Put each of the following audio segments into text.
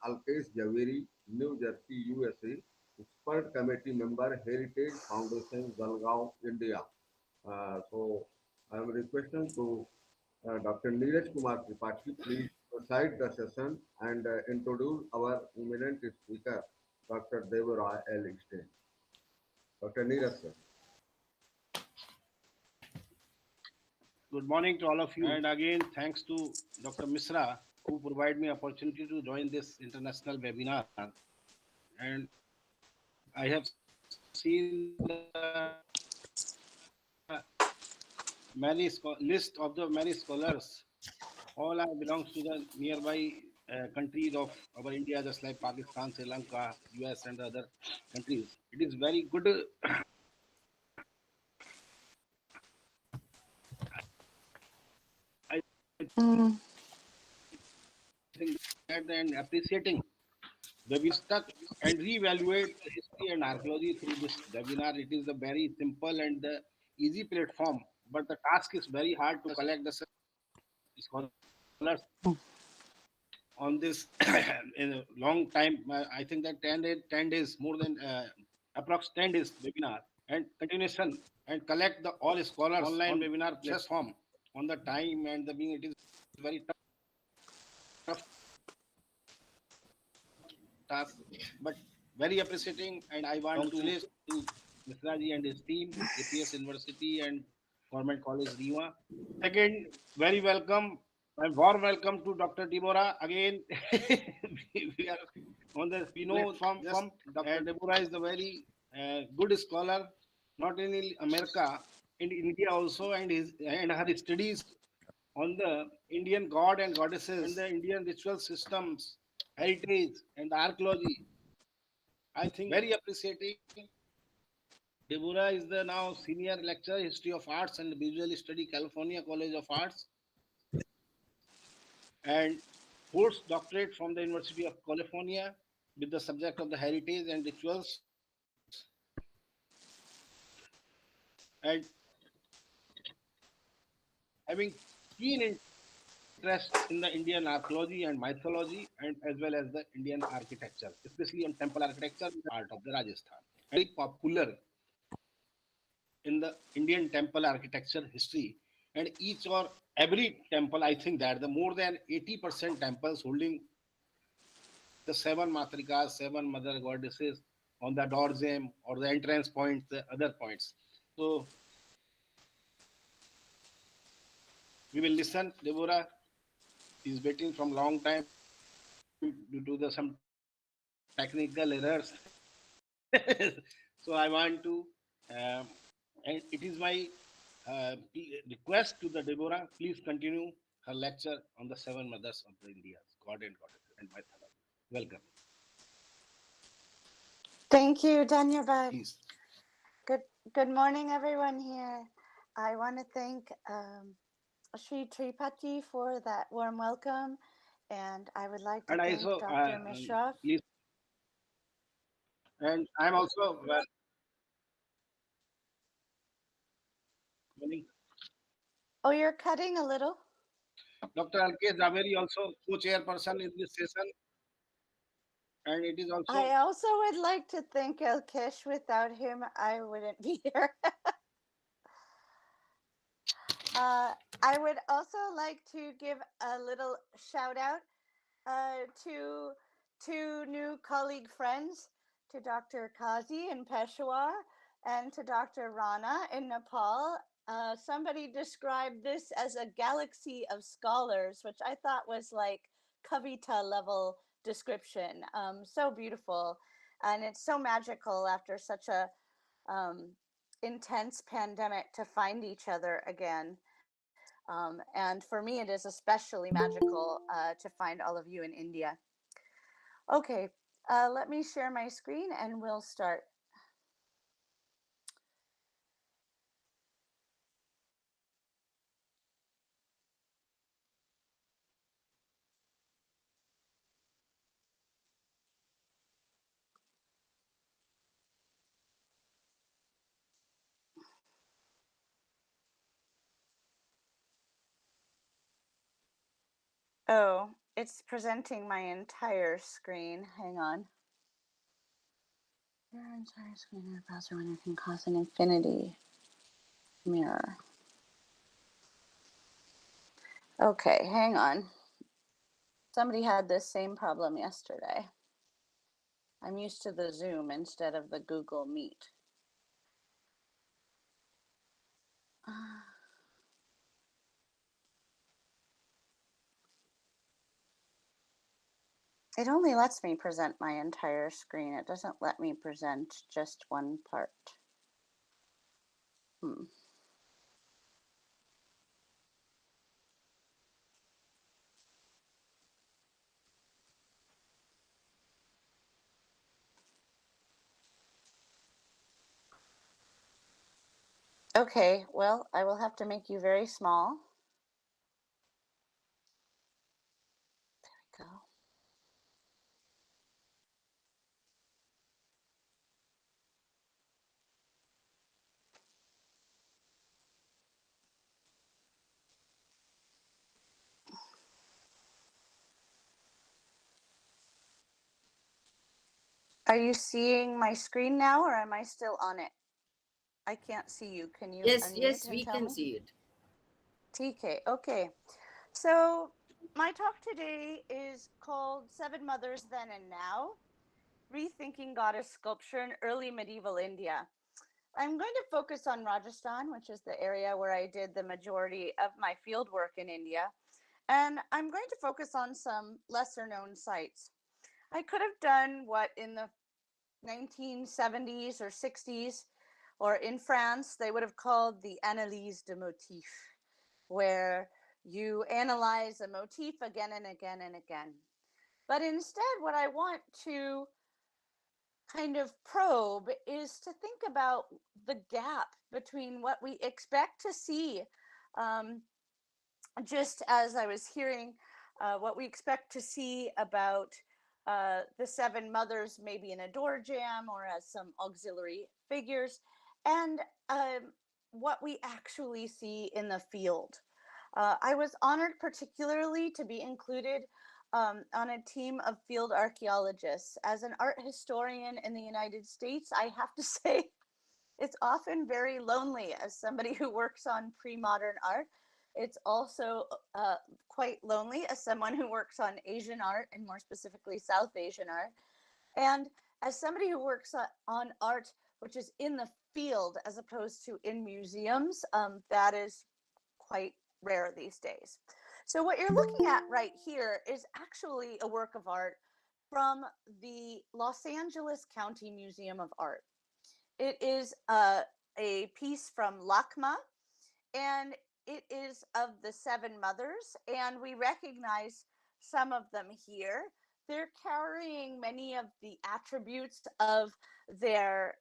Alkesh Javeri, New Jersey, USA, Expert Committee Member, Heritage Foundation, Jalgaon, India. So I am requesting to Dr. Neeraj Kumar Tripathi, please preside the session and introduce our eminent speaker, Dr. Deborah L. Stein. Dr. Neeraj, sir. Good morning to all of you. And again, thanks to Dr. Misra, who provided me opportunity to join this international webinar. And I have seen the list of the many scholars. All are belongs to the nearby countries of our India, just like Pakistan, Sri Lanka, US, and other countries. It is very good. I Mm. think that and appreciating webinar stuck and reevaluate the history and archaeology through this webinar. It is a very simple and easy platform, but the task is very hard to collect the scholars on this in a long time. I think that 10 days, more than approx 10 days webinar and continuation and collect the all scholars online webinar platform on the time and the being. It is very tough task, but very appreciating. And I want to list to Misraji and his team, APS University and Government College Rewa. Second, very welcome and warm welcome to Dr. Deborah. Again, we are on the we know from Dr. Deborah is the very good scholar, not in America, in India also, and his and her studies on the Indian god and goddesses and the Indian ritual systems, heritage, and the archaeology. I think very appreciating. Deborah is the now senior lecturer, History of Arts and Visual Study, California College of Arts, and postdoctorate from the University of California with the subject of the heritage and rituals. And having keen interest in the Indian archaeology and mythology, and as well as the Indian architecture, especially on temple architecture in the part of the Rajasthan. And very popular in the Indian temple architecture history. And each or every temple, I think that the more than 80% temples holding the seven matrikas, seven mother goddesses on the doorjam or the entrance points, the other points. So we will listen. Deborah is waiting from long time due to the some technical errors. So I want to, and it is my request to the Deborah, please continue her lecture on the seven mothers of the India, God and goddesses and mythology. Welcome. Thank you, Dhanyavad. Please. Good morning, everyone here. I want to thank Sri Tripathi for that warm welcome, and I would like to And I thank also, Dr. Mishra. please, and I'm also Oh, you're cutting a little. Dr. Alkesh Javeri also co-chairperson in this session, and it is also. I also would like to thank Elkesh. Without him, I wouldn't be here. I would also like to give a little shout out to two new colleague friends, to Dr. Kazi in Peshawar and to Dr. Rana in Nepal. Somebody described this as a galaxy of scholars, which I thought was like Kavita level description. So beautiful. And it's so magical after such a intense pandemic to find each other again. And for me, it is especially magical to find all of you in India. Okay, let me share my screen and we'll start. Oh, it's presenting my entire screen. Hang on. Your entire screen in a browser window can cause an infinity mirror. Okay, hang on. Somebody had this same problem yesterday. I'm used to the Zoom instead of the Google Meet. It only lets me present my entire screen. It doesn't let me present just one part. Okay, well, I will have to make you very small. There we go. Are you seeing my screen now, or am I still on it? I can't see you. Can you Yes, unmute yes, and we tell can me? see it. TK, okay. So my talk today is called Seven Mothers Then and Now, Rethinking Goddess Sculpture in Early Medieval India. I'm going to focus on Rajasthan, which is the area where I did the majority of my field work in India. And I'm going to focus on some lesser known sites. I could have done what in the 1970s or 60s, or in France, they would have called the analyse de motif, where you analyze a motif again and again and again. But instead, what I want to kind of probe is to think about the gap between what we expect to see, um, just as I was hearing what we expect to see about the seven mothers, maybe in a door jam or as some auxiliary figures, and what we actually see in the field. I was honored particularly to be included on a team of field archaeologists. As an art historian in the United States, I have to say it's often very lonely as somebody who works on pre-modern art. It's also quite lonely as someone who works on Asian art, and more specifically South Asian art. And as somebody who works on art which is in the field as opposed to in museums, that is quite rare these days. So what you're looking at right here is actually a work of art from the Los Angeles County Museum of Art. It is a piece from LACMA, and it is of the seven mothers, and we recognize some of them here. They're carrying many of the attributes of their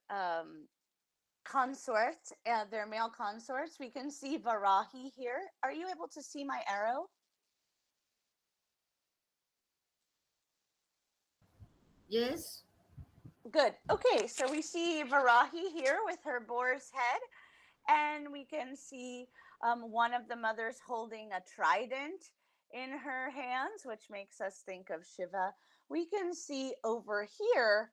consorts, their male consorts. We can see Varahi here. Are you able to see my arrow? Yes, Good. Okay, so we see Varahi here with her boar's head, and we can see one of the mothers holding a trident in her hands, which makes us think of Shiva. We can see over here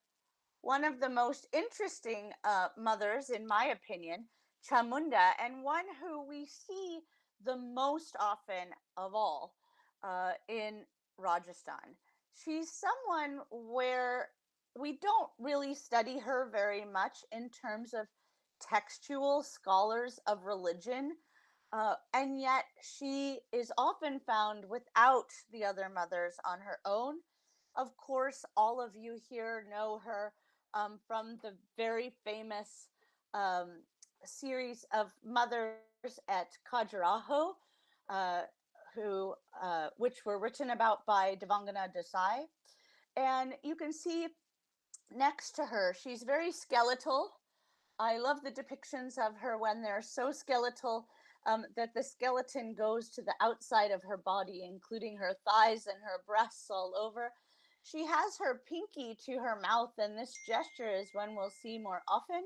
one of the most interesting mothers, in my opinion, Chamunda, and one who we see the most often of all in Rajasthan. She's someone where we don't really study her very much in terms of textual scholars of religion, and yet she is often found without the other mothers on her own. Of course, all of you here know her from the very famous um, series of mothers at Khajuraho, uh, which were written about by Devangana Desai. And you can see next to her, she's very skeletal. I love the depictions of her when they're so skeletal that the skeleton goes to the outside of her body, including her thighs and her breasts all over. She has her pinky to her mouth, and this gesture is one we'll see more often.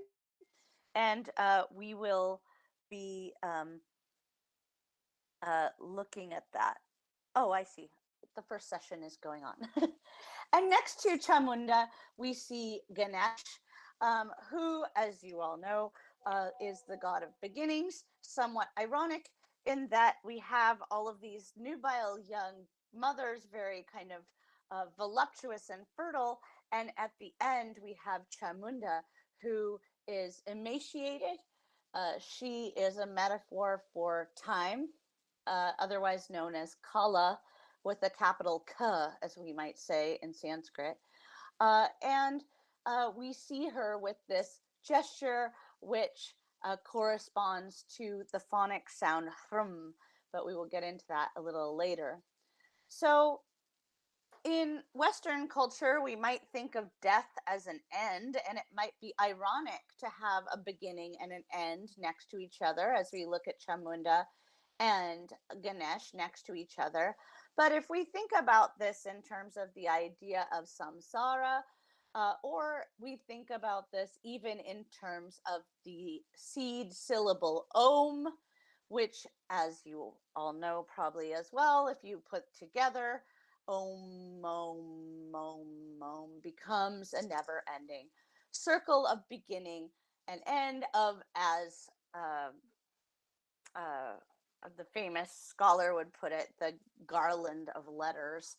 And we will be looking at that. Oh, I see. the first session is going on. And next to Chamunda, we see Ganesh, who, as you all know, is the god of beginnings, somewhat ironic in that we have all of these nubile young mothers, very kind of voluptuous and fertile, and at the end we have Chamunda, who is emaciated. She is a metaphor for time, otherwise known as Kala, with a capital K, as we might say in Sanskrit. And we see her with this gesture, which corresponds to the phonic sound hrum, but we will get into that a little later. So in Western culture, we might think of death as an end, and it might be ironic to have a beginning and an end next to each other as we look at Chamunda and Ganesh next to each other. But if we think about this in terms of the idea of samsara, or we think about this even in terms of the seed syllable om, which, as you all know probably as well, if you put together om, om, om, om, becomes a never ending circle of beginning and end of, as uh, the famous scholar would put it, the garland of letters,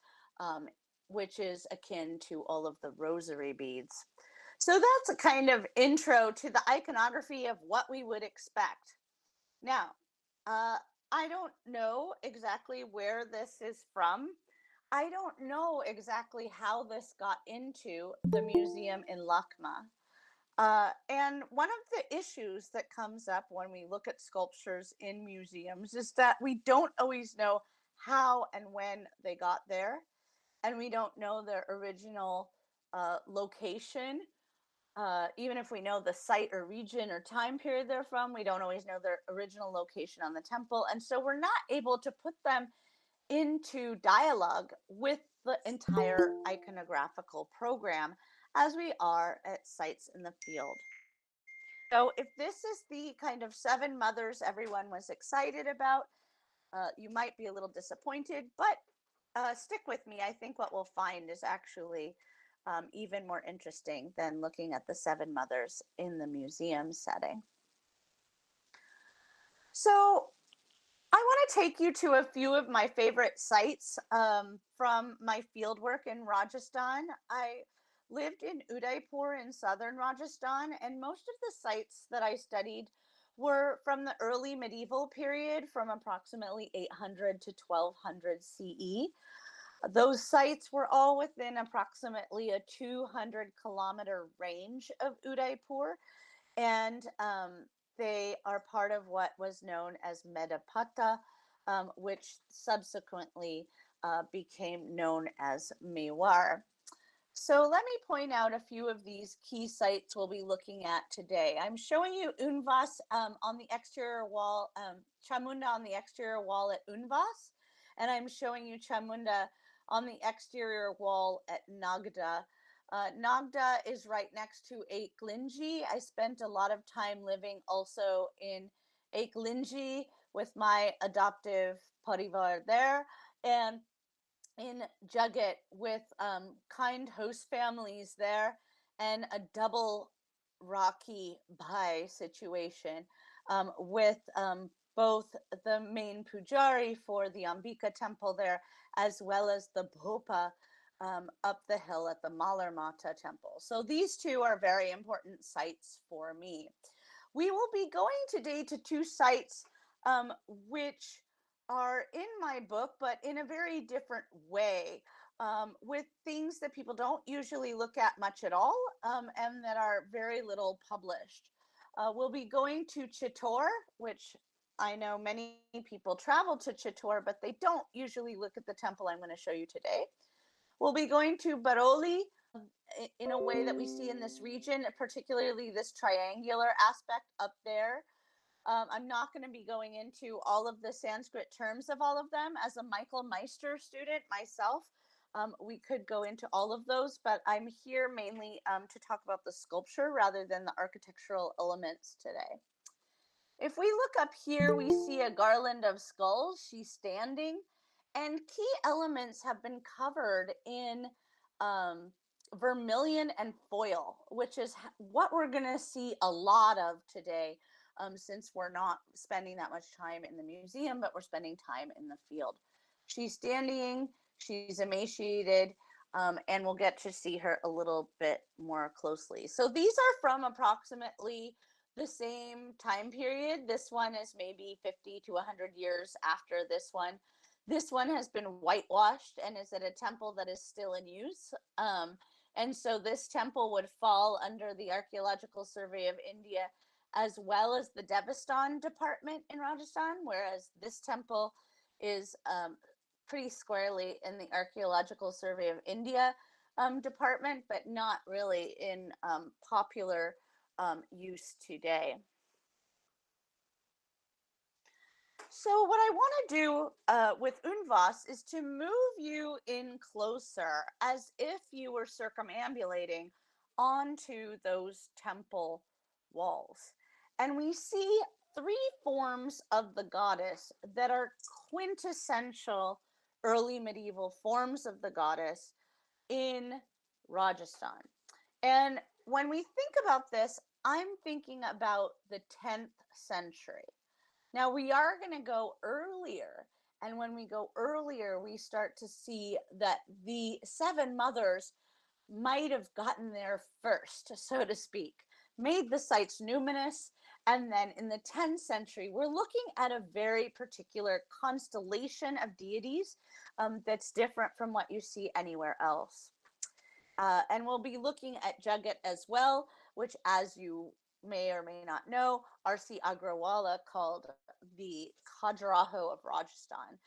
which is akin to all of the rosary beads. So that's a kind of intro to the iconography of what we would expect. Now, I don't know exactly where this is from. I don't know exactly how this got into the museum in Lakma. And one of the issues that comes up when we look at sculptures in museums is that we don't always know how and when they got there, and we don't know their original location. Even if we know the site or region or time period they're from, we don't always know their original location on the temple. And so we're not able to put them into dialogue with the entire iconographical program as we are at sites in the field. So if this is the kind of seven mothers everyone was excited about, you might be a little disappointed, but stick with me. I think what we'll find is actually even more interesting than looking at the seven mothers in the museum setting. So I want to take you to a few of my favorite sites from my fieldwork in Rajasthan. I lived in Udaipur in southern Rajasthan, and most of the sites that I studied were from the early medieval period, from approximately 800 to 1200 CE. Those sites were all within approximately a 200-kilometer range of Udaipur, and they are part of what was known as Medapata, which subsequently became known as Mewar. So let me point out a few of these key sites we'll be looking at today. I'm showing you Unvas on the exterior wall, Chamunda on the exterior wall at Unvas, and I'm showing you Chamunda on the exterior wall at Nagda. Nagda is right next to Eklinji. I spent a lot of time living also in Eklinji with my adoptive parivar there, and in Jagat with kind host families there, and a double Rocky Bhai situation with both the main pujari for the Ambika temple there, as well as the Bhopa up the hill at the Malar Mata temple. So these two are very important sites for me. We will be going today to two sites which are in my book, but in a very different way, with things that people don't usually look at much at all, and that are very little published. We'll be going to Chittor, which I know many people travel to Chittor, but they don't usually look at the temple I'm going to show you today. We'll be going to Baroli in a way that we see in this region, particularly this triangular aspect up there. I'm not going to be going into all of the Sanskrit terms of all of them. As a Michael Meister student myself, we could go into all of those, but I'm here mainly to talk about the sculpture rather than the architectural elements today. If we look up here, we see a garland of skulls. She's standing, And key elements have been covered in vermilion and foil, which is what we're going to see a lot of today, since we're not spending that much time in the museum, but we're spending time in the field. She's standing, she's emaciated, and we'll get to see her a little bit more closely. So these are from approximately the same time period. This one is maybe 50 to 100 years after this one. This one has been whitewashed and is at a temple that is still in use. And so this temple would fall under the Archaeological Survey of India, as well as the Devastan department in Rajasthan, whereas this temple is pretty squarely in the Archaeological Survey of India department, but not really in popular use today. So what I want to do with UNVAS is to move you in closer, as if you were circumambulating onto those temple walls. And we see three forms of the goddess that are quintessential early medieval forms of the goddess in Rajasthan. And when we think about this, I'm thinking about the 10th century. Now we are going to go earlier. And when we go earlier, we start to see that the seven mothers might have gotten there first, so to speak, made the sites numinous. And then in the 10th century, we're looking at a very particular constellation of deities that's different from what you see anywhere else. And we'll be looking at Jagat as well, which, as you may or may not know, R.C. Agrawala called the Khajuraho of Rajasthan.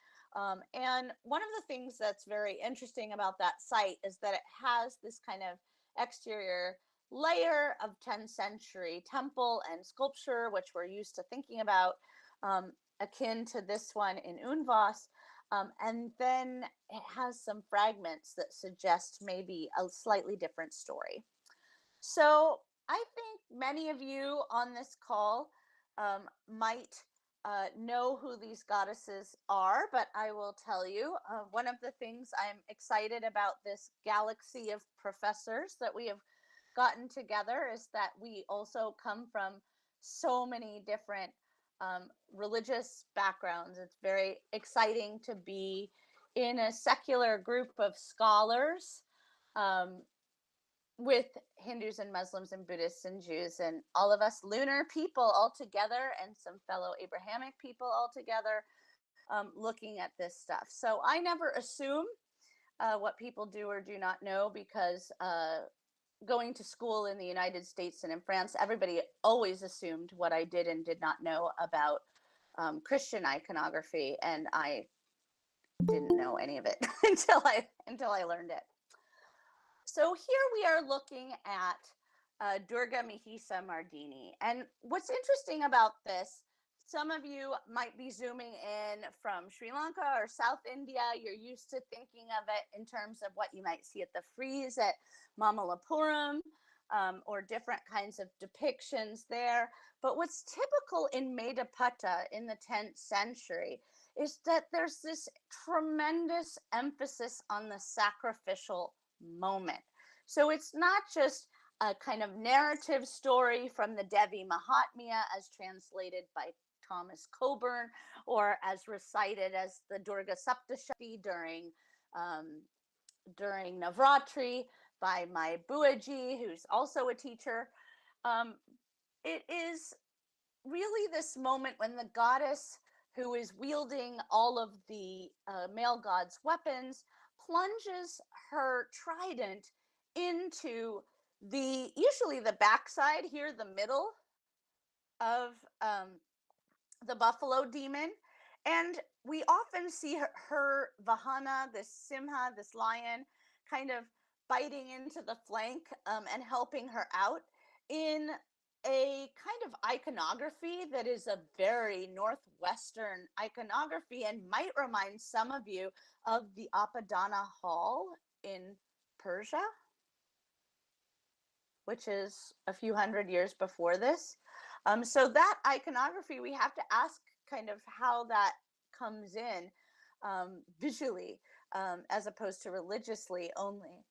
And one of the things that's very interesting about that site is that it has this kind of exterior layer of 10th century temple and sculpture, which we're used to thinking about, akin to this one in Unvas. And then it has some fragments that suggest maybe a slightly different story. So I think many of you on this call might know who these goddesses are, but I will tell you, one of the things I'm excited about this galaxy of professors that we have gotten together is that we also come from so many different religious backgrounds. It's very exciting to be in a secular group of scholars with Hindus and Muslims and Buddhists and Jews and all of us lunar people all together and some fellow Abrahamic people all together looking at this stuff. So I never assume what people do or do not know, because going to school in the United States and in France, everybody always assumed what I did and did not know about Christian iconography, and I didn't know any of it until I learned it. So here we are looking at Durga Mihisa Mardini, and what's interesting about this, some of you might be zooming in from Sri Lanka or South India. You're used to thinking of it in terms of what you might see at the frieze at Mamallapuram, or different kinds of depictions there. But what's typical in Medaputta in the 10th century is that there's this tremendous emphasis on the sacrificial moment. So it's not just a kind of narrative story from the Devi Mahatmya as translated by Thomas Coburn, or as recited as the Durga Saptashati during Navratri by my Buaji, who's also a teacher. It is really this moment when the goddess, who is wielding all of the male gods' weapons, plunges her trident into usually the backside, here the middle of the buffalo demon. And we often see her Vahana, this Simha, this lion, kind of biting into the flank and helping her out in a kind of iconography that is a very Northwestern iconography and might remind some of you of the Apadana Hall in Persia, which is a few hundred years before this. So that iconography, we have to ask kind of how that comes in. visually, as opposed to religiously only.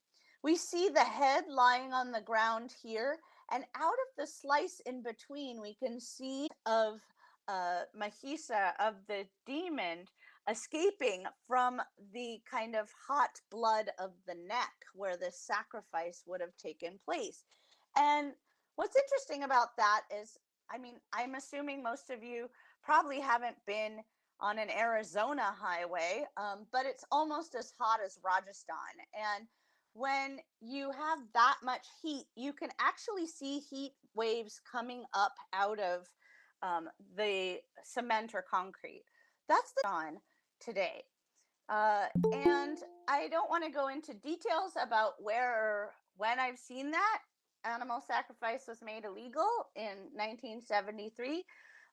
We see the head lying on the ground here, and out of the slice in between, we can see of Mahisa, of the demon, escaping from the kind of hot blood of the neck where this sacrifice would have taken place. And what's interesting about that is, I mean, I'm assuming most of you probably haven't been on an Arizona highway, but it's almost as hot as Rajasthan. And when you have that much heat, you can actually see heat waves coming up out of the cement or concrete. That's the on today. And I don't want to go into details about where or when I've seen that. Animal sacrifice was made illegal in 1973,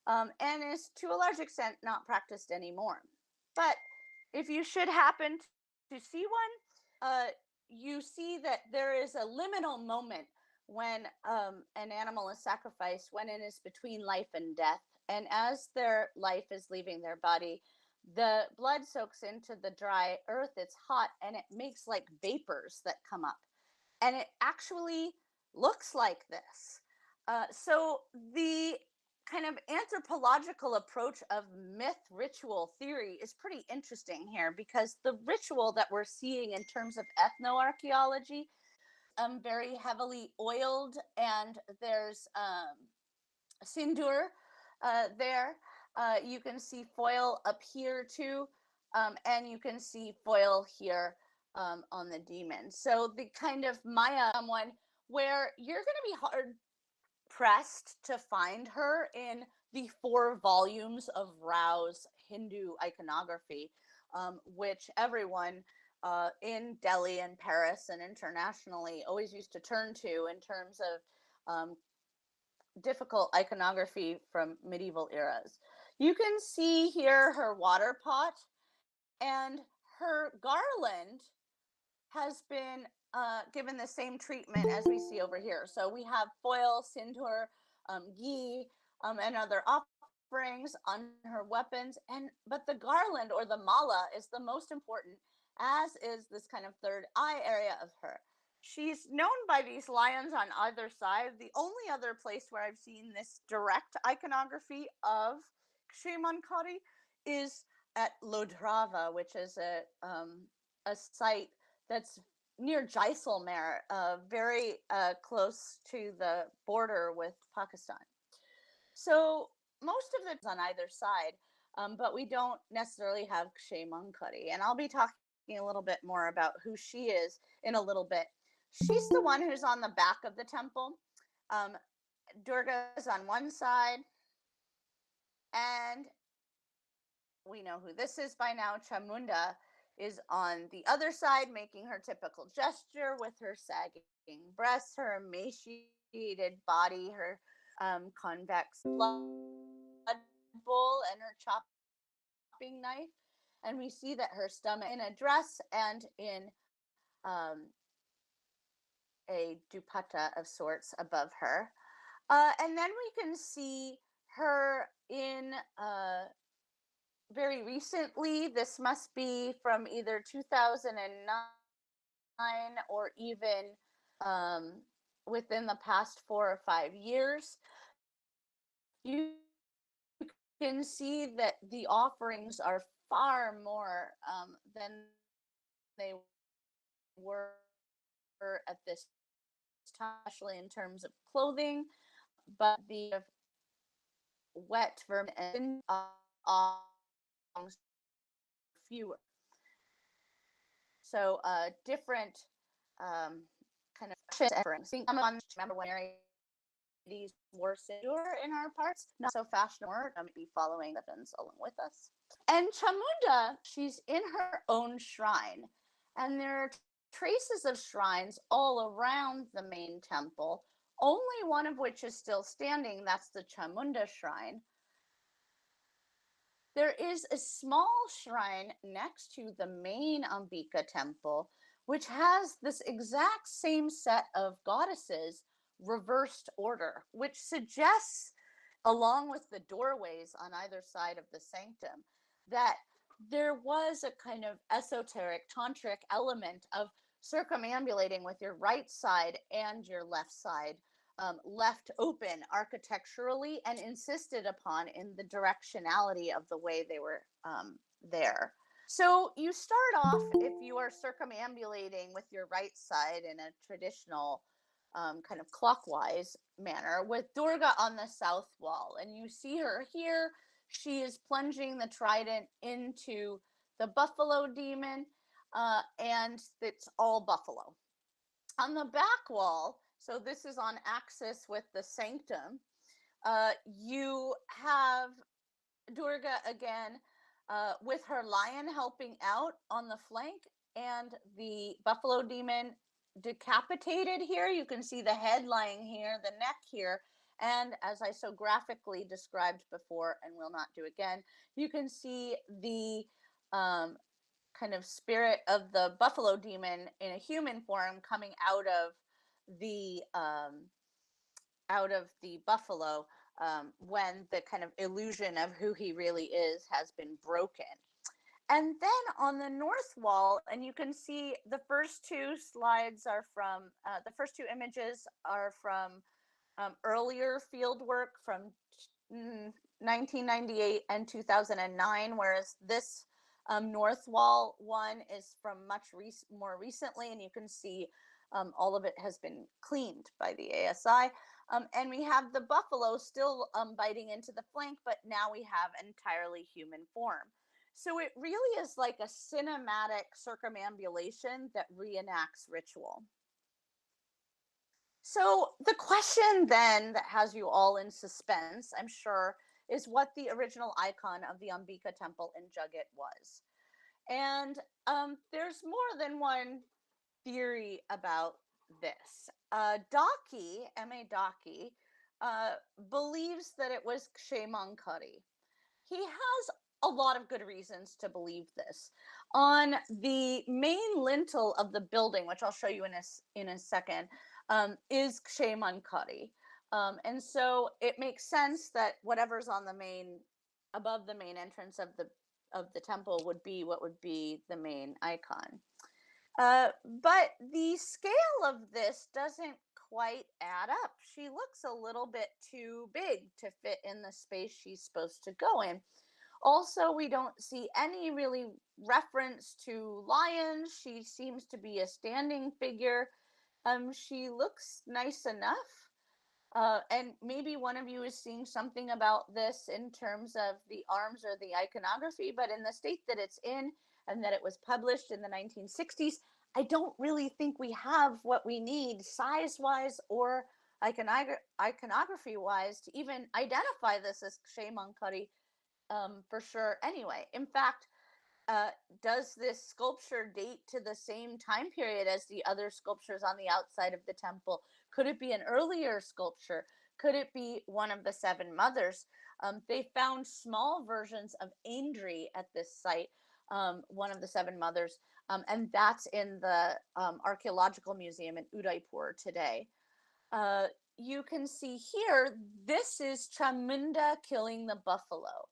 and is to a large extent not practiced anymore. But if you should happen to see one, you see that there is a liminal moment when an animal is sacrificed, when it is between life and death. And as their life is leaving their body, the blood soaks into the dry earth. It's hot and it makes like vapors that come up. And it actually looks like this. So the kind of anthropological approach of myth ritual theory is pretty interesting here, because the ritual that we're seeing in terms of ethnoarchaeology very heavily oiled, and there's sindoor there. You can see foil up here too, and you can see foil here on the demon. So the kind of Maya one where you're going to be hard pressed to find her in the 4 volumes of Rao's Hindu iconography, which everyone in Delhi and Paris and internationally always used to turn to in terms of difficult iconography from medieval eras. You can see here her water pot, and her garland has been given the same treatment as we see over here. So we have foil, sindoor, ghee, and other offerings on her weapons. But the garland, or the mala, is the most important, as is this kind of third eye area of her. She's known by these lions on either side. The only other place where I've seen this direct iconography of Kshemankhari is at Lodrava, which is a site that's near Jaisalmer, very close to the border with Pakistan. So most of it's on either side, but we don't necessarily have Kshemankhari. And I'll be talking a little bit more about who she is in a little bit. She's the one who's on the back of the temple. Durga is on one side, and we know who this is by now. Chamunda is on the other side, making her typical gesture with her sagging breasts, her emaciated body, her convex blood bowl, and her chopping knife. And we see that her stomach in a dress and in a dupatta of sorts above her. And then we can see her in very recently. This must be from either 2009 or even within the past 4 or 5 years. You can see that the offerings are far more than they were at this time, especially in terms of clothing, but the wet vermin fewer. So different kind of offerings. Remember when these were sindoor in our parts, not so fashionable. Be following the fins along with us. And Chamunda, she's in her own shrine, and there are traces of shrines all around the main temple, only one of which is still standing. That's the Chamunda shrine. There is a small shrine next to the main Ambika temple, which has this exact same set of goddesses reversed order, which suggests, along with the doorways on either side of the sanctum, that there was a kind of esoteric tantric element of circumambulating with your right side and your left side left open architecturally and insisted upon in the directionality of the way they were there. So you start off, if you are circumambulating with your right side in a traditional kind of clockwise manner, with Durga on the south wall. And you see her here. She is plunging the trident into the buffalo demon, and it's all buffalo. On the back wall, so this is on axis with the sanctum, you have Durga again with her lion helping out on the flank and the buffalo demon decapitated here. You can see the head lying here, the neck here. And as I so graphically described before and will not do again, you can see the kind of spirit of the buffalo demon in a human form coming out of the buffalo when the kind of illusion of who he really is has been broken. And then on the north wall, and you can see the first two slides are from, the first two images are from earlier field work from 1998 and 2009, whereas this north wall one is from much more recently, and you can see all of it has been cleaned by the ASI. And we have the buffalo still biting into the flank, but now we have entirely human form. So it really is like a cinematic circumambulation that reenacts ritual. So the question then that has you all in suspense, I'm sure, is what the original icon of the Ambika temple in Jagat was. And there's more than one theory about this. Daki, M.A. Daki, believes that it was Kshemakari. He has a lot of good reasons to believe this. On the main lintel of the building, which I'll show you in a second, is Kshemakari. And so it makes sense that whatever's on the above the main entrance of the temple would be what would be the main icon. But the scale of this doesn't quite add up. She looks a little bit too big to fit in the space she's supposed to go in. Also, we don't see any really reference to lions. She seems to be a standing figure. She looks nice enough. And maybe one of you is seeing something about this in terms of the arms or the iconography, but in the state that it's in and that it was published in the 1960s, I don't really think we have what we need size-wise or iconography-wise to even identify this as Kshemakari for sure anyway. In fact, does this sculpture date to the same time period as the other sculptures on the outside of the temple? Could it be an earlier sculpture? Could it be one of the seven mothers? They found small versions of Aindri at this site, one of the seven mothers, and that's in the Archaeological Museum in Udaipur today. You can see here, this is Chamunda killing the buffalo.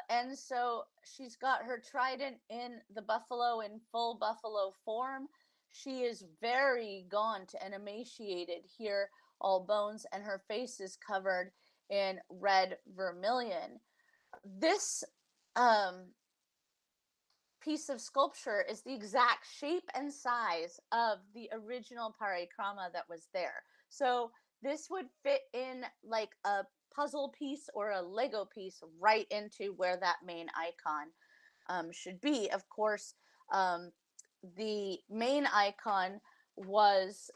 And so she's got her trident in the buffalo in full buffalo form. She is very gaunt and emaciated here, all bones, and her face is covered in red vermilion. This piece of sculpture is the exact shape and size of the original parikrama that was there. So this would fit in like a puzzle piece or a Lego piece right into where that main icon should be. Of course, the main icon was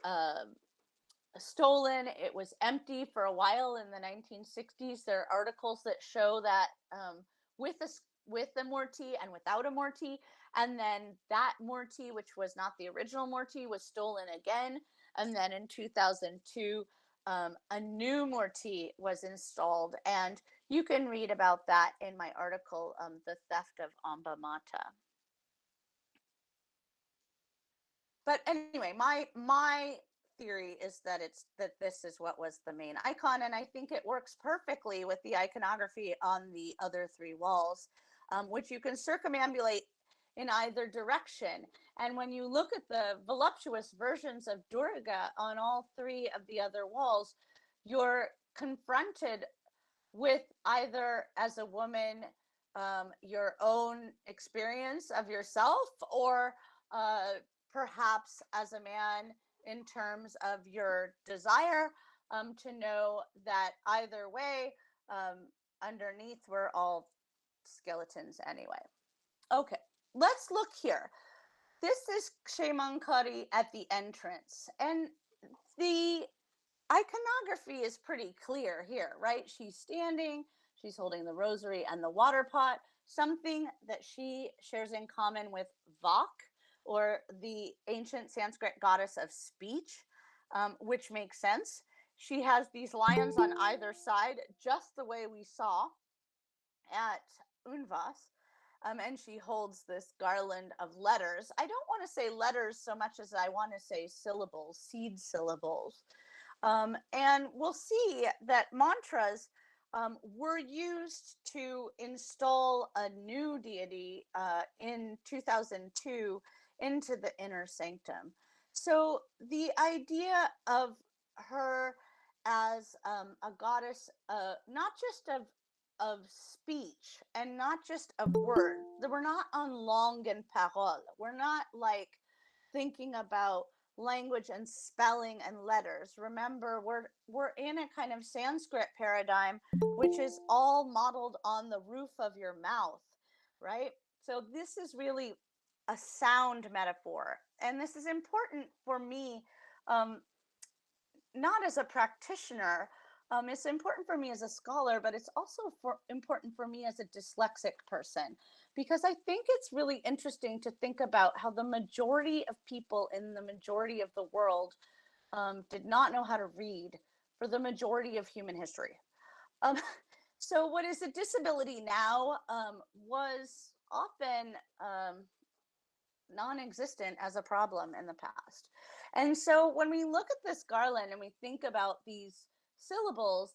stolen. It was empty for a while in the 1960s. There are articles that show that with a morti and without a morti, and then that morti, which was not the original morti, was stolen again. And then in 2002, a new morti was installed, and you can read about that in my article, The Theft of Amba Mata. But anyway, my theory is that this is what was the main icon, and I think it works perfectly with the iconography on the other three walls. which you can circumambulate in either direction. And when you look at the voluptuous versions of Durga on all three of the other walls, you're confronted with either as a woman your own experience of yourself, or perhaps as a man in terms of your desire to know that either way, underneath we're all skeletons anyway. Okay, let's look here. This is Ksemankari at the entrance, and the iconography is pretty clear here, right? She's standing, she's holding the rosary and the water pot, something that she shares in common with Vak, or the ancient Sanskrit goddess of speech, which makes sense. She has these lions on either side, just the way we saw at Unvas. And she holds this garland of letters. I don't want to say letters so much as I want to say syllables, seed syllables. And we'll see that mantras were used to install a new deity in 2002 into the inner sanctum. So the idea of her as a goddess, not just of speech and not just of word. We're not on langue and parole. We're not like thinking about language and spelling and letters. Remember, we're in a kind of Sanskrit paradigm, which is all modeled on the roof of your mouth, right? So this is really a sound metaphor, and this is important for me, not as a practitioner. It's important for me as a scholar, but it's also important for me as a dyslexic person, because I think it's really interesting to think about how the majority of people in the majority of the world did not know how to read for the majority of human history. Um, so what is a disability now was often non-existent as a problem in the past. And so when we look at this garland and we think about these syllables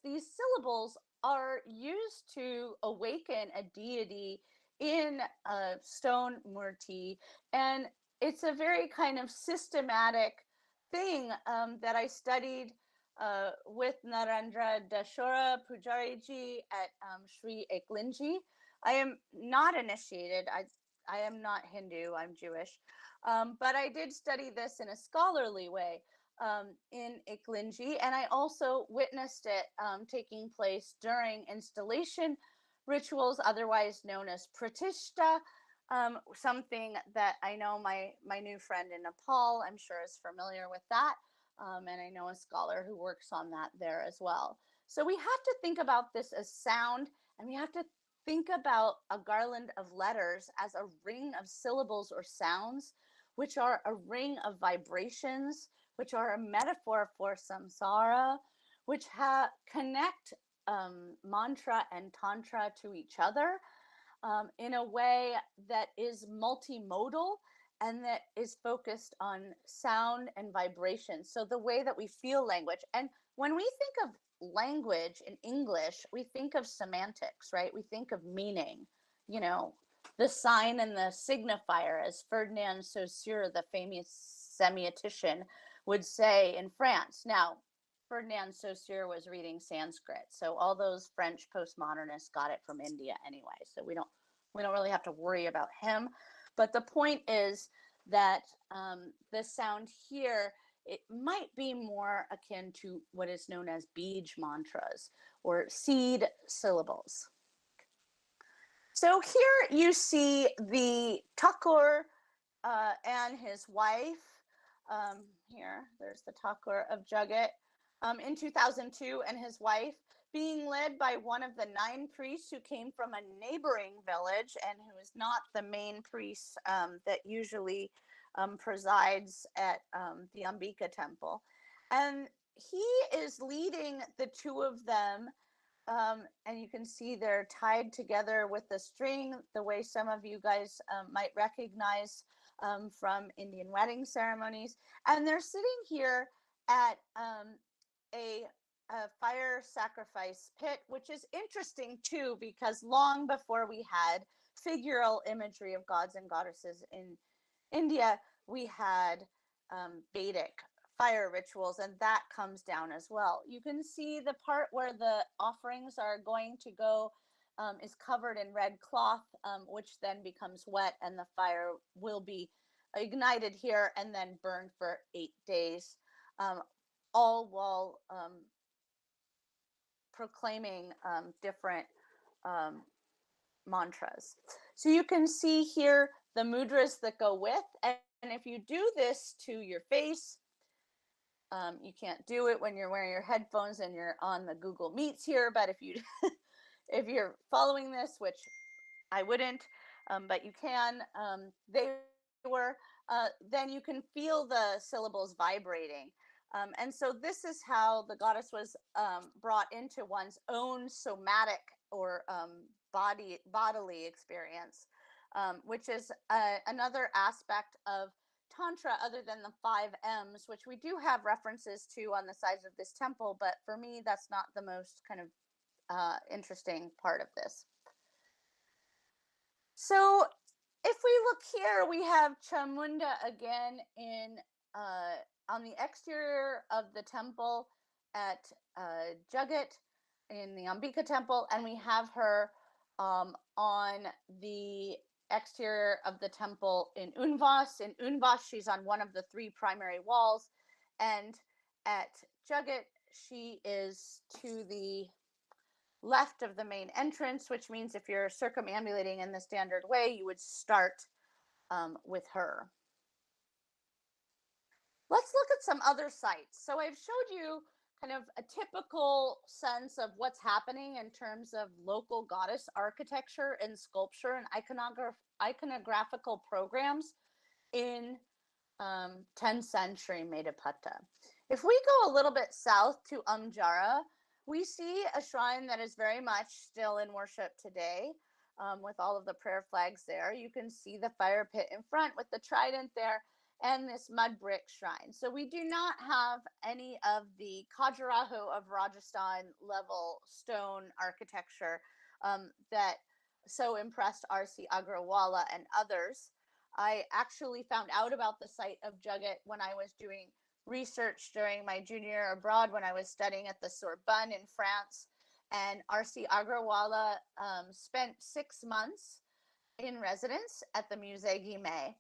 are used to awaken a deity in a stone murti. And it's a very kind of systematic thing that I studied with Narendra Dashora Pujariji at Sri Eklinji. I am not initiated. I am not Hindu, I'm Jewish. But I did study this in a scholarly way in Eklinji, and I also witnessed it taking place during installation rituals, otherwise known as pratishta, something that I know my new friend in Nepal, I'm sure, is familiar with that, and I know a scholar who works on that there as well. So we have to think about this as sound, and we have to think about a garland of letters as a ring of syllables or sounds, which are a ring of vibrations, which are a metaphor for samsara, which connect mantra and tantra to each other in a way that is multimodal and that is focused on sound and vibration. So the way that we feel language. And when we think of language in English, we think of semantics, right? We think of meaning, you know, the sign and the signifier, as Ferdinand Saussure, the famous semiotician, would say in France. Now, Ferdinand Saussure was reading Sanskrit, so all those French postmodernists got it from India anyway. So we don't really have to worry about him. But the point is that the sound here, it might be more akin to what is known as bij mantras or seed syllables. So here you see the Thakur and his wife. There's the Thakur of Jagat in 2002, and his wife being led by one of the 9 priests who came from a neighboring village and who is not the main priest that usually presides at the Ambika temple. And he is leading the 2 of them, and you can see they're tied together with the string, the way some of you guys might recognize from Indian wedding ceremonies. And they're sitting here at a fire sacrifice pit, which is interesting too, because long before we had figural imagery of gods and goddesses in India, we had Vedic fire rituals, and that comes down as well. You can see the part where the offerings are going to go is covered in red cloth, which then becomes wet, and the fire will be ignited here and then burned for 8 days, all while proclaiming different mantras. So you can see here the mudras that go with, and if you do this to your face, you can't do it when you're wearing your headphones and you're on the Google Meets here, but if you if you're following this, which I wouldn't, but you can, they were, then you can feel the syllables vibrating. And so this is how the goddess was brought into one's own somatic or bodily experience, which is another aspect of Tantra other than the 5 M's, which we do have references to on the sides of this temple, but for me, that's not the most kind of interesting part of this. So if we look here, we have Chamunda again in on the exterior of the temple at Jagat in the Ambika temple, and we have her on the exterior of the temple in Unvas. In Unvas, she's on one of the 3 primary walls, and at Jagat, she is to the left of the main entrance, which means if you're circumambulating in the standard way, you would start with her. Let's look at some other sites. So I've showed you kind of a typical sense of what's happening in terms of local goddess architecture and sculpture and iconographical programs in 10th century Medapata. If we go a little bit south to Amjara, we see a shrine that is very much still in worship today, with all of the prayer flags there. You can see the fire pit in front with the trident there and this mud brick shrine. So we do not have any of the Khajuraho of Rajasthan level stone architecture that so impressed R.C. Agrawala and others. I actually found out about the site of Jagat when I was doing research during my junior year abroad when I was studying at the Sorbonne in France. And R.C. Agrawala spent 6 months in residence at the Musée Guimet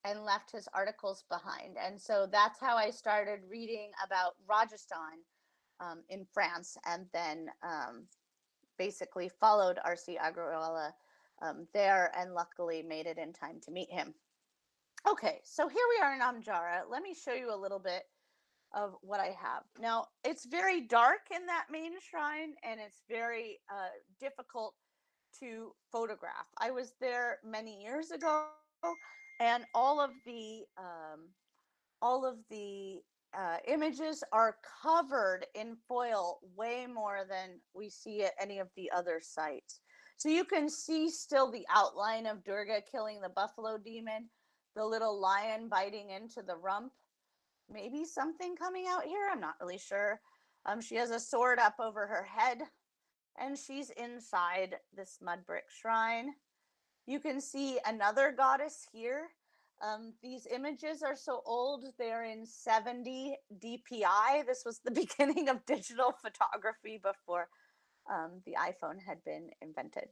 and left his articles behind. And so that's how I started reading about Rajasthan in France, and then basically followed R.C. Agrawala there, and luckily made it in time to meet him. Okay, so here we are in Amjara. Let me show you a little bit of what I have. Now, it's very dark in that main shrine, and it's very difficult to photograph. I was there many years ago, and all of the images are covered in foil way more than we see at any of the other sites. So you can see still the outline of Durga killing the buffalo demon, the little lion biting into the rump. Maybe something coming out here, I'm not really sure. She has a sword up over her head, and she's inside this mud brick shrine. You can see another goddess here. These images are so old, they're in 70 DPI. This was the beginning of digital photography before the iPhone had been invented.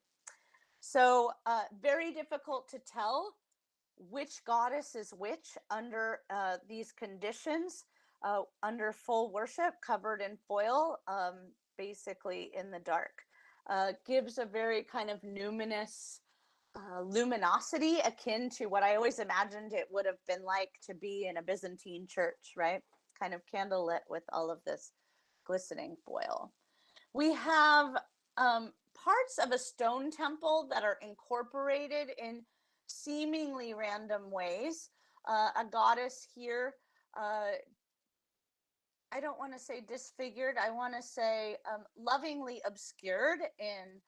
So very difficult to tell which goddess is which under these conditions, under full worship, covered in foil, basically in the dark. Gives a very kind of numinous luminosity akin to what I always imagined it would have been like to be in a Byzantine church, right? Kind of candlelit with all of this glistening foil. We have parts of a stone temple that are incorporated in seemingly random ways. A goddess here, I don't want to say disfigured, I want to say lovingly obscured in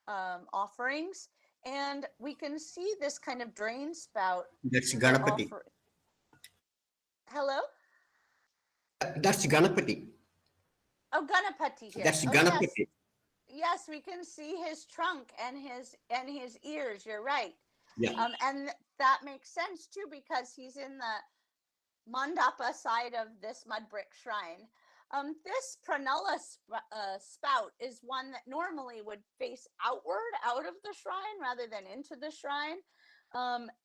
offerings. And we can see this kind of drain spout. That's Ganapati. Hello? That's Ganapati. Oh, Ganapati here. That's Oh, Ganapati. yes, we can see his trunk and his ears. You're right. Yeah. And that makes sense too, because he's in the mandapa side of this mud brick shrine. This pranala spout is one that normally would face outward out of the shrine rather than into the shrine,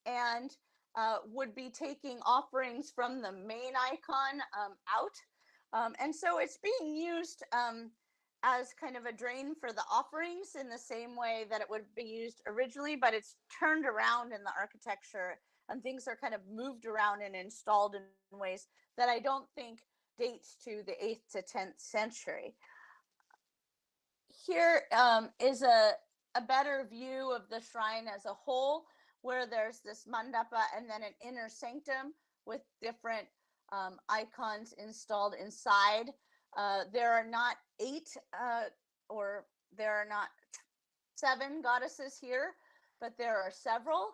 and would be taking offerings from the main icon out. And so it's being used as kind of a drain for the offerings in the same way that it would be used originally, but it's turned around in the architecture, and things are kind of moved around and installed in ways that I don't think dates to the 8th to 10th century. Here is a better view of the shrine as a whole, where there's this mandapa and then an inner sanctum with different icons installed inside. There are not 8 or there are not 7 goddesses here, but there are several,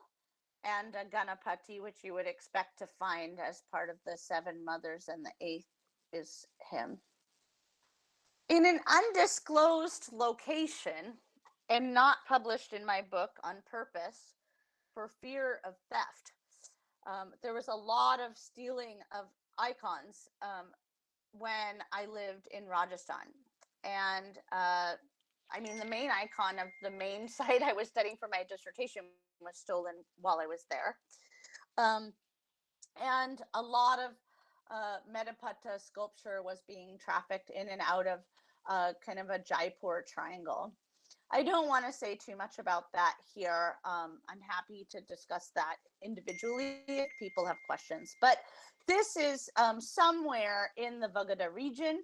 and a Ganapati, which you would expect to find as part of the 7 mothers, and the 8th is him. In an undisclosed location, and not published in my book on purpose for fear of theft, there was a lot of stealing of icons when I lived in Rajasthan. And I mean, the main icon of the main site I was studying for my dissertation was stolen while I was there. And a lot of Medapata sculpture was being trafficked in and out of kind of a Jaipur triangle. I don't want to say too much about that here. I'm happy to discuss that individually if people have questions. But this is somewhere in the Vagada region.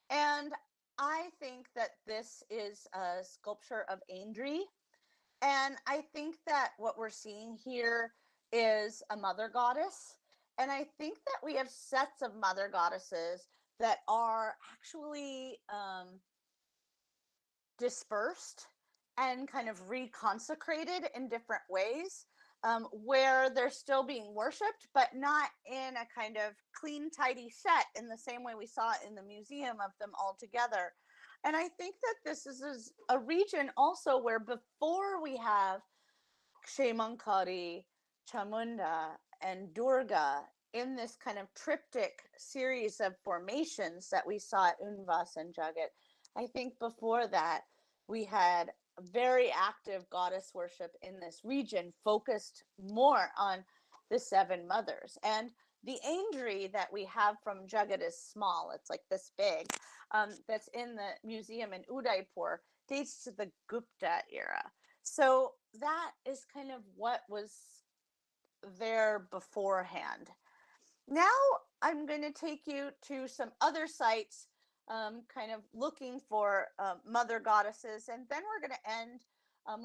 And I think that this is a sculpture of Aindri. And I think that what we're seeing here is a mother goddess. And I think that we have sets of mother goddesses that are actually dispersed and kind of reconsecrated in different ways, where they're still being worshipped, but not in a kind of clean, tidy set in the same way we saw in the museum of them all together. And I think that this is a region also where before we have Ksemankari, Chamunda, and Durga in this kind of triptych series of formations that we saw at Unvas and Jagat, I think before that we had very active goddess worship in this region, focused more on the 7 mothers. And the Aindri that we have from Jagat is small. It's like this big. That's in the museum in Udaipur, dates to the Gupta era. So that is kind of what was there beforehand. Now I'm going to take you to some other sites, kind of looking for mother goddesses, and then we're going to end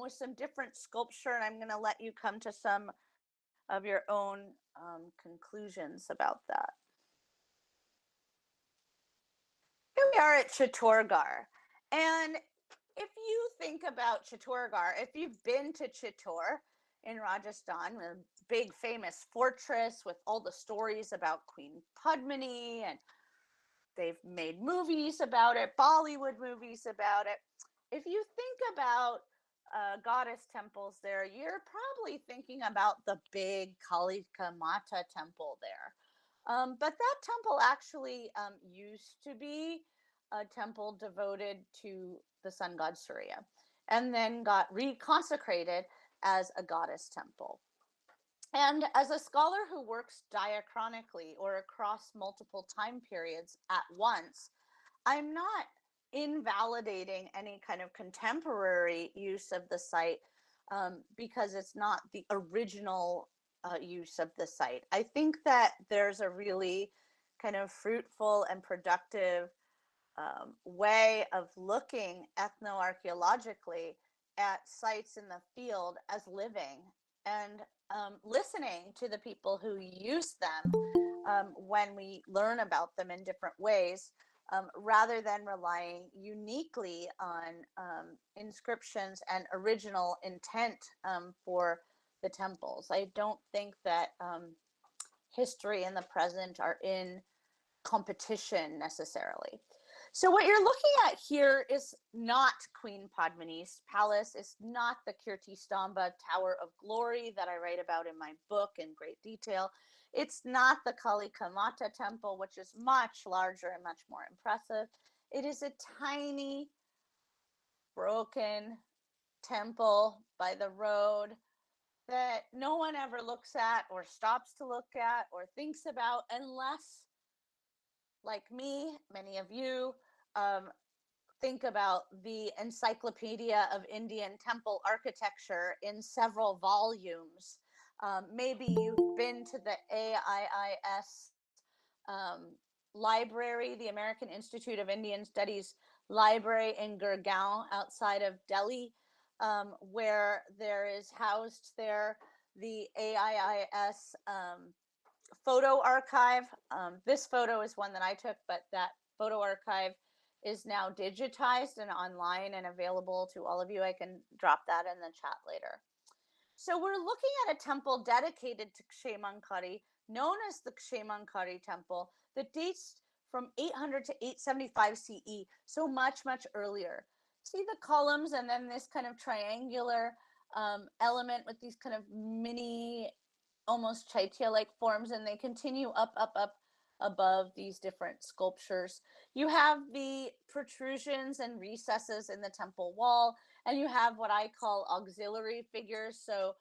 with some different sculpture, and I'm going to let you come to some of your own conclusions about that. Here we are at Chittorgarh, and if you think about Chittorgarh, if you've been to Chittor in Rajasthan, a big famous fortress with all the stories about Queen Padmini, and they've made movies about it, Bollywood movies about it. If you think about goddess temples there, you're probably thinking about the big Kalika Mata temple there. But that temple actually used to be a temple devoted to the sun god Surya, and then got reconsecrated as a goddess temple. And as a scholar who works diachronically or across multiple time periods at once, I'm not invalidating any kind of contemporary use of the site because it's not the original use of the site. I think that there's a really kind of fruitful and productive way of looking ethnoarchaeologically at sites in the field as living, and listening to the people who use them when we learn about them in different ways, rather than relying uniquely on inscriptions and original intent for the temples. I don't think that history and the present are in competition necessarily. So what you're looking at here is not Queen Padmini's palace. It's not the Kirti Stamba Tower of Glory that I write about in my book in great detail. It's not the Kalika Mata temple, which is much larger and much more impressive. It is a tiny, broken temple by the road that no one ever looks at or stops to look at or thinks about unless, like me, many of you, think about the Encyclopedia of Indian Temple Architecture in several volumes. Maybe you've been to the AIIS library, the American Institute of Indian Studies library in Gurgaon outside of Delhi, where there is housed there the AIIS photo archive. This photo is one that I took, but that photo archive is now digitized and online and available to all of you. I can drop that in the chat later. So we're looking at a temple dedicated to Kshemankarhi, known as the Kshemankarhi temple, that dates from 800 to 875 CE, so much, much earlier. See the columns and then this kind of triangular element with these kind of mini, almost chaitya-like forms, and they continue up, up, up above these different sculptures. You have the protrusions and recesses in the temple wall, and you have what I call auxiliary figures. So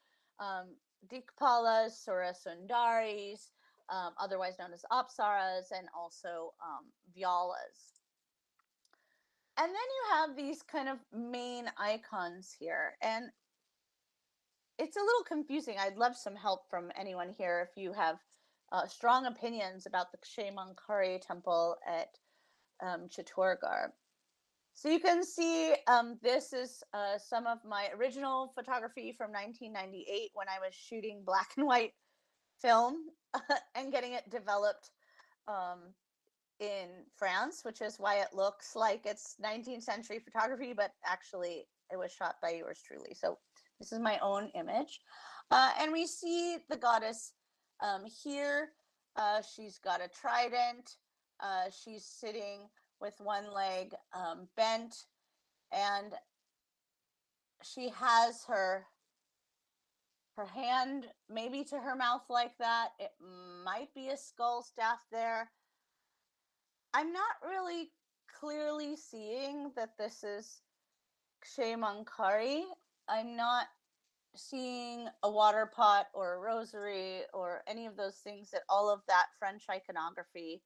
Dikpalas, Surasundaris, otherwise known as Apsaras, and also Vyalas. And then you have these kind of main icons here. And it's a little confusing. I'd love some help from anyone here if you have strong opinions about the Kshemankarhi temple at Chittorgarh. So you can see this is some of my original photography from 1998 when I was shooting black and white film and getting it developed in France, which is why it looks like it's 19th century photography, but actually it was shot by yours truly. So this is my own image. And we see the goddess here. She's got a trident. She's sitting with one leg bent, and she has her hand maybe to her mouth like that. It might be a skull staff there. I'm not really clearly seeing that this is Kshemankarhi. I'm not seeing a water pot or a rosary or any of those things that all of that French iconography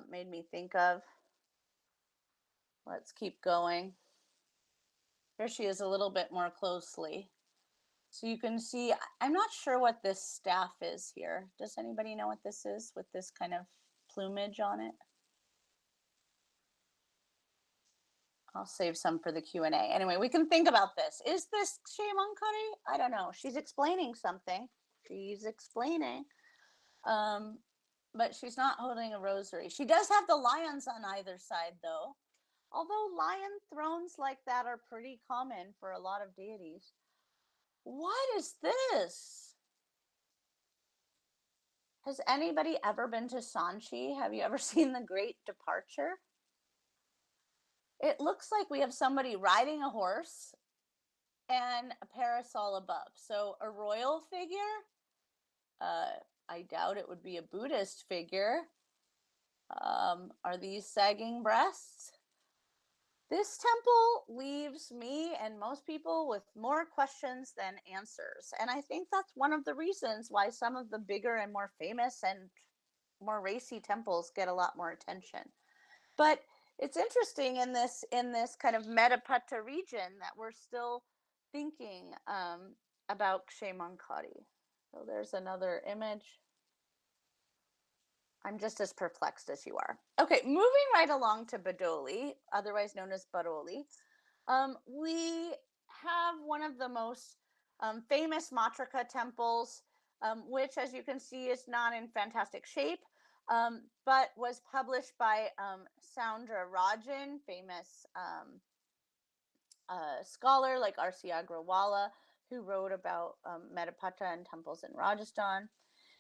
made me think of. Let's keep going. Here she is a little bit more closely. So you can see, I'm not sure what this staff is here. Does anybody know what this is with this kind of plumage on it? I'll save some for the Q&A. Anyway, we can think about this. Is this Kshemankarhi? I don't know. She's explaining something. She's explaining. But she's not holding a rosary. She does have the lions on either side, though. Although lion thrones like that are pretty common for a lot of deities. What is this? Has anybody ever been to Sanchi? Have you ever seen The Great Departure? It looks like we have somebody riding a horse and a parasol above. So a royal figure. I doubt it would be a Buddhist figure. Are these sagging breasts? This temple leaves me and most people with more questions than answers. And I think that's one of the reasons why some of the bigger and more famous and more racy temples get a lot more attention. But it's interesting in this kind of Medapata region that we're still thinking about Kshemankarhi. So there's another image. I'm just as perplexed as you are. Okay, moving right along to Badoli, otherwise known as Baroli. We have one of the most famous Matrika temples, which, as you can see, is not in fantastic shape, but was published by Soundra Rajan, famous scholar like R.C. Agrawala, who wrote about Medapata and temples in Rajasthan.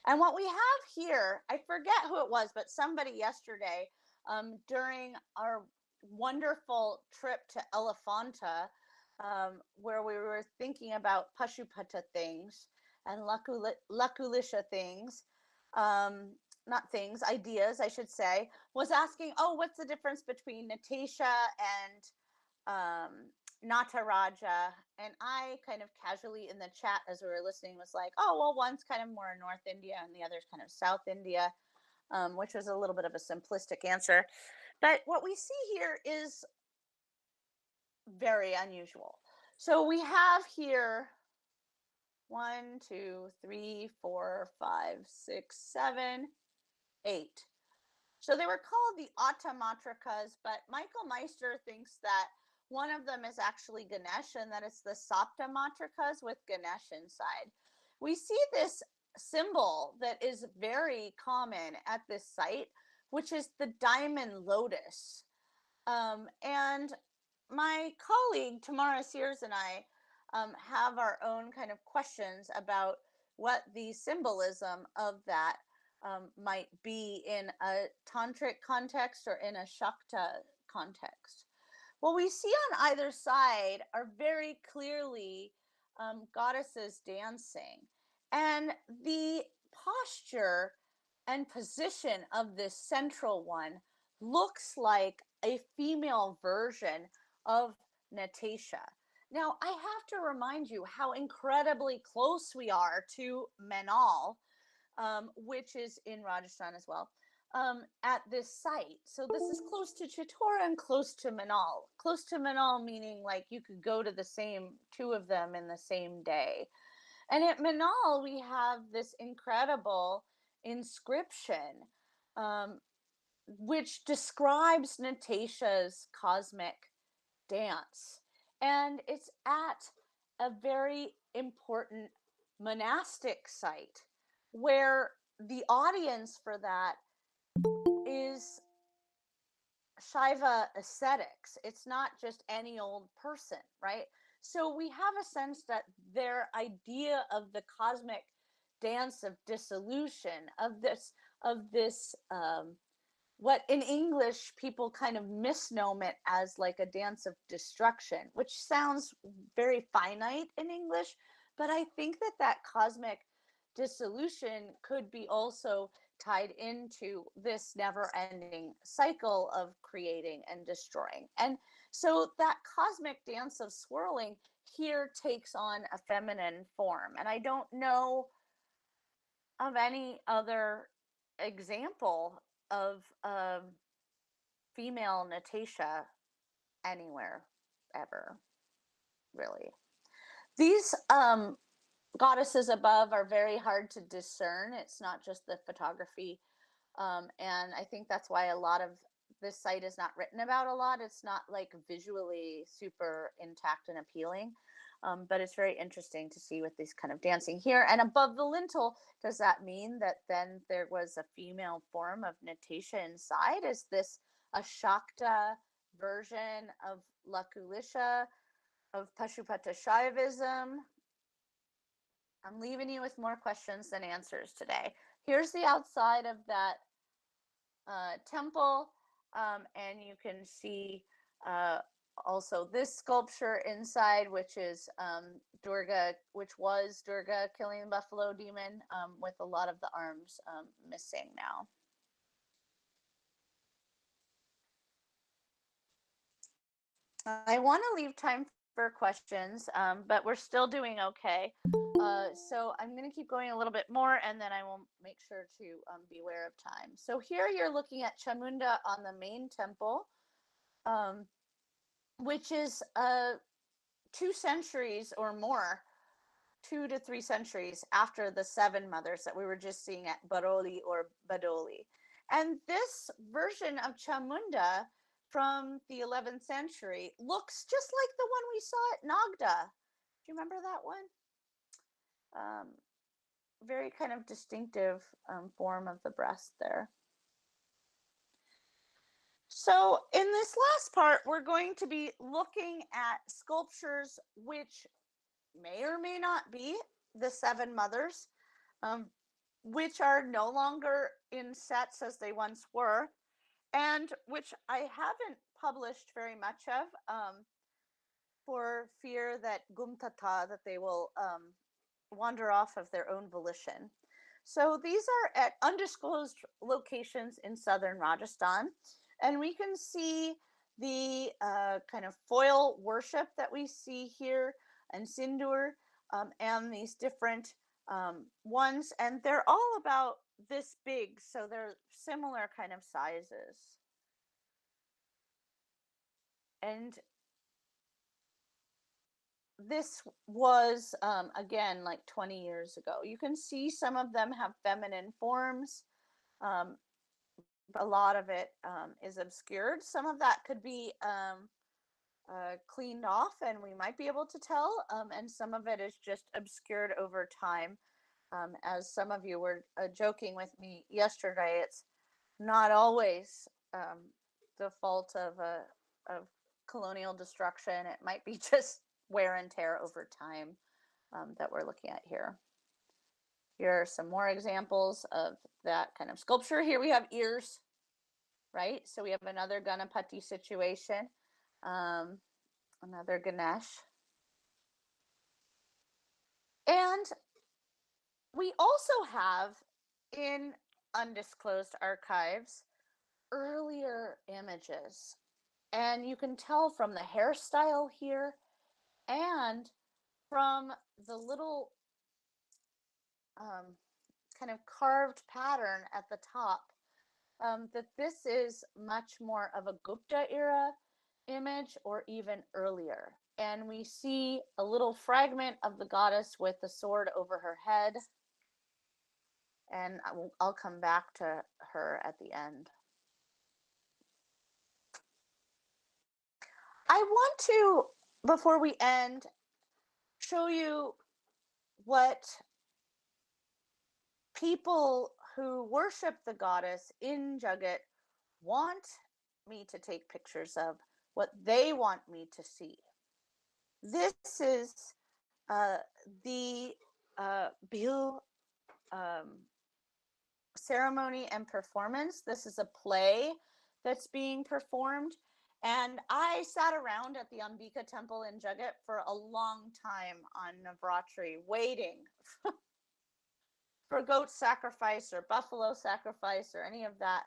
And what we have here, I forget who it was, but somebody yesterday during our wonderful trip to Elephanta, where we were thinking about Pashupata things and Lakulisha things, not things, ideas, I should say, was asking, oh, what's the difference between Natasha and Nataraja? And I kind of casually in the chat as we were listening was like, oh, well, one's kind of more North India and the other's kind of South India, which was a little bit of a simplistic answer. But what we see here is very unusual. So we have here 1, 2, 3, 4, 5, 6, 7, 8. So they were called the Attamatrikas, but Michael Meister thinks that one of them is actually Ganesh and that it's the Saptamatrikas with Ganesh inside. We see this symbol that is very common at this site, which is the diamond lotus. And my colleague Tamara Sears and I have our own kind of questions about what the symbolism of that might be in a tantric context or in a Shakta context. What we see on either side are very clearly goddesses dancing. And the posture and position of this central one looks like a female version of Natasha. Now, I have to remind you how incredibly close we are to Manal, which is in Rajasthan as well, at this site. So this is close to Chittor and close to Manal. Close to Manal meaning like you could go to the same two of them in the same day. And at Manal, we have this incredible inscription, which describes Natasha's cosmic dance. And it's at a very important monastic site where the audience for that is Shaiva ascetics. It's not just any old person, right? So we have a sense that their idea of the cosmic dance of dissolution, of this what in English people kind of misnomer it as like a dance of destruction, which sounds very finite in English, but I think that that cosmic dissolution could be also tied into this never-ending cycle of creating and destroying. And so that cosmic dance of swirling here takes on a feminine form. And I don't know of any other example of female Natasha anywhere ever, really. These goddesses above are very hard to discern. It's not just the photography. And I think that's why a lot of this site is not written about a lot. It's not like visually super intact and appealing. But it's very interesting to see with these kind of dancing here. And above the lintel, does that mean that then there was a female form of Natasha inside? Is this a Shakta version of Lakulisha, of Pashupata Shaivism? I'm leaving you with more questions than answers today. Here's the outside of that temple, and you can see also this sculpture inside, which is Durga, which was Durga killing the buffalo demon, with a lot of the arms missing now. I want to leave time for questions, but we're still doing okay. So I'm going to keep going a little bit more, and then I will make sure to be aware of time. So here you're looking at Chamunda on the main temple, which is 2 centuries or more, 2 to 3 centuries after the 7 mothers that we were just seeing at Baroli or Badoli. And this version of Chamunda from the 11th century looks just like the one we saw at Nagda. Do you remember that one? Very kind of distinctive form of the breast there. So in this last part, we're going to be looking at sculptures which may or may not be the 7 mothers, which are no longer in sets as they once were. and which I haven't published very much of, for fear that gumtata, that they will wander off of their own volition. So these are at undisclosed locations in southern Rajasthan, and we can see the kind of foil worship that we see here in Sindur, and these different ones, and they're all about this big, so they're similar kind of sizes. And this was, again, like 20 years ago. You can see some of them have feminine forms. A lot of it is obscured. Some of that could be cleaned off and we might be able to tell, and some of it is just obscured over time. As some of you were joking with me yesterday, it's not always the fault of colonial destruction. It might be just wear and tear over time that we're looking at here. Here are some more examples of that kind of sculpture. Here we have ears, right? So we have another Ganapati situation, another Ganesh. And we also have in undisclosed archives earlier images. And you can tell from the hairstyle here and from the little kind of carved pattern at the top, that this is much more of a Gupta era image or even earlier. And we see a little fragment of the goddess with the sword over her head. And I'll come back to her at the end. I want to, before we end, show you what people who worship the goddess in Jagat want me to take pictures of, what they want me to see. This is the Bill ceremony and performance. This is a play that's being performed. And I sat around at the Ambika temple in Jagat for a long time on Navratri, waiting for goat sacrifice or buffalo sacrifice or any of that.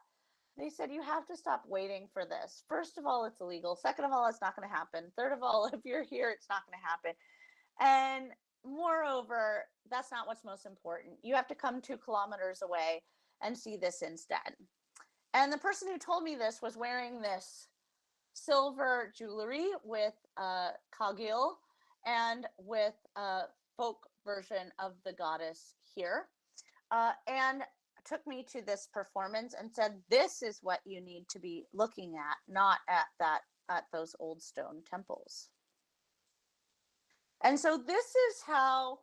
They said, you have to stop waiting for this. First of all, it's illegal. Second of all, it's not going to happen. Third of all, if you're here, it's not going to happen. And moreover, that's not what's most important. You have to come 2 kilometers away and see this instead. And the person who told me this was wearing this silver jewelry with kagil and with a folk version of the goddess here. And took me to this performance and said, this is what you need to be looking at, not at those old stone temples. And so this is how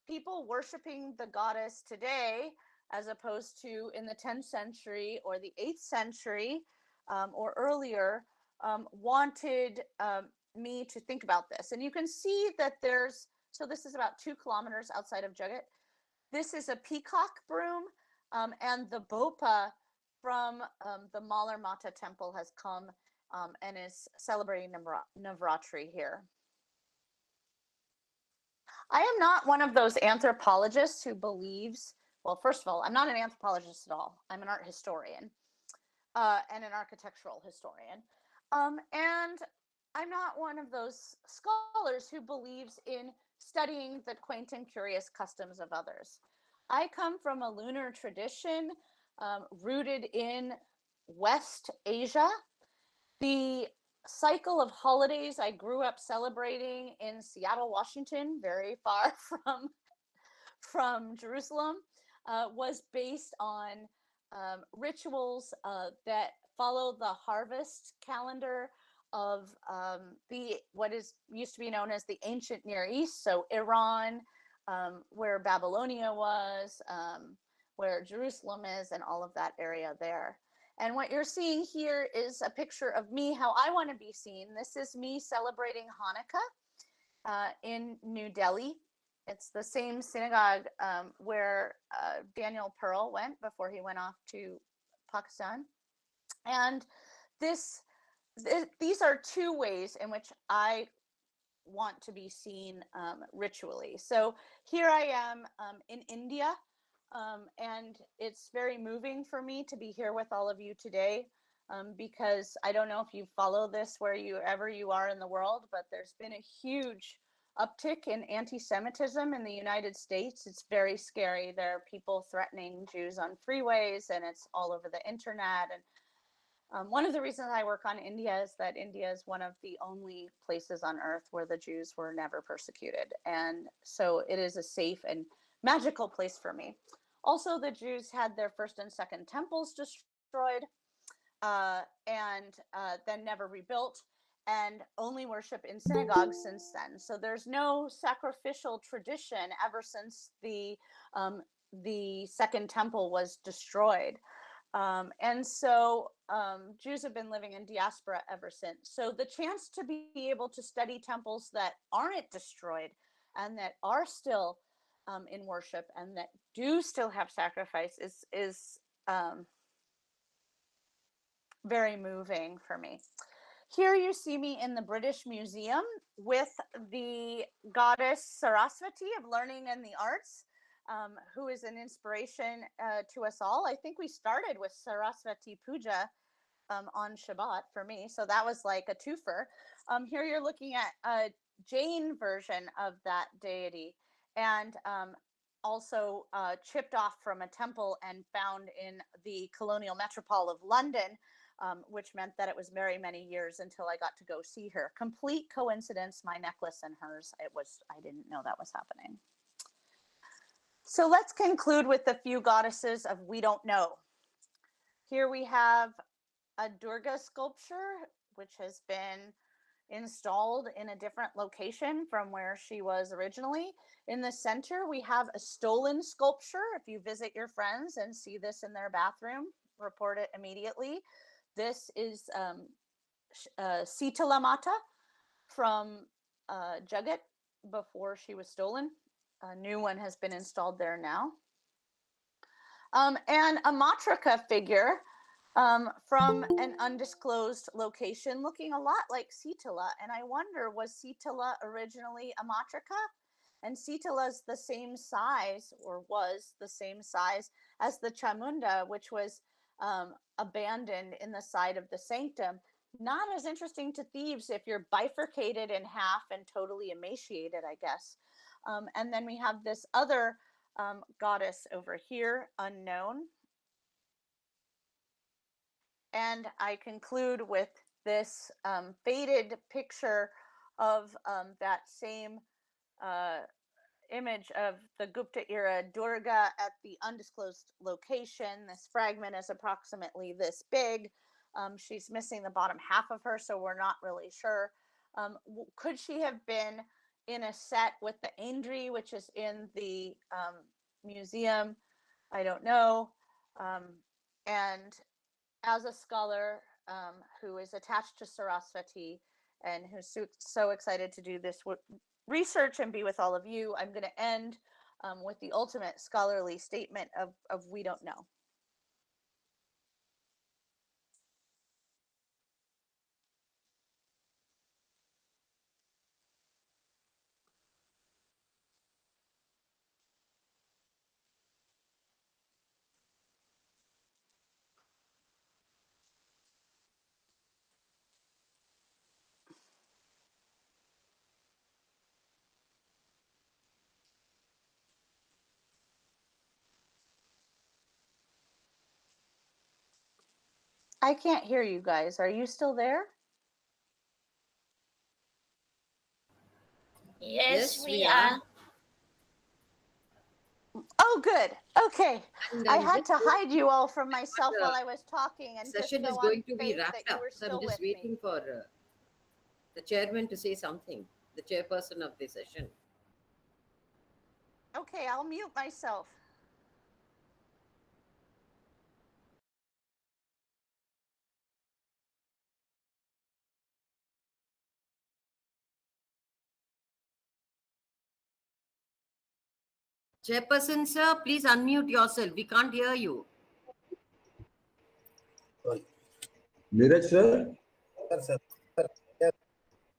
people worshiping the goddess today, as opposed to in the 10th century or the 8th century or earlier, wanted me to think about this. And you can see that so this is about 2 kilometers outside of Jagat. This is a peacock broom, and the Bopa from the Malar Mata temple has come and is celebrating Navratri here. I am not one of those anthropologists who believes, well, first of all, I'm not an anthropologist at all. I'm an art historian and an architectural historian. And I'm not one of those scholars who believes in studying the quaint and curious customs of others. I come from a lunar tradition rooted in West Asia. The cycle of holidays I grew up celebrating in Seattle, Washington, very far from Jerusalem, was based on rituals that follow the harvest calendar of what used to be known as the ancient Near East, so Iran, where Babylonia was, where Jerusalem is, and all of that area there. And what you're seeing here is a picture of me, how I want to be seen. This is me celebrating Hanukkah in New Delhi. It's the same synagogue where Daniel Pearl went before he went off to Pakistan. And these are two ways in which I want to be seen ritually. So here I am in India, and it's very moving for me to be here with all of you today, because I don't know if you follow this wherever you are in the world, but there's been a huge uptick in anti-Semitism in the United States. It's very scary. There are people threatening Jews on freeways, and it's all over the internet. And one of the reasons I work on India is that India is one of the only places on earth where the Jews were never persecuted. And so it is a safe and magical place for me. Also, the Jews had their first and second temples destroyed, and then never rebuilt, and only worship in synagogues since then. So there's no sacrificial tradition ever since the second temple was destroyed. And so Jews have been living in diaspora ever since. So the chance to be able to study temples that aren't destroyed and that are still in worship and that do still have sacrifice is very moving for me. Here you see me in the British Museum with the goddess Saraswati of learning and the arts, who is an inspiration to us all. I think we started with Saraswati Puja on Shabbat for me, so that was like a twofer. Here you're looking at a Jain version of that deity, and also chipped off from a temple and found in the colonial metropole of London, which meant that it was very many years until I got to go see her. Complete coincidence, my necklace and hers. I didn't know that was happening. So let's conclude with a few goddesses of we don't know. Here we have a Durga sculpture, which has been installed in a different location from where she was originally. In the center, we have a stolen sculpture. If you visit your friends and see this in their bathroom, report it immediately. This is Sitala Mata from Jagat before she was stolen. A new one has been installed there now. And a Matrika figure from an undisclosed location looking a lot like Sitala. And I wonder, was Sitala originally a Matrika? And Sitala's the same size, or was the same size as the Chamunda, which was abandoned in the side of the sanctum. Not as interesting to thieves if you're bifurcated in half and totally emaciated, I guess. And then we have this other goddess over here, unknown. And I conclude with this faded picture of that same image of the Gupta era Durga at the undisclosed location. This fragment is approximately this big. She's missing the bottom half of her, so we're not really sure. Could she have been in a set with the Aindri, which is in the museum? I don't know. And as a scholar who is attached to Saraswati and who's so excited to do this research and be with all of you, I'm going to end with the ultimate scholarly statement of we don't know. I can't hear you guys. Are you still there? Yes, Yes, we we are. are. Oh, good. Okay. And I I'm had just to waiting hide you all from for myself the while I was talking and just session is go on going to be faith that wrapped you up. were So I'm still just with me. waiting for the chairman to say something, the chairperson of the session. Okay, I'll mute myself. Chairperson, sir, please unmute yourself. We can't hear you. Neeraj sir? Sir. Sir. Yes.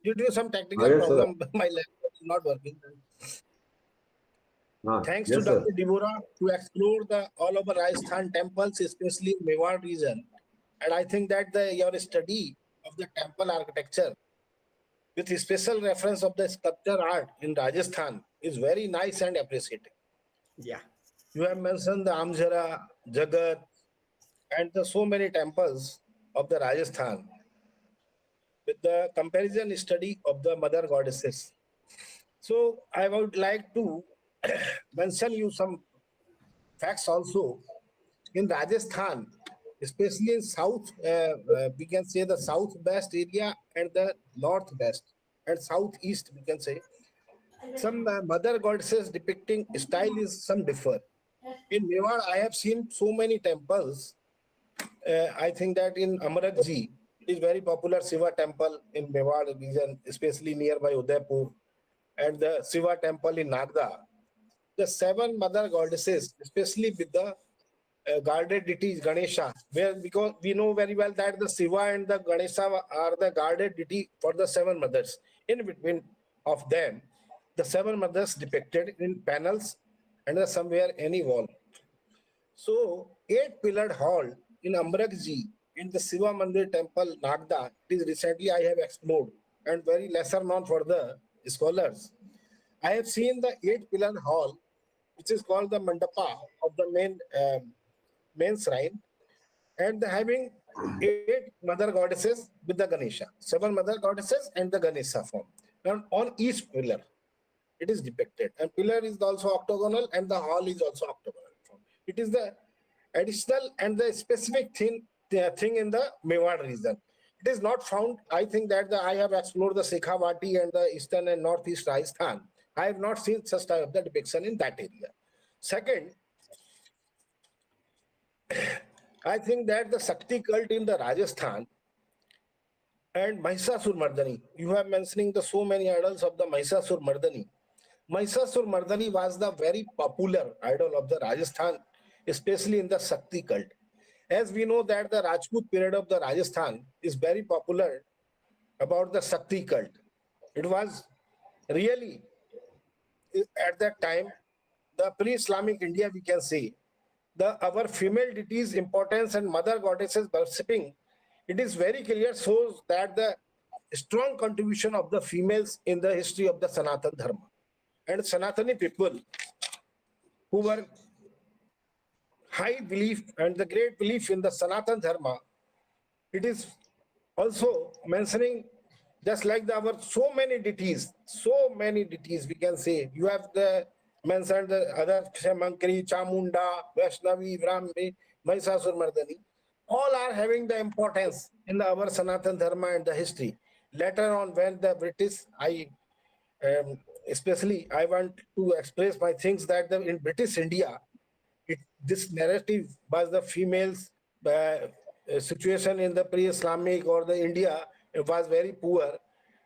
Due to some technical Yes, sir. problem, my laptop is not working. Thanks to Yes, sir. Dr. Deborah to explore the all over Rajasthan temples, especially in Mewar region. And I think that your study of the temple architecture with a special reference of the sculpture art in Rajasthan is very nice and appreciated. Yeah. You have mentioned the Amjara, Jagat, and the so many temples of the Rajasthan with the comparison study of the mother goddesses. So I would like to mention you some facts also in Rajasthan, especially in south, we can say the southwest area and the northwest and southeast, we can say some mother goddesses depicting style is some differ. In Mewar, I have seen so many temples. I think that in Amarakji, it is very popular Shiva temple in Mewar region, especially nearby Udaipur, and the Shiva temple in Nagda. The seven mother goddesses, especially with the guarded deities Ganesha, where because we know very well that the Shiva and the Ganesha are the guarded deity for the seven mothers. In between of them, the seven mothers depicted in panels and somewhere any wall. So, eight pillared hall in Amrakji in the Shiva Mandir temple Nagda, it is recently I have explored and very lesser known for the scholars. I have seen the eight pillared hall, which is called the mandapa of the main shrine, and having eight mother goddesses with the Ganesha, seven mother goddesses and the Ganesha form. And on each pillar, it is depicted. And pillar is also octagonal and the hall is also octagonal form. It is the additional and the specific thing in the Mewar region. It is not found. I think that I have explored the Shekhawati and the eastern and northeast Rajasthan. I have not seen such type of the depiction in that area. Second, I think that the Shakti cult in the Rajasthan and Mahishasur Mardani, you have mentioning the so many idols of the Mahishasur Mardani. Mahishasur Mardani was the very popular idol of the Rajasthan, especially in the Shakti cult. As we know that the Rajput period of the Rajasthan is very popular about the Shakti cult. It was really at that time the pre-Islamic India, we can say, our female deities importance and mother goddesses worshipping, it is very clear shows that the strong contribution of the females in the history of the Sanatan Dharma. And Sanatani people who were high belief and the great belief in the Sanatan Dharma, it is also mentioning just like our so many deities, we can say. You have mentioned the other Mankari, Chamunda, Vaishnavi, Brahmi, Mahishasur Mardani. All are having the importance in our Sanatan Dharma and the history. Later on, when the British, especially I want to express my things that in British India, this narrative was the females situation in the pre-Islamic or the India was very poor.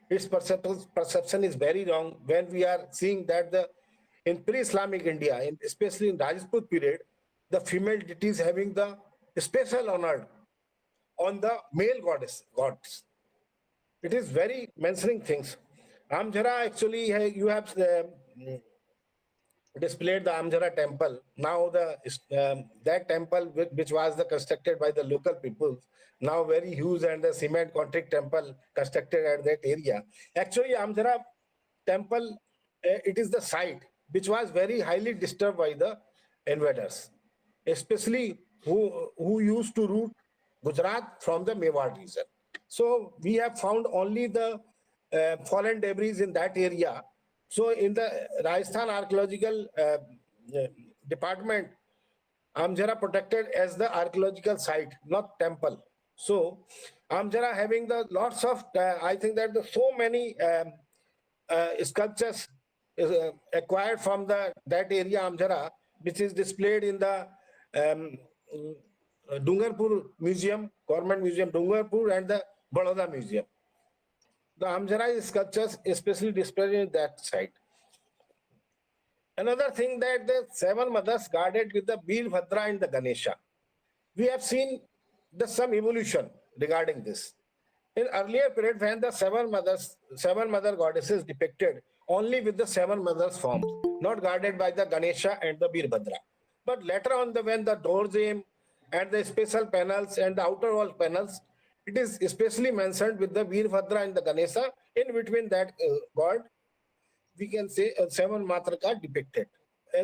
Its perception is very wrong when we are seeing that in pre-Islamic India, especially in Rajput period, the female deities having the special honor on the male gods. It is very mentioning things. Amjara actually, you have displayed the Amjara temple. Now that temple which was constructed by the local people, now very huge and the cement concrete temple constructed at that area. Actually, Amjara temple, it is the site which was very highly disturbed by the invaders, especially who used to root Gujarat from the Mewar region. So we have found only the fallen debris in that area. So in the Rajasthan Archaeological Department, Amjara protected as the archaeological site, not temple. So Amjara having the lots of, I think that so many sculptures acquired from that area Amjara, which is displayed in the Dungarpur Museum, Government Museum Dungarpur and the Baroda Museum. The Amjara sculptures especially displayed in that site. Another thing that the seven mothers guarded with the Veerbhadra and the Ganesha. We have seen some evolution regarding this. In earlier period, when the seven mother goddesses depicted only with the seven mothers forms, not guarded by the Ganesha and the Veerbhadra. But later on, when the doors and the special panels and the outer wall panels, it is especially mentioned with the Veerbhadra and the Ganesha. In between that god, we can say seven matraka depicted,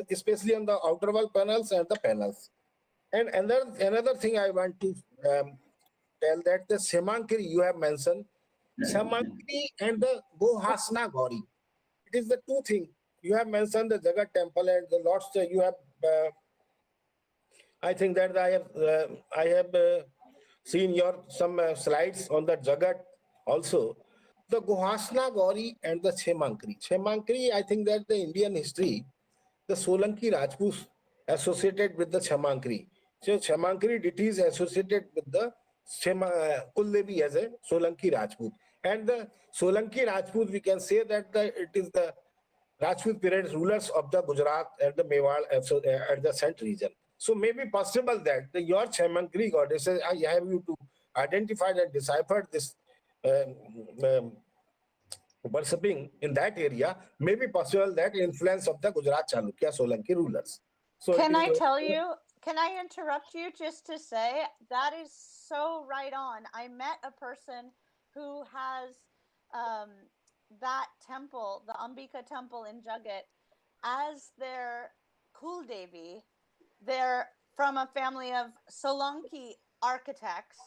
especially on the outer wall panels and the panels. And another thing I want to tell that the Semankiri you have mentioned, Semankiri and the Gohasna Gauri. It is the two things. You have mentioned the Jagat temple and the lots you have. I think that I have seen your some slides on the Jagat also. The Gohasna Gauri and the Semankiri. Semankiri, I think that the Indian history, the Solanki Rajputs associated with the Semankiri. So Semankiri deity is associated with the Kuldevi as a Solanki Rajput. And the Solanki Rajput, we can say that it is the Rajput period rulers of the Gujarat and the Mewar at the Central region. So maybe possible that your Semankiri goddesses, I have you to identify and decipher this worshipping in that area, may be possible that influence of the Gujarat Chalukya Solanki rulers. So can I tell you? Can I interrupt you just to say that is so right on? I met a person who has that temple, the Ambika temple in Jagat, as their Kuldevi. They're from a family of Solanki architects.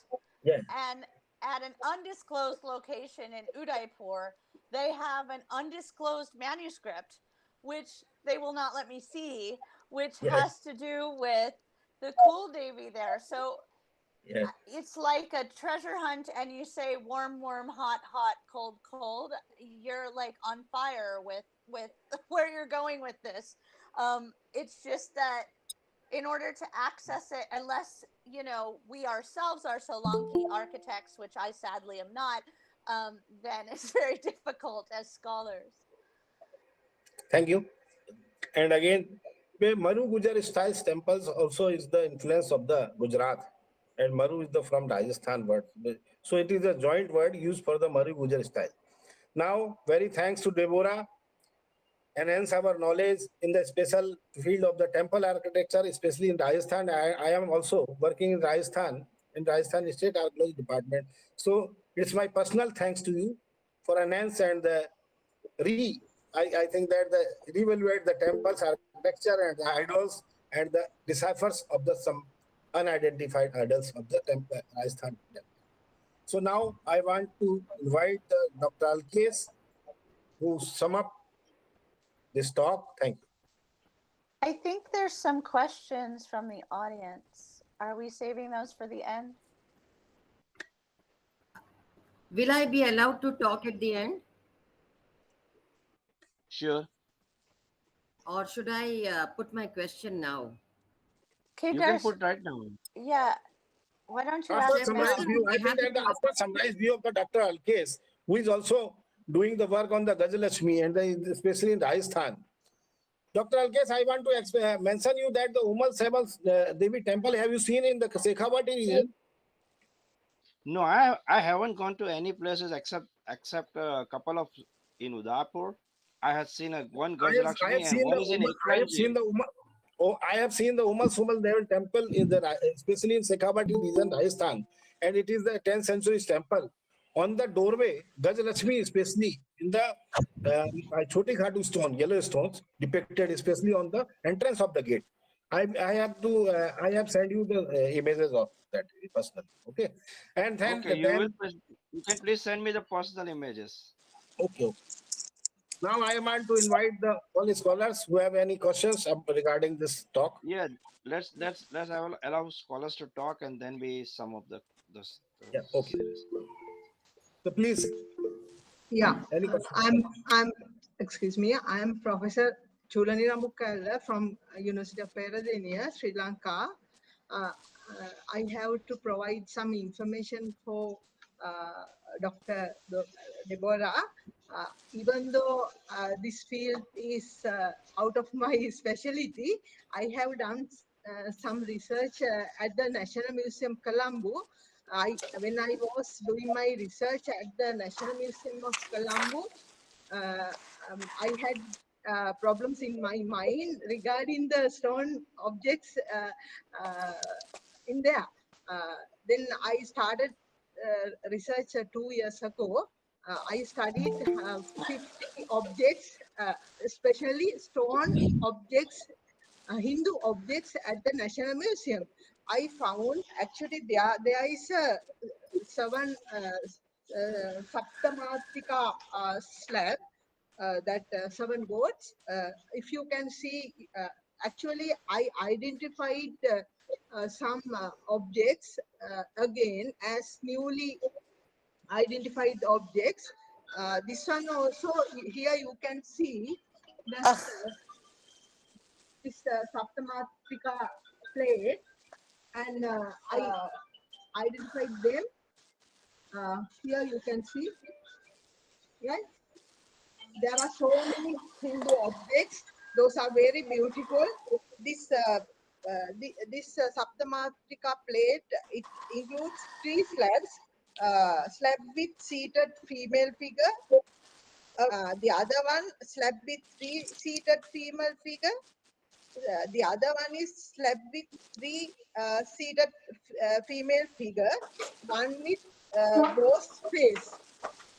Yes. And at an undisclosed location in Udaipur, they have an undisclosed manuscript, which they will not let me see, which has to do with the Kuldevi there. So it's like a treasure hunt, and you say warm, warm, hot, hot, cold, cold. You're like on fire with where you're going with this. It's just that in order to access it, unless we ourselves are Solanki architects, which I sadly am not, then it's very difficult as scholars. Thank you. And again, Maru Gujar style temples also is the influence of the Gujarat, and Maru is the from Rajasthan word. So it is a joint word used for the Maru Gujar style. Now, very thanks to Deborah, enhance our knowledge in the special field of the temple architecture, especially in Rajasthan. I am also working in Rajasthan State Archaeology Department. So it's my personal thanks to you for enhance and I think that the reevaluate the temples architecture and the idols and the deciphers of the some unidentified idols of the temple, Rajasthan temple. So now I want to invite Dr. Alkes who sum up this talk. Thank you. I think there's some questions from the audience. Are we saving those for the end? Will I be allowed to talk at the end? Sure. Or should I put my question now? Okay, You can put right now. Yeah. Why don't you After ask summarized view, I think that after summarized view of the Dr. Alkes, who is also doing the work on the Gajalakshmi and especially in Rajasthan. Dr. Alkes, I want to mention you that the Umal Sebal Devi temple, have you seen in the Sekhavati region? No, I haven't gone to any places except a couple of in Udaipur. I have seen one Gajalakshmi and one is in I have seen the Umal Sumal Devi temple in especially in Sekhavati region, Rajasthan, and it is the 10th century temple. On the doorway, Gajalakshmi, especially in the Choti Khatu stone, yellow stones depicted, especially on the entrance of the gate. I have sent you the images of that personally. Okay, and then okay, you can please send me the personal images. Okay. Now I want to invite all the scholars who have any questions regarding this talk. Yeah, let's allow scholars to talk and then we sum up the Yeah. Okay. series. So please. Yeah. Any questions? I'm excuse me. I am Professor Chulani Ramukala from University of Peradeniya, Sri Lanka. I have to provide some information for Dr. Deborah. Even though this field is out of my specialty, I have done some research at the National Museum Colombo when I was doing my research at the National Museum of Colombo, I had problems in my mind regarding the stone objects in there. Then I started research 2 years ago. I studied 50 objects, especially stone objects, Hindu objects at the National Museum. I found actually there is a 7 Saptamatrika slab, that 7 goats. If you can see, actually I identified some objects again as newly identified objects. This one also, here you can see that this Saptamatrika plate, and I identified them. Here you can see, right? There are so many Hindu objects. Those are very beautiful. This Saptamatrika plate, it includes 3 slabs. Slab with seated female figure. The other one slab with 3 seated female figure. The other one is slab with 3 seated female figure. One with ghost face.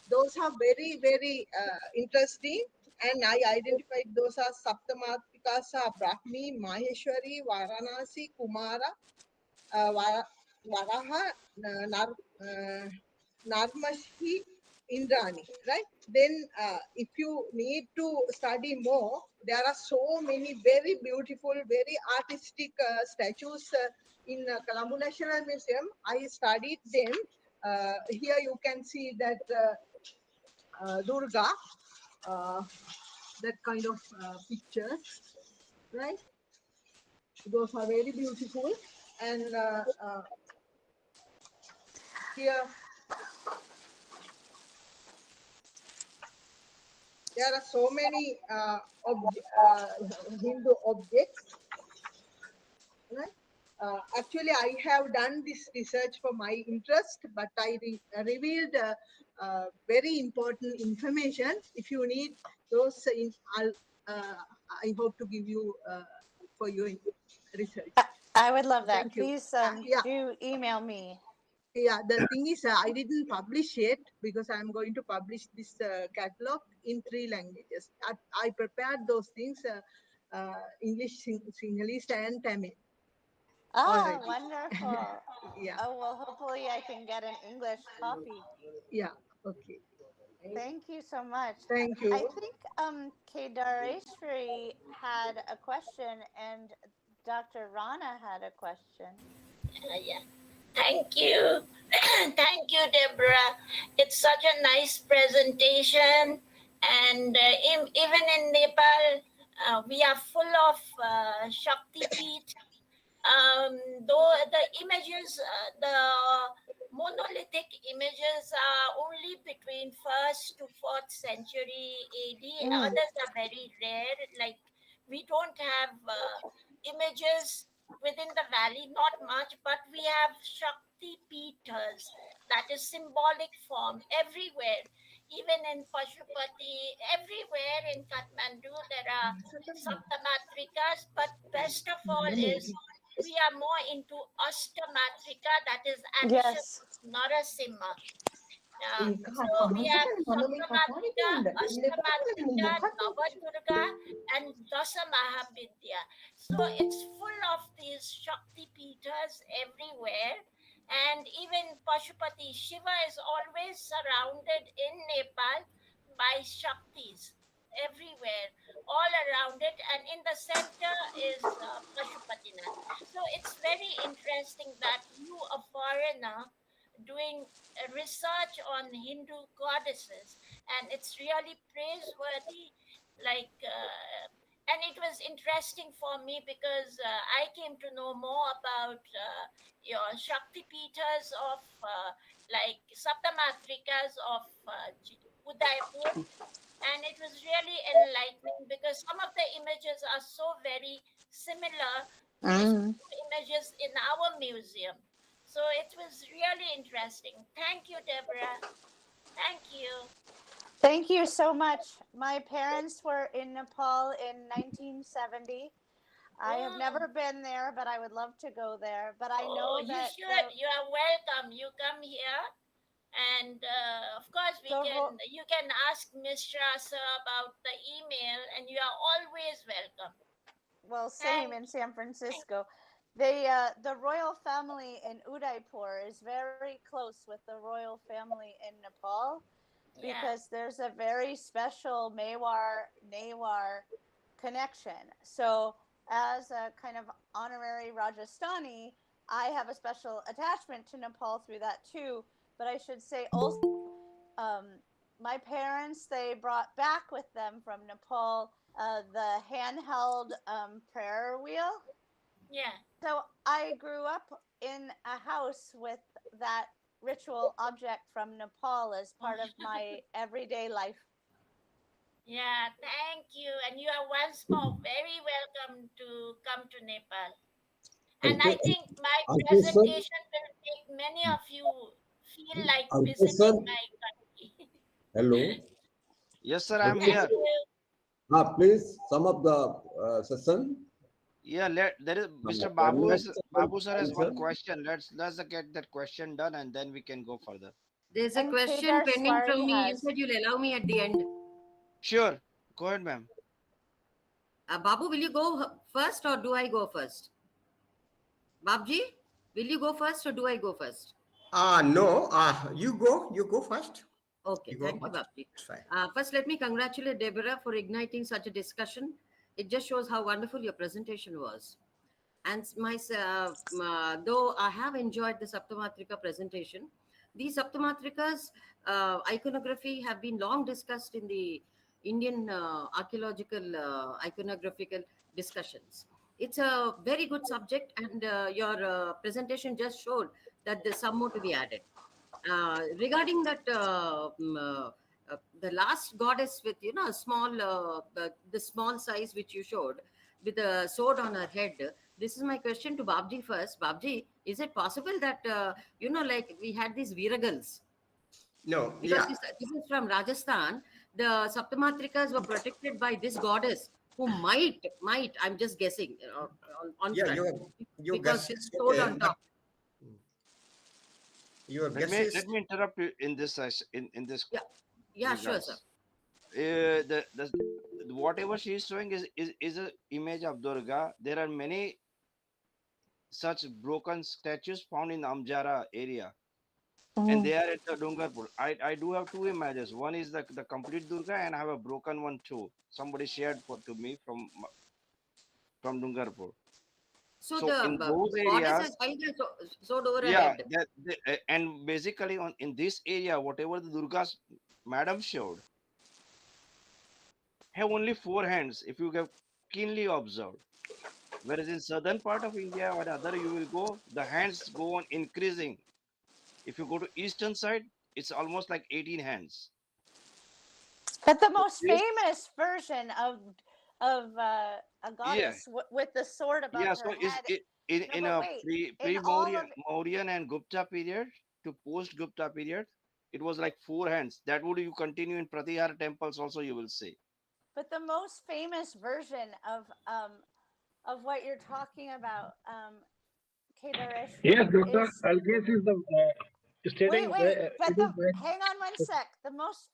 Those are very, very interesting, and I identified those are Saptamatrikas are Brahmi, Maheshwari, Varanasi, Kumara, Varaha, Narmashi, Indrani, right? Then if you need to study more, there are so many very beautiful, very artistic statues in Colombo National Museum. I studied them. Here you can see that Durga, that kind of pictures, right? Those are very beautiful. And here, there are so many Hindu objects, right? Actually, I have done this research for my interest, but I revealed very important information. If you need those, I hope to give you for your research. I would love that. Thank you. Please Yeah. do email me. Yeah, the thing is, I didn't publish it because I'm going to publish this catalog in 3 languages. I prepared those things, English, Sinhalese, and Tamil. Oh, Alright. wonderful. Yeah, Oh, well, hopefully I can get an English copy. yeah, okay. Thank you so much. Thank you. I think Kedareshwari had a question and Dr. Rana had a question. Yeah. Thank you. Thank you, Deborah. It's such a nice presentation. And even in Nepal, we are full of Shakti Peeth. Though the images, the monolithic images are only between 1st to 4th century AD. Others are very rare. Like we don't have images within the valley, not much, but we have Shakti Peethas, that is symbolic form everywhere. Even in Pashupati, everywhere in Kathmandu, there are Saptamatrikas, but best of all is we are more into Ashtamatrika, that is addition Yes. of Narasimha. So we have Saptamatrika, Ashtamatrika, Navadurga, and Dasa Mahabidya. So it's full of these Shakti Peethas everywhere. And even Pashupati, Shiva is always surrounded in Nepal by Shaktis everywhere, all around it. And in the center is Pashupatinath. So it's very interesting that you, a foreigner, doing research on Hindu goddesses, and it's really praiseworthy. Like, and it was interesting for me because I came to know more about your Shakti Peethas of like Saptamatrikas of Udaipur, and it was really enlightening because some of the images are so very similar to some images in our museum. So it was really interesting. Thank you, Deborah. Thank you. Thank you so much. My parents were in Nepal in 1970. I have Oh, never been there, but I would love to go there. But I oh, know you that should. You are welcome. You come here, and of course, the You can ask Miss Strasser about the email, and you are always welcome. well, same Thank, in San thank. Francisco. The royal family in Udaipur is very close with the royal family in Nepal Yeah, because there's a very special Mewar connection. So, as a kind of honorary Rajasthani, I have a special attachment to Nepal through that too. But I should say also, my parents, they brought back with them from Nepal the handheld prayer wheel. yeah. So I grew up in a house with that ritual object from Nepal as Oh, part of my everyday life. yeah, thank you. And you are once more very welcome to come to Nepal. And I Okay, think my okay, sir. presentation will make many of you feel like Okay, sir. visiting my country. Hello. Yes, sir, I'm Okay, Thank here. sir. you. Please sum up the session. Yeah, there is Mr. Next, Babu sir has one sir. question. Let's get that question done and then we can go further. There's a And question Kedar pending from Swari me. You has. said you'll allow me at the end. Sure. Go ahead, ma'am. Babu, will you go first or do I go first? Babji, will you go first or do I go first? No, you go first. Okay, You go thank you, first. Babji. It's fine. First, let me congratulate Deborah for igniting such a discussion. It just shows how wonderful your presentation was. And though I have enjoyed the Saptamatrika presentation, these Saptamatrikas iconography have been long discussed in the Indian archaeological iconographical discussions. It's a very good subject, and your presentation just showed that there's some more to be added. Regarding that, the last goddess with a small, the small size which you showed with a sword on her head. This is my question to Babji first. Babji, is it possible that like we had these Viragals? No, Because yeah, this is from Rajasthan. The Saptamatrikas were protected by this goddess who might I'm just guessing on yeah. front Your because guess she's is sword okay, on but top. your Let guess me is let me interrupt you in this in this Yeah, yeah, sure, sir. regards. The whatever she is showing is a image of Durga. There are many such broken statues found in Amjara area, and they are at the Dungarpur. I do have two images. One is the complete Durga, and I have a broken one too. Somebody shared to me from Dungarpur. So So the in those goddess has areas, held the sword over her yeah, head. and basically in this area, whatever the Durga's madam showed, have only four hands. If you have keenly observed, whereas in southern part of India or other you will go, the hands go on increasing. If you go to eastern side, it's almost like 18 hands. But the So most this, famous version of a yeah, goddess with the sword above yeah. So her is head. it No, in but a wait. In pre all of Mauryan and Gupta period to post Gupta period, it was like four hands. That would you continue in Pratihar temples also you will see. but the most famous version of what you're talking about, Yes, Kedareshwari, Doctor. is Alkes is the wait, stating. wait. It But is the hang on one sec. The most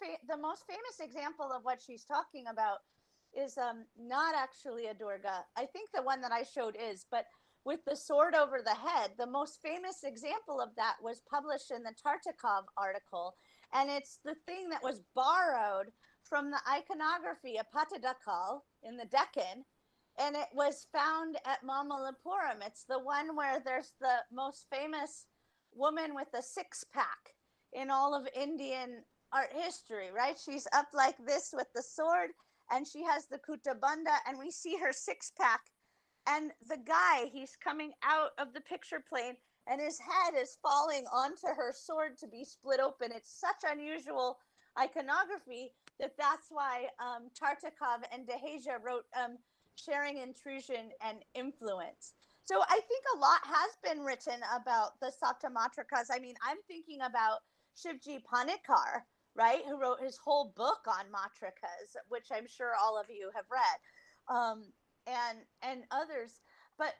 famous example of what she's talking about is not actually a Durga. I think the one that I showed is, but with the sword over the head, the most famous example of that was published in the Tartakov article, and it's the thing that was borrowed from the iconography of Patadakal in the Deccan, and it was found at Mamallapuram. It's the one where there's the most famous woman with a six pack in all of Indian art history, right? She's up like this with the sword, and she has the kutabanda, and we see her six pack. And the guy, he's coming out of the picture plane, and his head is falling onto her sword to be split open. It's such unusual iconography that's why Tartakov and Dehaja wrote sharing intrusion and influence. So I think a lot has been written about the Saptamatrikas. I mean, I'm thinking about Shivji Panikar, right, who wrote his whole book on matrikas, which I'm sure all of you have read, and others. But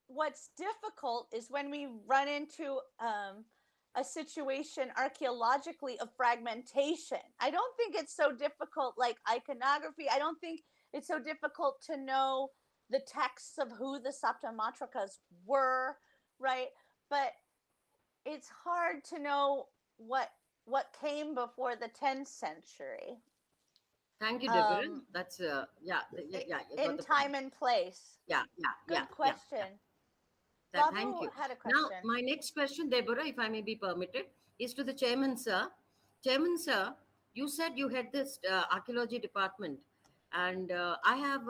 what's difficult is when we run into a situation archaeologically of fragmentation. I don't think it's so difficult like iconography. I don't think it's so difficult to know the texts of who the Saptamatrikas were, right? But it's hard to know what came before the 10th century. Thank you, Deborah. That's yeah, yeah. You got In the time point. and place. Yeah, yeah, Good yeah, question. Thank Babu you. had a Now, question. my next question, Deborah, if I may be permitted, is to the chairman, sir. Chairman, sir, you said you had this archaeology department, and I have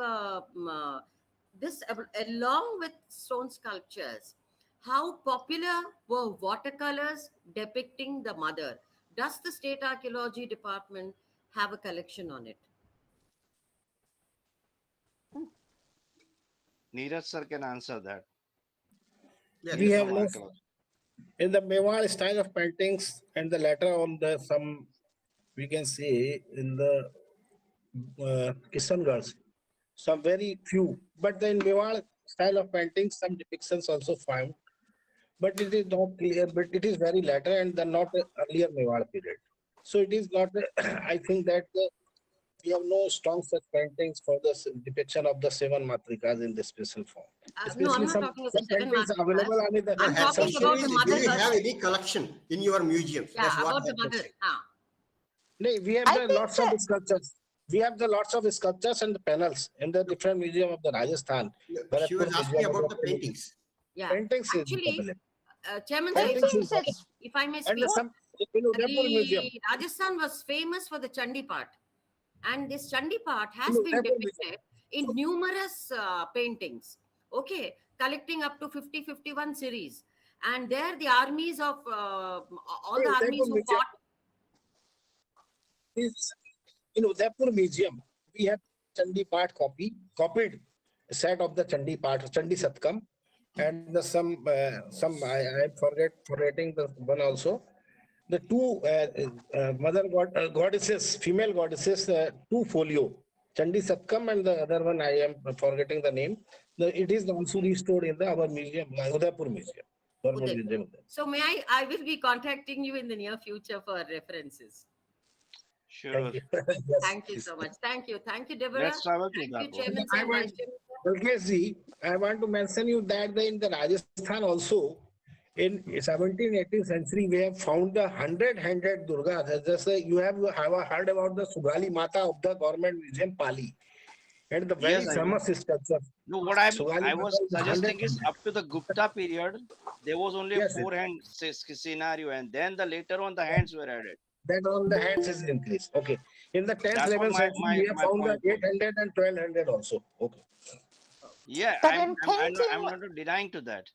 this along with stone sculptures. How popular were watercolors depicting the mother? Does the state archaeology department have a collection on it? Neeraj sir can answer that. Yes, We He's have from no archaeology. in the Mewar style of paintings and the latter on the some we can say in the Kisangars, some very few. But in Mewar style of paintings, some depictions also found. But it is not clear, but it is very later and then not earlier Mewar period. So it is not, I think that we have no strong such paintings for the depiction of the seven matrikas in the special form. No, I'm Especially not talking of the some seven paintings matrikas. available on the No, I'm her some talking question about is, the do mother you have goddess. any collection in your museums? Yeah, That's what about the her mother. question. No, we have I the think lots of that sculptures. We have the lots of sculptures and the panels in the different museum of the Rajasthan, No, she Bharatpur was asking Museum of about the the paintings. Yeah. paintings is Actually, available. Chairman, sir, Paintings is paintings, it's if I may and speak, some in Udaipur Museum. the Rajasthan was famous for the Chandi part. And this Chandi part In has been Udaipur Museum. depicted in numerous paintings, okay, collecting up to 50, 51 series. And there the armies of, all the Udaipur armies who Museum fought. is in Udaipur Museum. We have Chandi Path copied set of the Chandi Path, Chandi Satkam, and the some I forgetting the one also. The two goddesses, female goddesses, two folio, Chandi Satkam and the other one I am forgetting the name. It is also restored in our museum, Udaipur Museum. Government Udaipur. Museum. So may I will be contacting you in the near future for references. Sure. Thank you. Thank you so much. Thank you, Deborah. Let's travel to Thank you, Udaipur. Chairman I and want, Vice Chairman. Balkeshji, I want to mention you that in the Rajasthan also, in 17th, 18th century, we have found the 100-handed Durga. Just you have heard about the Sugali Mata of the Government Museum, Pali, and the very Yes, I know. famous sculpture. No, what Sugali I Mata was is 100 suggesting is handed. up to the Gupta period, there was only a Yes, four-hand scenario, and then the later on the hands were added. that on the hands is increased. Okay. In the 10th, That's what 11th century, we have my found the point was. 800 and 1200 also. Okay. Yeah, but in painting, I'm not denying to that.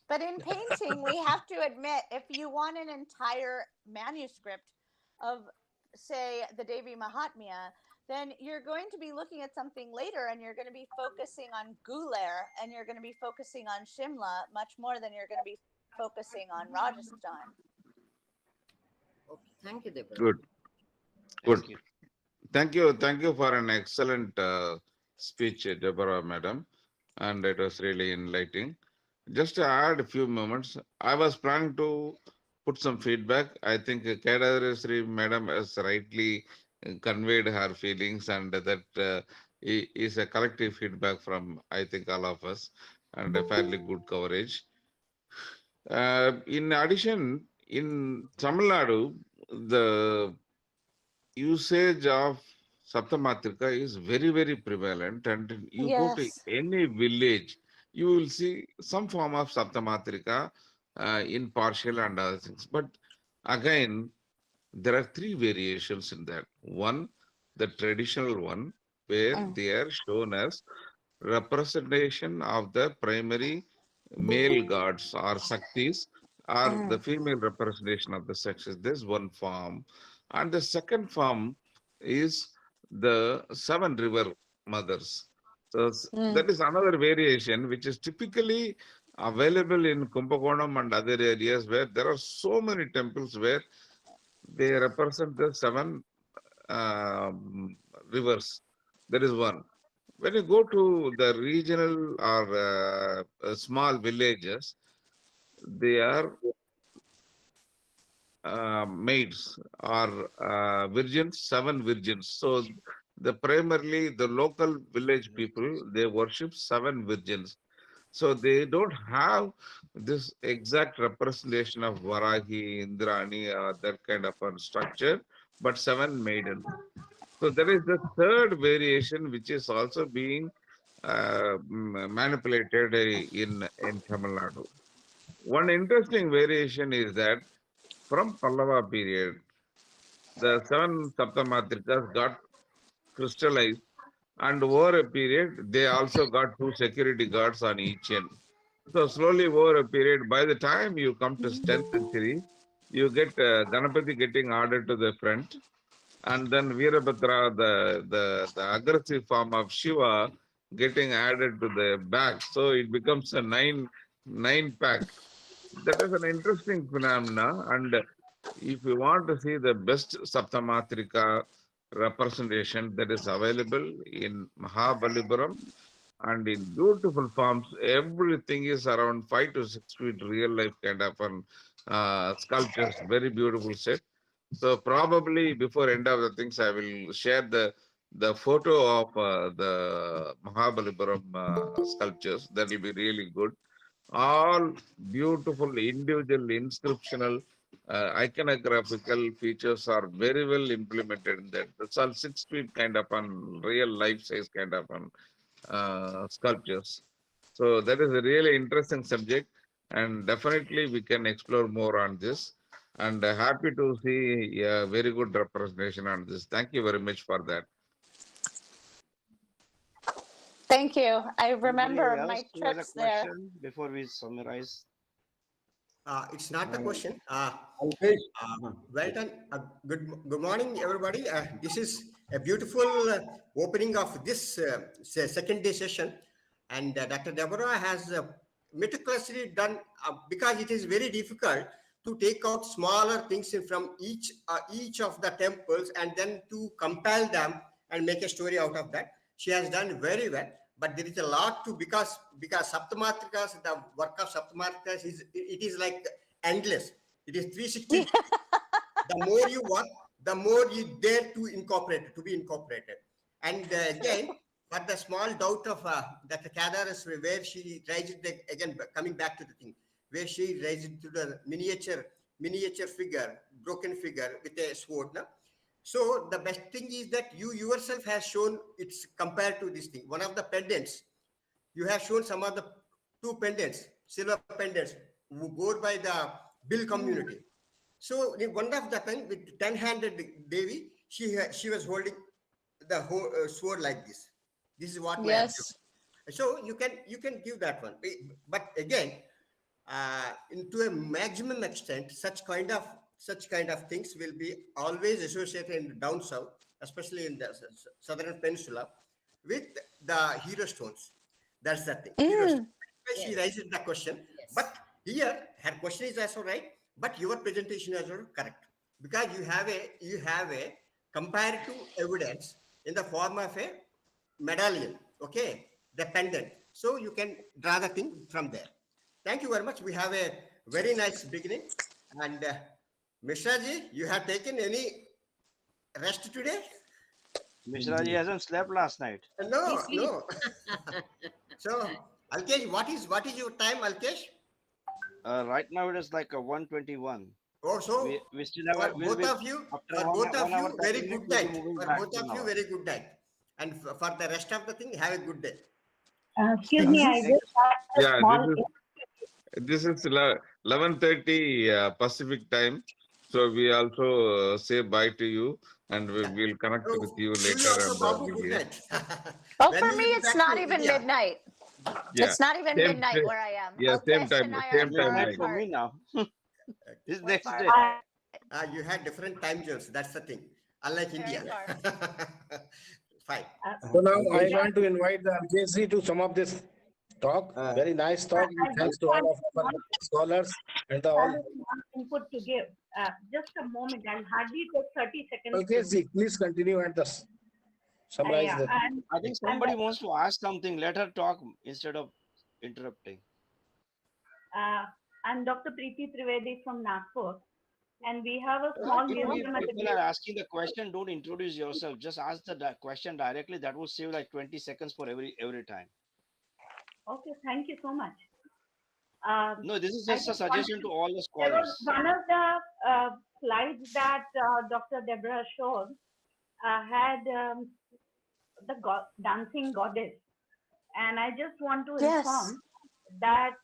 but in painting, we have to admit, if you want an entire manuscript of, say, the Devi Mahatmya, then you're going to be looking at something later and you're going to be focusing on Guler and you're going to be focusing on Shimla much more than you're going to be focusing on Rajasthan. Okay, thank you, Deborah. Good, good. Thank you. Thank you for an excellent speech, Deborah, madam. And it was really enlightening. Just to add a few moments, I was planning to put some feedback. I think Kedadresri madam has rightly conveyed her feelings, and that is a collective feedback from, I think, all of us, and a fairly good coverage. In addition, in Tamil Nadu, the usage of Saptamatrika is very, very prevalent. And you go to Yes. any village, you will see some form of Saptamatrika in partial and other things. But again, there are three variations in that. One, the traditional one, where they are shown as representation of the primary male gods or Shaktis, or the female representation of the sexes. This is one form. And the second form is the seven river mothers. So that is another variation which is typically available in Kumbakonam and other areas where there are so many temples where they represent the seven rivers. That is one. When you go to the regional or small villages, they are maids or virgins, seven virgins. So the primarily the local village people, they worship seven virgins. So they don't have this exact representation of Varahi, Indrani, or that kind of a structure, but seven maidens. So there is the third variation, which is also being manipulated in Tamil Nadu. One interesting variation is that from Pallava period, the seven Saptamatrikas got crystallized, and over a period, they also got two security guards on each end. So slowly over a period, by the time you come to 10th century, you get Ganapati getting ordered to the front, and then Veerabhadra, the aggressive form of Shiva, getting added to the back. So it becomes a nine pack. That is an interesting phenomena. And if you want to see the best Saptamatrika representation that is available in Mahabalipuram and in beautiful forms, everything is around 5 to 6 feet real life kind of sculptures, very beautiful set. So probably before end of the things, I will share the photo of the Mahabalipuram sculptures. That will be really good. All beautiful individual inscriptional iconographical features are very well implemented in that. That's all 6 feet kind of on real life size kind of on sculptures. So that is a really interesting subject, and definitely we can explore more on this. And happy to see a very good representation on this. Thank you very much for that. Thank you. I Anybody remember else my who has a trips there. question before we summarize? It's not a question. Alkesh. Well done. Good morning, everybody. This is a beautiful opening of this second day session. And Dr. Deborah has meticulously done, because it is very difficult to take out smaller things from each of the temples and then to compile them and make a story out of that. She has done very well. But there is a lot to, because Saptamatrikas, the work of Saptamatrikas is like endless. It is 360. The more you work, the more you dare to be incorporated. And again, for the small doubt of Dr. Kadaras, where she raised again, coming back to the thing, where she raised to the miniature figure, broken figure with a sword. No? So the best thing is that you yourself has shown it's compared to this thing. One of the pendants, you have shown some of the two pendants, silver pendants, worn by the Bill community. So in one of the time with 10-handed Devi, she was holding the whole sword like this. This is what my observation. So you can give that one, but again, into a maximum extent, such kind of things will be always associated in the down south, especially in the southern peninsula, with the hero stones. That's the thing. Hero stones. She raises the question, but here her question is also right, but your presentation is also correct, because you have a comparative evidence in the form of a medallion, okay, the pendant. So you can draw the thing from there. Thank you very much. We have a very nice beginning. And Mishraji, you have taken any rest today? Mishraji hasn't slept last night. No. So, Alkesh, what is your time, Alkesh? Right now it is like a 1:21. Oh, so we still have both of you, very good night. For both of you, very good night. And for the rest of the thing, have a good day. Excuse me, I just have a small. This is 11:30 Pacific time. So we also say bye to you, and we will connect with you later. Oh, for me, it's not even midnight. Yeah. It's not even midnight where I am. Yeah, same time. Same time. For me now. This next day. You had different time zones. That's the thing. Unlike India. Fine. So now I want to invite the RKC to sum up this talk. Very nice talk. Thanks to all of our scholars and the all. Input to give. Just a moment. I'll hardly take 30 seconds. RKC, please continue and summarize Yeah, the. I think somebody wants to ask something. Let her talk instead of interrupting. I'm Dr. Preeti Trivedi from Nagpur, and we have a If small museum at the people are asking the question, don't introduce yourself. Just ask the question directly. That will save like 20 seconds for every time. Okay, thank you so much. No, this is I just a just suggestion to all the There was scholars. one of the slides that Dr. Deborah showed had dancing goddess, and I just want to Yes. inform that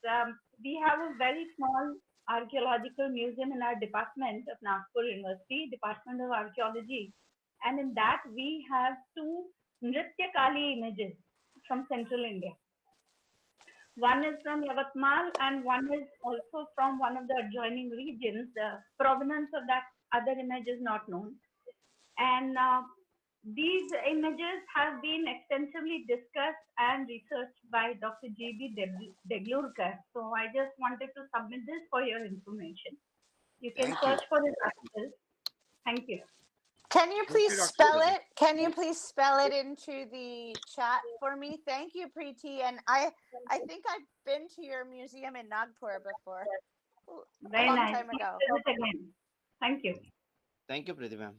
we have a very small archaeological museum in our department of Nagpur University, Department of Archaeology, and in that we have two Nritya Kali images from Central India. One is from Yavatmal and one is also from one of the adjoining regions. The provenance of that other image is not known. And these images have been extensively discussed and researched by Dr. G.B. Deglurkar. So I just wanted to submit this for your information. You can Thank search you. for his articles. Thank you. Can you please Dr. spell Preeti. it? Can you please spell it into the chat for me? Thank you, Preeti. And I think I've been to your museum in Nagpur before, a Very long nice. time ago. Visit again. Thank you. Thank you, Preeti ma'am.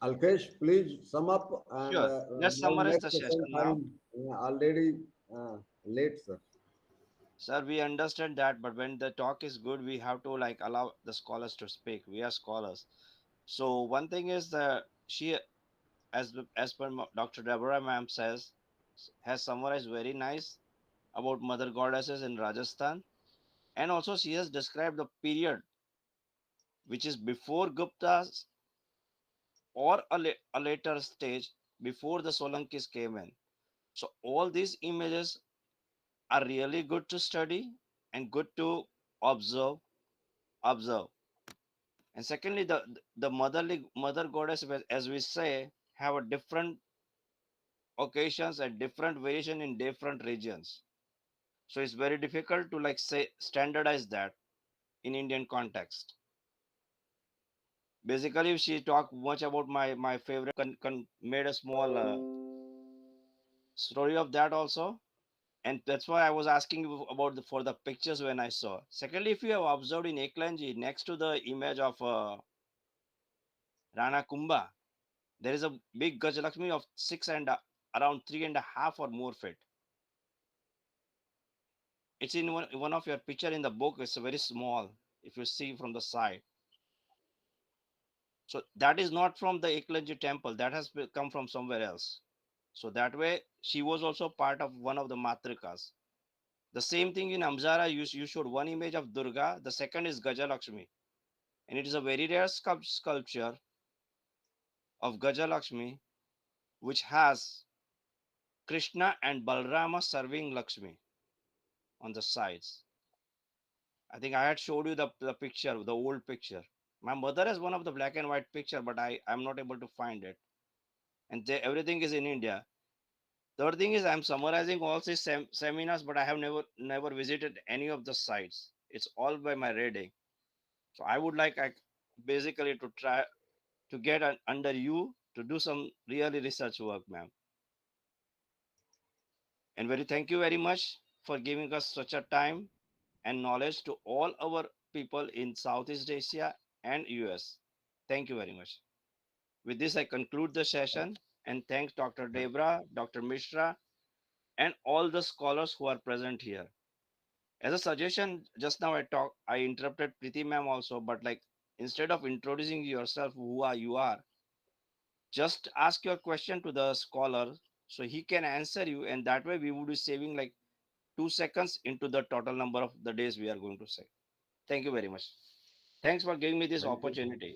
Alkesh, please sum up. And, Sure. Let's now summarize the next session session now. time already late, sir. Sir, we understand that, but when the talk is good, we have to like allow the scholars to speak. We are scholars. So one thing is that she, as per Dr. Deborah ma'am says, has summarized very nice about mother goddesses in Rajasthan, and also she has described the period which is before Guptas or a later stage before the Solankis came in. So all these images are really good to study and good to observe. And secondly, the mother goddess, as we say, have a different occasions and different variation in different regions. So it's very difficult to like say standardize that in Indian context. Basically, if she talked much about my favorite, made a small story of that also, and that's why I was asking you about for the pictures when I saw. Secondly, if you have observed in Eklanji, next to the image of Rana Kumbha, there is a big Gajalakshmi of around 3.5 or more feet. It's in one of your picture in the book. It's very small if you see from the side. So that is not from the Eklanji temple. That has come from somewhere else. So that way, she was also part of one of the Matrikas. The same thing in Amzara, you showed one image of Durga. The second is Gajalakshmi. And it is a very rare sculpture of Gajalakshmi, which has Krishna and Balrama serving Lakshmi on the sides. I think I had showed you the picture, the old picture. My mother has one of the black and white picture, but I'm not able to find it. And everything is in India. Third thing is I'm summarizing all these seminars, but I have never visited any of the sites. It's all by my reading. So I would like basically to try to get under you to do some really research work, ma'am. And thank you very much for giving us such a time and knowledge to all our people in Southeast Asia and US. Thank you very much. With this, I conclude the session and thanks Dr. Debra, Dr. Mishra, and all the scholars who are present here. As a suggestion, just now I interrupted Preeti ma'am also, but like instead of introducing yourself, you are, just ask your question to the scholar so he can answer you, and that way we would be saving like 2 seconds into the total number of the days we are going to say. Thank you very much. Thanks for giving me this Thank you. opportunity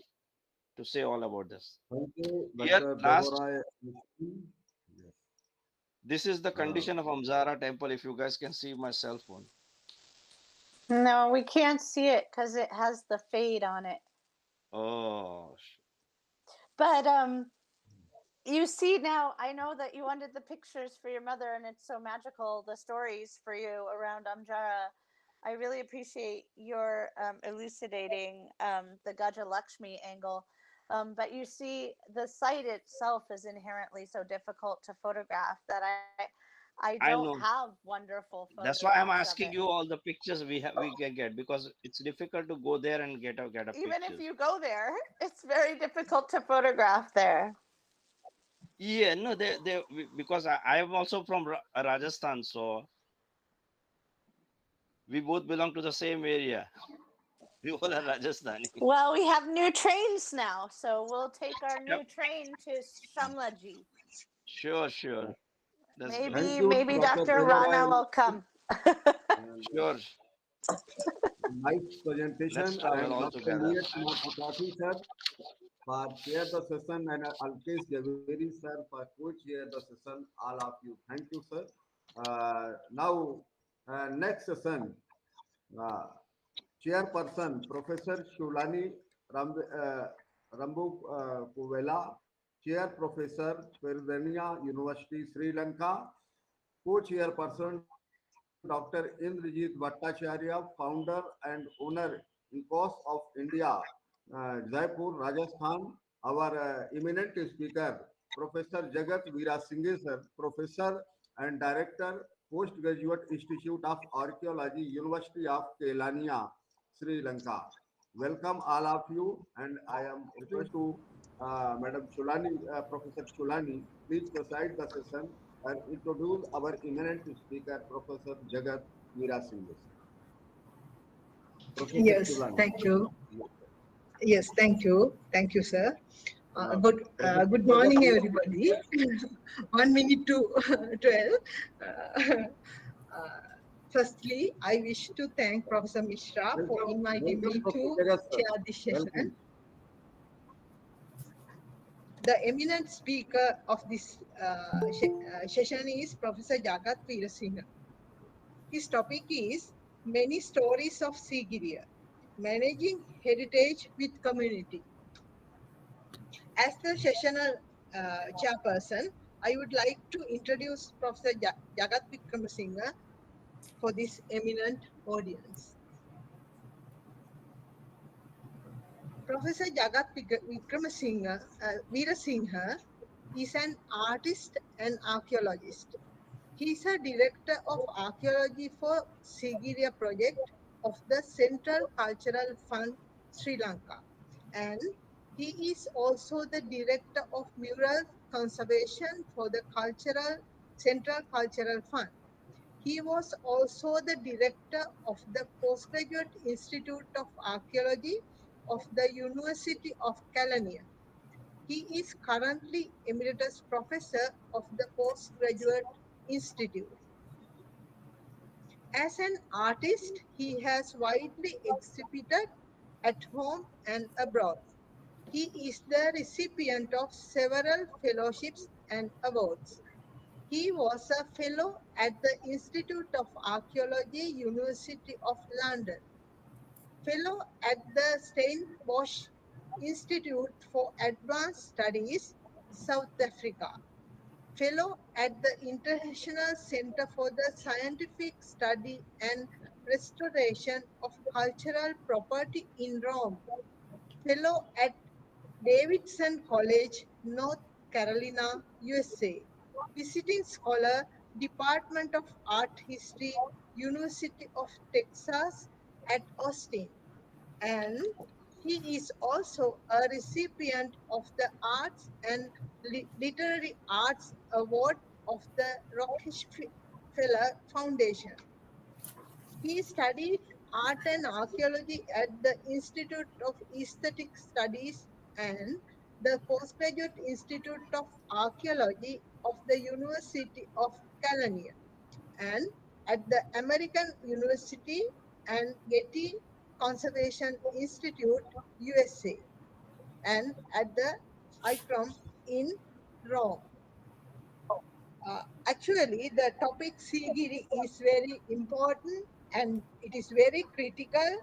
to say all about this. Thank you, Here, Dr. last, Deborah. Yes. this is the condition of Amzara temple. If you guys can see my cell phone. No, we can't see it because it has the fade on it. Oh. But you see now, I know that you wanted the pictures for your mother, and it's so magical, the stories for you around Amjara. I really appreciate your elucidating the Gaja Lakshmi angle. But you see, the site itself is inherently so difficult to photograph that I don't I know. have wonderful That's why I'm photographs of asking it. you all the pictures we can get, because it's difficult to go there and get a Even if pictures. you go there, it's very difficult to photograph there. Yeah, no, because I am also from Rajasthan, so we both belong to the same area. We all are Rajasthani. Well, we have new trains now, so we'll take our Yep. new train to Shamlaji. Sure. That's good. Thank Maybe you, maybe Dr. Dr. Rewa, Rana will come. and Sure. nice presentation. Let's travel And all Dr. together. Niyat Mathapati, sir, for chair the session, and Alkesh Javeri, sir, for co-chair the session. All of you, thank you, sir. Now, next session, uh, chairperson, Professor Shulani Rambu Kuvela, chair professor, Peradeniya University, Sri Lanka, co-chairperson, Dr. Indrajit Bhattacharya, founder and owner IQAC of India, Jaipur, Rajasthan. Our eminent speaker, Professor Jagat Veera Singh, sir, professor and director, Postgraduate Institute of Archaeology, University of Kelania, Sri Lanka. Welcome all of you, and I am request to Madam Chulani, Professor Chulani, please preside the session and introduce our eminent speaker, Professor Jagat Veera Singh. Professor Yes, Chulani. thank you. Yes, thank you. Thank you, sir. Professor Good Jagat morning, Veera everybody. 1 minute to 12. Firstly, I wish to thank Professor Mishra for Welcome, inviting welcome, me Professor to Jagat, sir. chair this session. Welcome. The eminent speaker of this session is Professor Jagat Veerasinghe. His topic is Many Stories of Sigiriya, Managing Heritage with Community. As the sessional chairperson, I would like to introduce Professor Jagat Vikramasinghe for this eminent audience. Professor Jagat Vikramasinghe Veerasinghe is an artist and archaeologist. He is a director of archaeology for Sigiriya project of the Central Cultural Fund, Sri Lanka. And he is also the director of mural conservation for the Central Cultural Fund. He was also the director of the Postgraduate Institute of Archaeology of the University of Kelaniya. He is currently Emeritus Professor of the Postgraduate Institute. As an artist, he has widely exhibited at home and abroad. He is the recipient of several fellowships and awards. He was a fellow at the Institute of Archaeology, University of London, fellow at the Stellenbosch Institute for Advanced Studies, South Africa, fellow at the International Center for the Scientific Study and Restoration of Cultural Property in Rome, fellow at Davidson College, North Carolina, USA, visiting scholar, Department of Art History, University of Texas at Austin, and he is also a recipient of the Arts and Literary Arts Award of the Rockefeller Foundation. He studied art and archaeology at the Institute of Aesthetic Studies and the Postgraduate Institute of Archaeology of the University of Kelaniya and at the American University and Getty Conservation Institute, USA, and at the ICROM in Rome. Actually, the topic Sigiri is very important and it is very critical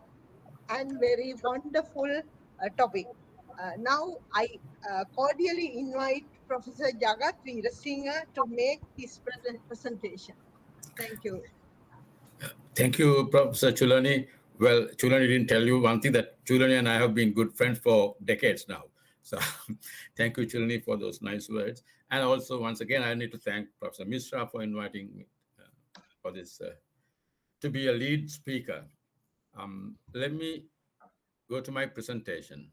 and very wonderful topic. Now I cordially invite Professor Jagat Veerasinghe to make his presentation. Thank you. Thank you, Professor Chulani. Well, Chulani didn't tell you one thing, that Chulani and I have been good friends for decades now. So thank you, Chulani, for those nice words. And also, once again, I need to thank Professor Mishra for inviting me for this, to be a lead speaker. Let me go to my presentation.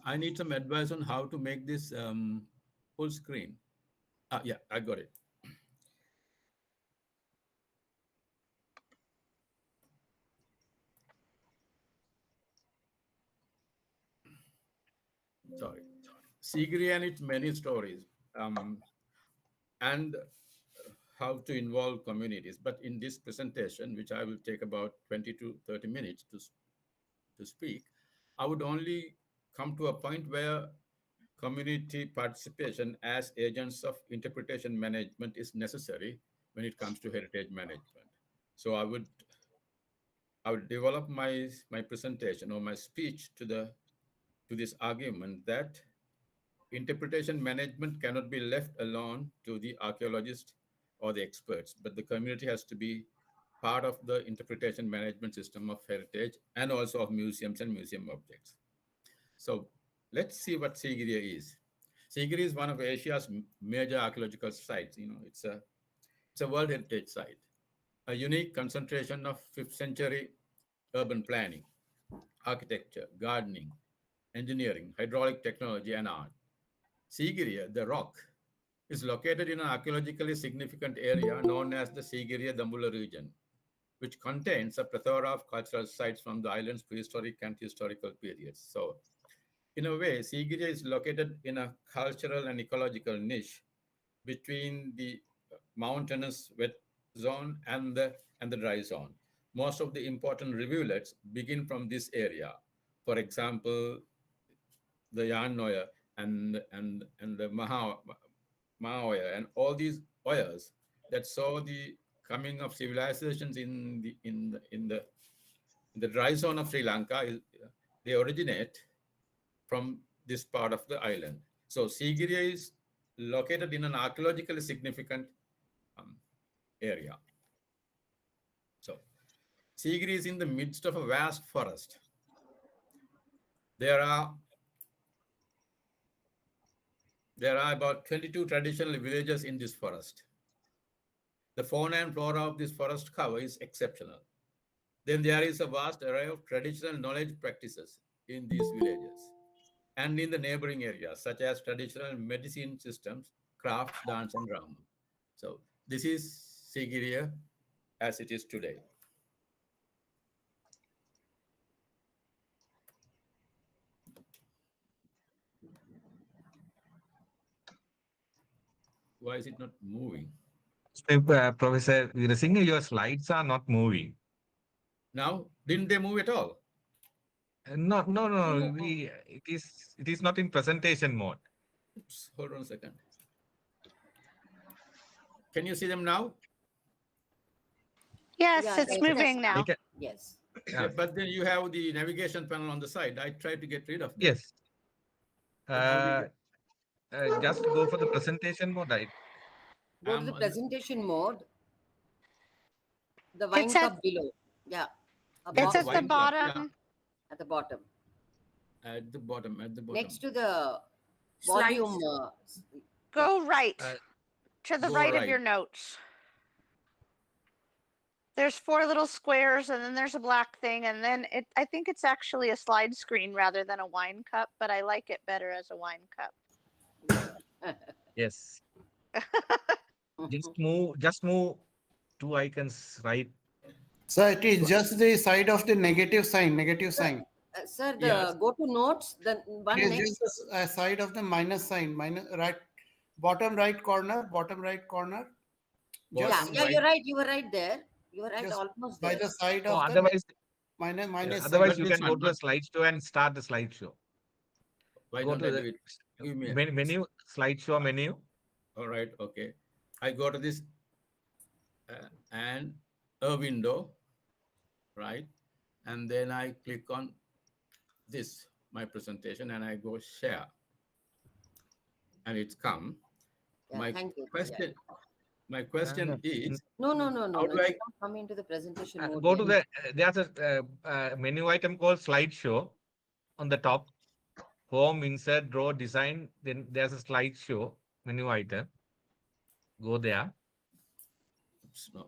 I need some advice on how to make this full screen. Yeah, I got it. Sorry. Sigiri and its many stories, and how to involve communities. But in this presentation, which I will take about 20 to 30 minutes to speak, I would only come to a point where community participation as agents of interpretation management is necessary when it comes to heritage management. So I would develop my presentation or my speech to this argument that interpretation management cannot be left alone to the archaeologists or the experts, but the community has to be part of the interpretation management system of heritage and also of museums and museum objects. So let's see what Sigiriya is. Sigiriya is one of Asia's major archaeological sites. It's a World Heritage Site, a unique concentration of 5th century urban planning, architecture, gardening, engineering, hydraulic technology, and art. Sigiriya, the rock, is located in an archaeologically significant area known as the Sigiriya-Dambulla region, which contains a plethora of cultural sites from the island's prehistoric and historical periods. So, in a way, Sigiriya is located in a cultural and ecological niche between the mountainous wet zone and the dry zone. Most of the important rivulets begin from this area. For example, the Yarnoya and the Mahoya and all these oyas that saw the coming of civilizations in the dry zone of Sri Lanka, they originate from this part of the island. So Sigiriya is located in an archaeologically significant area. So Sigiriya is in the midst of a vast forest. There are about 22 traditional villages in this forest. The fauna and flora of this forest cover is exceptional. Then there is a vast array of traditional knowledge practices in these villages and in the neighboring areas, such as traditional medicine systems, crafts, dance, and drama. So this is Sigiriya as it is today. Why is it not moving? Professor Veerasinghe, your slides are not moving. Now, didn't they move at all? No. It is not in presentation mode. Oops, hold on a second. Can you see them now? Yes, Yeah, it's yes, moving yes. now. Yes. Yeah, but then you have the navigation panel on the side. I tried to get rid of that. Yes. But Just go for the presentation mode. Go to the presentation mode. The wine It's at- cup below. Yeah. It's at the wine cup, bottom. yeah. At the bottom. At the bottom. Next to the Slides. volume. Go right to the go right of right. your notes. There's 4 little squares, and then there's a black thing, and then I think it's actually a slide screen rather than a wine cup, but I like it better as a wine cup. Yes. Just move 2 icons right. So it is just the side of the negative sign. Sir, Yes. go to notes. The one It is next. just a side of the minus sign, right, bottom right corner. Yeah, Bottom yeah, right. you're right. You were right there. You were right, Just almost by there. the side Oh, of the otherwise, minus yeah, sign. otherwise But you this can go one, to the slideshow and start the slideshow. Why Go don't to I the do it? Give me a, menu, slideshow menu. all right, okay. I go to this and a window, right? And then I click on this, my presentation, and I go share. And it's come. Yeah, My thank you. question, my No, question is, No, how do I, It's not coming to the presentation mode go to yet. the, there's a menu item called slideshow on the top. Home, insert, draw, design. Then there's a slideshow menu item. Go there. oops, no.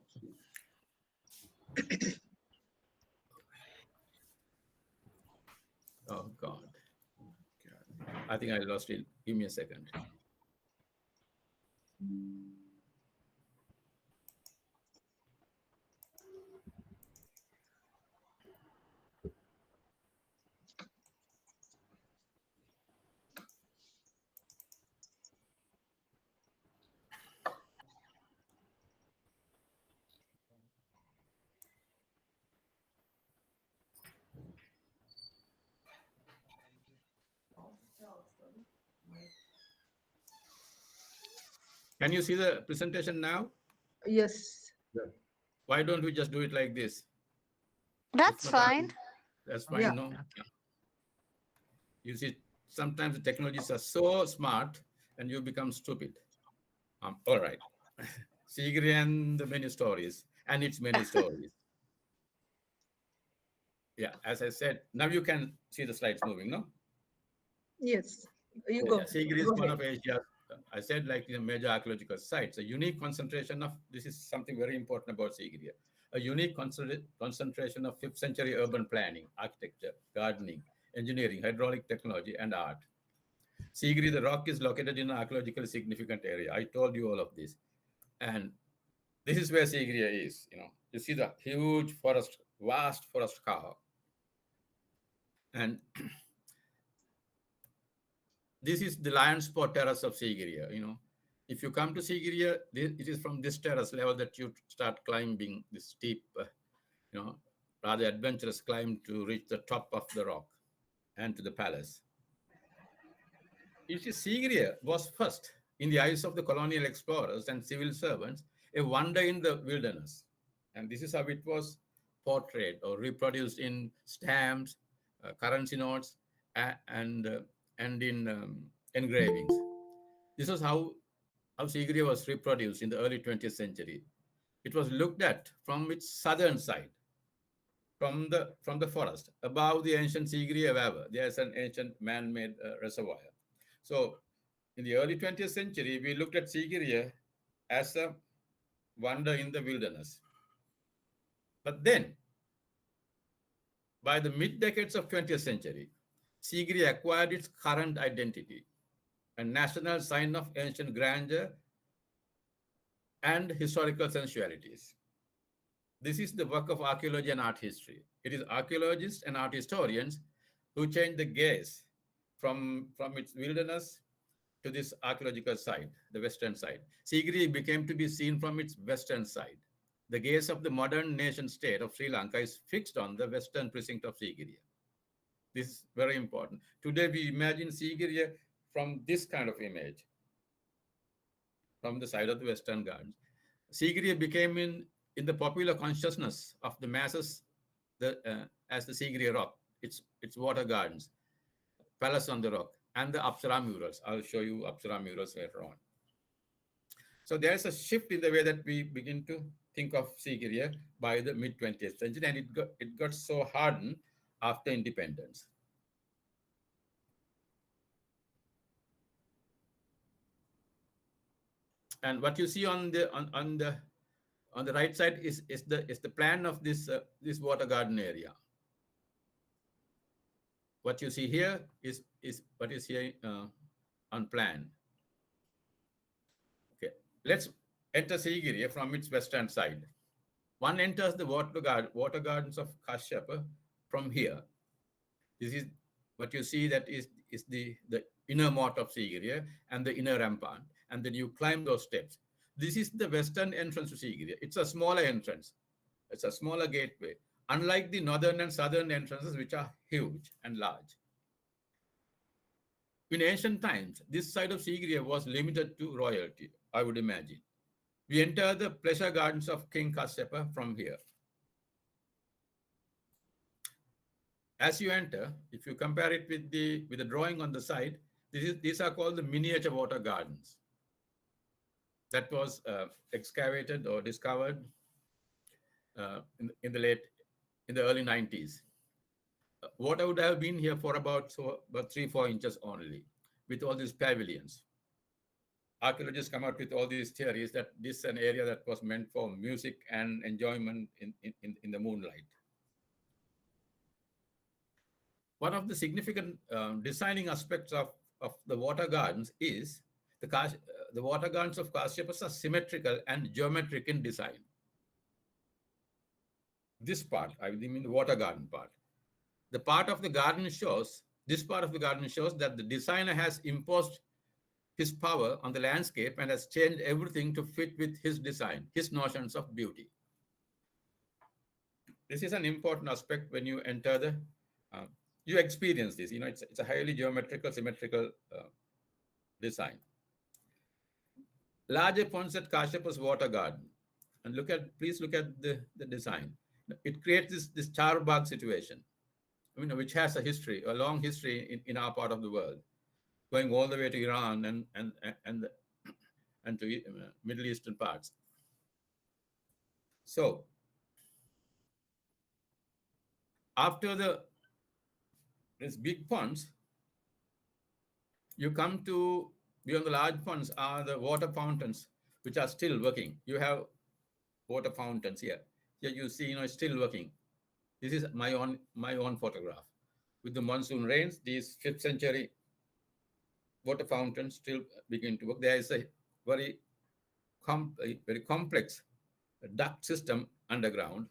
Oh God. I think I lost it. Give me a second. Can you see the presentation now? Yes. Why don't we just do it like this? That's If not, fine. that's fine, Yeah. no? Yeah. You see, sometimes the technologies are so smart and you become stupid. All right. Sigri and the many stories, and its many stories. Yeah, as I said, now you can see the slides moving, no? Yes. You So, go. yeah, Sigri is Go one ahead. of Asia's, I said, like the major archaeological sites. A unique concentration of, this is something very important about Sigri, a unique concentration of 5th century urban planning, architecture, gardening, engineering, hydraulic technology, and art. Sigri, the rock is located in an archaeologically significant area. I told you all of this. And this is where Sigri is, you know. You see the huge forest, vast forest cover. And this is the Lion's Paw terrace of Sigiriya, you know. If you come to Sigiriya, it is from this terrace level that you start climbing this steep, you know, rather adventurous climb to reach the top of the rock and to the palace. You see, Sigiriya was first, in the eyes of the colonial explorers and civil servants, a wonder in the wilderness. And this is how it was portrayed or reproduced in stamps, currency notes, and in engravings. This was how Sigiriya was reproduced in the early 20th century. It was looked at from its southern side, from the forest, above the ancient Sigiriya River. There's an ancient man-made reservoir. So in the early 20th century, we looked at Sigiriya as a wonder in the wilderness. But then, by the mid-decades of 20th century, Sigiriya acquired its current identity, a national sign of ancient grandeur and historical sensualities. This is the work of archaeology and art history. It is archaeologists and art historians who change the gaze from its wilderness to this archaeological side, the western side. Sigiri became to be seen from its western side. The gaze of the modern nation state of Sri Lanka is fixed on the western precinct of Sigiriya. This is very important. Today we imagine Sigiriya from this kind of image, from the side of the Western Ghats. Sigiriya became in the popular consciousness of the masses as the Sigiriya rock, its water gardens, palace on the rock, and the Apsara murals. I'll show you Apsara murals later on. So there's a shift in the way that we begin to think of Sigiriya by the mid-20th century, and it got so hardened after independence. And what you see on the right side is the plan of this water garden area. What you see here is what is here on plan. Okay, let's enter Sigiriya from its western side. One enters the water gardens of Kashyapa from here. This is what you see, that is the inner moat of Sigiriya and the inner rampart. And then you climb those steps. This is the western entrance to Sigiriya. It's a smaller entrance. It's a smaller gateway, unlike the northern and southern entrances, which are huge and large. in ancient times, this side of Sigiriya was limited to royalty, I would imagine. We enter the pleasure gardens of King Kashyapa from here. As you enter, if you compare it with the drawing on the side, these are called the miniature water gardens. That was excavated or discovered in the early 90s. Water would have been here for about 3-4 inches only, with all these pavilions. Archaeologists come out with all these theories that this is an area that was meant for music and enjoyment in the moonlight. One of the significant designing aspects of the water gardens is the water gardens of Kasyapas are symmetrical and geometric in design. This part, I mean the water garden part. The part of the garden shows, this part of the garden shows that the designer has imposed his power on the landscape and has changed everything to fit with his design, his notions of beauty. This is an important aspect when you enter the, you experience this, it's a highly geometrical, symmetrical design. Larger ponds at Kashyapa's water garden. And please look at the design. It creates this charbagh situation, which has a long history in our part of the world, going all the way to Iran and to Middle Eastern parts. So, after these big ponds, you come to, beyond the large ponds are the water fountains, which are still working. You have water fountains here. Here you see, it's still working. This is my own photograph. With the monsoon rains, these 5th century water fountains still begin to work. There is a very complex duct system underground,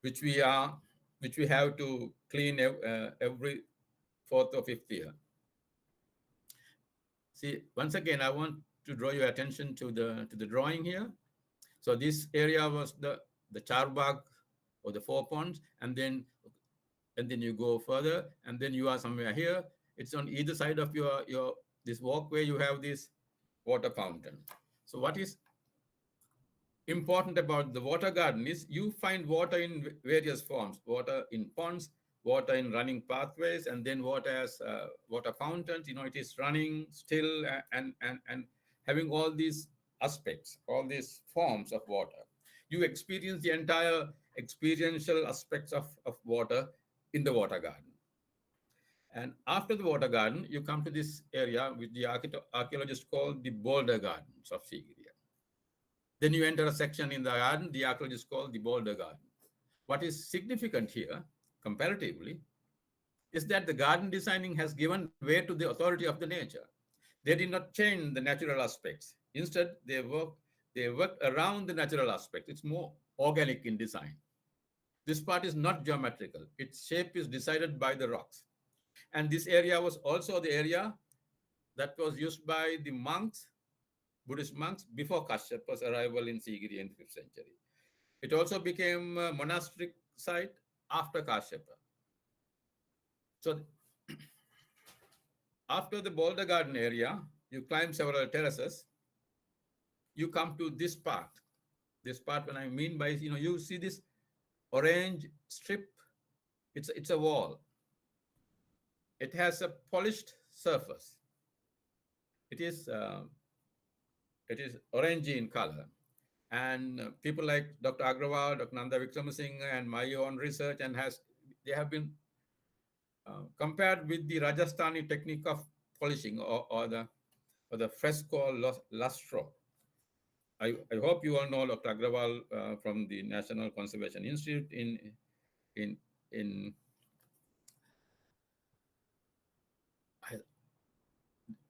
which we have to clean every 4th or 5th year. See, once again, I want to draw your attention to the drawing here. So this area was the charbagh or the 4 ponds, and then you go further, and then you are somewhere here. It's on either side of your this walkway. You have this water fountain. So what is important about the water garden is you find water in various forms: water in ponds, water in running pathways, and then water as water fountains. It is running still and having all these aspects, all these forms of water. You experience the entire experiential aspects of water in the water garden. And after the water garden, you come to this area which the archaeologists call the boulder gardens of Sigiriya. Then you enter a section in the garden the archaeologists call the boulder garden. What is significant here, comparatively, is that the garden designing has given way to the authority of the nature. They did not change the natural aspects. Instead, they worked around the natural aspect. It's more organic in design. This part is not geometrical. Its shape is decided by the rocks. And this area was also the area that was used by the monks, Buddhist monks, before Kashyapa's arrival in Sigiriya in the 5th century. It also became a monastic site after Kashyapa. So after the boulder garden area, you climb several terraces. You come to this part. This part, when I mean by, you see this orange strip. It's a wall. It has a polished surface. It is orangey in color. And people like Dr. Agrawal, Dr. Nanda Vikramasinghe, and my own research, they have been compared with the Rajasthani technique of polishing or the fresco lustro. I hope you all know Dr. Agrawal from the National Conservation Institute in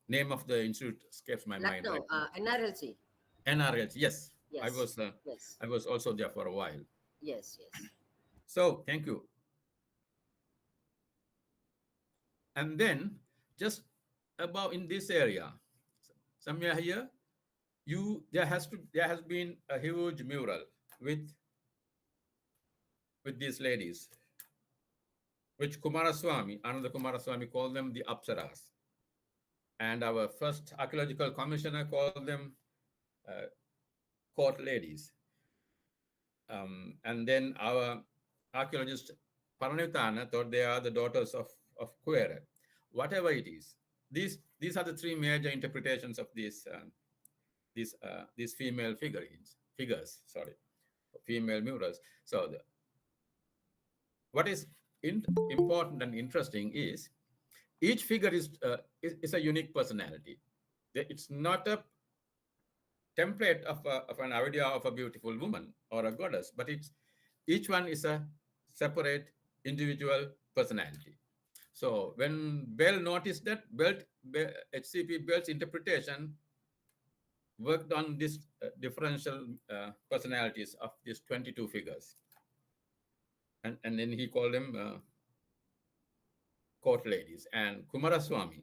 name of the institute escapes my mind right now. NRLC. NRLC, yes. Yes. I was also there for a while. Yes. So thank you. And then just about in this area, somewhere here, there has been a huge mural with these ladies, which Kumaraswamy, Ananda Kumaraswamy, called them the Apsaras. And our first archaeological commissioner called them court ladies. And then our archaeologist Paranitana thought they are the daughters of Quere. Whatever it is, these are the three major interpretations of these female figures. Sorry, female murals. So what is important and interesting is each figure is a unique personality. It's not a template of an idea of a beautiful woman or a goddess, but each one is a separate individual personality. So when Bell noticed that, HCP Bell's interpretation worked on this differential personalities of these 22 figures. And then he called them court ladies. And Kumaraswamy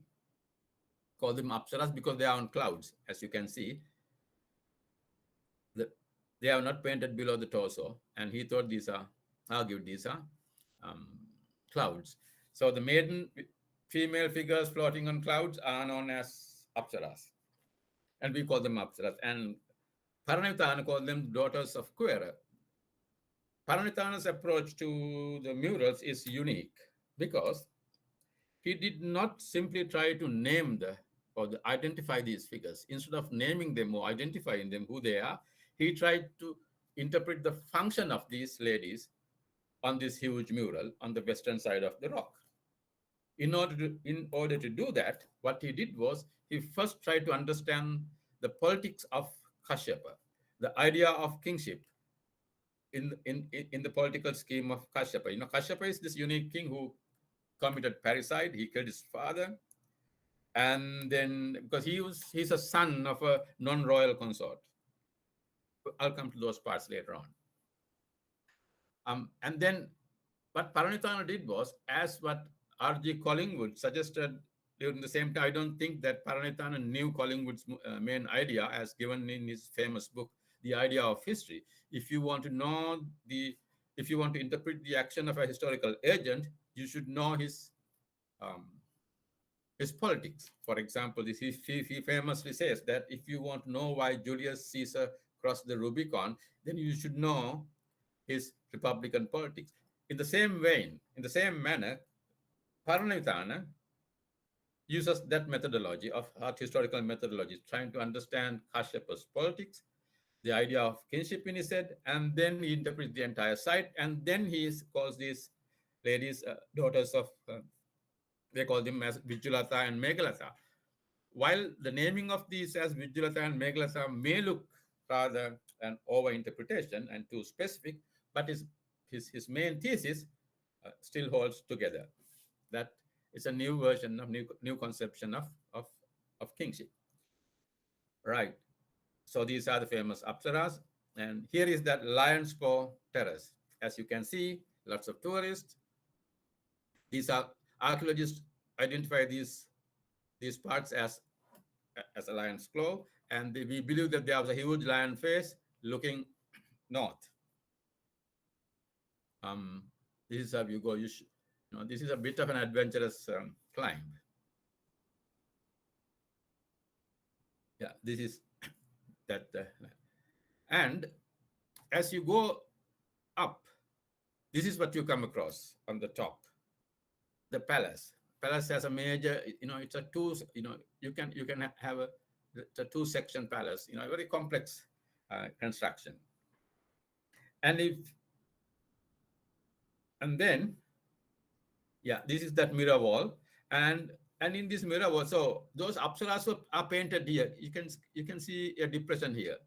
called them apsaras because they are on clouds, as you can see. They are not painted below the torso, and he thought these are clouds. So the maiden female figures floating on clouds are known as apsaras, and we call them apsaras. And Paranitana called them daughters of Quera. Paranitana's approach to the murals is unique because he did not simply try to name or identify these figures. Instead of naming them or identifying them who they are, he tried to interpret the function of these ladies on this huge mural on the western side of the rock. In order to do that, what he did was he first tried to understand the politics of Kashyapa, the idea of kingship in the political scheme of Kashyapa. Kashyapa is this unique king who committed parricide. He killed his father, and then because he's a son of a non-royal consort. I'll come to those parts later on. And then what Paranitana did was, as what R.G. Collingwood suggested during the same time, I don't think that Paranitana knew Collingwood's main idea as given in his famous book, The Idea of History. If you want to interpret the action of a historical agent, you should know his politics. For example, he famously says that if you want to know why Julius Caesar crossed the Rubicon, then you should know his republican politics. In the same vein, in the same manner, Paranitana uses that methodology of art historical methodology, trying to understand Kashyapa's politics, the idea of kinship in his head, and then he interprets the entire site, and then he calls these ladies daughters of, they call them as Vijulata and Meghalata. While the naming of these as Vijulata and Meghalata may look rather an over-interpretation and too specific, but his main thesis still holds together. That it's a new version of new conception of kingship. Right. So these are the famous apsaras, and here is that Lion's Paw Terrace. As you can see, lots of tourists. These are archaeologists identify these parts as a lion's claw, and we believe that there was a huge lion face looking north. This is how you go. This is a bit of an adventurous climb. Yeah, this is that. And as you go up, this is what you come across on the top. The palace. Palace has a major, it's a two, you can have a two-section palace, a very complex construction. And then, yeah, this is that mirror wall, and in this mirror wall, so those apsaras are painted here. You can see a depression here.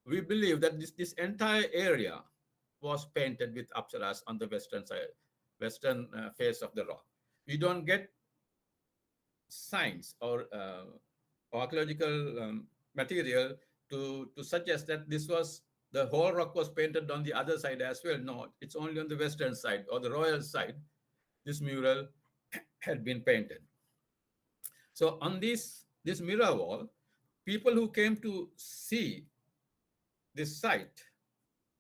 We believe that this entire area was painted with apsaras on the western side, western face of the rock. We don't get signs or archaeological material to suggest that the whole rock was painted on the other side as well. No, it's only on the western side or the royal side this mural had been painted. So on this mirror wall, people who came to see this site,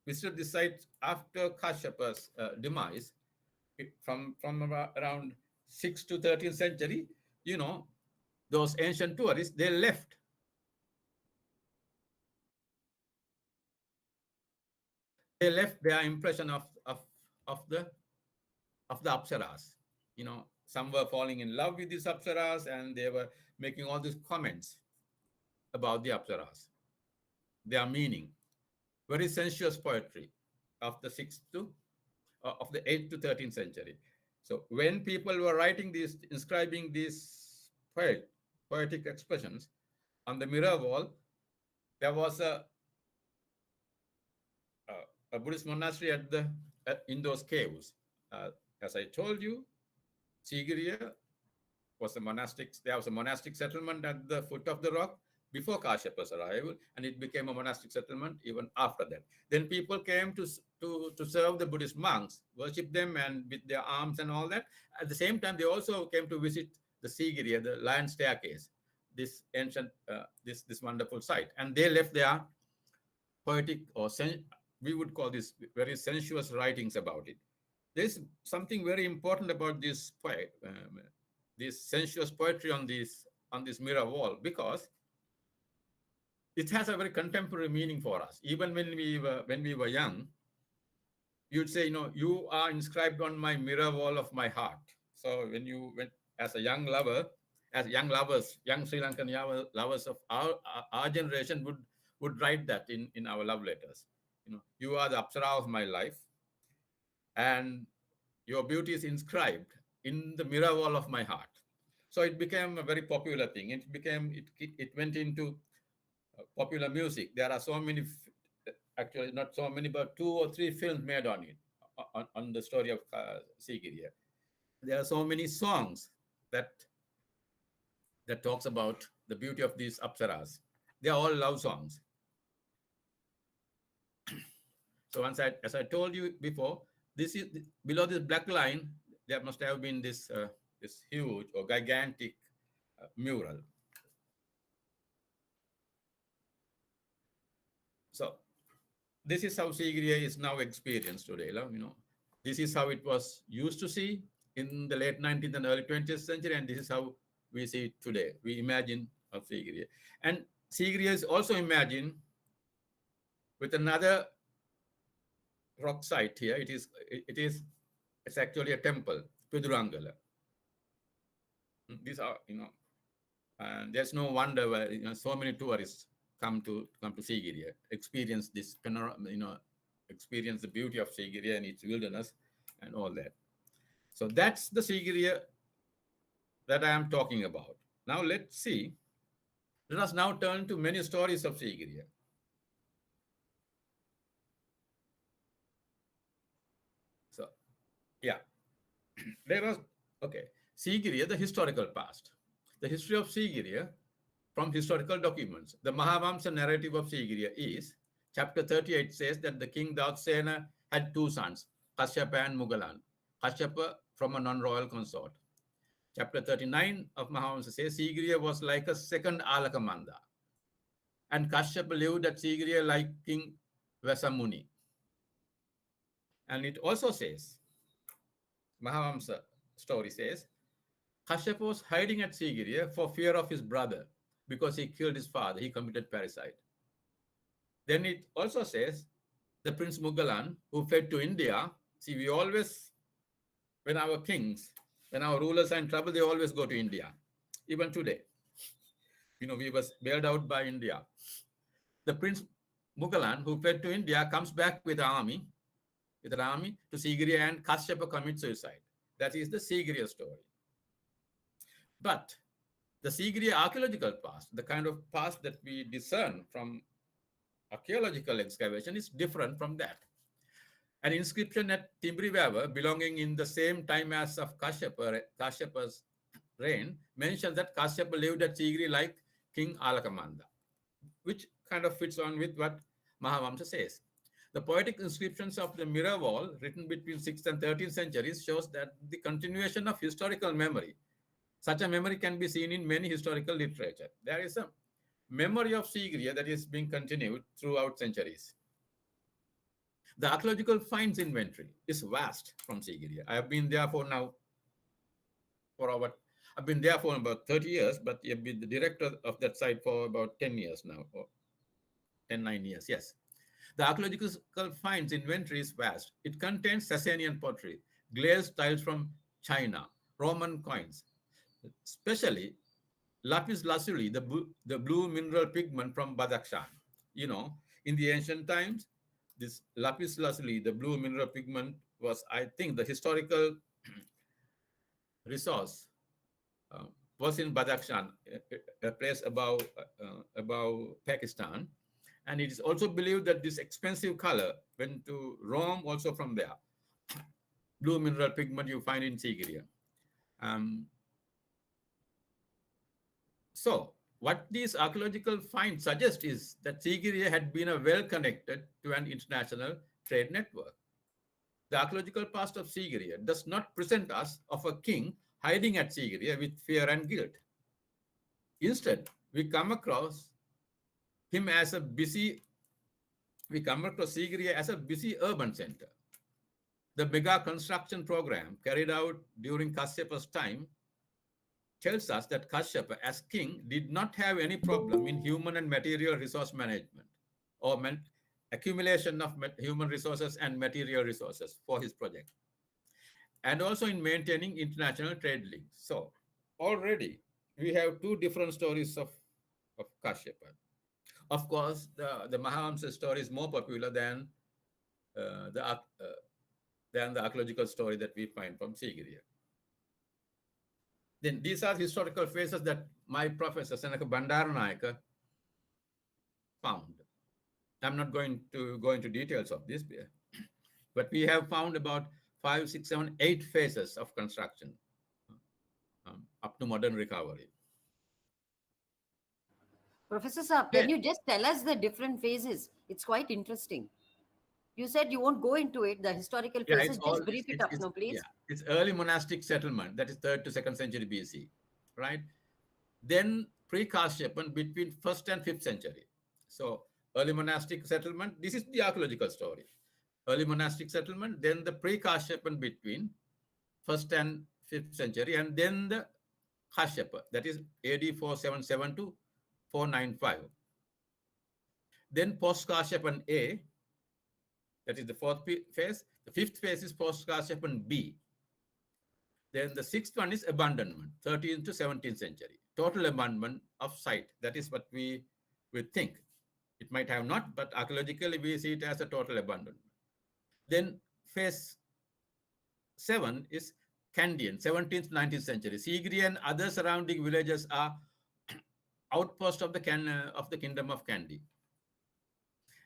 visited this site after Kashyapa's demise, from around 6th to 13th century, those ancient tourists, they left. They left their impression of the apsaras. You know, some were falling in love with these apsaras, and they were making all these comments about the apsaras, their meaning. Very sensuous poetry of the 6th to of the 8th to 13th century. So when people were writing these, inscribing these poetic expressions on the mirror wall, there was a Buddhist monastery in those caves. As I told you, Sigiriya was a monastic. There was a monastic settlement at the foot of the rock before Kashyapa's arrival, and it became a monastic settlement even after that. Then people came to serve the Buddhist monks, worship them, and with their arms and all that. At the same time, they also came to visit the Sigiriya, the Lion Staircase, this ancient, this wonderful site, and they left their poetic, or we would call this very sensuous writings about it. There's something very important about this poet, this sensuous poetry on this mirror wall, because it has a very contemporary meaning for us. Even when we were young, you'd say, you know, you are inscribed on my mirror wall of my heart. So when as a young lover, as young lovers, young Sri Lankan lovers of our generation would write that in our love letters. You know, you are the apsara of my life, and your beauty is inscribed in the mirror wall of my heart. So it became a very popular thing. It went into popular music. There are so many, actually not so many, but 2 or 3 films made on it, on the story of Sigiriya. There are so many songs that talks about the beauty of these apsaras. They are all love songs. So as I told you before, this is below this black line. There must have been this huge or gigantic mural. So this is how Sigiriya is now experienced today. You know, this is how it was used to see in the late 19th and early 20th century, and this is how we see it today. We imagine of Sigiriya, and Sigiriya is also imagined with another rock site here. It's actually a temple, Pidurangala. These are, you know, and there's no wonder why, you know, so many tourists come to Sigiriya, experience this panorama, you know, experience the beauty of Sigiriya and its wilderness and all that. So that's the Sigiriya that I am talking about. Now let's see. Let us now turn to many stories of Sigiriya. So, yeah, there was, okay, Sigiriya, the historical past. The history of Sigiriya from historical documents. The Mahavamsa narrative of Sigiriya is, chapter 38 says that the king Dautsena had 2 sons, Kashyapa and Mugalan. Kashyapa from a non-royal consort. Chapter 39 of Mahavamsa says Sigiriya was like a second Alakamanda. And Kashyapa lived at Sigiriya like King Vesamuni. And it also says, Mahavamsa story says, Kashyapa was hiding at Sigiriya for fear of his brother because he killed his father. He committed parricide. Then it also says the Prince Mugalan, who fled to India. See, we always, when our kings, when our rulers are in trouble, they always go to India. Even today, you know, we were bailed out by India. The Prince Mugalan, who fled to India, comes back with an army to Sigiriya, and Kashyapa commits suicide. That is the Sigiriya story. But the Sigiriya archaeological past, the kind of past that we discern from archaeological excavation, is different from that. An inscription at Timbrivavar, belonging in the same time as of Kashyapa's reign, mentions that Kashyapa lived at Sigiriya like King Alakamanda, which kind of fits on with what Mahavamsa says. The poetic inscriptions of the mirror wall, written between 6th and 13th centuries, shows that the continuation of historical memory. Such a memory can be seen in many historical literature. There is a memory of Sigiriya that is being continued throughout centuries. The archaeological finds inventory is vast from Sigiriya. I have been there for I've been there for about 30 years, but I've been the director of that site for about 10 years now, or 9 years, yes. The archaeological finds inventory is vast. It contains Sasanian pottery, glazed tiles from China, Roman coins, especially lapis lazuli, the blue mineral pigment from Badakhshan. You know, in the ancient times, this lapis lazuli, the blue mineral pigment, was, I think, the historical resource was in Badakhshan, a place above Pakistan. And it is also believed that this expensive color went to Rome also from there. Blue mineral pigment you find in Sigiriya. So what these archaeological finds suggest is that Sigiriya had been well-connected to an international trade network. The archaeological past of Sigiriya does not present us of a king hiding at Sigiriya with fear and guilt. Instead, we come across Sigiriya as a busy urban center. The mega construction program carried out during Kashyapa's time tells us that Kashyapa, as king, did not have any problem in human and material resource management or accumulation of human resources and material resources for his project, and also in maintaining international trade links. So already we have two different stories of Kashyapa. Of course, the Mahavamsa story is more popular than the archaeological story that we find from Sigiriya. Then these are historical phases that my professor, Senaka Bandaranayaka, found. I'm not going to go into details of this, but we have found about 5, 6, 7, 8 phases of construction up to modern recovery. Professor Saab, can you just tell us the different phases? It's quite interesting. You said you won't go into it, the historical phases. Just brief it up, no, please. Yeah, it's early monastic settlement, that is 3rd to 2nd century BC, right? Then pre-Kashyapan between 1st and 5th century. So early monastic settlement, this is the archaeological story. Early monastic settlement, then the pre-Kashyapan between 1st and 5th century, and then the Kashyapa, that is AD 477 to 495. Then post-Kashyapan A, that is the 4th phase. The 5th phase is post-Kashyapan B. Then the 6th one is abandonment, 13th to 17th century. Total abandonment of site. That is what we think. It might have not, but archaeologically we see it as a total abandonment. Then phase 7 is Kandyan, 17th, 19th century. Sigiriya and other surrounding villages are outposts of the kingdom of Kandy.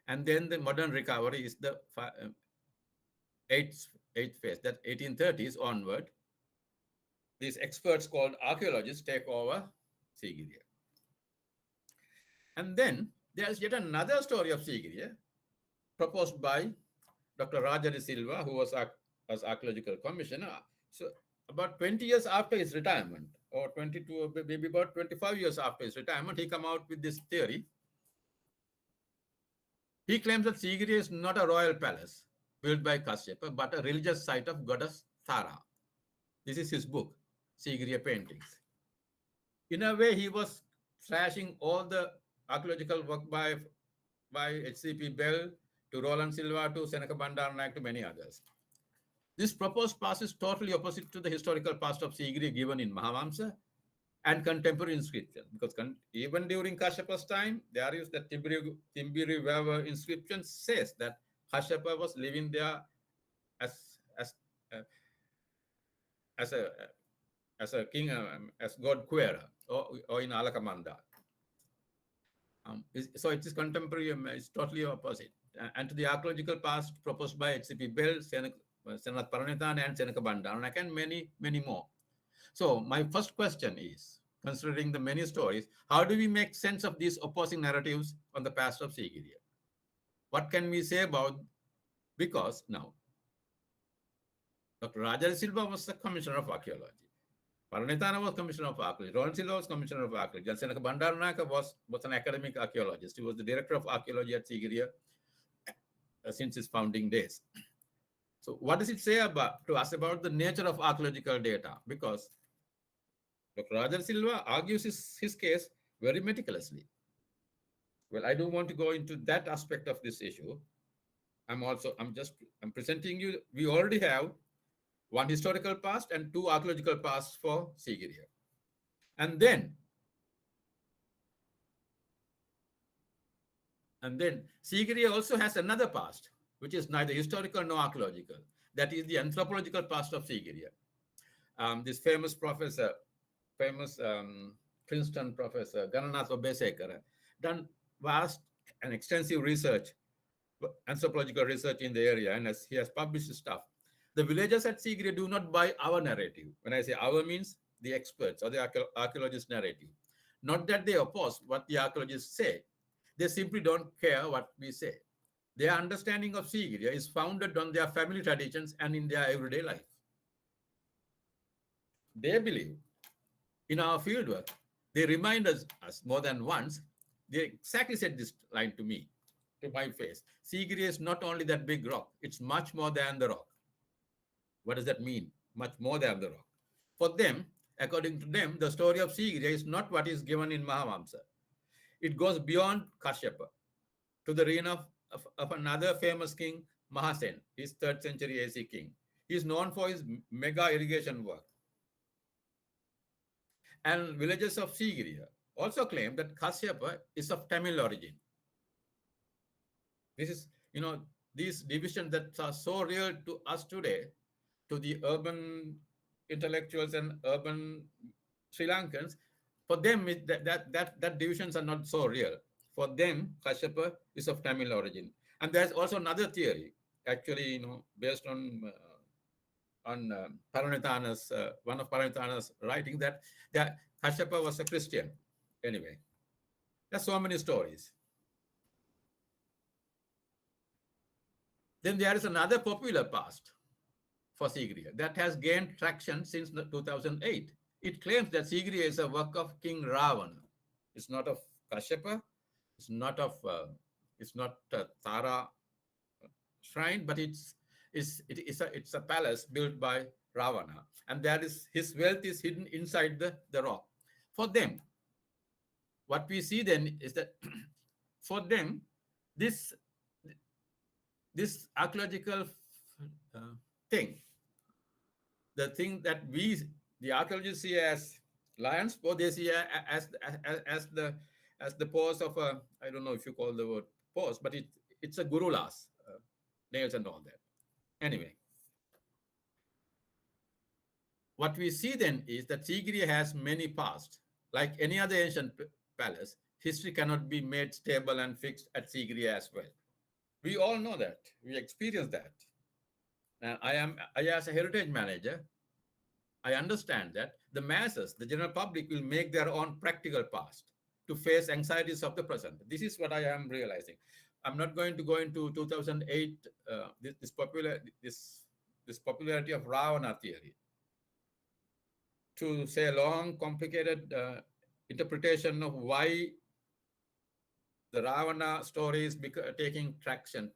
And then the modern recovery is the 8th phase, that 1830s onward. These experts called archaeologists take over Sigiriya. And then there's yet another story of Sigiriya proposed by Dr. Raja de Silva, who was as archaeological commissioner. So about 20 years after his retirement, or 22, maybe about 25 years after his retirement, he come out with this theory. He claims that Sigiriya is not a royal palace built by Kashyapa, but a religious site of goddess Tara. This is his book, Sigiriya Paintings. In a way, he was trashing all the archaeological work by H.C.P. Bell to Roland Silva to Senaka Bandaranaike to many others. This proposed past is totally opposite to the historical past of Sigiriya given in Mahavamsa and contemporary inscription, because even during Kashyapa's time, there is the Timbiri Wewa inscription says that Kashyapa was living there as a king, as god Quera, or in Alakamanda. So it is contemporary, it's totally opposite. And to the archaeological past proposed by H.C.P. Bell, Senath Paranithan, and Senaka Bandaranaike, and many, many more. So my first question is, considering the many stories, how do we make sense of these opposing narratives on the past of Sigiriya? What can we say about, because now, Dr. Raja Silva was the commissioner of archaeology. Paranithana was commissioner of archaeology. Roland Silva was commissioner of archaeology. And Senaka Bandaranaike was an academic archaeologist. He was the director of archaeology at Sigiriya since his founding days. So what does it say to us about the nature of archaeological data? Because Dr. Rajan Silva argues his case very meticulously. Well, I don't want to go into that aspect of this issue. I'm presenting you, we already have one historical past and two archaeological pasts for Sigiriya. And then Sigiriya also has another past, which is neither historical nor archaeological. That is the anthropological past of Sigiriya. This famous Princeton professor, Gananath Obesekar, done vast and extensive research, anthropological research in the area, and he has published stuff. The villagers at Sigiriya do not buy our narrative. When I say our, means the experts or the archaeologists' narrative. Not that they oppose what the archaeologists say. They simply don't care what we say. Their understanding of Sigiriya is founded on their family traditions and in their everyday life. They believe in our fieldwork. They remind us more than once. They exactly said this line to me, to my face. Sigiriya is not only that big rock, it's much more than the rock. What does that mean? Much more than the rock. For them, according to them, the story of Sigiriya is not what is given in Mahavamsa. It goes beyond Kashyapa to the reign of another famous king, Mahasen, his 3rd century AC king. He is known for his mega irrigation work. And villagers of Sigiriya also claim that Kashyapa is of Tamil origin. This is, these divisions that are so real to us today, to the urban intellectuals and urban Sri Lankans, for them, that divisions are not so real. For them, Kashyapa is of Tamil origin. And there's also another theory, actually, based on Paranithana's, one of Paranithana's writing, that Kashyapa was a Christian. Anyway, there's so many stories. Then there is another popular past for Sigiriya that has gained traction since 2008. It claims that Sigiriya is a work of King Ravana. It's not of Kashyapa. It's not Tara shrine, but it's a palace built by Ravana, and his wealth is hidden inside the rock. For them, what we see then is that for them, this archaeological thing, the thing that the archaeologists see as lions, or they see as the pose of I don't know if you call the word pose, but it's a gurulas, nails and all that. Anyway, what we see then is that Sigiriya has many pasts. Like any other ancient palace, history cannot be made stable and fixed at Sigiriya as well. We all know that. We experience that. And I as a heritage manager, I understand that the masses, the general public, will make their own practical past to face anxieties of the present. This is what I am realizing. I'm not going to go into 2008, this popularity of Ravana theory, to say a long, complicated interpretation of why the Ravana story is taking traction,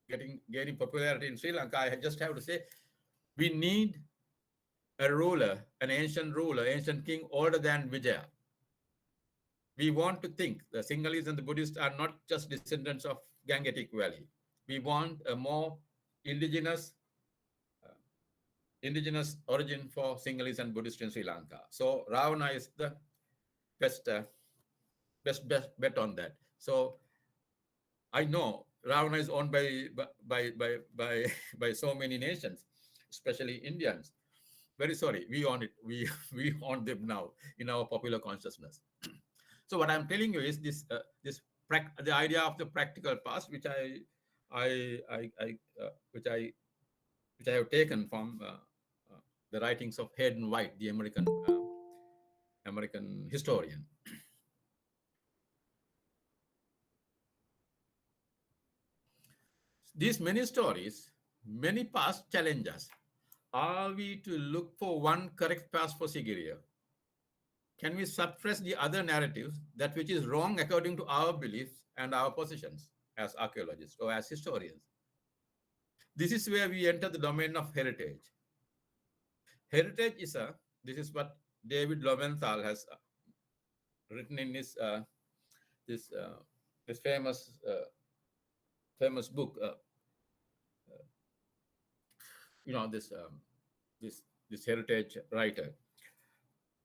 gaining popularity in Sri Lanka. I just have to say, we need a ruler, an ancient ruler, ancient king older than Vijaya. We want to think the Sinhalese and the Buddhists are not just descendants of Gangetic Valley. We want a more indigenous origin for Sinhalese and Buddhists in Sri Lanka. So Ravana is the best bet on that. So I know Ravana is owned by so many nations, especially Indians. Very sorry, we own it. We own them now in our popular consciousness. So what I'm telling you is the idea of the practical past, which I have taken from the writings of Hayden White, the American historian. These many stories, many past challenge us. Are we to look for one correct past for Sigiriya? Can we suppress the other narratives, that which is wrong according to our beliefs and our positions as archaeologists or as historians? This is where we enter the domain of heritage. Heritage is this is what David Lowenthal has written in his this famous book. This heritage writer.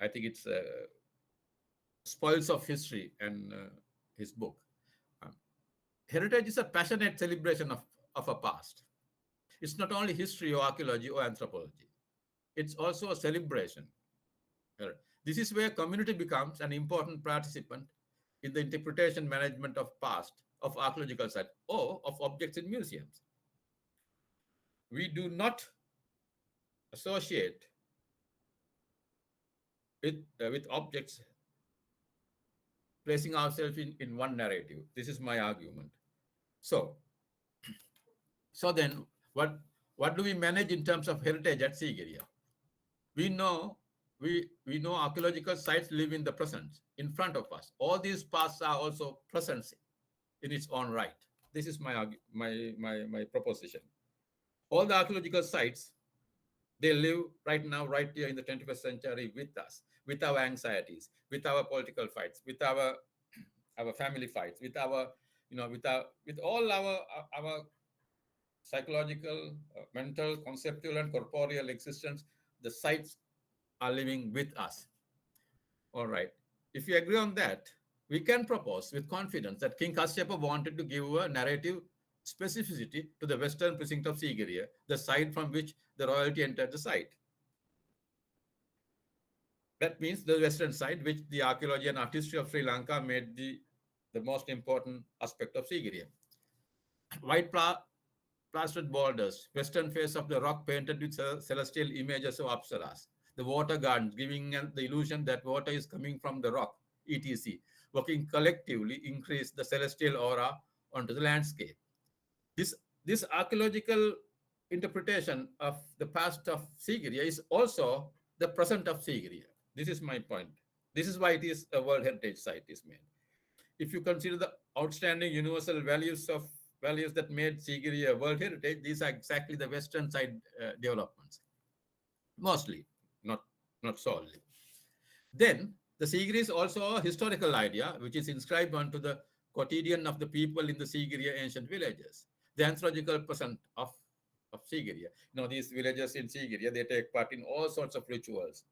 I think it's Spoils of History, and his book. Heritage is a passionate celebration of a past. It's not only history or archaeology or anthropology. It's also a celebration. This is where community becomes an important participant in the interpretation management of past, of archaeological sites, or of objects in museums. We do not associate with objects, placing ourselves in one narrative. This is my argument. So then what do we manage in terms of heritage at Sigiriya? We know archaeological sites live in the present, in front of us. All these pasts are also present in its own right. This is my proposition. All the archaeological sites, they live right now, right here in the 21st century with us, with our anxieties, with our political fights, with our family fights, with our, with all our psychological, mental, conceptual, and corporeal existence. The sites are living with us. All right. If you agree on that, we can propose with confidence that King Kashyapa wanted to give a narrative specificity to the western precinct of Sigiriya, the site from which the royalty entered the site. That means the western side, which the archaeology and art history of Sri Lanka made the most important aspect of Sigiriya. White plastered boulders, western face of the rock painted with celestial images of apsaras, the water gardens giving the illusion that water is coming from the rock, etc., working collectively increase the celestial aura onto the landscape. This archaeological interpretation of the past of Sigiriya is also the present of Sigiriya. This is my point. This is why it is a World Heritage Site is made. If you consider the outstanding universal values that made Sigiriya World Heritage, these are exactly the western side developments. Mostly, not solely. Then, the Sigiriya is also a historical idea, which is inscribed onto the quotidian of the people in the Sigiriya ancient villages. The anthropological present of Sigiriya. These villages in Sigiriya, they take part in all sorts of rituals.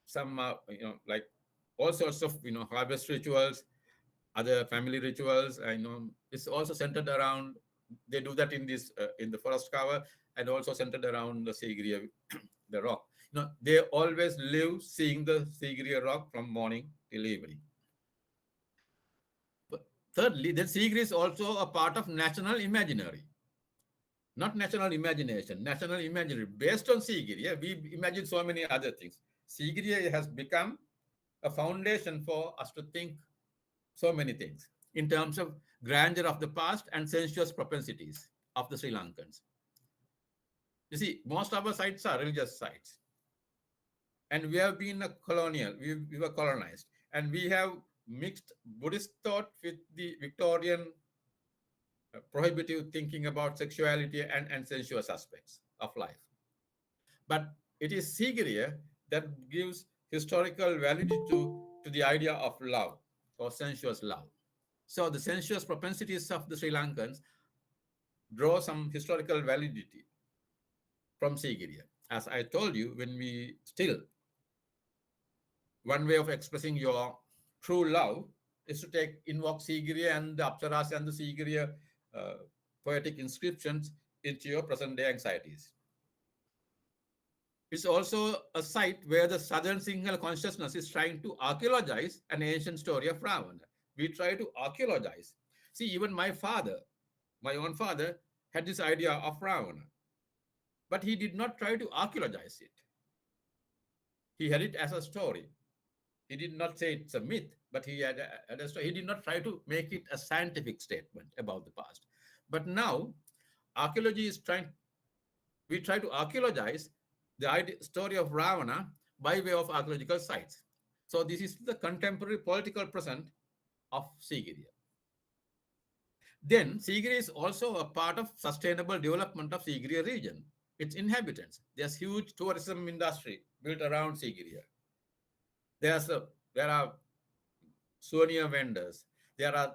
Some are, like all sorts of, harvest rituals, other family rituals. I know it's also centered around, they do that in the forest cover, and also centered around the Sigiriya, the rock. They always live seeing the Sigiriya rock from morning till evening. But thirdly, the Sigiriya is also a part of national imaginary. Not national imagination, national imaginary. Based on Sigiriya, we imagine so many other things. Sigiriya has become a foundation for us to think so many things in terms of grandeur of the past and sensuous propensities of the Sri Lankans. You see, most of our sites are religious sites. And we have been we were colonized. And we have mixed Buddhist thought with the Victorian prohibitive thinking about sexuality and sensuous aspects of life. But it is Sigiriya that gives historical validity to the idea of love or sensuous love. So the sensuous propensities of the Sri Lankans draw some historical validity from Sigiriya. As I told you, one way of expressing your true love is to invoke Sigiriya and the Apsaras and the Sigiriya poetic inscriptions into your present-day anxieties. It's also a site where the southern Sinhala consciousness is trying to archaeologize an ancient story of Ravana. We try to archaeologize. See, even my own father, had this idea of Ravana, but he did not try to archaeologize it. He had it as a story. He did not say it's a myth, but he had a story. He did not try to make it a scientific statement about the past. But now, we try to archaeologize the story of Ravana by way of archaeological sites. So this is the contemporary political present of Sigiriya. Then Sigiriya is also a part of sustainable development of Sigiriya region, its inhabitants. There's huge tourism industry built around Sigiriya. There are souvenir vendors. There are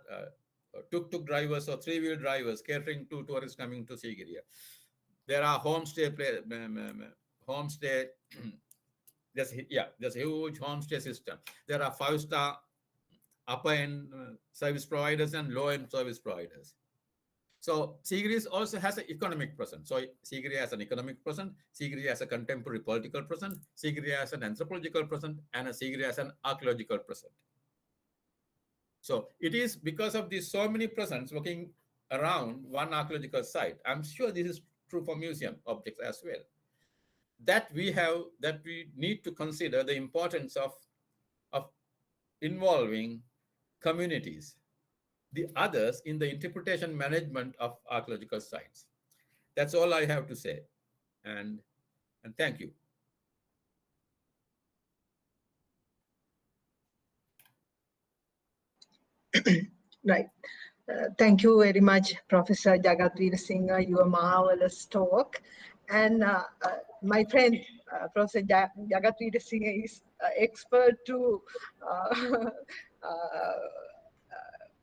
tuk-tuk drivers or three-wheel drivers catering to tourists coming to Sigiriya. There are homestay. there's a huge homestay system. There are five-star upper-end service providers and low-end service providers. So Sigiri also has an economic presence. So Sigiri has an economic presence, Sigiri has a contemporary political presence, Sigiri has an anthropological presence, and Sigiri has an archaeological presence. So it is because of these so many presents working around one archaeological site. I'm sure this is true for museum objects as well. That we need to consider the importance of involving communities, the others, in the interpretation management of archaeological sites. That's all I have to say. And thank you. Right. Thank you very much, Professor Jagat Veerasinghe, your marvelous talk. And my friend, Professor Jagat Veerasinghe is expert to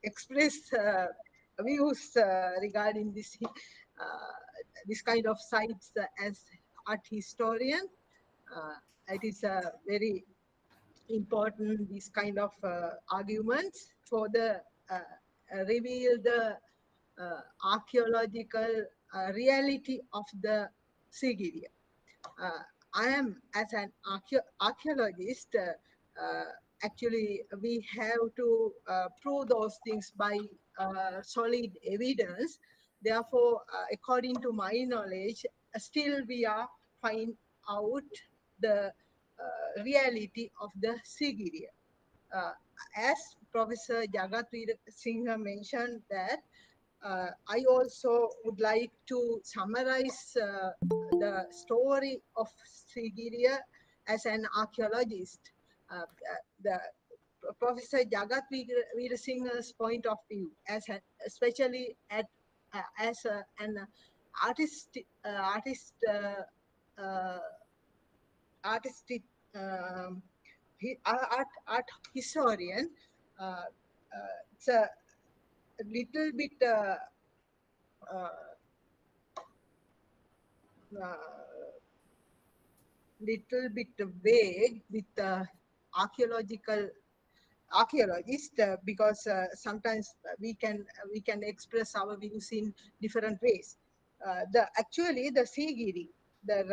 express views regarding this kind of sites as art historian. It is very important, these kind of arguments for the reveal the archaeological reality of the Sigiriya. I am, as an archaeologist, actually we have to prove those things by solid evidence. Therefore, according to my knowledge, still we are finding out the reality of the Sigiriya. As Professor Jagat Veerasinghe mentioned that, I also would like to summarize the story of Sigiriya as an archaeologist. The Professor Jagat Veerasinghe's point of view, especially as an artistic art historian. It's a little bit vague with archaeologist because sometimes we can express our views in different ways. Actually the Sigiri, the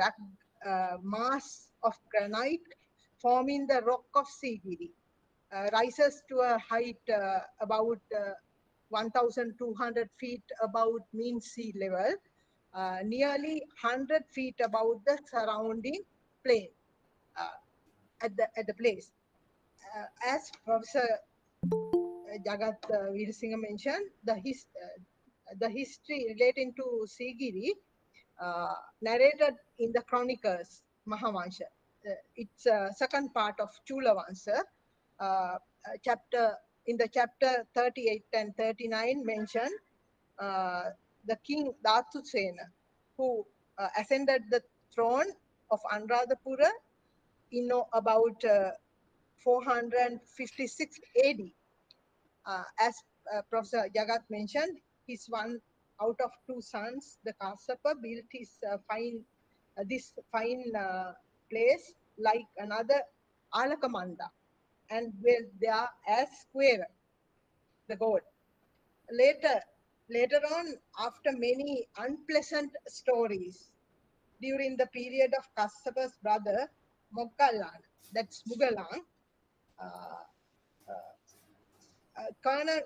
mass of granite forming the rock of Sigiri, rises to a height about 1,200 feet above mean sea level, nearly 100 feet above the surrounding plain at the place. As Professor Jagat Veerasinghe mentioned, the history relating to Sigiri narrated in the Chronicles Mahavansha. It's second part of Chulavansa. Chapter 38 and 39 mention the king Dhatusena, who ascended the throne of Anuradhapura in about 456 AD. As Professor Jagat mentioned, his one out of two sons, the Kassapa, built his this fine place like another Alakamanda, and were there as square, the god. Later on, after many unpleasant stories during the period of Kassapa's brother Moggalan, that's Mugalang,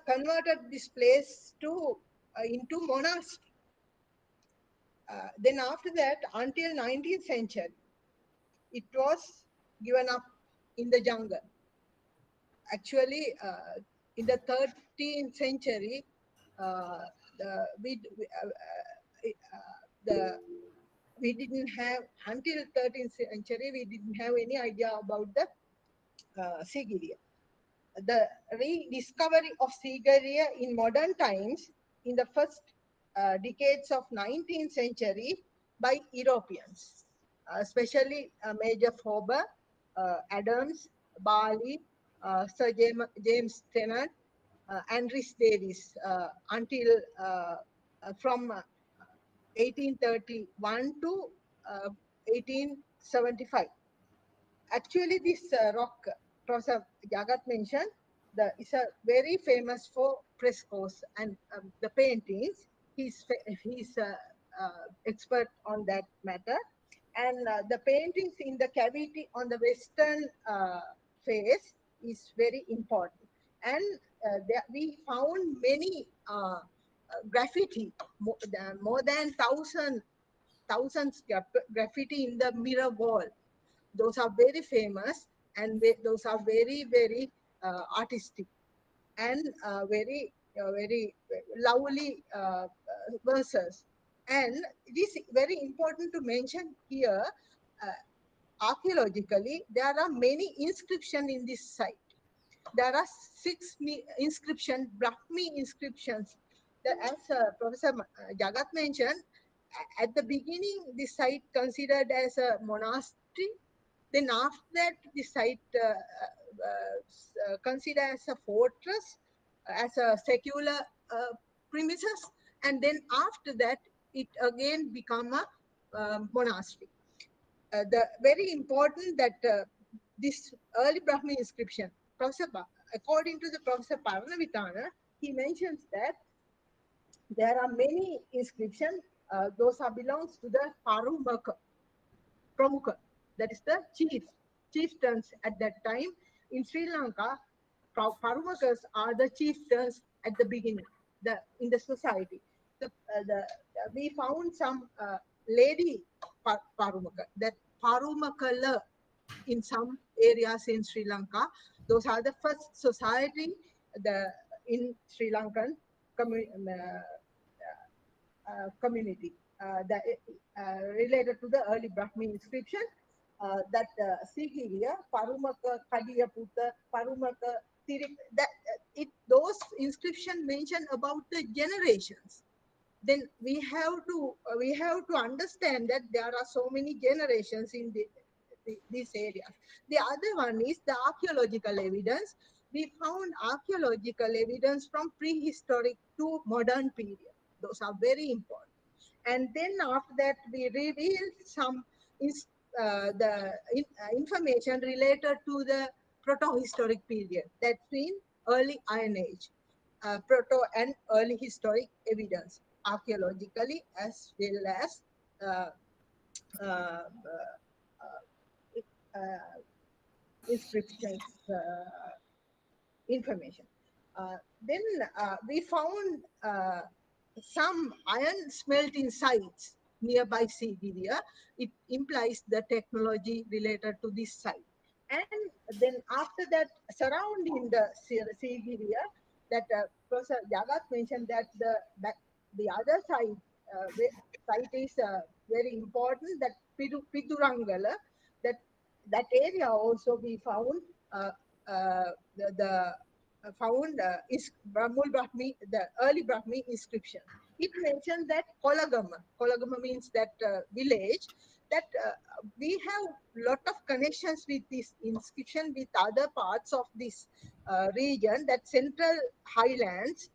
converted this place into monastery. Then after that, until 19th century, it was given up in the jungle. Actually, in the 13th century, we didn't have, until 13th century, we didn't have any idea about the Sigiriya. The rediscovery of Sigiriya in modern times in the first decades of 19th century by Europeans, especially Major Faber, Adams, Bali, Sir James Tennant, and Rhys Davies until from 1831 to 1875. Actually, this rock, Professor Jagat mentioned, is a very famous for frescoes and the paintings. He's expert on that matter. And the paintings in the cavity on the western face is very important. And we found many graffiti, more than thousands graffiti in the mirror wall. Those are very famous, and those are very artistic and very lovely verses. And it is very important to mention here, archaeologically, there are many inscriptions in this site. There are 6 inscriptions, Brahmi inscriptions. As Professor Jagat mentioned, at the beginning, this site considered as a monastery. Then after that, the site considered as a fortress, as a secular premises, and then after that, it again become a monastery. The very important that this early Brahmi inscription, according to the Professor Paranavitana, he mentions that there are many inscriptions. Those are belongs to the Parumaka, Pramukha, that is the chieftains at that time. In Sri Lanka, Parumakas are the chieftains at the beginning, in the society. We found some lady Parumaka, that Parumakala in some areas in Sri Lanka. Those are the first society in Sri Lankan community related to the early Brahmi inscription. That Sigiriya, Parumaka, Kadiya Putta, Parumaka, Tirik, those inscriptions mention about the generations. Then we have to understand that there are so many generations in these areas. The other one is the archaeological evidence. We found archaeological evidence from prehistoric to modern period. Those are very important. And then after that, we revealed some information related to the proto-historic period. That's in early Iron Age, proto and early historic evidence, archaeologically as well as inscriptions information. Then we found some iron smelting sites nearby Sigiriya. It implies the technology related to this site. And then after that, surrounding the Sigiriya, that Professor Jagat mentioned that the other site is very important, that Pidurangala, that area also we found is Brahmul Brahmi, the early Brahmi inscription. It mentioned that Kolagama means that village, that we have lot of connections with this inscription with other parts of this region, that central highlands,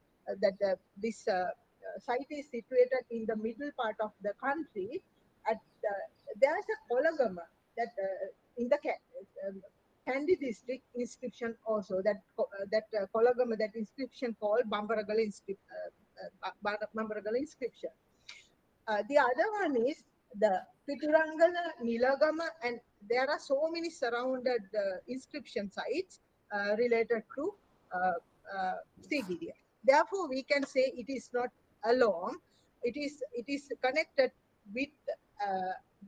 this site is situated in the middle part of the country. There is a Kolagama that in the Kandy district inscription also, that Kolagama, that inscription called Bambaragala inscription. The other one is the Piturangala, Nilagama, and there are so many surrounded inscription sites related to Sigiriya. Therefore, we can say it is not alone. It is connected with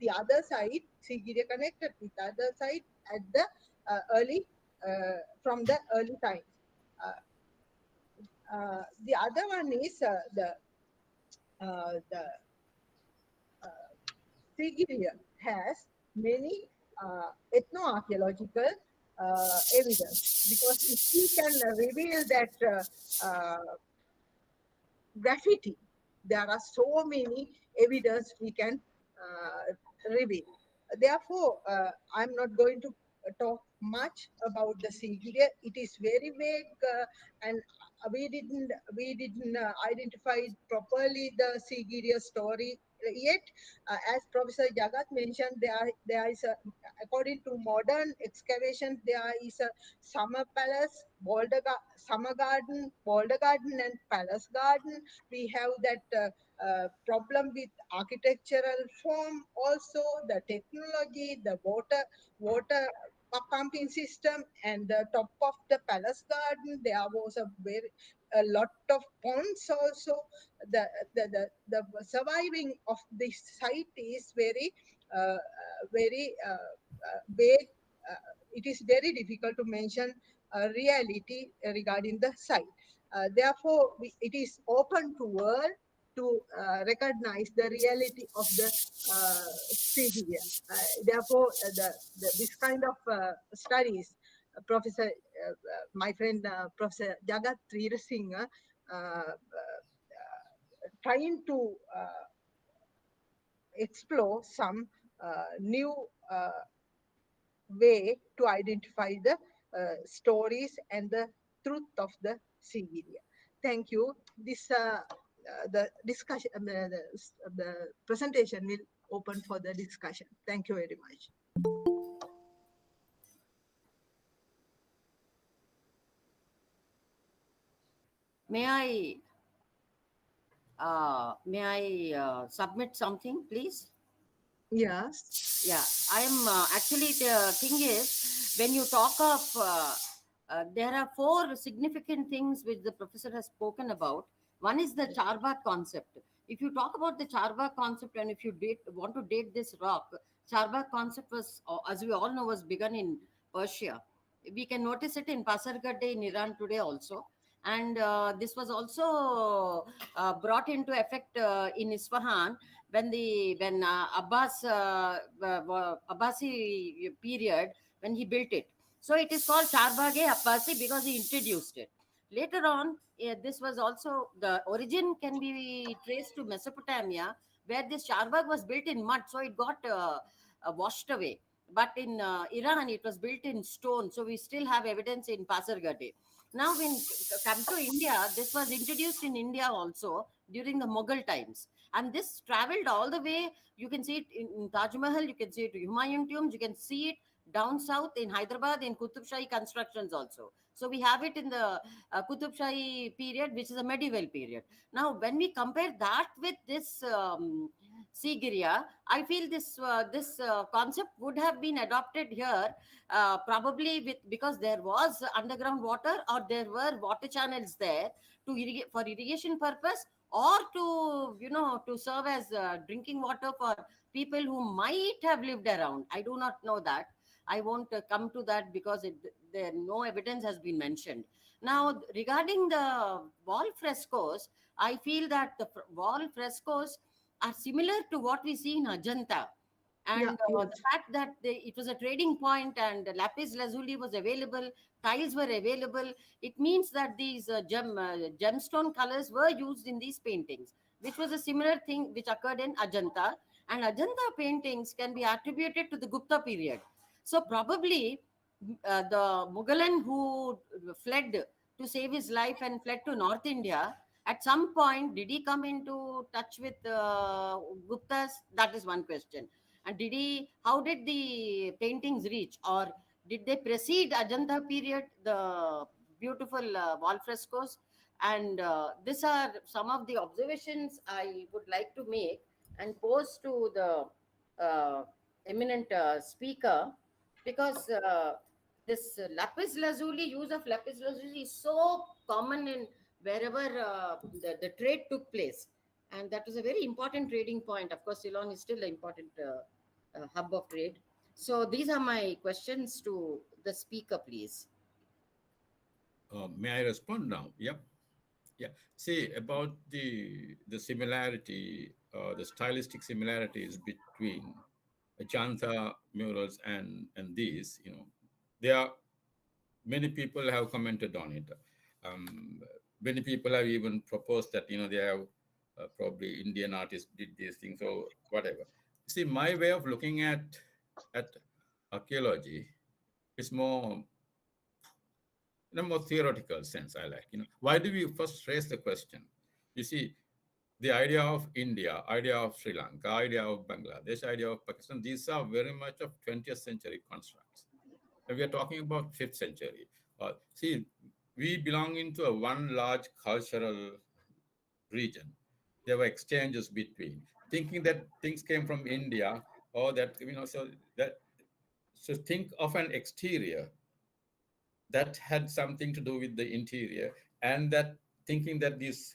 the other side. Sigiriya connected with the other side at the from the early times. The other one is the Sigiriya has many ethno-archaeological evidence, because if we can reveal that graffiti, there are so many evidence we can reveal. Therefore, I'm not going to talk much about the Sigiriya. It is very vague, and we didn't identify properly the Sigiriya story yet. As Professor Jagat mentioned, there is a, according to modern excavations, there is a summer palace, summer garden, boulder garden, and palace garden. We have that problem with architectural form, also the technology, the water pumping system, and the top of the palace garden there was a lot of ponds also. The surviving of this site is very vague. It is very difficult to mention reality regarding the site. Therefore, it is open to world to recognize the reality of the Sigiriya. Therefore, this kind of studies, my friend Professor Jagat Veerasinghe, trying to explore some new way to identify the stories and the truth of the Sigiriya. Thank you. The discussion, the presentation will open for the discussion. Thank you very much. May I submit something, please? Yes. Yeah, I am actually, the thing is, when you talk of, there are four significant things which the professor has spoken about. One is the Charbagh concept. If you talk about the Charbagh concept, and if you want to date this rock, Charbagh concept was, as we all know, was begun in Persia. We can notice it in Pasargadae in Iran today also. And this was also brought into effect in Isfahan when Abbasi period, when he built it. So it is called Charbagh Abbasi because he introduced it. Later on, this was also, the origin can be traced to Mesopotamia, where this Charbagh was built in mud, so it got washed away. But in Iran, it was built in stone, so we still have evidence in Pasargadae. Now, when come to India, this was introduced in India also during the Mughal times. And this traveled all the way. You can see it in Taj Mahal, you can see it in Humayun tombs, you can see it down south in Hyderabad in Qutub Shahi constructions also. So we have it in the Qutub Shahi period, which is a medieval period. Now, when we compare that with this Sigiriya, I feel this concept would have been adopted here, probably because there was underground water, or there were water channels there for irrigation purpose, or to serve as drinking water for people who might have lived around. I do not know that. I won't come to that because there no evidence has been mentioned. Now, regarding the wall frescoes, I feel that the wall frescoes are similar to what we see in Ajanta. And the fact that it was a trading point and lapis lazuli was available, tiles were available, it means that these gemstone colors were used in these paintings, which was a similar thing which occurred in Ajanta. And Ajanta paintings can be attributed to the Gupta period. So probably the Mughal who fled to save his life and fled to North India, at some point, did he come into touch with Guptas? That is one question. And how did the paintings reach, or did they precede Ajanta period, the beautiful wall frescoes? And these are some of the observations I would like to make and pose to the eminent speaker, because this lapis lazuli, use of lapis lazuli is so common in wherever the trade took place. And that was a very important trading point. Of course, Ceylon is still an important hub of trade. So these are my questions to the speaker, please. May I respond now? Yep. Yeah. See, about the similarity, the stylistic similarities between Ajanta murals and these, there are many people have commented on it. Many people have even proposed that, they have probably Indian artists did these things or whatever. See, my way of looking at archaeology it's more in a more theoretical sense. I like, why do we first raise the question? You see, the idea of India, idea of Sri Lanka, idea of Bangladesh, idea of Pakistan, these are very much of 20th century constructs. And we are talking about 5th century. See, we belong into a one large cultural region. There were exchanges between, thinking that things came from India, or that, so think of an exterior that had something to do with the interior, and that thinking that these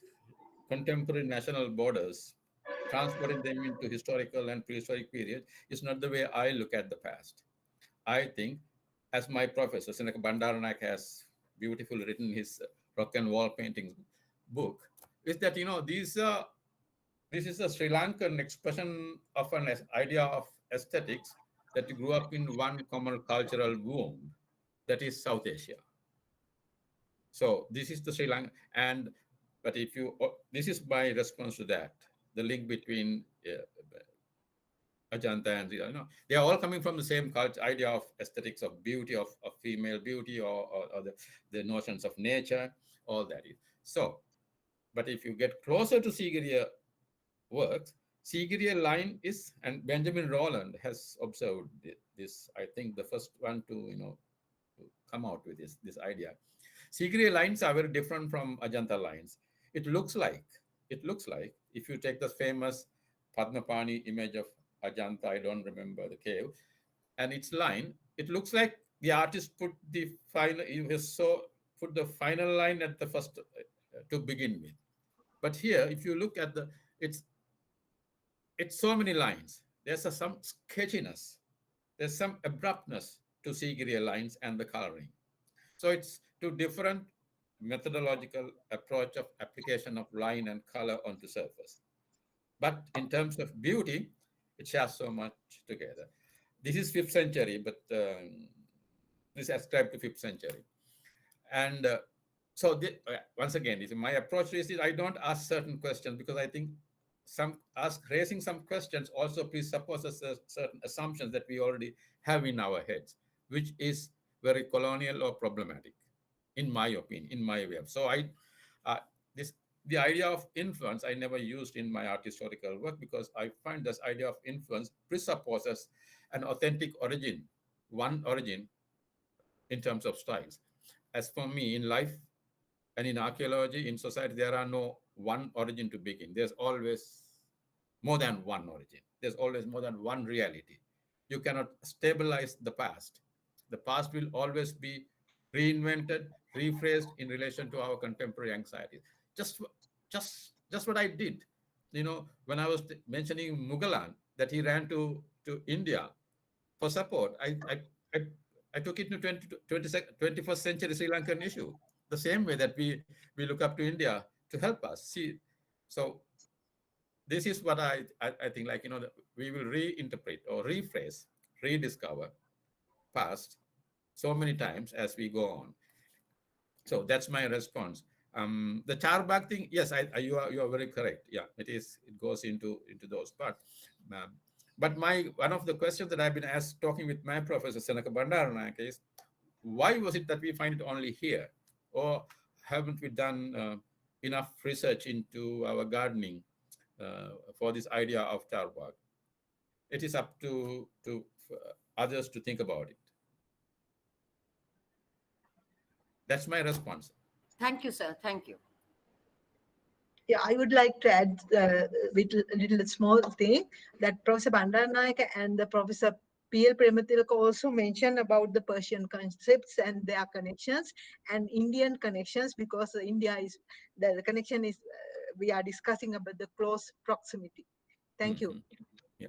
contemporary national borders transported them into historical and prehistoric period is not the way I look at the past. I think, as my professor, Senaka Bandaranaike, has beautifully written his rock and wall paintings book, is that, this is a Sri Lankan expression of an idea of aesthetics that grew up in one common cultural womb, that is South Asia. So this is the Sri Lanka, but if you, this is my response to that, the link between Ajanta and they are all coming from the same culture, idea of aesthetics, of beauty, of female beauty, or the notions of nature, all that is. So, but if you get closer to Sigiriya works, Sigiriya line is, and Benjamin Rowland has observed this, I think the first one to, to come out with this idea. Sigiriya lines are very different from Ajanta lines. It looks like, if you take the famous Padmapani image of Ajanta, I don't remember the cave, and its line, it looks like the artist put the final, put the final line at the first to begin with. But here, if you look at it's so many lines. There's some sketchiness. There's some abruptness to Sigiriya lines and the coloring. So it's two different methodological approach of application of line and color onto surface. But in terms of beauty, it shares so much together. This is 5th century, but this is ascribed to 5th century. And so once again, my approach is I don't ask certain questions, because I think raising some questions also presupposes certain assumptions that we already have in our heads, which is very colonial or problematic, in my opinion, in my way of. So the idea of influence I never used in my art historical work, because I find this idea of influence presupposes an authentic origin, one origin in terms of styles. As for me, in life and in archaeology, in society, there are no one origin to begin. There's always more than one origin. There's always more than one reality. You cannot stabilize the past. The past will always be reinvented, rephrased in relation to our contemporary anxieties. Just what I did, when I was mentioning Mughal, that he ran to India for support. I took it to 21st century Sri Lankan issue, the same way that we look up to India to help us. See, so this is what I think, we will reinterpret or rephrase, rediscover past so many times as we go on. So that's my response. The Charbagh thing, yes, you are very correct. Yeah, it goes into those parts. But one of the questions that I've been asked talking with my professor Senaka Bandaranaike is, why was it that we find it only here, or haven't we done enough research into our gardening for this idea of Charbagh? It is up to others to think about it. That's my response. Thank you, sir. Thank you. Yeah, I would like to add a little small thing that Professor Bandaranaike and the Professor P.L. Prematilaka also mentioned about the Persian concepts and their connections and Indian connections, because India is, the connection is, we are discussing about the close proximity. Thank you. Yeah.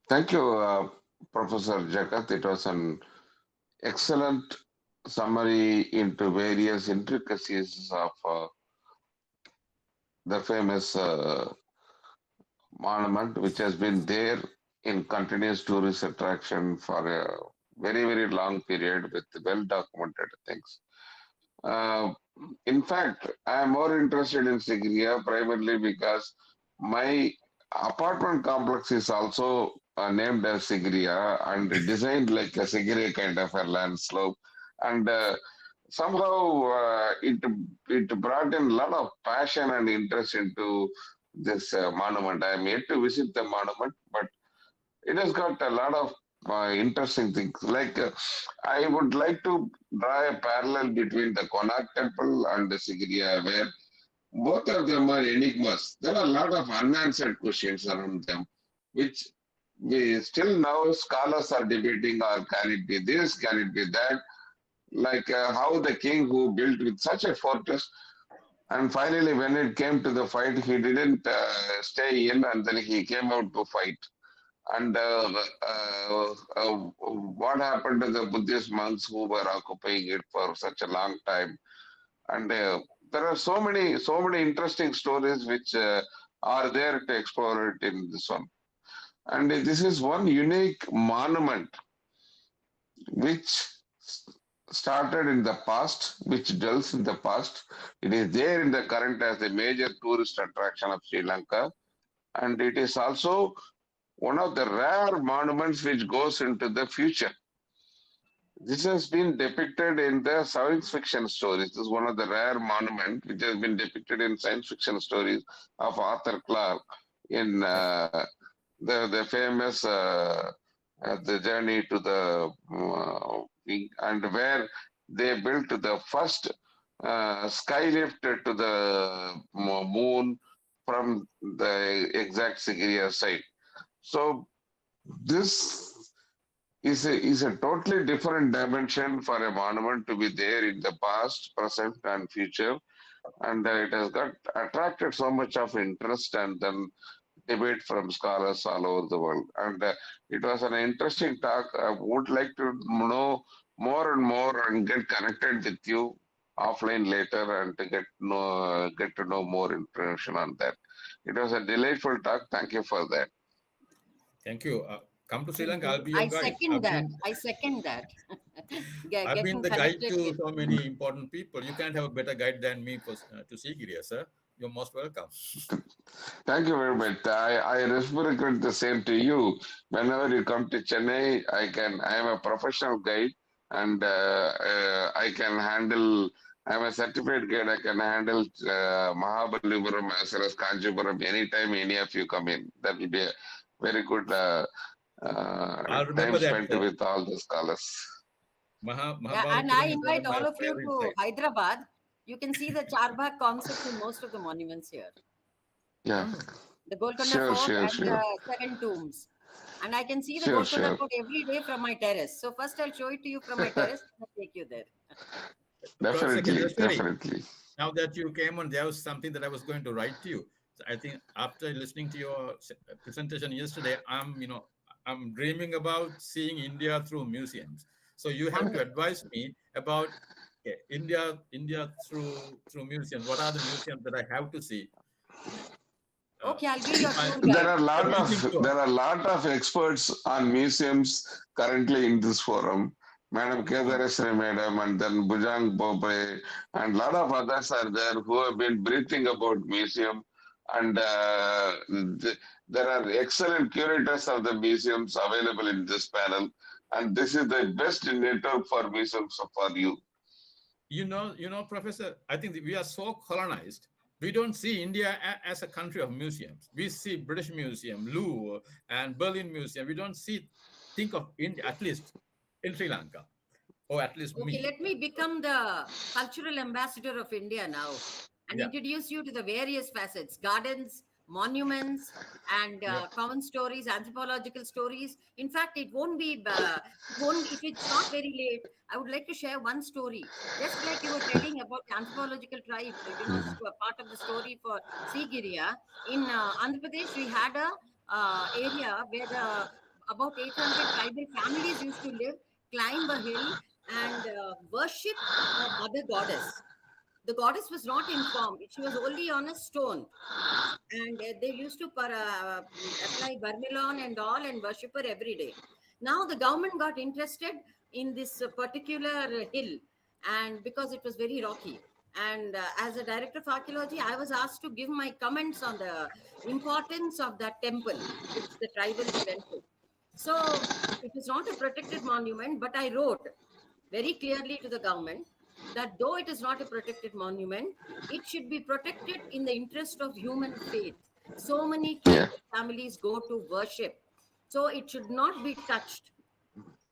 Thank you, Professor Jagat. It was an excellent summary into various intricacies of the famous monument, which has been there in continuous tourist attraction for a very, very long period with well-documented things. In fact, I am more interested in Sigiriya primarily because my apartment complex is also named as Sigiriya and designed like a Sigiriya kind of a land slope. And somehow it brought in a lot of passion and interest into this monument. I am yet to visit the monument, but it has got a lot of interesting things. Like I would like to draw a parallel between the Konark Temple and the Sigiriya, where both of them are enigmas. There are a lot of unanswered questions around them, which we still now scholars are debating, or can it be this, can it be that? Like how the king who built with such a fortress, and finally when it came to the fight, he didn't stay in, and then he came out to fight. And what happened to the Buddhist monks who were occupying it for such a long time? And there are so many interesting stories which are there to explore it in this one. And this is one unique monument which started in the past, which dwells in the past. It is there in the current as the major tourist attraction of Sri Lanka. And it is also one of the rare monuments which goes into the future. This has been depicted in the science fiction stories. This is one of the rare monuments which has been depicted in science fiction stories of Arthur Clarke in the famous the journey to the and where they built the first skylift to the moon from the exact Sigiriya site. So this is a totally different dimension for a monument to be there in the past, present, and future, and it has got attracted so much of interest and then debate from scholars all over the world. And it was an interesting talk. I would like to know more and more and get connected with you offline later and to get to know more information on that. It was a delightful talk. Thank you for that. Thank you. Come to Sri Lanka. I'll be your I guide. second that. I second that. I've been Getting the guide connected to with so many important people. You can't have a better guide than me for, to Sigiriya, sir. You're most welcome. Thank you very much. I reciprocate the same to you. Whenever you come to Chennai, I am a professional guide and I can handle, I'm a certified guide. I can handle Mahabalipuram as well as Kanchipuram anytime any of you come in. That will be a very good time spent with all the scholars. And I invite all of you to Hyderabad. You can see the Charbagh concept in most of the monuments here. Yeah. The Golconda Fort and the Seven Tombs. And I can see the Golconda Fort every day from my terrace. So first I'll show it to you from my terrace and I'll take you there. Definitely. Now that you came on, there was something that I was going to write to you. So I think after listening to your presentation yesterday, I'm dreaming about seeing India through museums. So you have to advise me about India through museums. What are the museums that I have to see? Okay, I'll be your tour There guide. are a lot of experts on museums currently in this forum. Madam Kedarasri Madam and then Bujang Bobre and a lot of others are there who have been breathing about museum. And there are excellent curators of the museums available in this panel. And this is the best network for museums for you. You know, Professor, I think we are so colonized. We don't see India as a country of museums. We see British Museum, Louvre, and Berlin Museum. We don't think of India, at least in Sri Lanka, or at least me. Okay, let me become the cultural ambassador of India now and introduce you to the various facets, gardens, monuments, and common stories, anthropological stories. In fact, it won't be, if it's not very late, I would like to share one story. Just like you were telling about the anthropological tribe, part of the story for Sigiriya. In Andhra Pradesh, we had a area where about 800 tribal families used to live, climb a hill, and worship a mother goddess. The goddess was not in form. She was only on a stone. And they used to apply vermilion and all and worship her every day. Now the government got interested in this particular hill, and because it was very rocky. And as a director of archaeology, I was asked to give my comments on the importance of that temple, which the tribals went to. So it is not a protected monument, but I wrote very clearly to the government that though it is not a protected monument, it should be protected in the interest of human faith. So many tribal families go to worship. So it should not be touched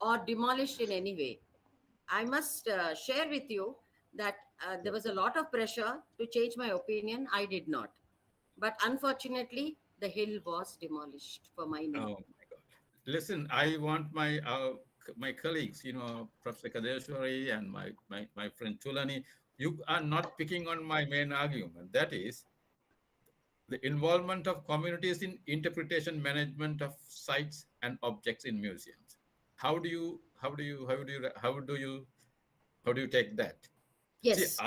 or demolished in any way. I must share with you that there was a lot of pressure to change my opinion. I did not. But unfortunately, the hill was demolished for my name. Oh my God. Listen, I want my colleagues, Professor Kadeshwari and my friend Chulani, you are not picking on my main argument. That is the involvement of communities in interpretation management of sites and objects in museums. How do you take that? See, Yes.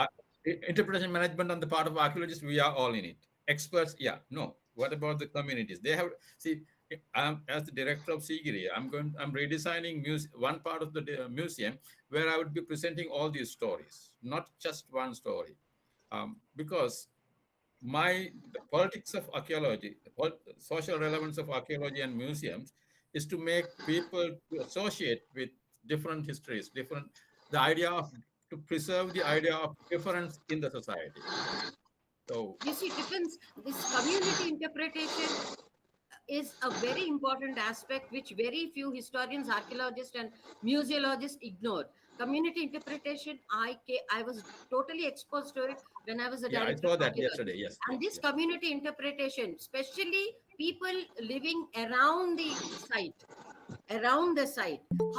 interpretation management on the part of archaeologists, we are all in it. Experts, yeah, no. What about the communities? They have, see, as the director of Sigiri, I'm redesigning one part of the museum where I would be presenting all these stories, not just one story, because the politics of archaeology, the social relevance of archaeology and museums is to make people to associate with different histories, the idea of to preserve the idea of difference in the society. So You see, depends. This community interpretation is a very important aspect which very few historians, archaeologists, and museologists ignored. Community interpretation, I was totally exposed to it when I was the yeah, I director saw of that archaeology. yesterday. Yes, And yes, this yes. community interpretation, especially people living around the site,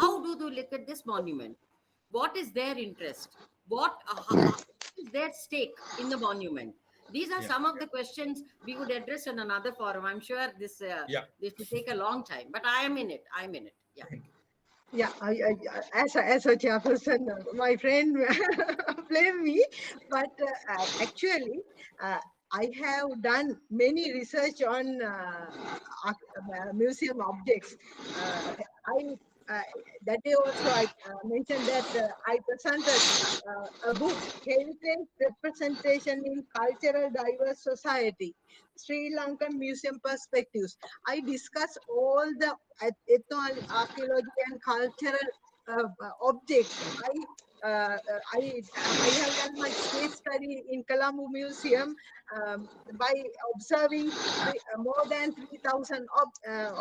how do they look at this monument? What is their interest? What is their stake in the monument? These are Yeah. some of the questions we would address in another forum. I'm sure this will take a long time, but I am in it. Yeah. Yeah, as a chairperson, my friend blame me, but actually, I have done many research on museum objects. That day also I mentioned that I presented a book, Heritage Representation in Cultural Diverse Society, Sri Lankan Museum Perspectives. I discuss all the ethno-archaeology and cultural objects. I have done my case study in Colombo Museum by observing more than 3,000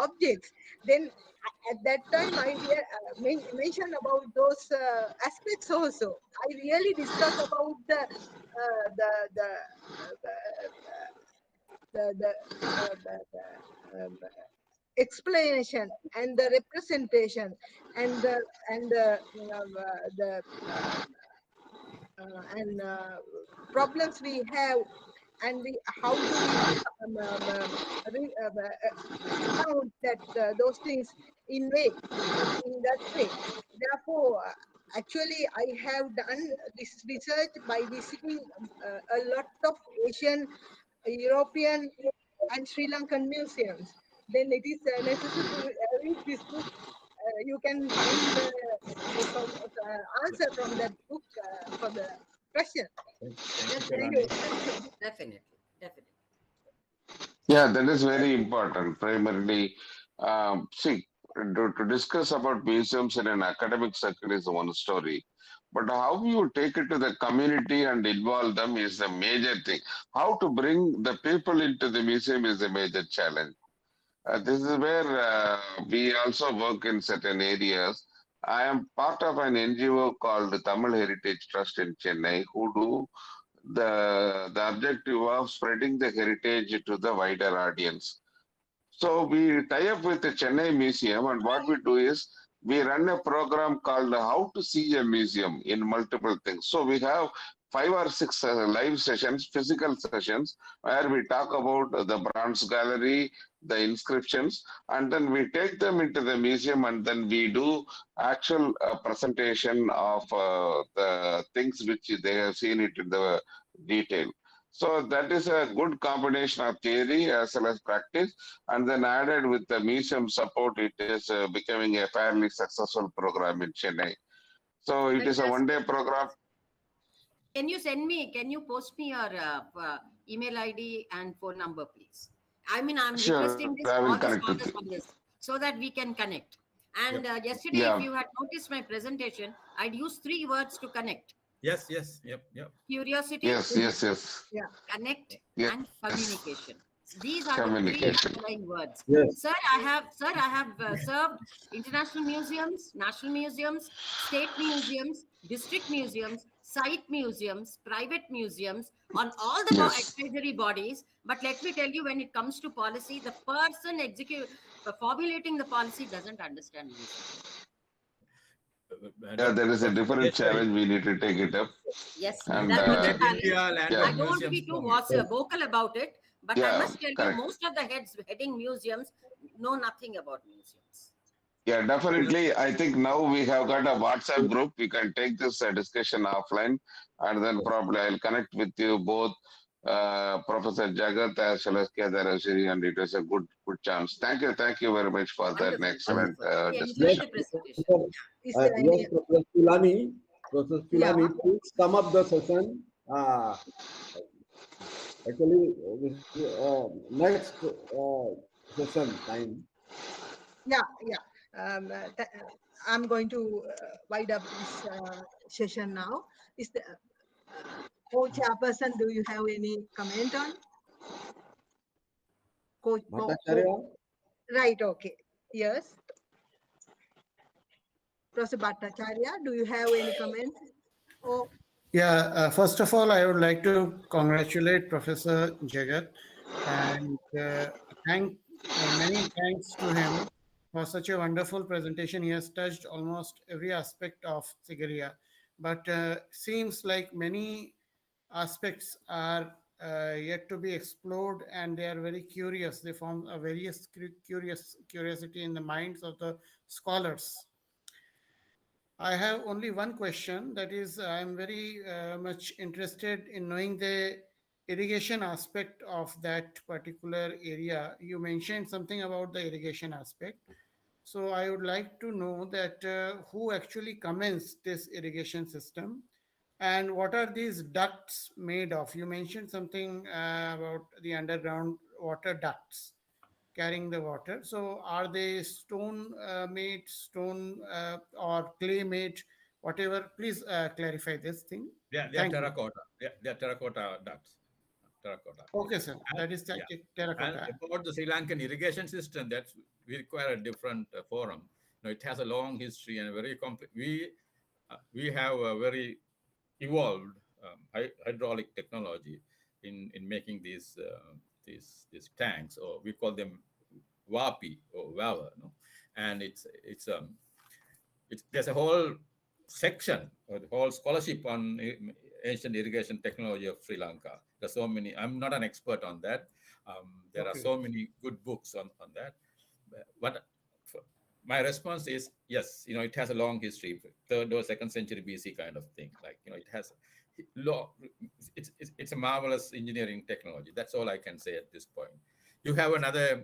objects. Then at that time, I mentioned about those aspects also. I really discuss about the explanation and the representation and problems we have, and how do we count that those things in that way. Therefore, actually, I have done this research by visiting a lot of Asian, European, and Sri Lankan museums. Then it is necessary to read this book. You can find the answer from that book for the question. Thank you. Definitely. Yeah, that is very important. Primarily, see, to discuss about museums in an academic circle is one story, but how you take it to the community and involve them is the major thing. How to bring the people into the museum is a major challenge. This is where we also work in certain areas. I am part of an NGO called Tamil Heritage Trust in Chennai, who do the objective of spreading the heritage to the wider audience. So we tie up with the Chennai Museum, and what we do is we run a program called How to See a Museum in multiple things. So we have 5 or 6 live sessions, physical sessions, where we talk about the bronze gallery, the inscriptions, and then we take them into the museum, and then we do actual presentation of the things which they have seen it in the detail. So that is a good combination of theory as well as practice, and then added with the museum support, it is becoming a fairly successful program in Chennai. So it is a one-day program. Can you post me your email ID and phone number, please? I mean, I'm Sure, requesting this, I will all the connect with scholars you. on this. so that we can connect. And yesterday, Yeah. if you had noticed my presentation, I'd use 3 words to connect: Yes, yes, yep, yep. curiosity, Yes, yes, yes. Yeah. connect, Yes. and communication. These are the 3 Communication. underlying words. Yes. Sir, I have served international museums, national museums, state museums, district museums, site museums, private museums, on all the Yes. advisory bodies. But let me tell you, when it comes to policy, the person formulating the policy doesn't understand museum. Yeah, there is a different Yes, challenge. We need to take it up. Yes, And that's the Let challenge. India land yeah. I don't want to be too vocal about it, but I Yeah, must tell you, correct. most of the heads heading museums know nothing about museums. Yeah, definitely. I think now we have got a WhatsApp group. We can take this discussion offline, and then probably I'll connect with you both, Professor Jagat as well as Kedarashiri, and it was a good chance. Thank you very much for that Wonderful, excellent wonderful. We Yes, enjoyed discussion. the presentation. Is there any? yes, Professor Sulani. Professor Yeah. Sulani, please sum up the session. Actually, this next session time. Yeah, yeah. I'm going to wind up this session now. Is the co-chairperson, do you have any comment on? Bhattacharya? Right, okay. Yes. Professor Bhattacharya, do you have any comments? Oh, Yeah, first of all, I would like to congratulate Professor Jagat and many thanks to him for such a wonderful presentation. He has touched almost every aspect of Sigiriya, but seems like many aspects are yet to be explored, and they are very curious. They form a various curiosity in the minds of the scholars. I have only one question. That is, I'm very much interested in knowing the irrigation aspect of that particular area. You mentioned something about the irrigation aspect. So I would like to know that who actually commenced this irrigation system and what are these ducts made of? You mentioned something about the underground water ducts carrying the water. So are they stone made, stone or clay made, whatever? Please clarify this thing. They are Thank you. terracotta. They are terracotta ducts. Terracotta. Okay, sir. That is Yeah. terracotta. And about the Sri Lankan irrigation system, that's we require a different forum. It has a long history and a very complex. We have a very evolved hydraulic technology in making these tanks, or we call them WAPI or WAVA, no? And there's a whole section or the whole scholarship on ancient irrigation technology of Sri Lanka. There's so many. I'm not an expert on that. There are so many good books on that. But my response is yes. It has a long history, 3rd or 2nd century BC kind of thing. Like it has it's a marvelous engineering technology. That's all I can say at this point. You have another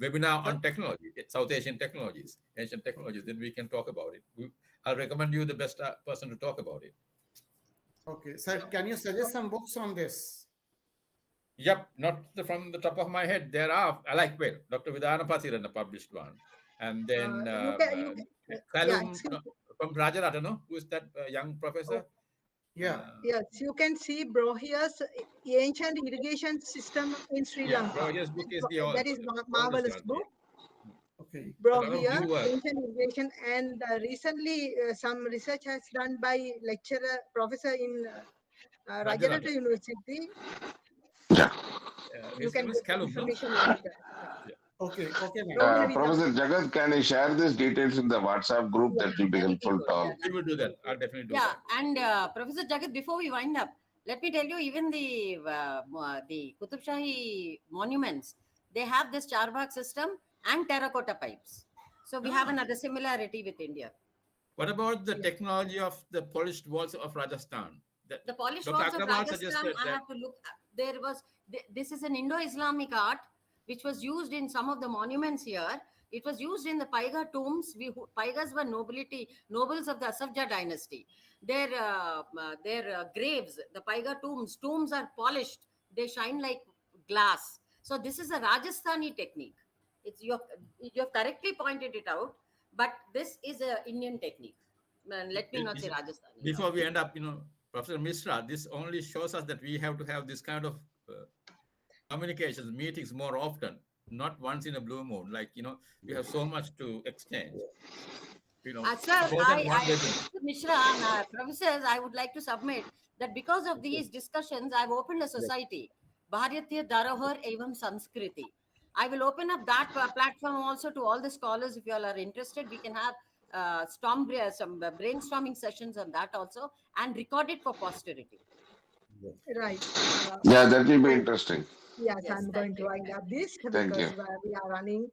webinar on technology, South Asian technologies, ancient technologies, then we can talk about it. I'll recommend you the best person to talk about it. Okay, sir, can you suggest some books on this? Yep, not from the top of my head. There are, Dr. Vidhana Pathirana published one. And then Kalum from Rajarata, no? Who is that young professor? Yeah. Yes, you can see Brohia's ancient irrigation system in Sri Lanka. Brohia's book is that is marvelous book. Okay. Brohia, ancient irrigation, and recently some research has done by lecturer, professor in Rajarata University. Yeah. You can get Kalum, information no? later. Okay, okay. Professor Jagat, can you share these details in the WhatsApp group? That will be helpful to all. We will do that. I'll definitely do Yeah, that. and Professor Jagat, before we wind up, let me tell you, even the Qutub Shahi monuments, they have this charbagh system and terracotta pipes. So we have another similarity with India. What about the technology of the polished walls of Rajasthan? The polished Dr. walls of Agrawal Rajasthan, suggested I have to look. This is an Indo-Islamic art which was used in some of the monuments here. It was used in the Paiga tombs. Paigas were nobles of the Asafja dynasty. Their graves, the Paiga tombs are polished. They shine like glass. So this is a Rajasthani technique. It's you have correctly pointed it out, but this is a Indian technique. Let me not say Rajasthani. Before we end up, Professor Mishra, this only shows us that we have to have this kind of communications, meetings more often, not once in a blue moon. Like, we have so much to exchange. Sir, Mr. Mishra, professors, I would like to submit that because of these discussions, I've opened a society, Bharatiya Dharohar Evam Sanskriti. I will open up that platform also to all the scholars. If you all are interested, we can have some brainstorming sessions on that also and record it for posterity. Right. Yeah, that will be interesting. Yes, I'm going to wind up this because we are running.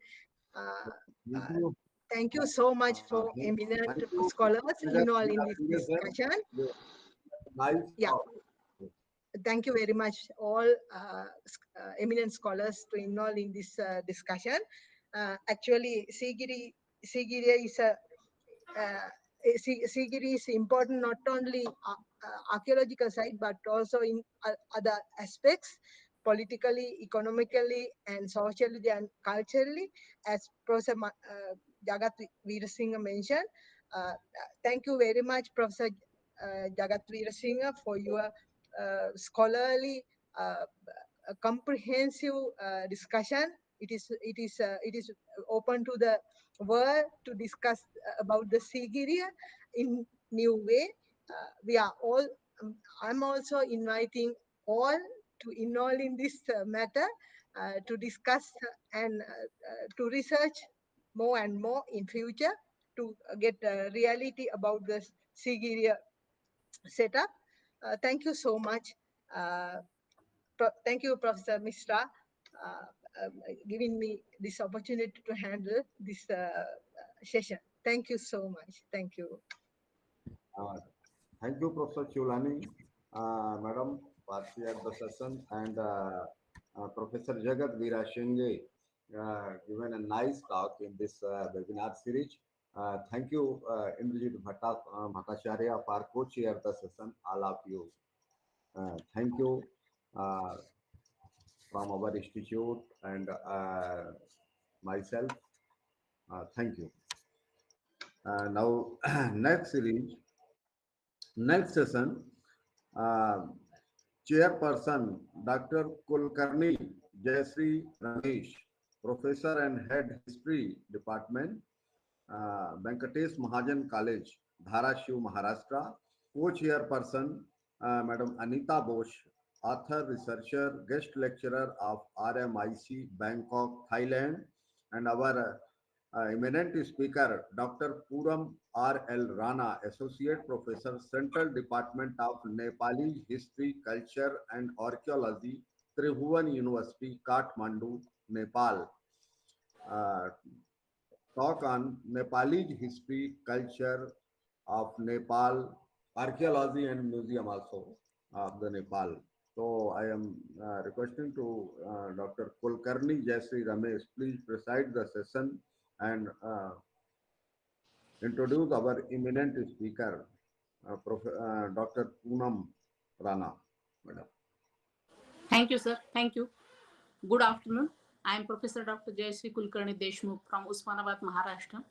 Thank you so much for eminent scholars involved in this discussion. Yeah. Thank you very much, all eminent scholars to involve in this discussion. Actually, Sigiri is important not only archaeological side but also in other aspects, politically, economically, and socially and culturally, as Professor Jagat Veerasinghe mentioned. Thank you very much, Professor Jagat Veerasinghe, for your scholarly, comprehensive discussion. It is open to the world to discuss about the Sigiriya in new way. We are all. I'm also inviting all to involve in this matter, to discuss and to research more and more in future to get reality about the Sigiriya setup. Thank you so much. Thank you, Professor Mishra, giving me this opportunity to handle this session. Thank you so much. Thank you. Thank you, Professor Chulani, Madam, for the session, and Professor Jagat Veerasinghe given a nice talk in this webinar series. Thank you, Indrajit Bhattacharya, for co-chair the session, all of you. Thank you from our institute and myself. Thank you. Now, next session, Chairperson Dr. Kulkarni Jayasri Ramesh, Professor and Head History Department, Venkatesh Mahajan College, Dharashiv, Maharashtra. Co-chairperson, Madam Anita Bose, author, researcher, guest lecturer of RMIC, Bangkok, Thailand, and our eminent speaker, Dr. Puram R.L. Rana, Associate Professor, Central Department of Nepali History, Culture and Archaeology, Tribhuvan University, Kathmandu, Nepal. Talk on Nepali history, culture of Nepal, archaeology and museum also of the Nepal. So I am requesting to Dr. Kulkarni Jayasri Ramesh, please preside the session and introduce our eminent speaker, Dr. Poonam Rana. Madam. Thank you, sir. Thank you. Good afternoon. I am Professor Dr. Jayasri Kulkarni Deshmukh from Usmanabad, Maharashtra.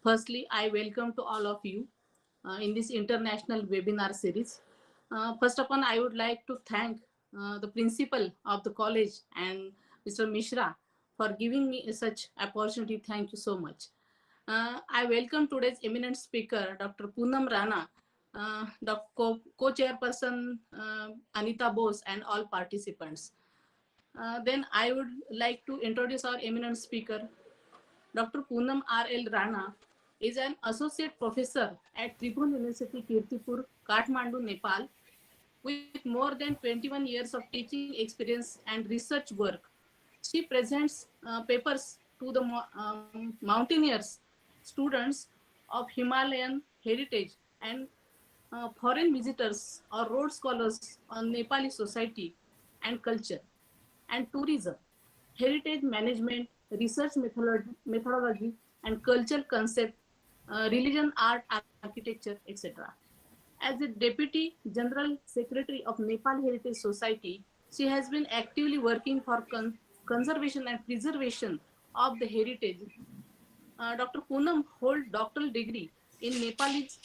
Firstly, I welcome to all of you in this international webinar series. First of all, I would like to thank the principal of the college and Mr. Mishra for giving me such opportunity. Thank you so much. I welcome today's eminent speaker, Dr. Poonam Rana, the co-chairperson Anita Bose, and all participants. Then I would like to introduce our eminent speaker. Dr. Poonam R.L. Rana is an associate professor at Tribhuvan University, Kirtipur, Kathmandu, Nepal, with more than 21 years of teaching experience and research work. She presents papers to the mountaineers, students of Himalayan heritage, and foreign visitors or road scholars on Nepali society and culture and tourism, heritage management, research methodology and cultural concept, religion, art, architecture, etc. As the Deputy General Secretary of Nepal Heritage Society, she has been actively working for conservation and preservation of the heritage. Dr. Poonam holds doctoral degree in Nepalese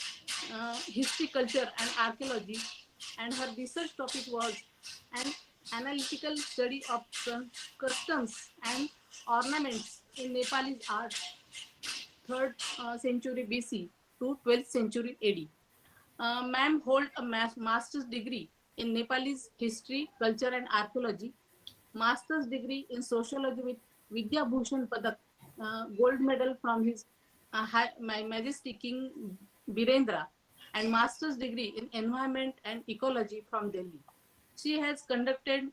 history, culture, and archaeology, and her research topic was an analytical study of customs and ornaments in Nepalese art, 3rd century BC to 12th century AD. Ma'am hold a master's degree in Nepalese history, culture, and archaeology, master's degree in sociology with Vidya Bhushan Padak, gold medal from his my Majesty King Birendra, and master's degree in environment and ecology from Delhi. She has conducted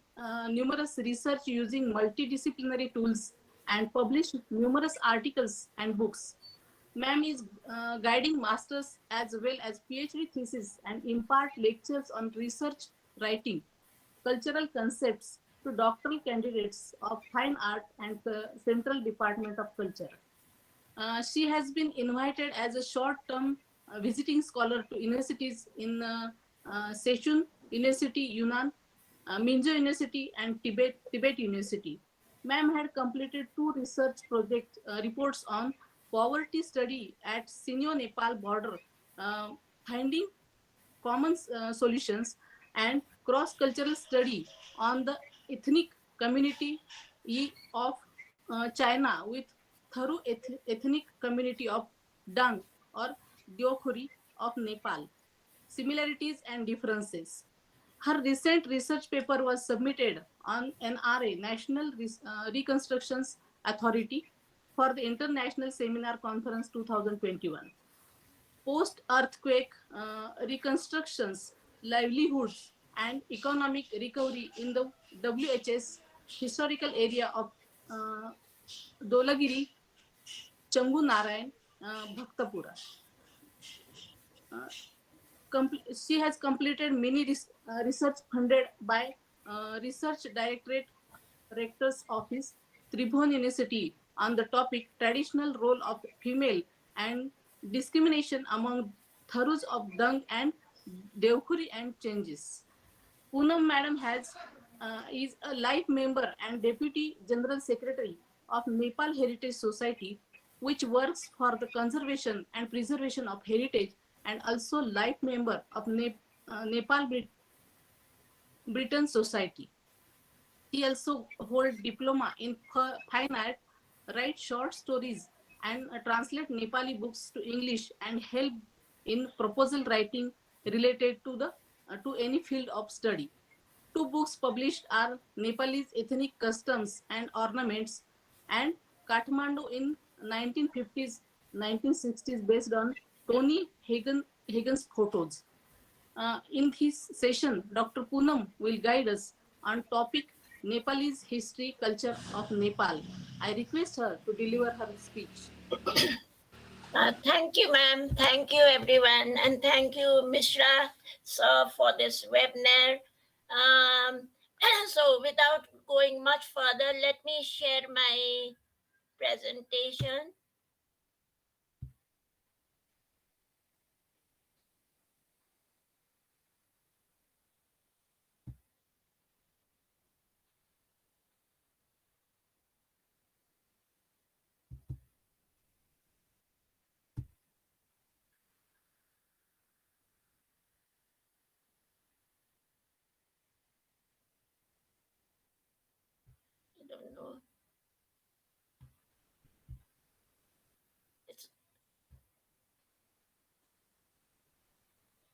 numerous research using multidisciplinary tools and published numerous articles and books. Ma'am is guiding masters as well as PhD thesis and impart lectures on research writing, cultural concepts to doctoral candidates of fine art and the Central Department of Culture. She has been invited as a short-term visiting scholar to universities in Sechun University, Yunnan, Minjo University, and Tibet University. Ma'am had completed 2 research project reports on poverty study at Sino-Nepal border, finding common solutions, and cross-cultural study on the ethnic community of China with thorough ethnic community of Dang or Deokhuri of Nepal, similarities and differences. Her recent research paper was submitted on NRA, National Reconstructions Authority, for the International Seminar Conference 2021. Post-earthquake reconstructions, livelihoods, and economic recovery in the WHS historical area of Dolagiri, Changu Narayan, Bhaktapura. She has completed many research funded by Research Directorate Rector's Office, Tribhuvan University, on the topic traditional role of female and discrimination among Tharus of Dung and Deokhuri and changes. Poonam Madam is a life member and Deputy General Secretary of Nepal Heritage Society, which works for the conservation and preservation of heritage, and also life member of Nepal Britain Society. He also holds diploma in fine art, write short stories, and translate Nepali books to English and help in proposal writing related to any field of study. 2 books published are Nepalese Ethnic Customs and Ornaments and Kathmandu in 1950s, 1960s, based on Tony Hagen's photos. In this session, Dr. Poonam will guide us on topic Nepalese history, culture of Nepal. I request her to deliver her speech. Thank you, ma'am. Thank you, everyone. And thank you, Mishra, for this webinar. So without going much further, let me share my presentation. I don't know.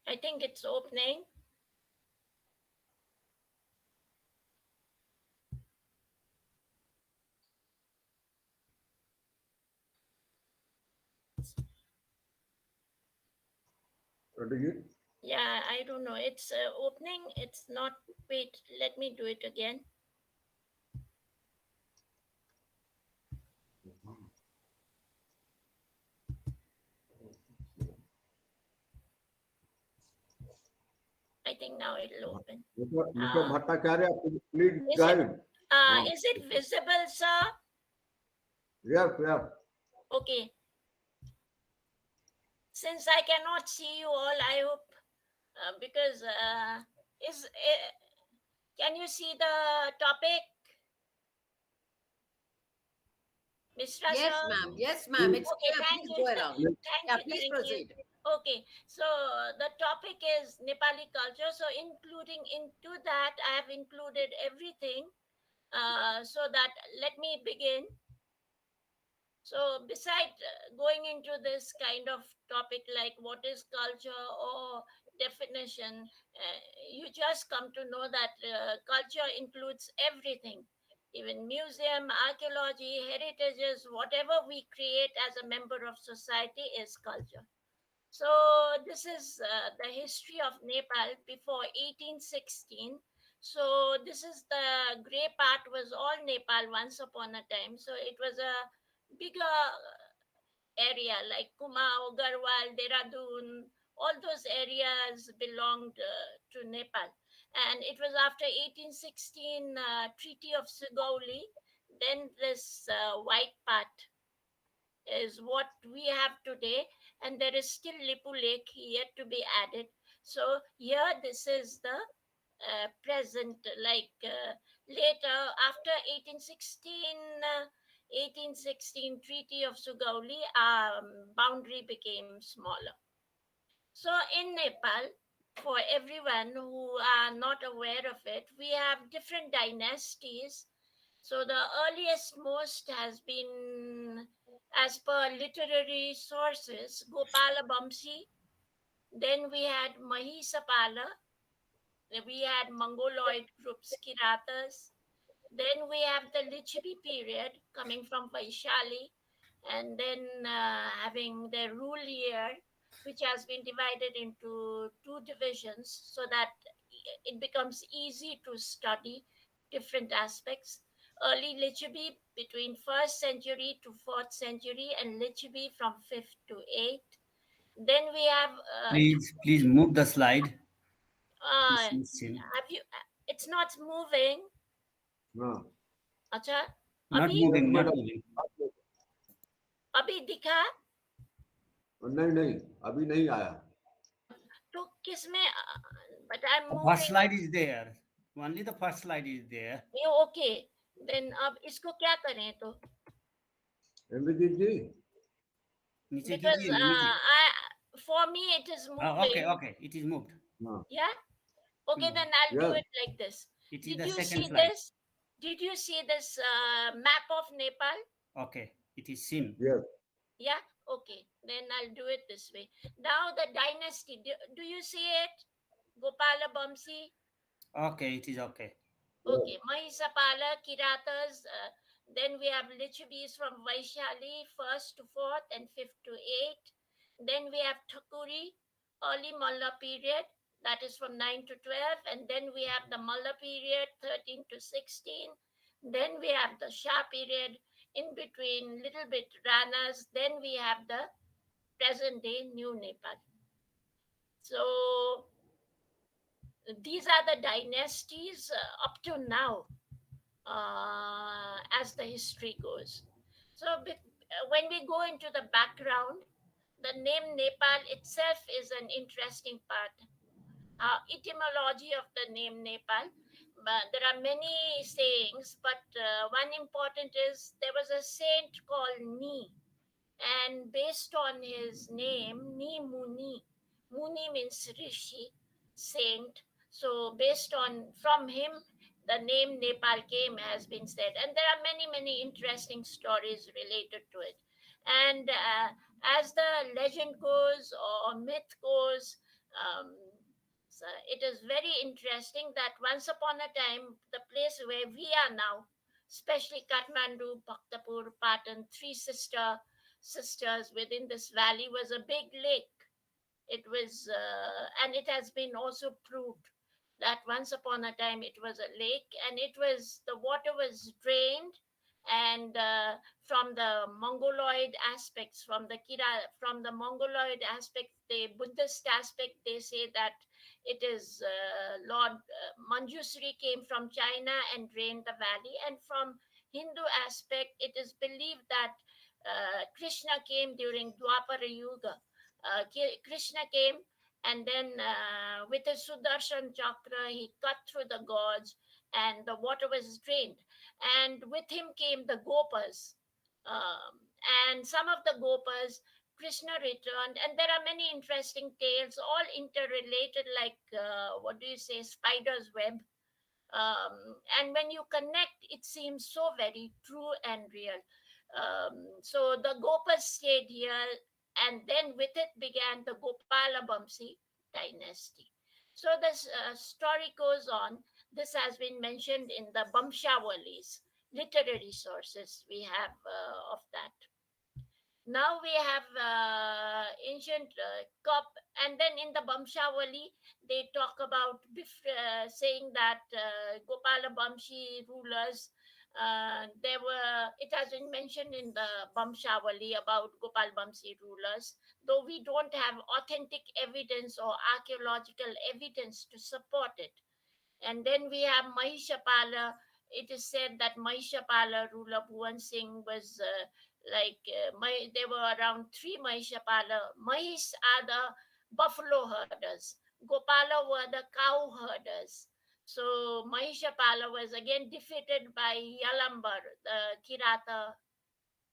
I think it's opening. Yeah, I don't know. It's opening. It's not. Wait, let me do it again. I think now it'll open. Mr. Bhattacharya, please guide. Is it visible, sir? Yes, yes. Okay. Since I cannot see you all, I hope because can you see the topic? Mishra Yes, sir? ma'am. Yes, ma'am. It's Okay, clear. thank Please you, go sir. along. Thank Yeah, you, please thank you. proceed. Okay, so the topic is Nepali culture. So including into that, I have included everything. So that let me begin. So beside going into this kind of topic like what is culture or definition, you just come to know that culture includes everything, even museum, archaeology, heritages, whatever we create as a member of society is culture. So this is the history of Nepal before 1816. So this is the gray part was all Nepal once upon a time. So it was a bigger area like Kumaon, Garhwal, Dehradun, all those areas belonged to Nepal. And it was after 1816 Treaty of Sugauli, then this white part is what we have today, and there is still Lipu Lake yet to be added. So here this is the present, like later after 1816, 1816 Treaty of Sugauli, boundary became smaller. So in Nepal, for everyone who are not aware of it, we have different dynasties. So the earliest most has been, as per literary sources, Gopala Bamsi. Then we had Mahisapala. We had Mongoloid groups, Kiratas. Then we have the Lichivi period coming from Vaishali, and then having the rule year, which has been divided into two divisions so that it becomes easy to study different aspects. Early Lichivi between 1st century to 4th century, and Lichivi from 5th to 8th. Then we have Please move the slide. uh, have you? It's not moving. हाँ, अच्छा Not अभी moving, not moving. अभी दिखा नहीं नहीं अभी नहीं आया. तो किसमें but I'm The first moving. slide is there. Only the first slide is there. ये okay. Then अब इसको क्या करें तो? इंद्रजीत जी. नीचे Because कीजिए ना, नीचे. for me it is moving. Okay, it is moved. Yeah. Okay, then I'll do it like this. It is Did the you second see slide. this? Did you see this map of Nepal? Okay, it is seen. Yes. Yeah. Okay. Then I'll do it this way. Now the dynasty. Do you see it? Gopala Bamsi. Okay, it is okay. Okay, Mahisapala, Kiratas, then we have Lichavis from Vaishali, 1st to 4th and 5th to 8th. Then we have Thakuri, early Malla period, that is from 9 to 12. And then we have the Malla period, 13 to 16. Then we have the Shah period, in between, little bit Ranas. Then we have the present day New Nepal. So these are the dynasties up to now. As the history goes. So when we go into the background, the name Nepal itself is an interesting part. Etymology of the name Nepal. There are many sayings, but one important is there was a saint called Ni, and based on his name, Ni Muni. Muni means rishi, saint. So based on from him, the name Nepal came, has been said, and there are many interesting stories related to it. And as the legend goes or myth goes, so it is very interesting that once upon a time, the place where we are now, especially Kathmandu, Bhaktapur, Patan, three sisters within this valley, was a big lake. It was, and it has been also proved that once upon a time it was a lake, and it was, the water was drained, and from the Mongoloid aspects, from the Mongoloid aspect, the Buddhist aspect, they say that it is Lord Manjusri came from China and drained the valley, and from Hindu aspect, it is believed that Krishna came during Dwapara Yuga. Krishna came, and then with his Sudarshan chakra, he cut through the gods, and the water was drained. And with him came the Gopas. And some of the Gopas, Krishna returned, and there are many interesting tales, all interrelated, like what do you say, spider's web. And when you connect, it seems so very true and real. So the Gopas stayed here, and then with it began the Gopala Bamsi dynasty. So this story goes on. This has been mentioned in the Bamshavalis, literary sources we have of that. Now we have ancient Kop, and then in the Bamshavali, they talk about saying that Gopala Bamshi rulers. There were. It has been mentioned in the Bamshavali about Gopal Bamshi rulers, though we don't have authentic evidence or archaeological evidence to support it. And then we have Mahishapala. It is said that Mahishapala ruler Bhuvan Singh was there were around three Mahishapala. Mahish are the buffalo herders. Gopala were the cow herders. So Mahishapala was again defeated by Yalambar, the Kirata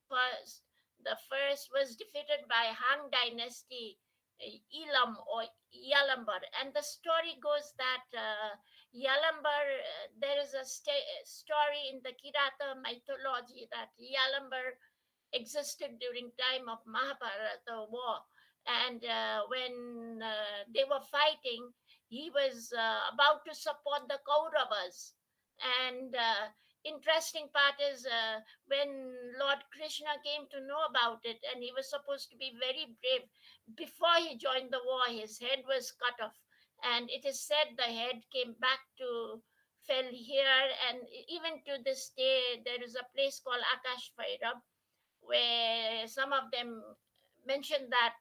first. The first was defeated by Han dynasty, Elam or Yalambar. And the story goes that Yalambar, there is a story in the Kirata mythology that Yalambar existed during time of Mahabharata war. And when they were fighting, he was about to support the Kauravas. And interesting part is when Lord Krishna came to know about it, and he was supposed to be very brave. Before he joined the war, his head was cut off, and it is said the head came back to fell here, and even to this day there is a place called Akash Bhairav where some of them mention that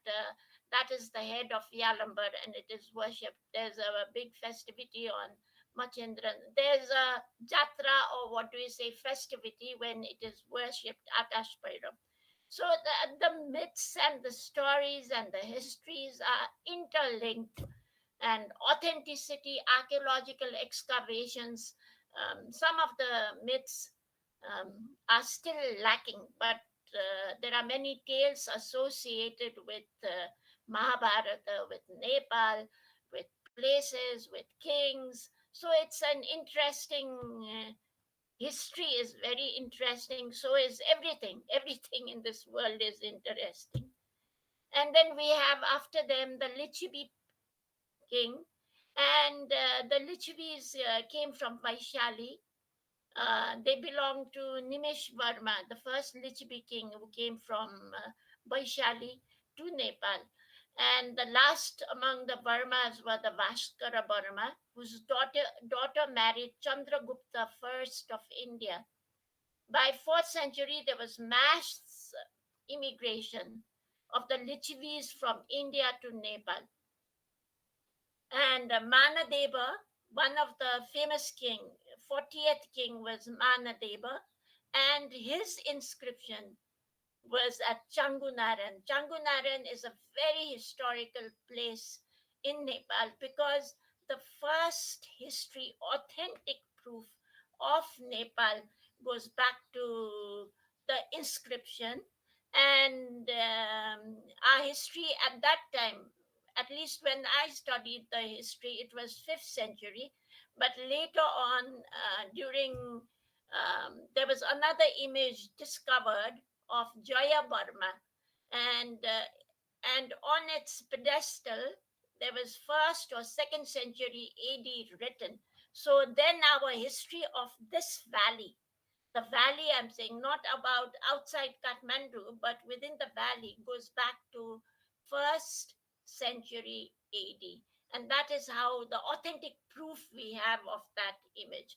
that is the head of Yalambar and it is worshipped. There's a big festivity on Machendran. There's a jatra, or what do we say, festivity when it is worshipped at Ashbairam. So the myths and the stories and the histories are interlinked, and authenticity, archaeological excavations, some of the myths are still lacking, but there are many tales associated with Mahabharata, with Nepal, with places, with kings. So it's an interesting history is very interesting. So is everything. Everything in this world is interesting. And then we have after them the Lichibi king, and the Lichivis came from Vaishali. They belong to Nimish Varma, the first Lichibi king who came from Vaishali to Nepal. And the last among the Varmas were the Vaskara Varma, whose daughter married Chandragupta I of India. By 4th century, there was mass immigration of the Lichivis from India to Nepal. And Manadeva, one of the famous king, 40th king was Manadeva, and his inscription was at Changunaran. Changunaran is a very historical place in Nepal because the first history, authentic proof of Nepal goes back to the inscription. And our history at that time, at least when I studied the history, it was 5th century. But later on, during there was another image discovered of Jaya Burma, and on its pedestal there was 1st or 2nd century AD written. So then our history of this valley, the valley I'm saying, not about outside Kathmandu, but within the valley, goes back to 1st century AD. And that is how the authentic proof we have of that image.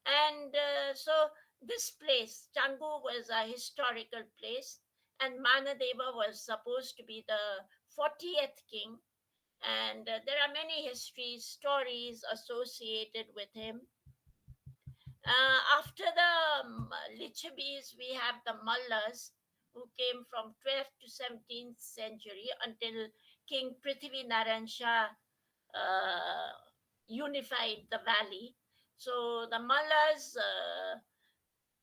And so this place, Changu, was a historical place, and Manadeva was supposed to be the 40th king. And there are many histories, stories associated with him. After the Lichabis, we have the Mallas, who came from 12th to 17th century until King Prithvi Narayan Shah unified the valley. So the Mallas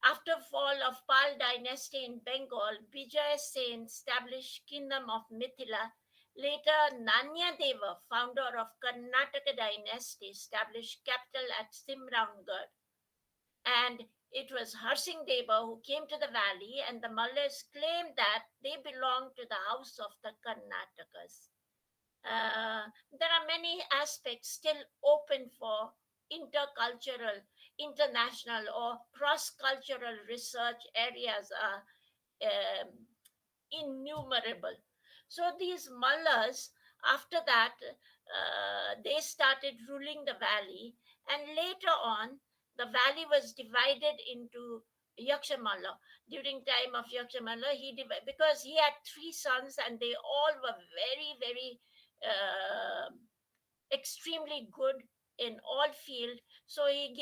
After fall of Pal dynasty in Bengal, Vijay Sen established Kingdom of Mithila. Later, Nanya Deva, founder of Karnataka dynasty, established capital at Simrangarh. And it was Harsing Deva who came to the valley, and the Malays claimed that they belonged to the house of the Karnatakas. There are many aspects still open for intercultural, international, or cross-cultural research areas are um, innumerable. So these mullahs, after that, they started ruling the valley, and later on, the valley was divided into Yakshamalla. During time of Yakshamalla, because he had three sons, and they all were very, very uh, extremely good in all field. So he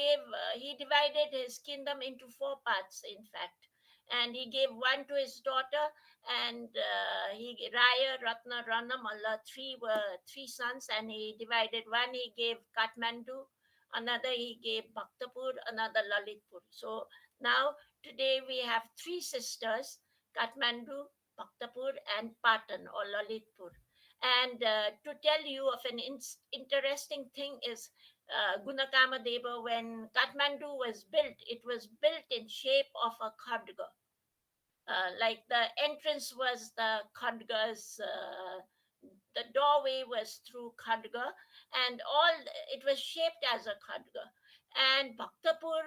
divided his kingdom into four parts, in fact, and he gave one to his daughter, and he Raya, Ratna, Rana, Malla. Three sons, and he divided one. He gave Kathmandu, another he gave Bhaktapur, another Lalitpur. So now today we have three sisters: Kathmandu, Bhaktapur, and Patan or Lalitpur. And to tell you of an interesting thing is Gunakama Deva, when Kathmandu was built, it was built in shape of a khadga. Like the entrance was the khadgas, the doorway was through khadga, and all it was shaped as a khadga. And Bhaktapur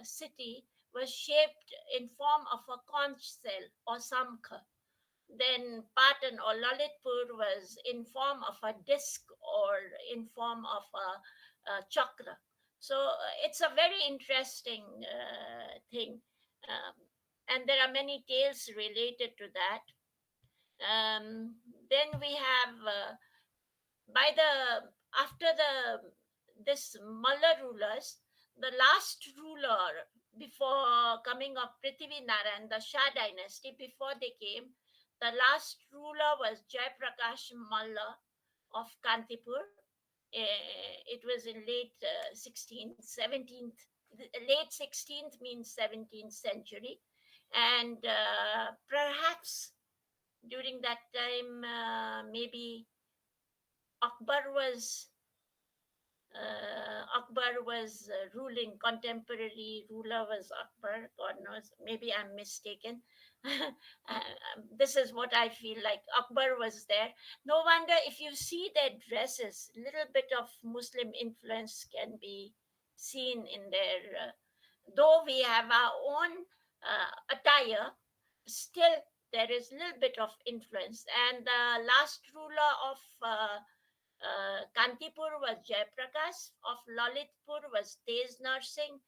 city was shaped in form of a conch shell or samkha. Then Patan or Lalitpur was in form of a disc or in form of a chakra. So it's a very interesting thing. Um, and there are many tales related to that. Then we have by the after the this Malla rulers, the last ruler before coming of Prithvi Narayan, the Shah dynasty, before they came, the last ruler was Jayaprakash Malla of Kantipur. It was in late 16th, 17th, late 16th means 17th century. And perhaps during that time, maybe Akbar was ruling. Contemporary ruler was Akbar. God knows, maybe I'm mistaken. This is what I feel like. Akbar was there. No wonder if you see their dresses, little bit of Muslim influence can be seen in their. Though we have our own attire, still there is little bit of influence. And the last ruler of Kantipur was Jayaprakash, of Lalitpur was Tej Narsingh,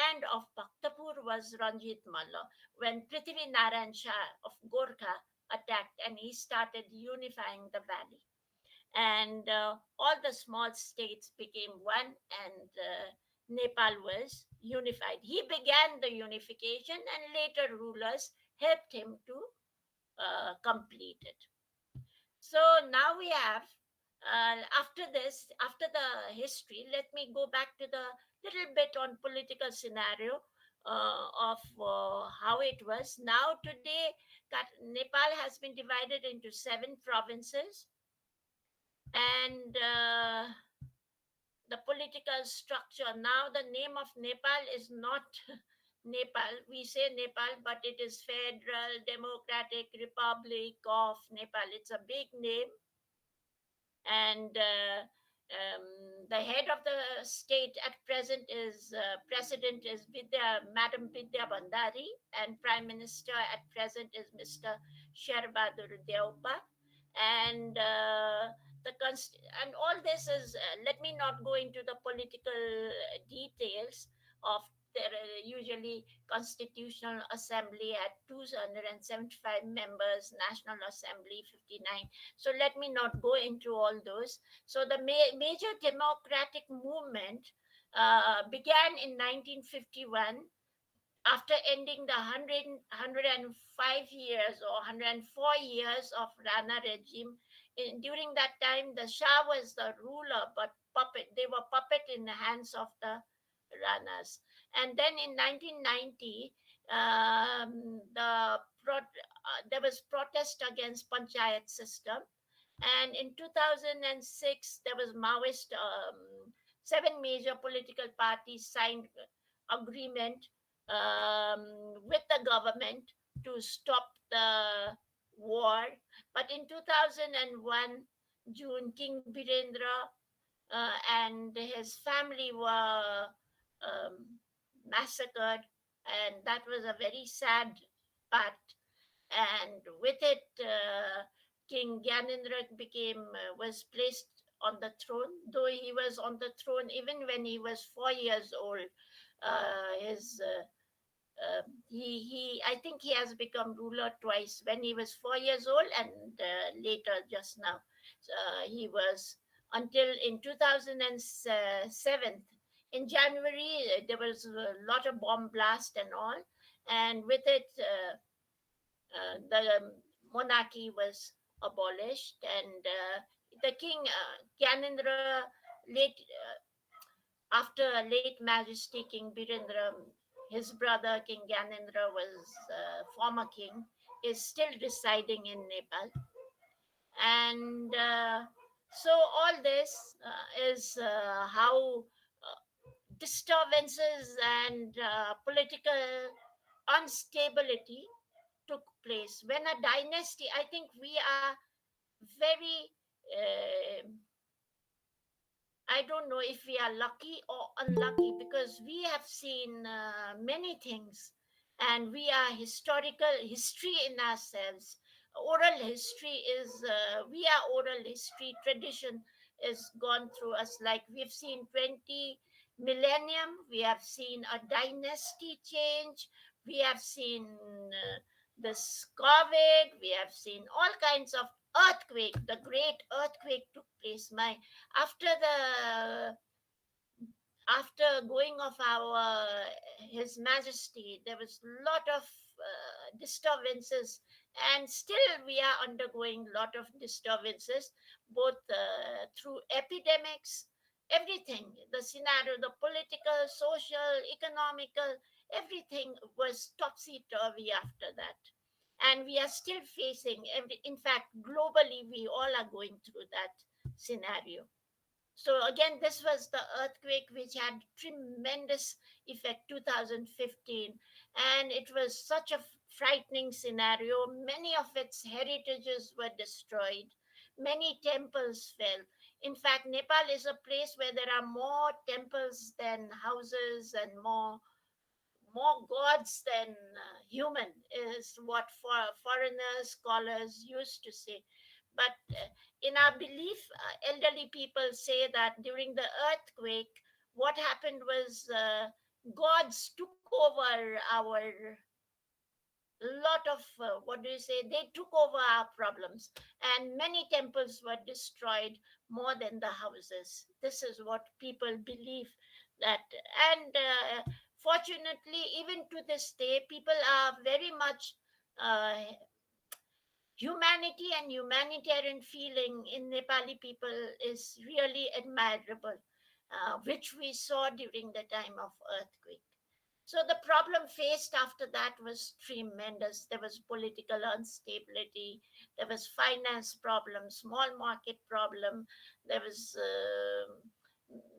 and of Bhaktapur was Ranjit Malla, when Prithvi Narayan Shah of Gorkha attacked, and he started unifying the valley. And all the small states became one, and Nepal was unified. He began the unification, and later rulers helped him to complete it. So now we have, after this, after the history, let me go back to the little bit on political scenario of how it was. Now today, Nepal has been divided into 7 provinces, and the political structure. Now the name of Nepal is not Nepal. We say Nepal, but it is Federal Democratic Republic of Nepal. It's a big name, and the head of the state at present is president is Madam Vidya Bandari, and prime minister at present is Mr. Sherbadur Deopa, and and all this is let me not go into the political details of there usually constitutional assembly at 275 members, national assembly 59. So let me not go into all those. So the major democratic movement began in 1951 after ending the 105 years or 104 years of Rana regime. During that time, the Shah was the ruler, but they were puppet in the hands of the Ranas. And then in 1990, there was protest against panchayat system, and in 2006 there was Maoist. Seven major political parties signed agreement with the government to stop the war. But in 2001 June, King Birendra and his family were massacred, and that was a very sad part. And with it, King Gyanendra was placed on the throne. Though he was on the throne even when he was 4 years old, his he I think he has become ruler twice, when he was 4 years old and later just now. He was until in 2007. In January, there was a lot of bomb blast and all, and with it, the monarchy was abolished, and the king Gyanendra late after late Majesty King Birendra, his brother King Gyanendra was former king, is still residing in Nepal. And so all this is how disturbances and political instability took place. When a dynasty, I think we are very I don't know if we are lucky or unlucky, because we have seen many things, and we are history in ourselves. Oral history is, we are oral history, tradition is gone through us. Like we've seen 20 millennium, we have seen a dynasty change, we have seen this COVID, we have seen all kinds of earthquake. The great earthquake took place. After the after going of our His Majesty, there was a lot of disturbances, and still we are undergoing a lot of disturbances, both through epidemics, everything, the scenario, the political, social, economical, everything was topsy-turvy after that. And we are still facing, in fact, globally, we all are going through that scenario. So again, this was the earthquake which had tremendous effect 2015, and it was such a frightening scenario. Many of its heritages were destroyed. Many temples fell. In fact, Nepal is a place where there are more temples than houses, and more gods than human, is what foreigners, scholars used to say. But in our belief, elderly people say that during the earthquake, what happened was gods took over our lot of what do you say, they took over our problems, and many temples were destroyed more than the houses. This is what people believe. That and fortunately, even to this day, people are very much humanity and humanitarian feeling in Nepali people is really admirable, which we saw during the time of earthquake. So the problem faced after that was tremendous. There was political instability, there was finance problem, small market problem, there was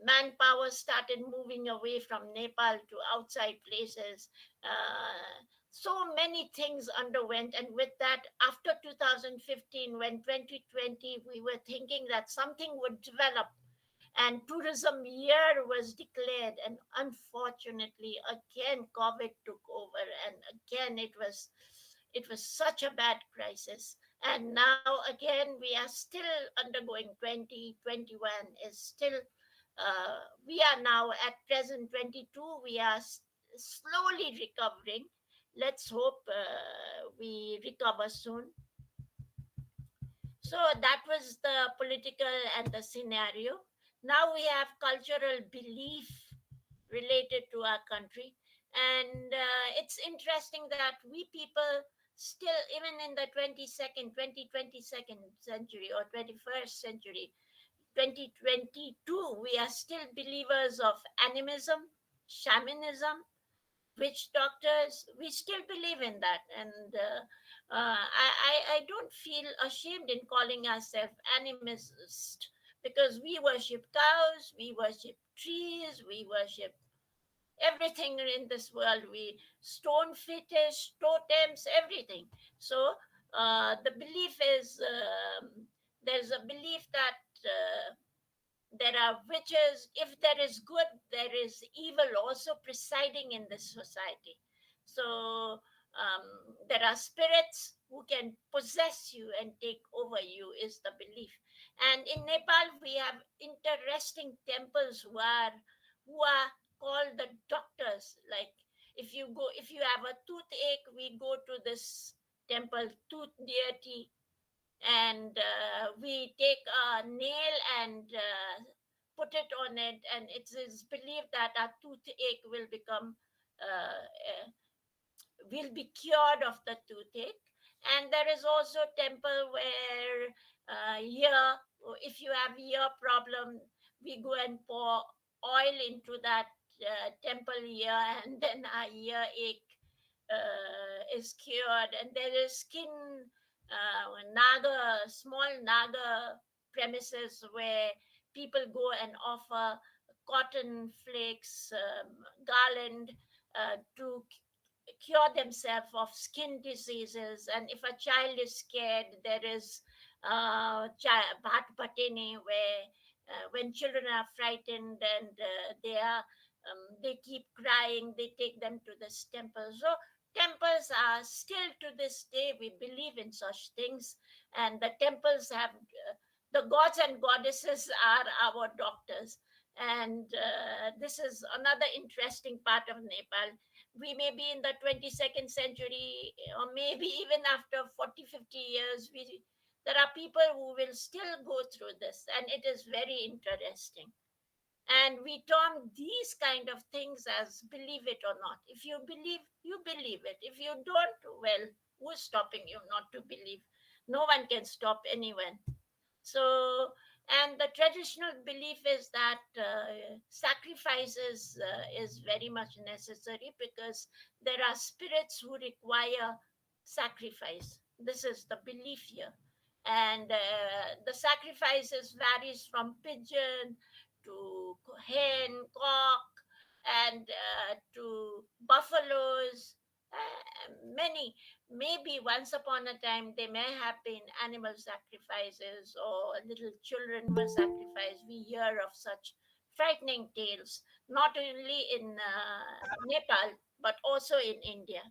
manpower started moving away from Nepal to outside places. So many things underwent, and with that, after 2015, when 2020, we were thinking that something would develop, and tourism year was declared, and unfortunately again COVID took over, and again it was such a bad crisis. And now again we are still undergoing 2021 is still we are now at present 22, we are slowly recovering. Let's hope we recover soon. So that was the political and the scenario. Now we have cultural belief related to our country. And it's interesting that we people still, even in the 22nd century or 21st century, 2022, we are still believers of animism, shamanism, witch doctors, we still believe in that. And I don't feel ashamed in calling ourselves animist, because we worship cows, we worship trees, we worship everything in this world. We stone fetish, totems, everything. So the belief is, there's a belief that there are witches. If there is good, there is evil also presiding in this society. So there are spirits who can possess you and take over you, is the belief. And in Nepal, we have interesting temples who are called the doctors. Like if you have a toothache, we go to this temple, tooth deity, and we take a nail and put it on it, and it is believed that our toothache will be cured of the toothache. And there is also a temple where if you have ear problem, we go and pour oil into that temple ear, and then our earache is cured. And there is skin small naga premises where people go and offer cotton flakes, garland, to cure themselves of skin diseases. And if a child is scared, there is Botany, where when children are frightened and they keep crying, they take them to this temple. So temples are still, to this day, we believe in such things. And the temples have the gods and goddesses are our doctors. And this is another interesting part of Nepal. We may be in the 22nd century, or maybe even after 40-50 years, there are people who will still go through this, and it is very interesting. And we term these kind of things as believe it or not. If you believe, you believe it. If you don't, well, who's stopping you not to believe? No one can stop anyone. So, and the traditional belief is that sacrifices is very much necessary, because there are spirits who require sacrifice. This is the belief here. And the sacrifices varies from pigeon to hen, cock, and to buffaloes, many. Maybe once upon a time there may have been animal sacrifices, or little children were sacrificed. We hear of such frightening tales, not only in Nepal, but also in India.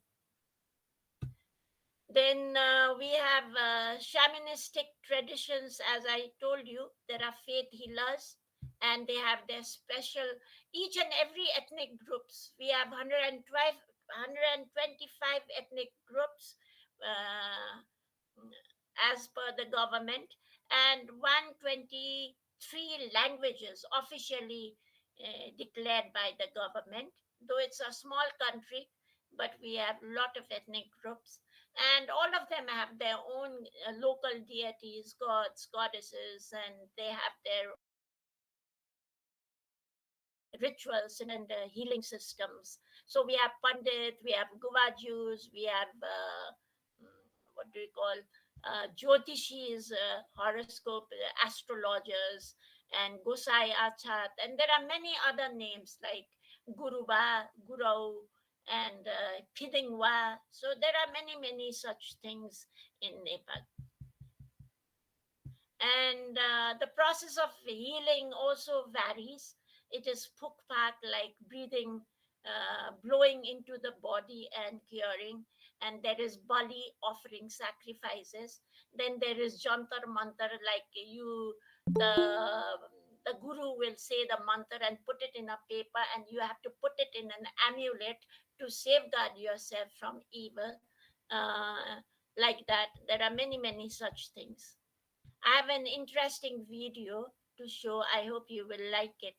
Then we have shamanistic traditions. As I told you, there are faith healers, and they have their special, each and every ethnic groups. We have 125 ethnic groups as per the government, and 123 languages officially declared by the government. Though it's a small country, but we have a lot of ethnic groups, and all of them have their own local deities, gods, goddesses, and they have their rituals and healing systems. So we have Pandit, we have Guvajus, we have what do we call Jyotishis, horoscope astrologers, and Gosai Achat, and there are many other names like Guruba, Gurau, and Pidingwa. So there are many such things in Nepal. And the process of healing also varies. It is pukpak, like breathing, blowing into the body and curing. And there is bali, offering sacrifices. Then there is jantar mantar, like the guru will say the mantra and put it in a paper, and you have to put it in an amulet to safeguard yourself from evil. Like that, there are many such things. I have an interesting video to show. I hope you will like it.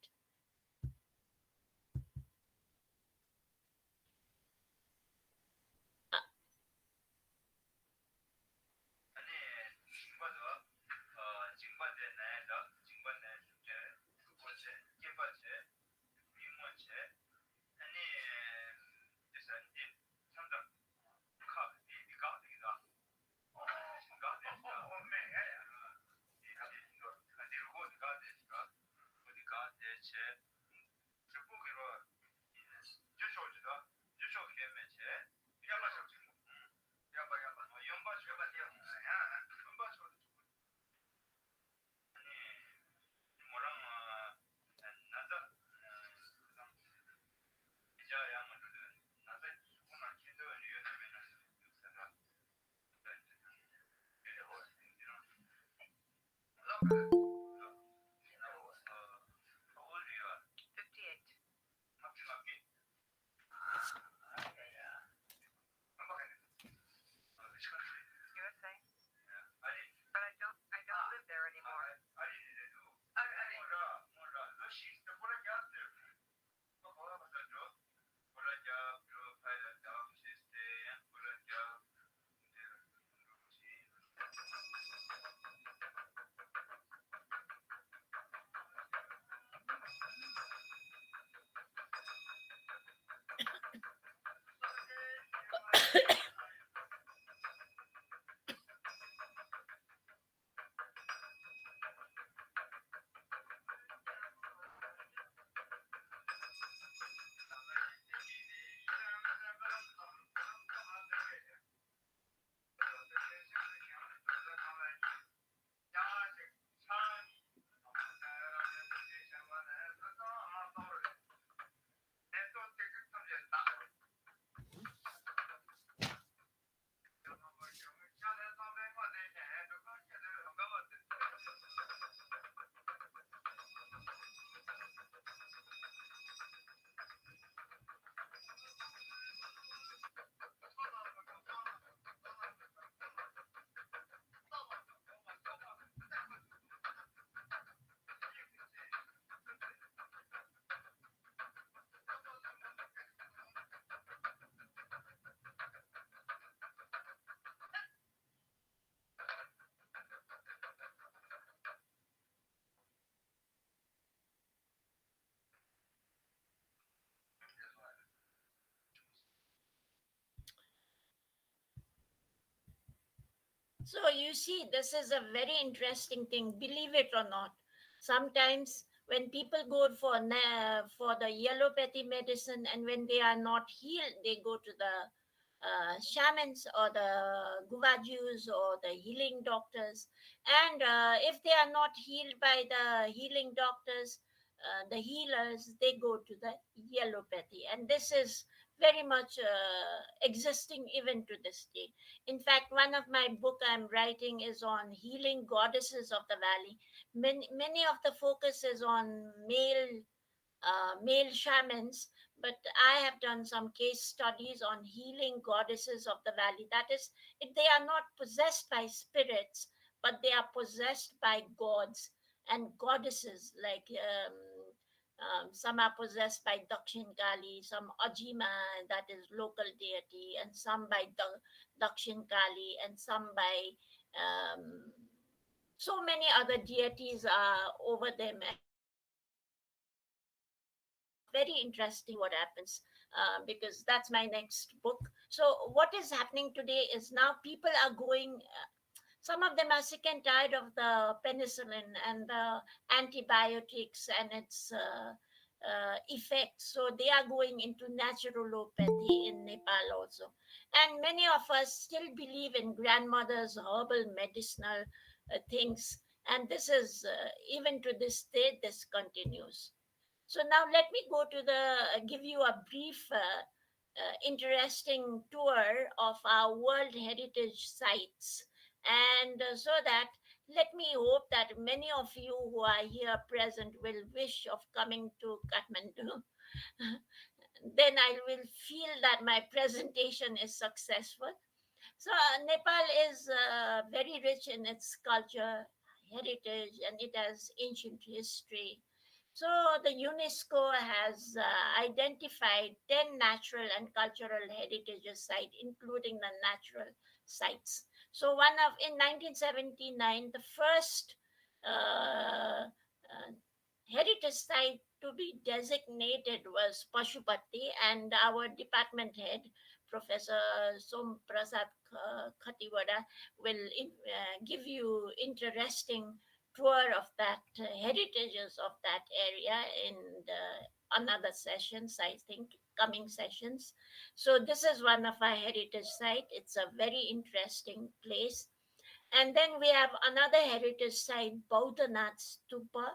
So you see, this is a very interesting thing, believe it or not. Sometimes when people go for the yellowpathy medicine, and when they are not healed, they go to the shamans or the guvajus or the healing doctors. And if they are not healed by the healing doctors, the healers, they go to the yellowpathy. And this is very much existing even to this day. In fact, one of my book I'm writing is on healing goddesses of the valley. Many of the focus is on male shamans, but I have done some case studies on healing goddesses of the valley. That is, if they are not possessed by spirits, but they are possessed by gods and goddesses, like some are possessed by Dakshin Kali, some Ajima, that is local deity, and some by Dakshin Kali, and some by um, so many other deities are over them. Very interesting what happens, because that's my next book. So what is happening today is now people are going, some of them are sick and tired of the penicillin and the antibiotics and its effects. So they are going into naturalopathy in Nepal also. And many of us still believe in grandmother's herbal medicinal things. And this is, even to this day, this continues. So now let me go to give you a brief, interesting tour of our World Heritage sites. And so that, let me hope that many of you who are here present will wish of coming to Kathmandu. Then I will feel that my presentation is successful. So Nepal is very rich in its culture, heritage, and it has ancient history. So the UNESCO has identified 10 natural and cultural heritage sites, including the natural sites. So in 1979, the first heritage site to be designated was Pashupati, and our department head, Professor Som Prasad Khatiwada, will give you interesting tour of that heritages of that area in another sessions, I think, coming sessions. So this is one of our heritage site. It's a very interesting place. And then we have another heritage site, Botany Stupa.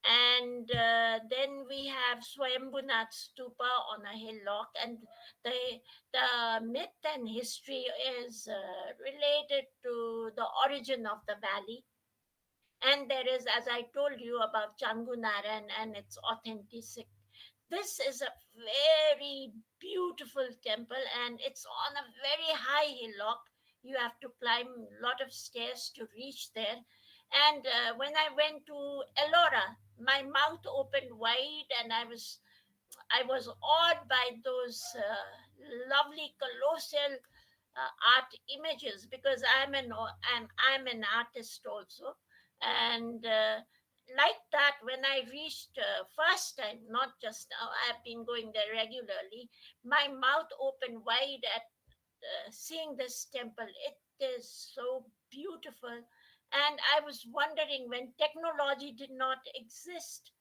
And then we have Swayambhunath Stupa on a hillock. And the myth and history is related to the origin of the valley. And there is, as I told you, about Changunaran and its authenticity. This is a very beautiful temple, and it's on a very high hillock. You have to climb a lot of stairs to reach there. And when I went to Ellora, my mouth opened wide, and I was awed by those lovely colossal art images, because I'm an artist also. And like that, when I reached first time, not just now, I've been going there regularly, my mouth opened wide at seeing this temple. It is so beautiful. And I was wondering, when technology did not exist,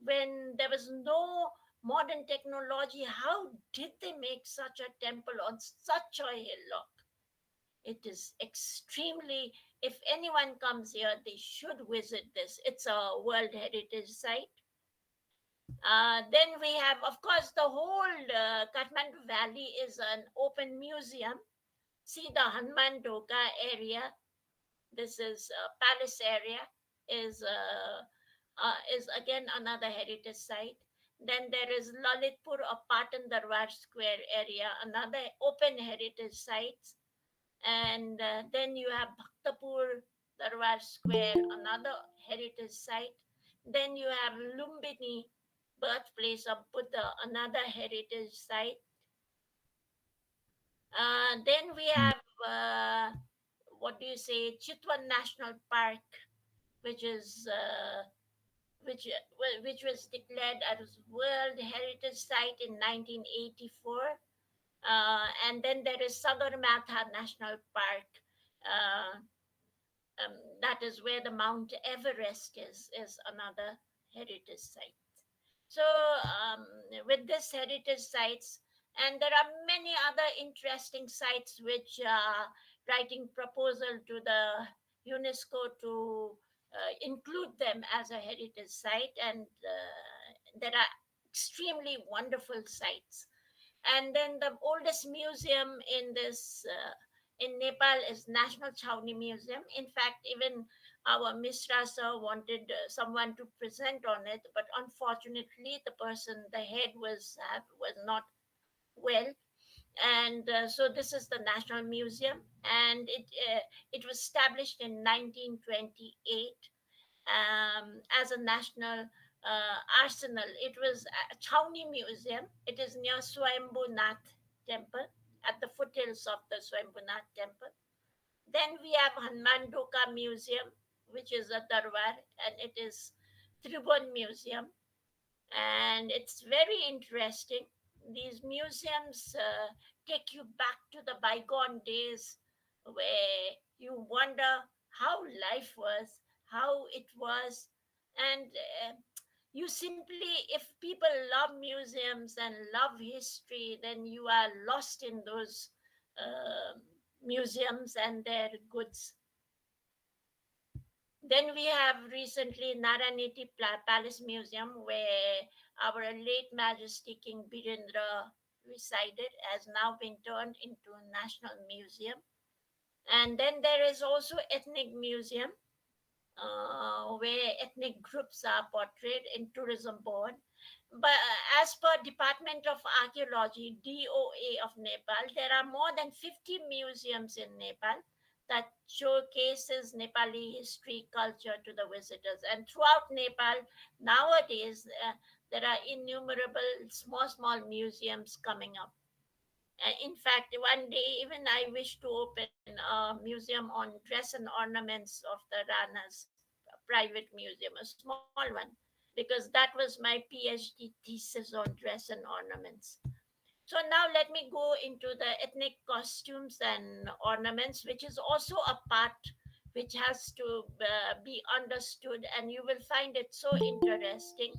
when there was no modern technology, how did they make such a temple on such a hillock? It is extremely, if anyone comes here, they should visit this. It's a World Heritage Site. Then we have, of course, the whole Kathmandu Valley is an open museum. See the Hanuman Doka area. This is Palace area. Is again another heritage site. Then there is Lalitpur or Patan Darbar Square area, another open heritage site. And then you have Bhaktapur Darbar Square, another heritage site. Then you have Lumbini, birthplace of Buddha, another heritage site. Then we have, what do you say, Chitwan National Park, which is which was declared as World Heritage Site in 1984. And then there is Sagarmatha National Park. Uh, that is where the Mount Everest is another heritage site. So with this heritage sites, and there are many other interesting sites which are writing proposal to the UNESCO to include them as a heritage site, and there are extremely wonderful sites. And then the oldest museum in this in Nepal is National Chhauni Museum. In fact, even our Misra sir wanted someone to present on it, but unfortunately, the head was not well. And so this is the National Museum, and it was established in 1928 as a national arsenal. It was a Chhauni Museum. It is near Swayambhunath Temple, at the foothills of the Swayambhunath Temple. Then we have Hanuman Doka Museum, which is a darbar, and it is Tribhuvan Museum. And it's very interesting. These museums take you back to the bygone days, where you wonder how life was, how it was. And you simply, if people love museums and love history, then you are lost in those museums and their goods. Then we have recently Naraniti Palace Museum, where our late Majesty King Birendra resided, has now been turned into a national museum. And then there is also Ethnic Museum, where ethnic groups are portrayed in tourism board. But as per Department of Archaeology, DOA of Nepal, there are more than 50 museums in Nepal that showcases Nepali history, culture to the visitors. And throughout Nepal, nowadays, there are innumerable small museums coming up. In fact, one day, even I wish to open a museum on dress and ornaments of the Ranas, a private museum, a small one, because that was my PhD thesis on dress and ornaments. So now let me go into the ethnic costumes and ornaments, which is also a part which has to be understood, and you will find it so interesting.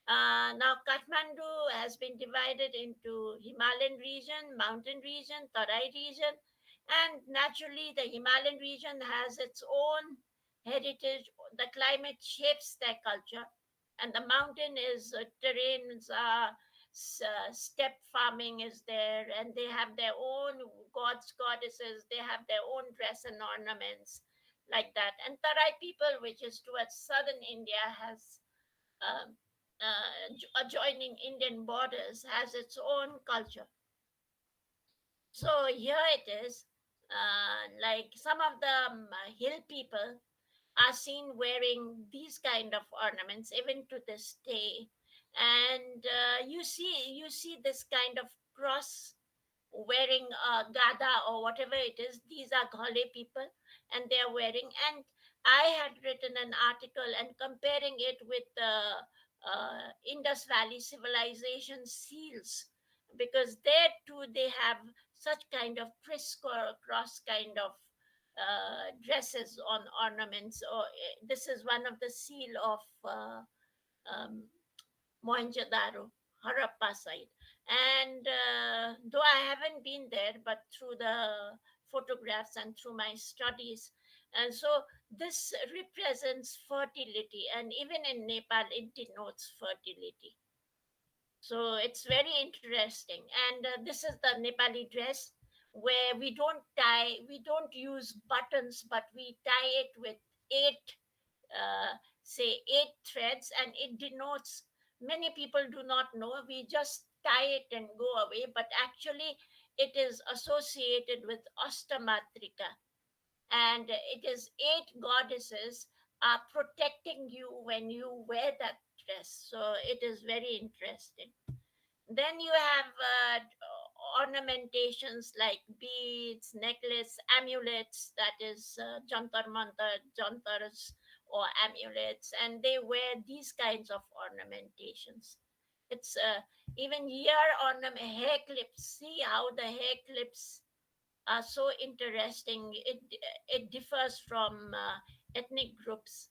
Now, Kathmandu has been divided into Himalayan region, mountain region, Tarai region, and naturally the Himalayan region has its own heritage. The climate shapes their culture, and the mountain is terrains, step farming is there, and they have their own gods, goddesses, they have their own dress and ornaments like that. And Tarai people, which is towards southern India, has um, adjoining Indian borders, has its own culture. So here it is, like some of the hill people are seen wearing these kind of ornaments even to this day, and you see this kind of cross wearing a gada or whatever it is. These are Ghale people, and they are wearing. And I had written an article and comparing it with the Indus Valley civilization seals, because there too they have such kind of crisscross kind of dresses on ornaments. Or this is one of the seal of um, Mohenjo-daro, Harappa side. And though I haven't been there, but through the photographs and through my studies, and so this represents fertility, and even in Nepal, it denotes fertility. So it's very interesting. And this is the Nepali dress, where we don't use buttons, but we tie it with eight, eight threads, and it denotes, many people do not know, we just tie it and go away, but actually it is associated with Astamatrika, and it is eight goddesses are protecting you when you wear that dress. So it is very interesting. Then you have ornamentations like beads, necklace, amulets, that is jantar mantar, jantars or amulets, and they wear these kinds of ornamentations. It's even ear ornament, hair clips. See how the hair clips are so interesting. It differs from ethnic groups.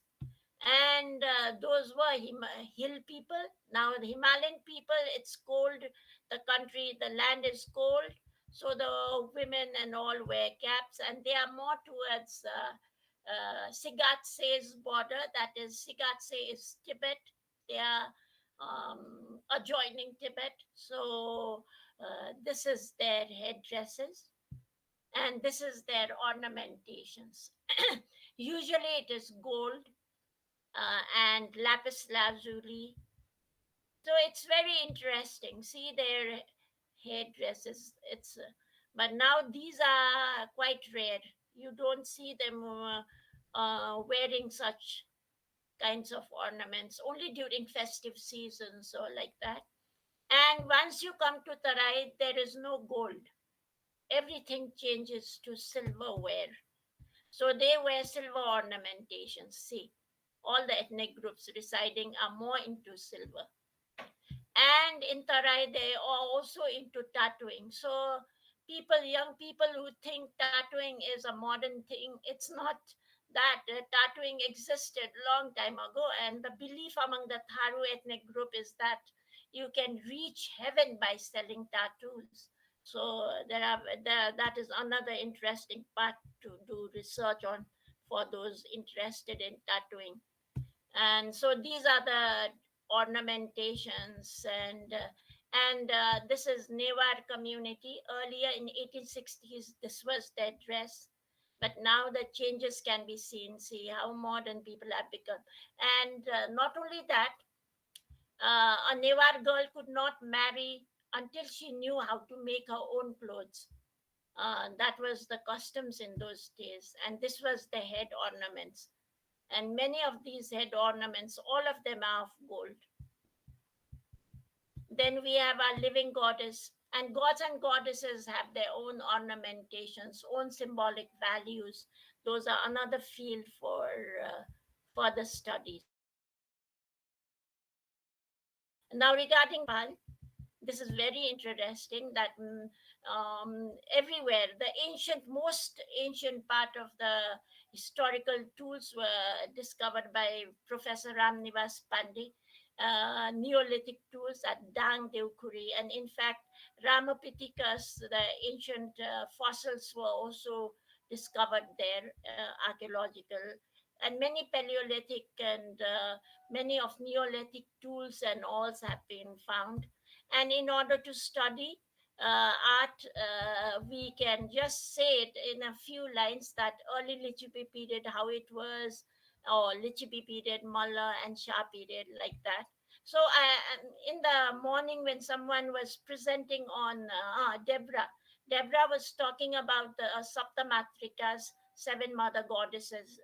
And those were hill people. Now the Himalayan people, it's cold, the country, the land is cold, so the women and all wear caps, and they are more towards Sigatse's border. That is, Sigatse is Tibet. They are adjoining Tibet. So this is their headdresses, and this is their ornamentations. Usually it is gold and lapis lazuli. So it's very interesting. See their headdresses. But now these are quite rare. You don't see them wearing such kinds of ornaments only during festive seasons or like that. And once you come to Tarai, there is no gold. Everything changes to silverware. So they wear silver ornamentations. See, all the ethnic groups residing are more into silver. And in Tarai, they are also into tattooing. So young people who think tattooing is a modern thing, it's not that. Tattooing existed long time ago, and the belief among the Tharu ethnic group is that you can reach heaven by selling tattoos. So that is another interesting part to do research on for those interested in tattooing. And so these are the ornamentations, and this is Newar community. Earlier in 1860s, this was their dress, but now the changes can be seen. See how modern people have become. And not only that, a Newar girl could not marry until she knew how to make her own clothes. That was the customs in those days, and this was the head ornaments. And many of these head ornaments, all of them are of gold. Then we have our living goddess, and gods and goddesses have their own ornamentations, own symbolic values. Those are another field for further studies. Now, regarding Pal, this is very interesting that everywhere, the most ancient part of the historical tools were discovered by Professor Ramnivas Pandey, Neolithic tools at Dang Deokuri. And in fact, Ramapitikas, the ancient fossils were also discovered there, archaeological. And many Paleolithic and many of Neolithic tools and alls have been found. And in order to study art, we can just say it in a few lines that early Lichipi period, how it was, or Lichipi period, Malla and Shah period, like that. So in the morning when someone was presenting on Deborah was talking about the Saptamatrikas, seven mother goddesses.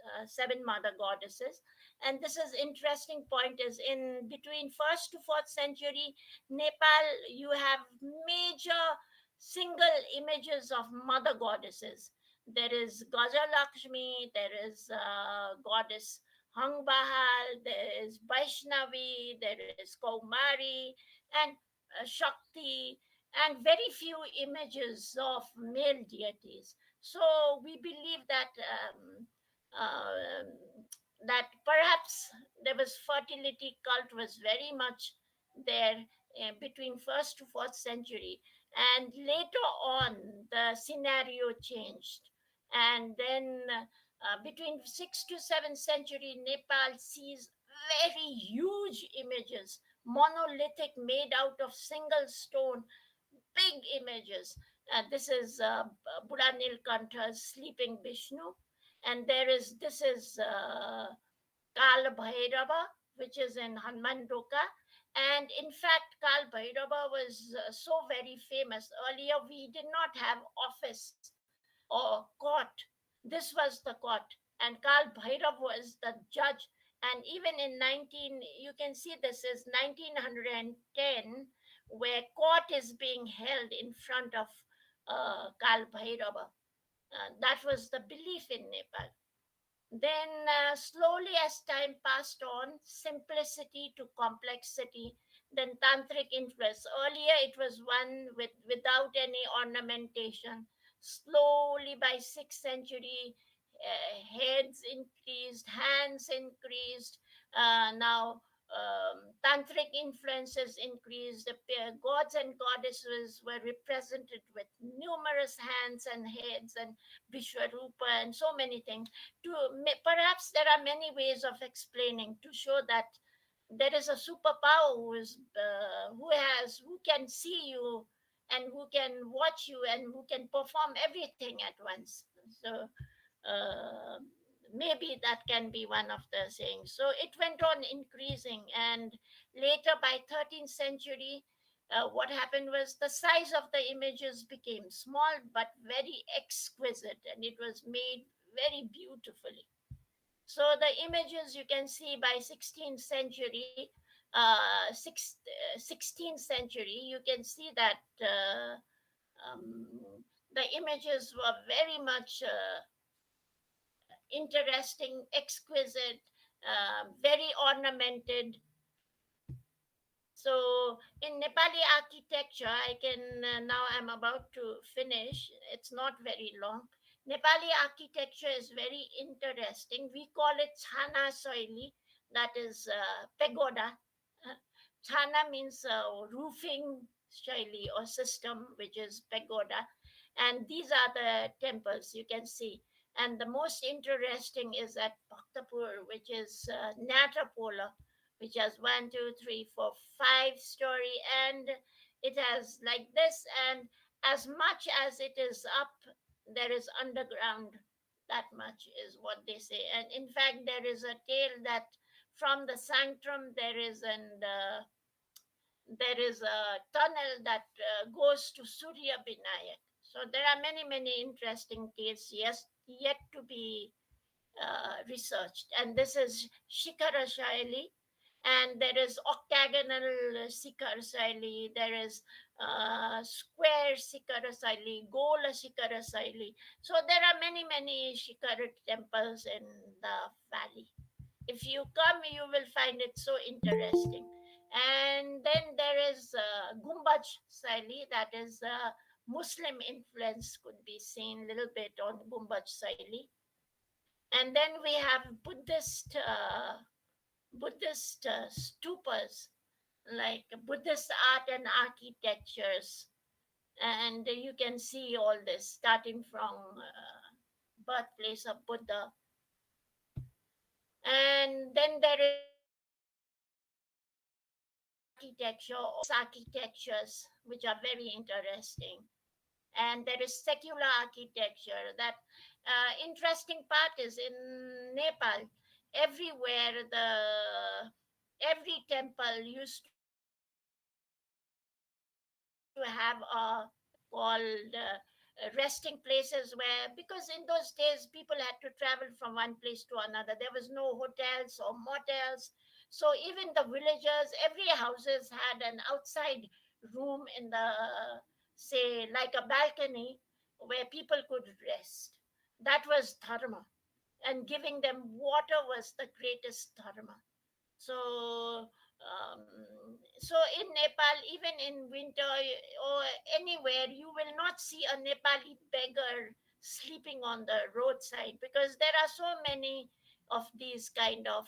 And this is interesting point is in between 1st to 4th century Nepal, you have major single images of mother goddesses. There is Gajalakshmi, there is goddess Hangbahal, there is Vaishnavi, there is Kaumari, and Shakti, and very few images of male deities. So we believe that that perhaps there was fertility cult was very much there between 1st to 4th century, and later on the scenario changed, and then between 6th to 7th century Nepal sees very huge images, monolithic, made out of single stone, big images. This is Buddha Nilkantha's sleeping Vishnu, and this is Kal Bhairava, which is in Hanmandoka. And in fact, Kal Bhairava was so very famous. Earlier, we did not have office or court. This was the court, and Kal Bhairav was the judge. And even in 19, you can see this is 1910, where court is being held in front of Kal Bhairava. That was the belief in Nepal. Then, slowly as time passed on, simplicity to complexity, then tantric influence. Earlier, it was one without any ornamentation. Slowly, by 6th century, heads increased, hands increased. Now, tantric influences increased. The gods and goddesses were represented with numerous hands and heads and Vishwarupa and so many things. Perhaps there are many ways of explaining to show that there is a superpower who can see you and who can watch you and who can perform everything at once. So maybe that can be one of the things. So it went on increasing, and later by 13th century, what happened was the size of the images became small but very exquisite, and it was made very beautifully. So the images you can see by 16th century, 16th century, you can see that the images were very much interesting, exquisite, very ornamented. So in Nepali architecture, now I'm about to finish. It's not very long. Nepali architecture is very interesting. We call it Chhana Soili, that is pagoda. Chhana means roofing shaili or system, which is pagoda. And these are the temples you can see. And the most interesting is at Bhaktapur, which is Natapola, which has 1, 2, 3, 4, 5 story, and it has like this. And as much as it is up, there is underground. That much is what they say. And in fact, there is a tale that from the sanctum there is a tunnel that goes to Surya Binayak. So there are many interesting tales yet to be researched. And this is Shikara Shaili, and there is octagonal Sikar Shaili, there is square Sikara Shaili, Gola Sikara Shaili. So there are many Shikara temples in the valley. If you come, you will find it so interesting. And then there is Gumbaj Shaili, that is Muslim influence could be seen a little bit on Gumbaj Shaili. And then we have Buddhist stupas, like Buddhist art and architectures, and you can see all this starting from birthplace of Buddha. And then there is architecture, architectures, which are very interesting. And there is secular architecture. That interesting part is in Nepal, everywhere every temple used to have called resting places, where, because in those days people had to travel from one place to another, there was no hotels or motels. So even the villagers, every houses had an outside room in the, say, like a balcony, where people could rest. That was dharma, and giving them water was the greatest dharma. So, so in Nepal, even in winter or anywhere, you will not see a Nepali beggar sleeping on the roadside, because there are so many of these kind of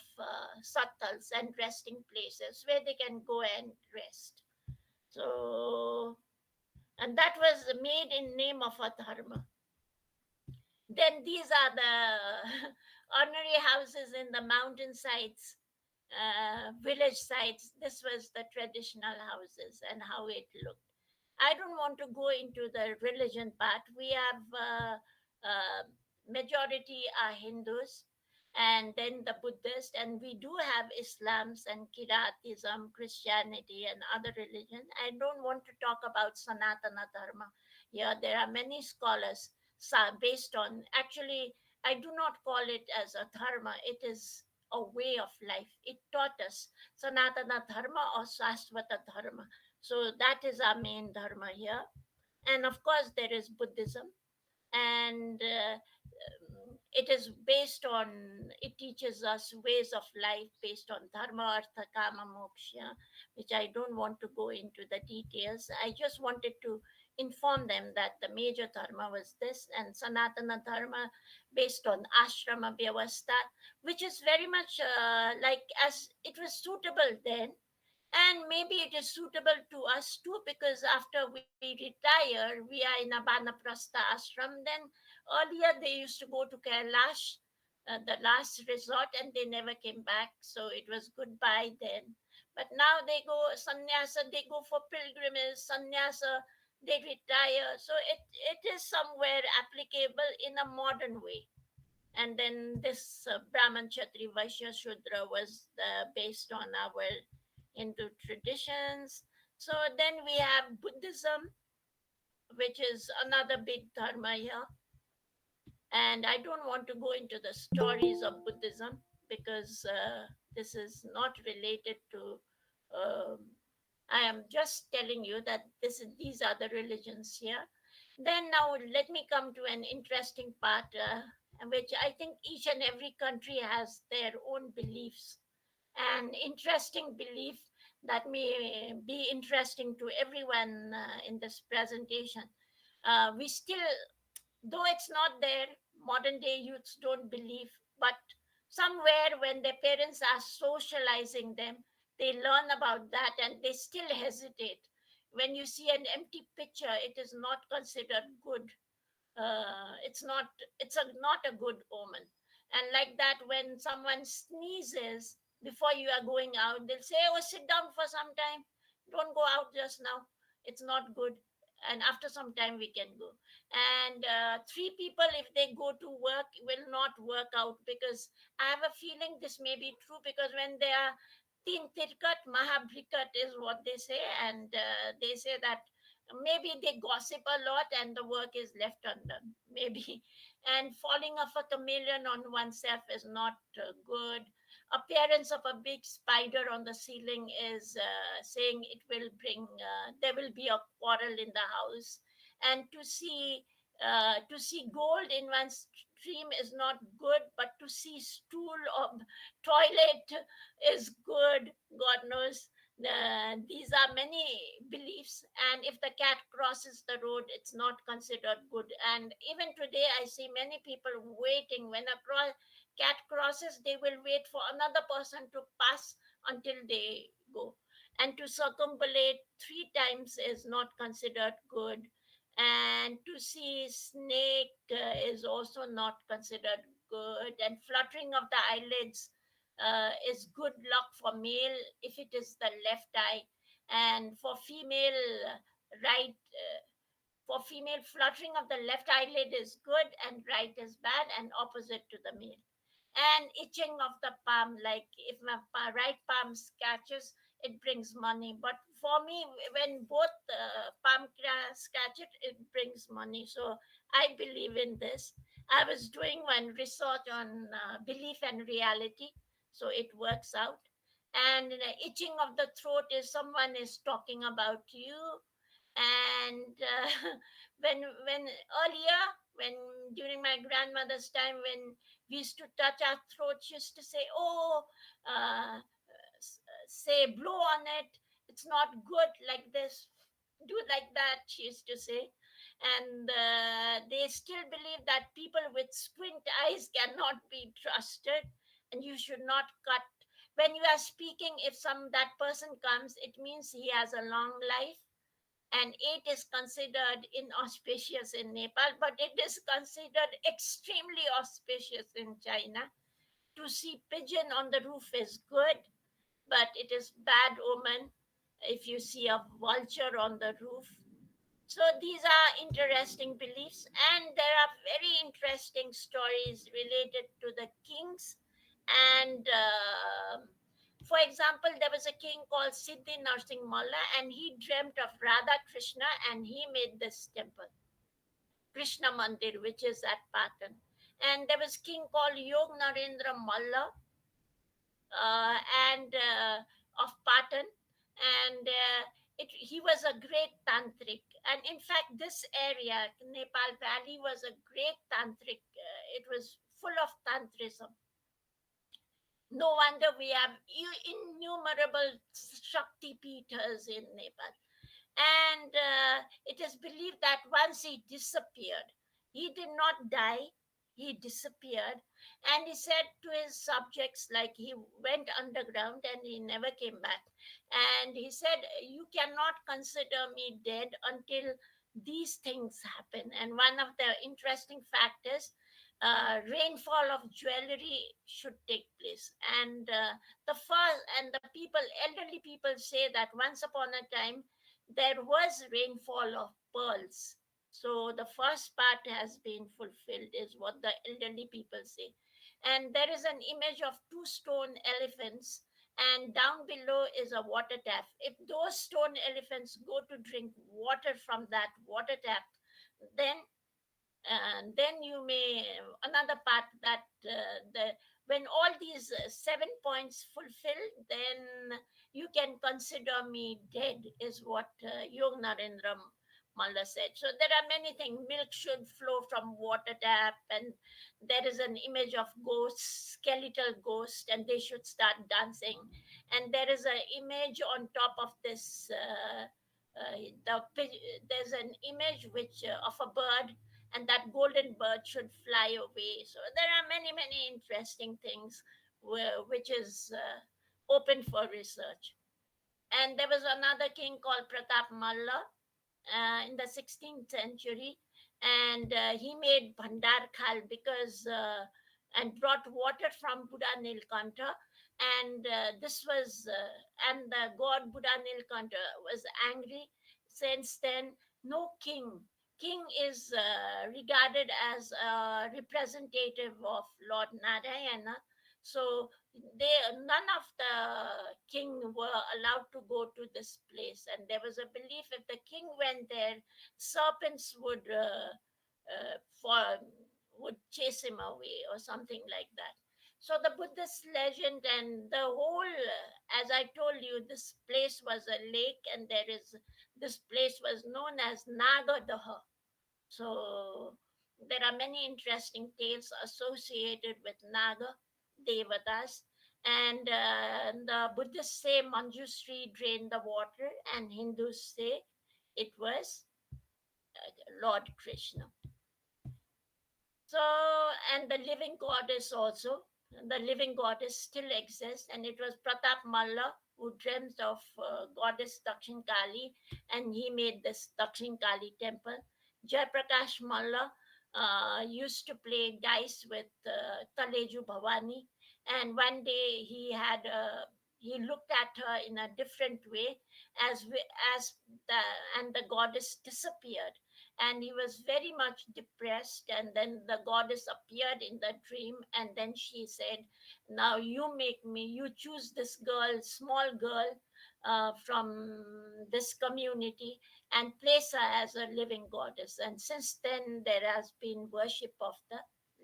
satals and resting places where they can go and rest. So, and that was made in name of a dharma. Then these are the ordinary houses in the mountain sides, village sites. This was the traditional houses and how it looked. I don't want to go into the religion part. We have majority are Hindus, and then the Buddhist, and we do have Islams and Kiratism, Christianity, and other religion. I don't want to talk about Sanatana Dharma. Yeah, there are many scholars based on. Actually, I do not call it as a dharma. It is a way of life. It taught us Sanatana Dharma or Sasvata Dharma. So that is our main dharma here. And of course, there is Buddhism. And it is based on, it teaches us ways of life based on dharma, artha, kama, moksha, which I don't want to go into the details. I just wanted to inform them that the major dharma was this, and Sanatana Dharma based on ashrama vyavastha, which is very much like as it was suitable then, and maybe it is suitable to us too, because after we retire, we are in a Banaprastha ashram. Then earlier they used to go to Kailash, the last resort, and they never came back. So it was goodbye then. But now they go sannyasa, they go for pilgrimage, sannyasa, they retire. So it is somewhere applicable in a modern way. And then this Brahman, Kshatri, Vaishya, Shudra was based on our Hindu traditions. So then we have Buddhism, which is another big dharma here. And I don't want to go into the stories of Buddhism, because this is not related to. Um, I am just telling you that these are the religions here. Then now let me come to an interesting part, which I think each and every country has their own beliefs. An interesting belief that may be interesting to everyone in this presentation. We still, though it's not there, modern day youths don't believe, but somewhere when their parents are socializing them, they learn about that and they still hesitate. When you see an empty picture, it is not considered good. Not a good omen. And like that, when someone sneezes before you are going out, they'll say, oh, sit down for some time, don't go out just now, it's not good, and after some time we can go. And three people, if they go to work, will not work out, because I have a feeling this may be true, because when they are teen tirkat mahabhrikat is what they say, and they say that maybe they gossip a lot and the work is left undone, maybe. And falling off a chameleon on oneself is not good. Appearance of a big spider on the ceiling is saying it will bring there will be a quarrel in the house. And to see gold in one's stream is not good, but to see stool or toilet is good. God knows These are many beliefs, and if the cat crosses the road, it's not considered good. And even today, I see many people waiting. When a cat crosses, they will wait for another person to pass until they go. And to circumambulate 3 times is not considered good. And to see snake is also not considered good. And fluttering of the eyelids is good luck for male if it is the left eye, and for female, right. For female, fluttering of the left eyelid is good and right is bad, and opposite to the male. And itching of the palm, like if my right palm scratches, it brings money. But for me, when both palm scratch it, it brings money. So I believe in this. I was doing one research on belief and reality, so it works out. And itching of the throat is someone is talking about you. And when earlier, when during my grandmother's time, when we used to touch our throat, she used to say, oh, say, blow on it, it's not good, like this, do like that, she used to say. And they still believe that people with squint eyes cannot be trusted, and you should not cut. When you are speaking, if that person comes, it means he has a long life. And it is considered inauspicious in Nepal, but it is considered extremely auspicious in China. To see pigeon on the roof is good, but it is bad omen if you see a vulture on the roof. So these are interesting beliefs, and there are very interesting stories related to the kings. And for example, there was a king called Siddhi Narsingh Malla, and he dreamt of Radha Krishna, and he made this temple, Krishna Mandir, which is at Patan. And there was king called Yog Narendra Malla, uh, and of Patan, and he was a great tantric. And in fact, this area, Nepal Valley, was a great tantric. It was full of tantrism. No wonder we have innumerable Shakti Peethas in Nepal. And it is believed that once he disappeared, he did not die, he disappeared. And he said to his subjects, like, he went underground and he never came back. And he said, you cannot consider me dead until these things happen. And one of the interesting factors, rainfall of jewelry should take place. And the people, elderly people, say that once upon a time there was rainfall of pearls. So the first part has been fulfilled, is what the elderly people say. And there is an image of 2 stone elephants, and down below is a water tap. If those stone elephants go to drink water from that water tap, then you may, another part, that when all these 7 points fulfilled, then you can consider me dead, is what Yog Narendra Malla said. So there are many things. Milk should flow from water tap, and there is an image of ghosts, skeletal ghost, and they should start dancing. And there is an image on top of this. There's an image which of a bird, and that golden bird should fly away. So there are many, many interesting things which is open for research. And there was another king called Pratap Malla in the 16th century, and he made Bhandar Khal because and brought water from Buddha Nilkantha. And this was and the god Buddha Nilkantha was angry. Since then, no king is regarded as a representative of Lord Narayana. So none of the king were allowed to go to this place. And there was a belief, if the king went there, serpents would chase him away or something like that. So the Buddhist legend, and the whole, as I told you, this place was a lake, and this place was known as Nagadaha. So there are many interesting tales associated with Naga Devatas. And the Buddhists say Manjushri drained the water, and Hindus say it was Lord Krishna. So, and the living goddess also, the living goddess still exists, and it was Pratap Malla who dreamt of goddess Dakshin Kali, and he made this Dakshin Kali temple. Jayaprakash Malla used to play dice with Taleju Bhavani, and one day he looked at her in a different way as the and the goddess disappeared, and he was very much depressed. And then the goddess appeared in the dream, and then she said, now you choose this girl, small girl, from this community, and place her as a living goddess. And since then there has been worship of the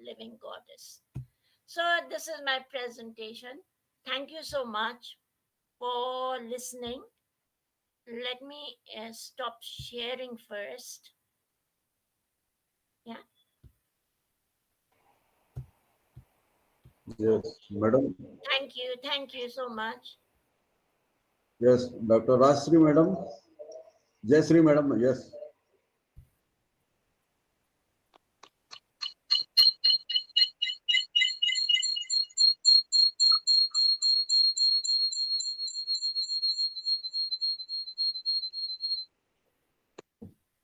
living goddess. So this is my presentation. Thank you so much for listening. Let me stop sharing first. Yeah. Yes, madam. Thank you so much. Yes, Dr. Rajshri madam. Jayashree madam, yes.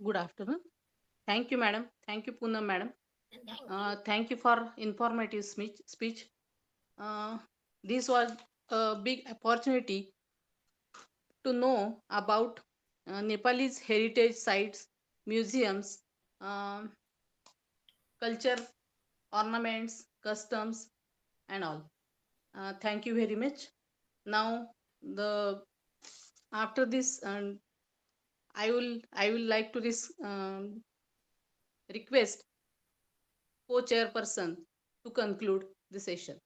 Good afternoon. Thank you, madam. Thank you, Poonam madam. Thank you for informative speech. This was a big opportunity to know about Nepalese heritage sites, museums, culture, ornaments, customs, and all. Thank you very much. Now, after this, I will like to request co-chairperson to conclude the session.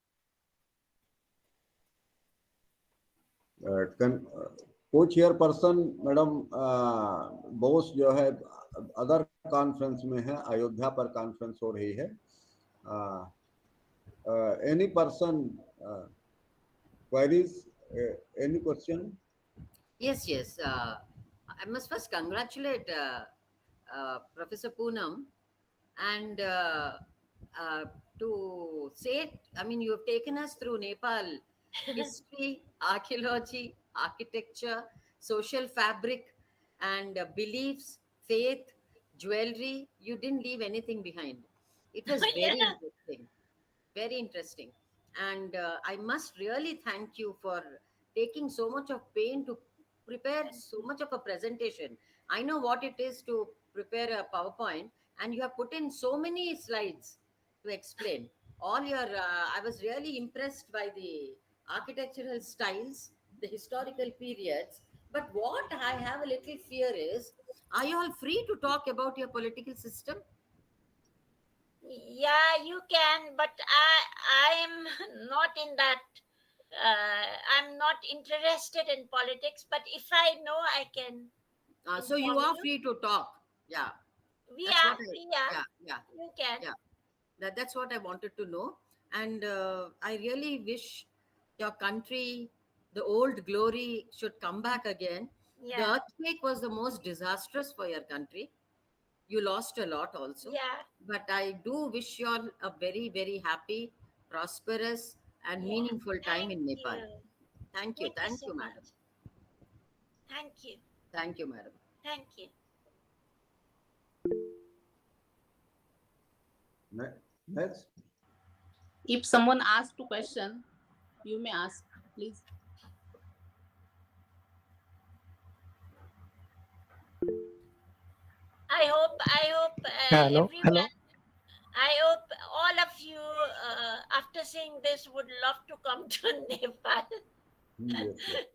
Co-chairperson madam Bose जो है other conference में है, अयोध्या पर conference हो रही है. Any person queries, any question? Yes, yes. I must first congratulate Professor Poonam, and to say, I mean, you have taken us through Nepal history, archaeology, architecture, social fabric, and beliefs, faith, jewelry. You didn't leave anything behind. It was very interesting, very interesting. And I must really thank you for taking so much of pain to prepare so much of a presentation. I know what it is to prepare a PowerPoint, and you have put in so many slides to explain. All your, I was really impressed by the architectural styles, the historical periods. But what I have a little fear is, are you all free to talk about your political system? Yeah, you can, but I'm not in that. I'm not interested in politics, but if I know, I can. So you are free to talk. Yeah. We That's are. what yeah. You can. Yeah. That's what I wanted to know. And I really wish your country, the old glory, should come back again. Yeah. The earthquake was the most disastrous for your country. You lost a lot also. Yeah. But I do wish you all a very, very happy, prosperous, and meaningful time in Nepal. Thank you. Thank you, madam. Thank you. Thank you, madam. Thank you. Next. If someone asks a question, you may ask, please. I hope Hello. everyone. Hello. I hope all of you, after seeing this, would love to come to Nepal. Yes, yes.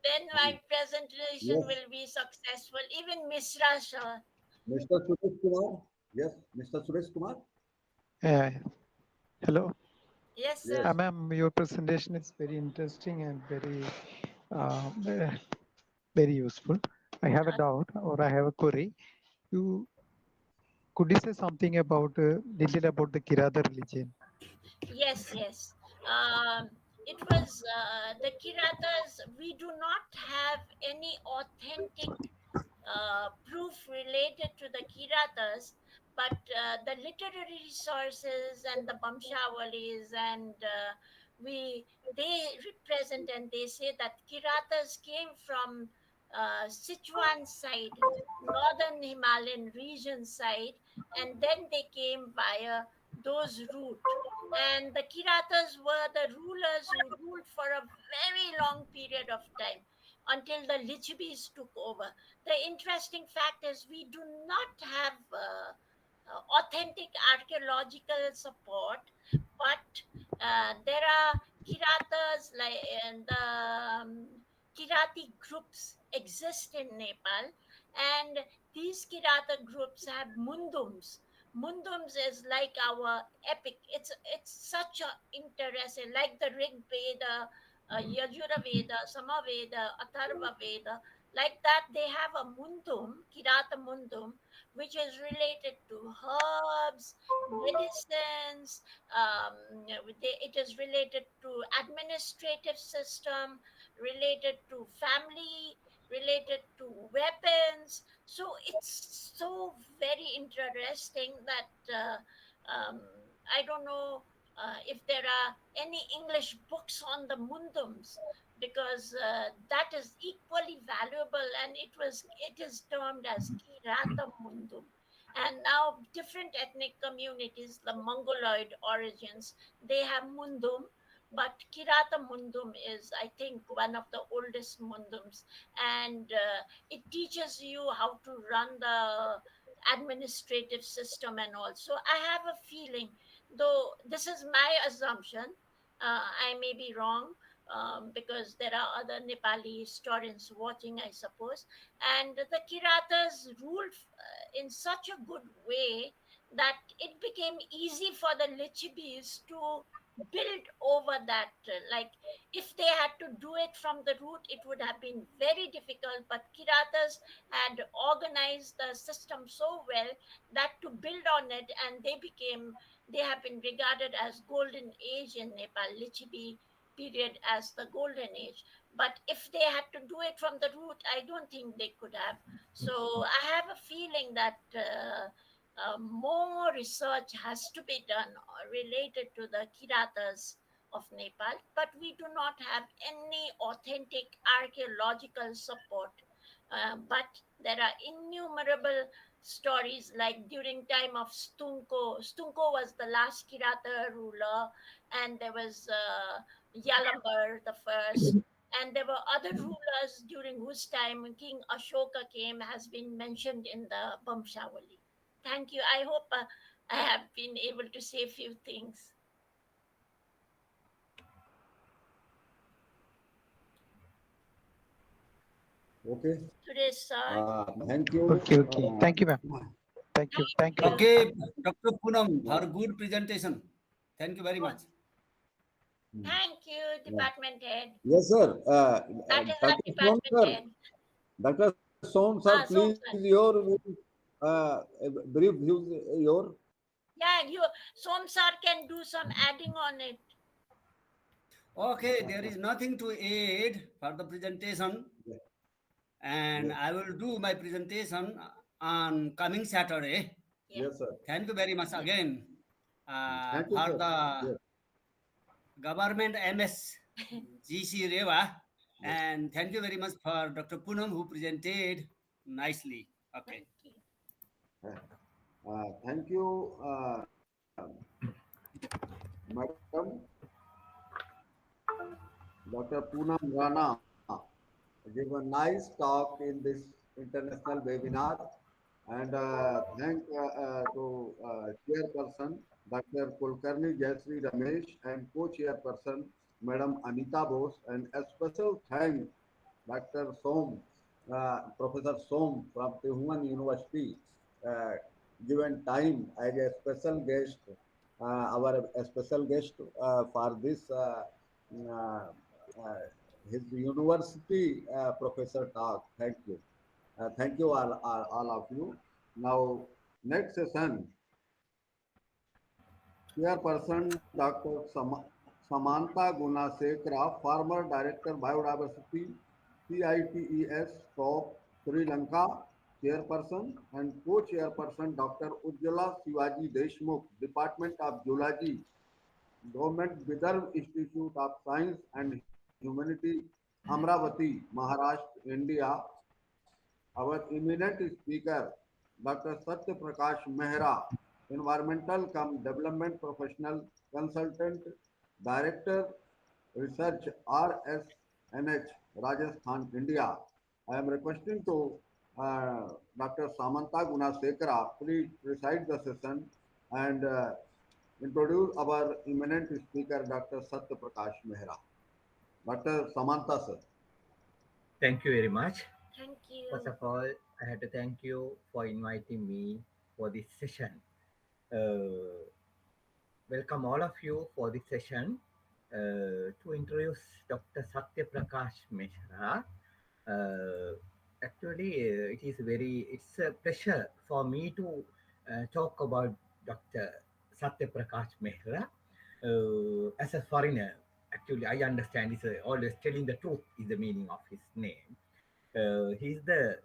Then my presentation Yes. will be successful. Even Mishra Shah. Mr. Suresh Kumar. Yes, Mr. Suresh Kumar. Hello. Yes, sir. Ma'am, your presentation is very interesting and very useful. I have a doubt or I have a query. Could you say something about little about the Kirada religion? Yes, yes. it was the Kiratas. We do not have any authentic proof related to the Kiratas, but the literary resources and the Bamshavalis and they represent and they say that Kiratas came from Sichuan side, northern Himalayan region side, and then they came via those route. And the Kiratas were the rulers who ruled for a very long period of time until the Lichibis took over. The interesting fact is we do not have authentic archaeological support, but there are Kiratas like and the Kirati groups exist in Nepal, and these Kirata groups have mundums. Mundums is like our epic. It's such a interesting, like the Rig Veda, Yajura Veda, Samaveda, Atharva Veda. Like that, they have a mundum, Kirata mundum, which is related to herbs, medicines. It is related to administrative system, related to family, related to weapons. So it's so very interesting that I don't know if there are any English books on the mundums, because that is equally valuable, and it is termed as Kirata Mundum. And now different ethnic communities, the Mongoloid origins, they have Mundum, but Kirata Mundum is, I think, one of the oldest Mundums, and it teaches you how to run the administrative system and all. So I have a feeling, though this is my assumption, I may be wrong, because there are other Nepali historians watching, I suppose. And the Kiratas ruled in such a good way that it became easy for the Lichibis to build over that. Like, if they had to do it from the root, it would have been very difficult. But Kiratas had organized the system so well that to build on it, and they have been regarded as golden age in Nepal, Lichibi period as the golden age. But if they had to do it from the root, I don't think they could have. So I have a feeling that more research has to be done related to the Kiratas of Nepal, but we do not have any authentic archaeological support. But there are innumerable stories, like during time of Stunko. Stunko was the last Kirata ruler, and there was Yalambar the first, and there were other rulers during whose time King Ashoka came, has been mentioned in the Bamshawali. Thank you. I hope I have been able to say a few things. Okay. Today, sir. Thank you. Okay, okay. Thank you, ma'am. Thank you. Thank you. Okay, Dr. Poonam, for good presentation. Thank you very much. Thank you, department head. Yes, sir. That is Dr. our department Som, sir. head. Dr. Som, sir, Som, please, sir. your brief views, your. Yeah, Som sir can do some adding on it. Okay, there is nothing to add for the presentation. And I will do my presentation on coming Saturday. Yes, sir. Thank you very much again Thank you, for sir. the government MS GC Rewa. And thank you very much for Dr. Poonam, who presented nicely. Okay. Thank you, Madam Dr. Poonam Rana. Give a nice talk in this international webinar, and thank to chairperson Dr. Kulkarni Jayasri Ramesh and co-chairperson Madam Anita Bose, and a special thank Dr. Som, Professor Som from Tehuan University, given time as a special guest, our special guest for this his university professor talk. Thank you. Thank you all of you. Now, next session, chairperson Dr. Samantha Gunasekara, former Director Biodiversity, CITES, SCOP, Sri Lanka, Chairperson, and Co-Chairperson Dr. Ujjwala Shivaji Deshmukh, Department of Geology, Government Vidarbha Institute of Science and Humanity, Amravati, Maharashtra, India. Our eminent speaker, Dr. Satya Prakash Mehra, Environmental cum Development Professional Consultant, Director, Research, RSNH, Rajasthan, India. I am requesting to Dr. Samantha Gunasekara, please preside the session and introduce our eminent speaker, Dr. Satya Prakash Mehra. Dr. Samantha, sir. Thank you very much. Thank you. First of all, I have to thank you for inviting me for this session. Welcome all of you for this session. To introduce Dr. Satya Prakash Mehra. It's a pleasure for me to talk about Dr. Satya Prakash Mehra. As a foreigner, actually, I understand it's always telling the truth is the meaning of his name. He's the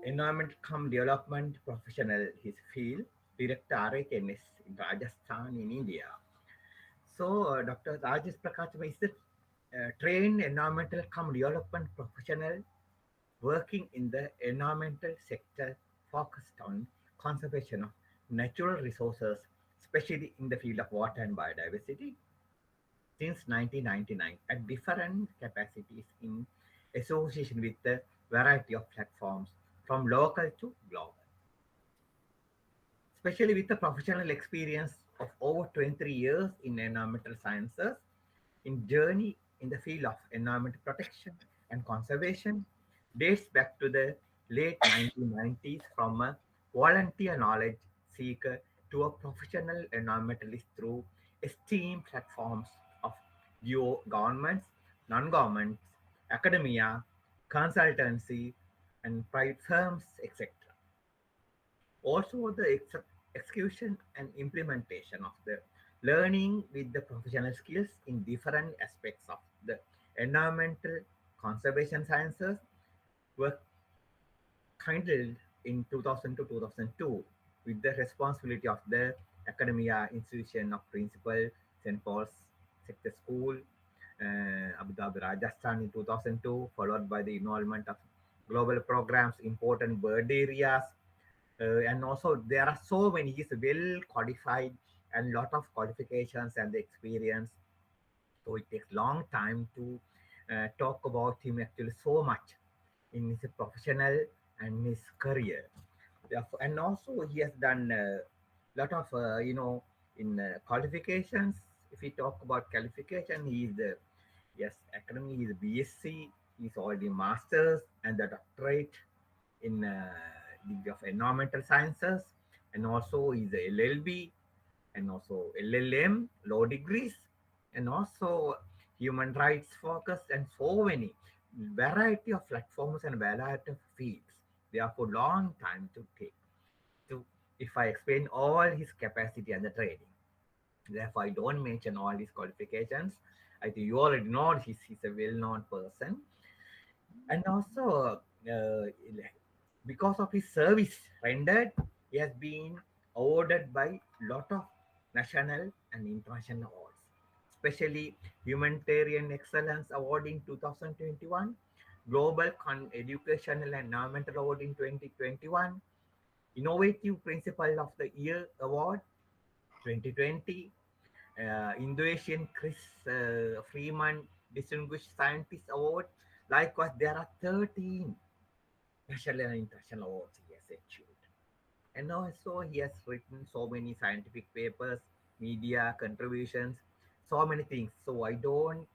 environment cum development professional, his field, director RHNS in Rajasthan in India. So, Dr. Rajesh Prakash is the trained environmental cum development professional working in the environmental sector focused on conservation of natural resources, especially in the field of water and biodiversity, since 1999 at different capacities in association with a variety of platforms from local to global. Especially with the professional experience of over 23 years in environmental sciences, in journey in the field of environmental protection and conservation dates back to the late 1990s from a volunteer knowledge seeker to a professional environmentalist through esteemed platforms of governments, non-governments, academia, consultancy, and private firms, etc. Also, the execution and implementation of the learning with the professional skills in different aspects of the environmental conservation sciences were kindled in 2000 to 2002 with the responsibility of the academia institution of principal St. Paul's Sector School, Abu Dhabi, Rajasthan in 2002, followed by the involvement of global programs, important bird areas, and also there are so many. He's well qualified and lot of qualifications and the experience. So it takes long time to talk about him actually so much in his professional and his career. Therefore, and also he has done a lot of in qualifications. If we talk about qualification, he is the academy. He is BSc. He's already masters and the doctorate in degree of environmental sciences, and also he's a LLB and also LLM law degrees, and also human rights focus, and so many variety of platforms and variety of fields. Therefore, long time to take to if I explain all his capacity and the training. Therefore, I don't mention all his qualifications. I think you already know he's a well-known person, and also because of his service rendered, he has been awarded by lot of national and international awards, especially Humanitarian Excellence Award in 2021, Global Educational and Environmental Award in 2021, Innovative Principal of the Year Award 2020, Indo-Asian Chris Freeman Distinguished Scientist Award. Likewise, there are 13 national and international awards he has achieved. And also he has written so many scientific papers, media contributions, so many things. So I don't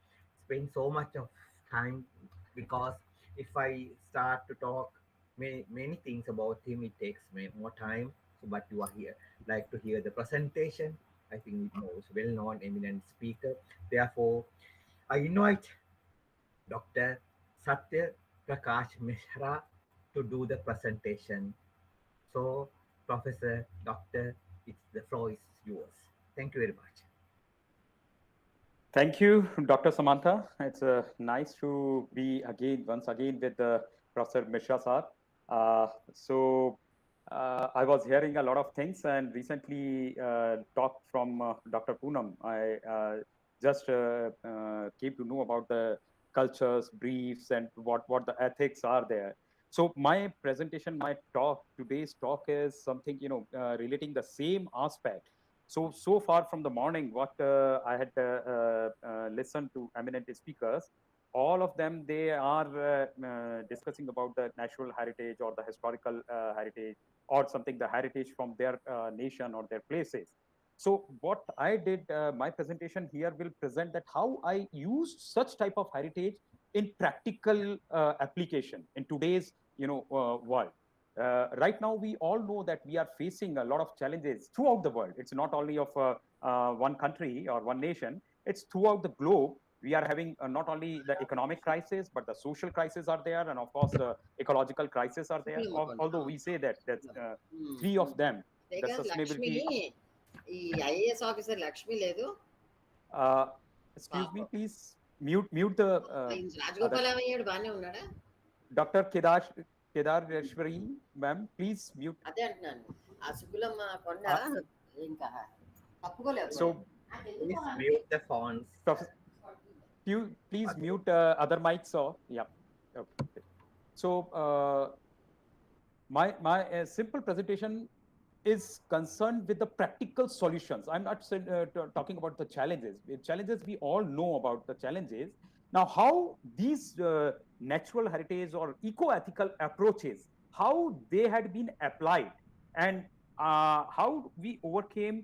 spend so much of time because if I start to talk many things about him, it takes more time. So, but you are here, like to hear the presentation. I think it knows well-known, eminent speaker. Therefore, I invite Dr. Satya Prakash Mishra to do the presentation. So, Professor, Doctor, the floor is yours. Thank you very much. Thank you, Dr. Samantha. It's nice to be once again with Professor Mishra sir. I was hearing a lot of things and recently talked from Dr. Poonam. I just came to know about the cultures, briefs, and what the ethics are there. So my presentation, today's talk is something, relating the same aspect. So far from the morning, what I had listened to eminent speakers, all of them, they are discussing about the natural heritage or the historical heritage or something, the heritage from their nation or their places. So what I did, my presentation here will present that how I use such type of heritage in practical application in today's, world. Right now, we all know that we are facing a lot of challenges throughout the world. It's not only of one country or one nation, it's throughout the globe. We are having not only the economic crisis, but the social crisis are there. And of course, the ecological crisis are there. Although we say that three of them, the sustainability. ఈ IAS officer Lakshmi లేదు. Excuse me, please mute the. Rajagopal అయ్యాడు బాగానే ఉన్నాడా? Dr. Kedareshwari, ma'am, please mute. అదే అంటున్నాను. ఆ సుబ్బులమ్మ కొండ ఇంకా తప్పుకోలేదు. So please mute the phones. Please mute other mics. Yeah. Okay. So my simple presentation is concerned with the practical solutions. I'm not talking about the challenges. Challenges, we all know about the challenges. Now, how these natural heritage or eco-ethical approaches, how they had been applied, and how we overcame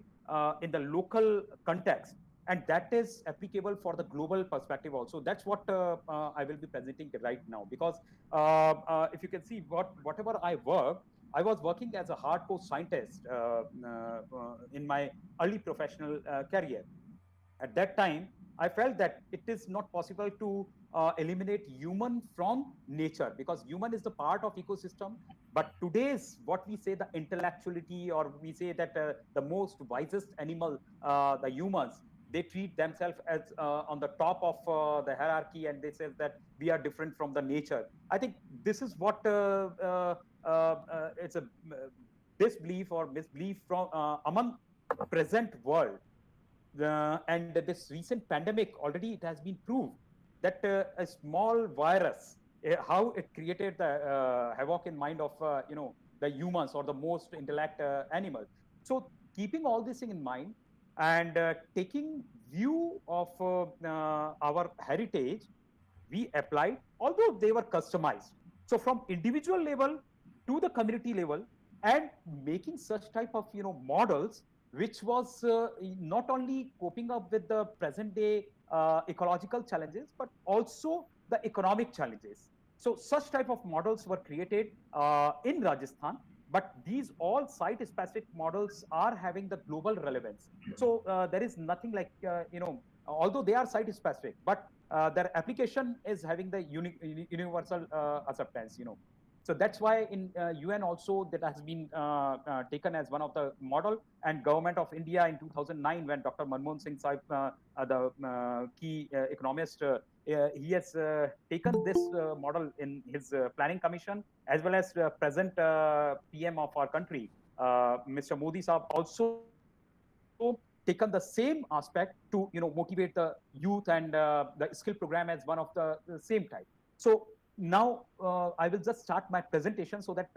in the local context, and that is applicable for the global perspective also. That's what I will be presenting right now. Because if you can see, whatever I was working as a hardcore scientist in my early professional career. At that time, I felt that it is not possible to eliminate human from nature, because human is the part of ecosystem. But today's, what we say, the intellectuality, or we say that the most wisest animal, the humans, they treat themselves as on the top of the hierarchy, and they say that we are different from the nature. I think this is what it's a disbelief or misbelief from among present world. And this recent pandemic, already it has been proved that a small virus, how it created the havoc in mind of the humans or the most intellect animals. So keeping all this thing in mind, and taking view of our heritage, we applied, although they were customized. So from individual level to the community level, and making such type of models, which was not only coping up with the present day ecological challenges, but also the economic challenges. So such type of models were created in Rajasthan, but these all site specific models are having the global relevance. So there is nothing like, although they are site specific, but their application is having the universal acceptance, So that's why in UN also that has been taken as one of the model, and Government of India in 2009, when Dr. Manmohan Singh Sahib, the key economist, he has taken this model in his planning commission, as well as present PM of our country, Mr. Modi Sahib, also taken the same aspect to motivate the youth, and the skill program as one of the same type. So now I will just start my presentation so that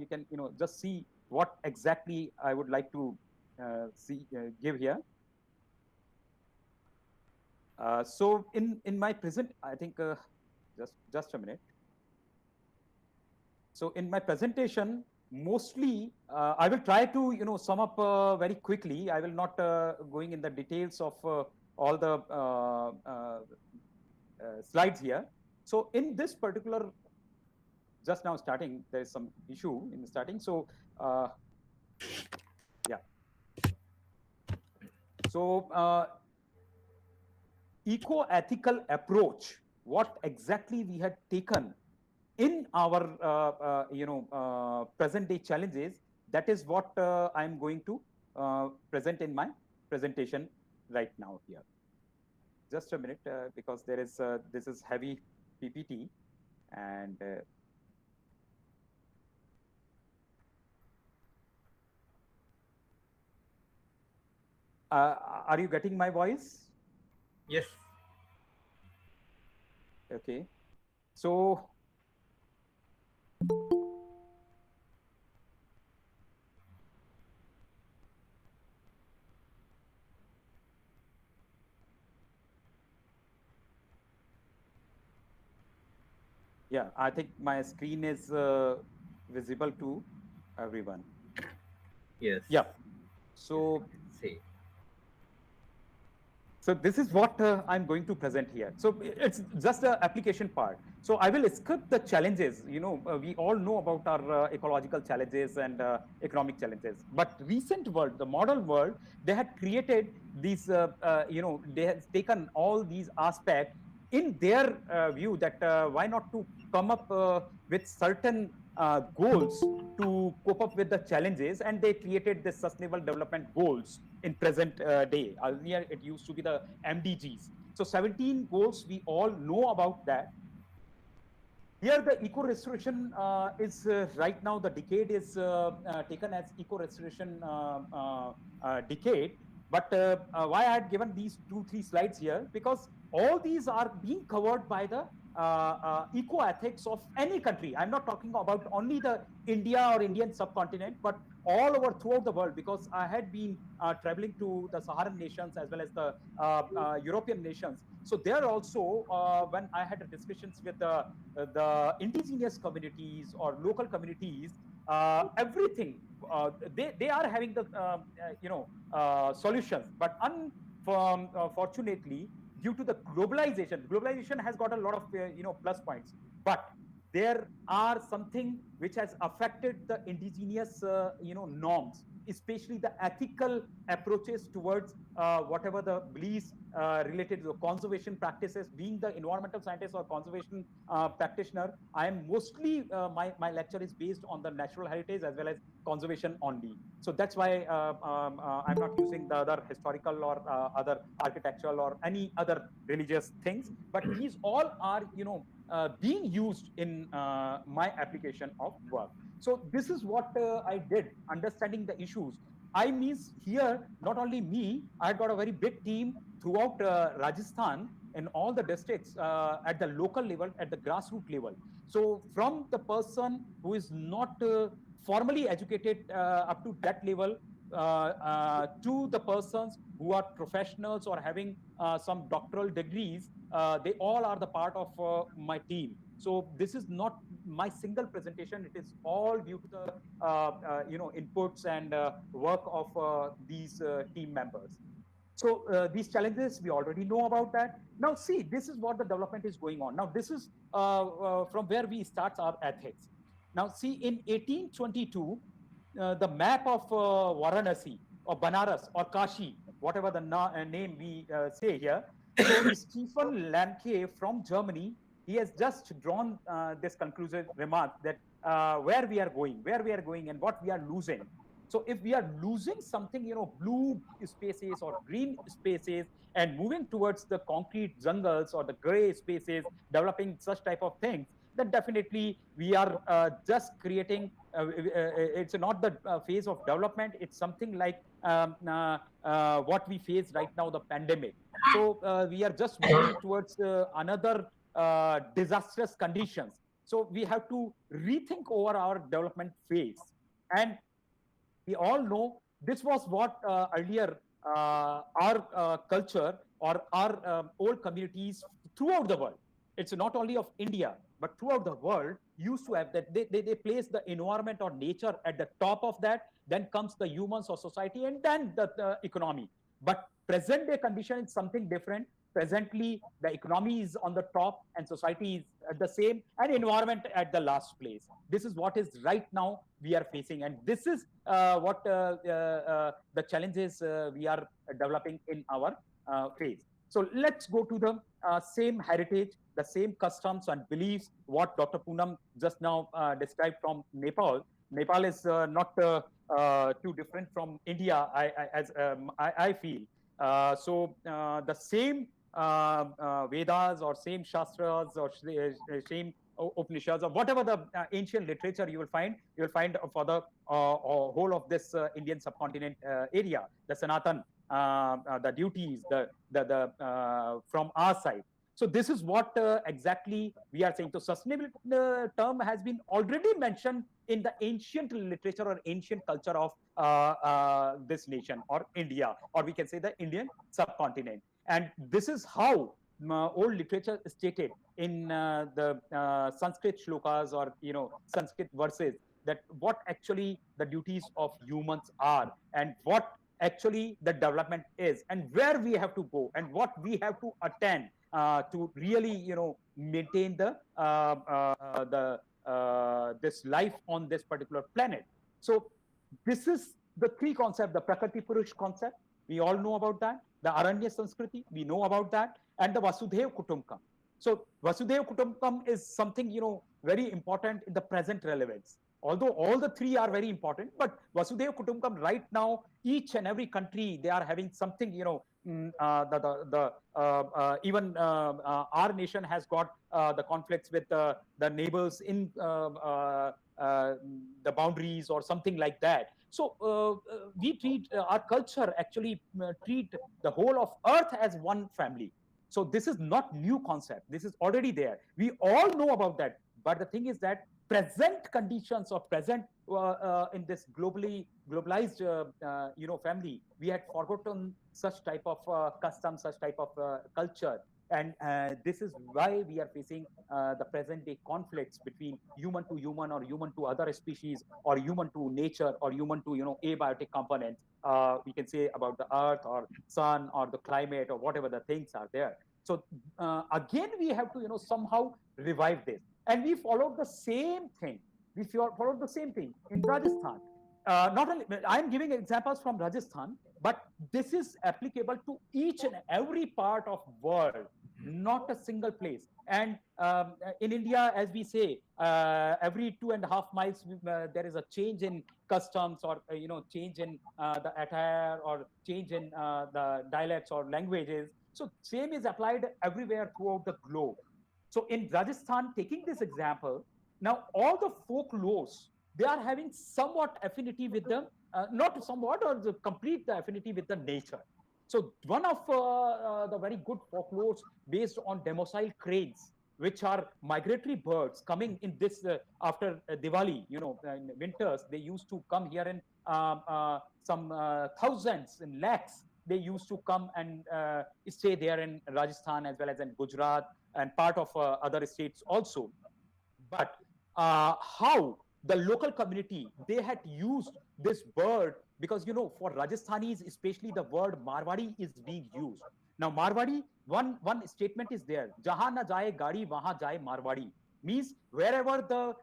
you can just see what exactly I would like to give here. So in my present, I think just a minute. So in my presentation, mostly I will try to sum up very quickly. I will not going in the details of all the slides here. So in this particular, just now starting, there is some issue in the starting. So yeah. So eco-ethical approach, what exactly we had taken in our present day challenges, that is what I am going to present in my presentation right now here. just a minute, because there is this is heavy PPT, and are you getting my voice? Yes. Okay. So yeah, I think my screen is visible to everyone. Yes. Yeah. So See. So this is what I'm going to present here. So it's just the application part. So I will skip the challenges. We all know about our ecological challenges and economic challenges. But recent world, the modern world, they had created these, they have taken all these aspects in their view that why not to come up with certain goals to cope up with the challenges, and they created the sustainable development goals in present day. Earlier it used to be the MDGs. So 17 goals, we all know about that. Here the eco restoration is right now, the decade is taken as eco restoration decade. But why I had given these 2-3 slides here, because all these are being covered by the eco ethics of any country. I'm not talking about only the India or Indian subcontinent, but all over throughout the world, because I had been traveling to the Saharan nations as well as the European nations. So there also, when I had discussions with the indigenous communities or local communities, everything, they are having the solutions, but unfortunately, due to the globalization has got a lot of plus points, but there are something which has affected the indigenous norms, especially the ethical approaches towards whatever the beliefs related to the conservation practices. Being the environmental scientist or conservation practitioner, I am mostly my lecture is based on the natural heritage as well as conservation only. So that's why I'm not using the other historical or other architectural or any other religious things, but these all are being used in my application of work. So this is what I did, understanding the issues. I means here, not only me, I got a very big team throughout Rajasthan in all the districts at the local level, at the grassroots level. So from the person who is not formally educated up to that level, to the persons who are professionals or having some doctoral degrees, they all are the part of my team. So this is not my single presentation. It is all due to the inputs and work of these team members. So these challenges, we already know about that. Now see, this is what the development is going on. Now this is from where we start our ethics. Now see, in 1822, the map of Varanasi or Banaras or Kashi, whatever the name we say here. So Stephen Lamke from Germany, he has just drawn this conclusive remark that where we are going and what we are losing. So if we are losing something, blue spaces or green spaces and moving towards the concrete jungles or the gray spaces, developing such type of things, then definitely we are just creating, it's not the phase of development. It's something like what we face right now, the pandemic. So we are just moving towards another disastrous conditions. So we have to rethink over our development phase. And we all know this was what earlier our culture or our old communities throughout the world, it's not only of India, but throughout the world, used to have that. They place the environment or nature at the top of that, then comes the humans or society, and then the economy. But present day condition is something different. Presently, the economy is on the top and society is at the same, and environment at the last place. This is what is right now we are facing, and this is what the challenges we are developing in our phase. So let's go to the same heritage, the same customs and beliefs, what Dr. Poonam just now described from Nepal. Nepal is not too different from India, I feel. So the same Vedas or same Shastras or same Upanishads or whatever the ancient literature you will find for the whole of this Indian subcontinent area, the Sanatan, the duties, the from our side. So this is what exactly we are saying. So sustainability term has been already mentioned in the ancient literature or ancient culture of this nation or India, or we can say the Indian subcontinent. And this is how old literature stated in the Sanskrit shlokas or Sanskrit verses, that what actually the duties of humans are and what actually the development is and where we have to go and what we have to attend to really maintain this life on this particular planet. So this is the three concepts: the Prakriti Purush concept, we all know about that; the Aranya Sanskriti, we know about that; and the Vasudhaiva Kutumbakam. So Vasudhaiva Kutumbakam is something very important in the present relevance. Although all the three are very important, but Vasudhaiva Kutumbakam right now, each and every country, they are having something. Even our nation has got the conflicts with the neighbors in the boundaries or something like that. So we treat our culture actually treat the whole of earth as one family. So this is not new concept. This is already there. We all know about that. But the thing is that present conditions or present in this globalized family, we had forgotten such type of custom, such type of culture. And this is why we are facing the present day conflicts between human to human or human to other species or human to nature or human to abiotic components. We can say about the earth or sun or the climate or whatever the things are there. So again, we have to somehow revive this. And we followed the same thing. We followed the same thing in Rajasthan. Not only I'm giving examples from Rajasthan, but this is applicable to each and every part of world, not a single place. And in India, as we say, every 2.5 miles there is a change in customs or change in the attire or change in the dialects or languages. So same is applied everywhere throughout the globe. So in Rajasthan, taking this example, now all the folklores, they are having somewhat affinity with the, not somewhat or the complete affinity with the nature. So one of the very good folklores based on domicile cranes, which are migratory birds coming in this after Diwali, in winters, they used to come here in some thousands in lakhs. They used to come and stay there in Rajasthan as well as in Gujarat and part of other states also. But how the local community, they had used this bird because, for Rajasthanis, especially the word Marwadi is being used. Now, Marwadi, one statement is there, Jahan na jaye gadi, wahan jaye Marwadi. Means wherever the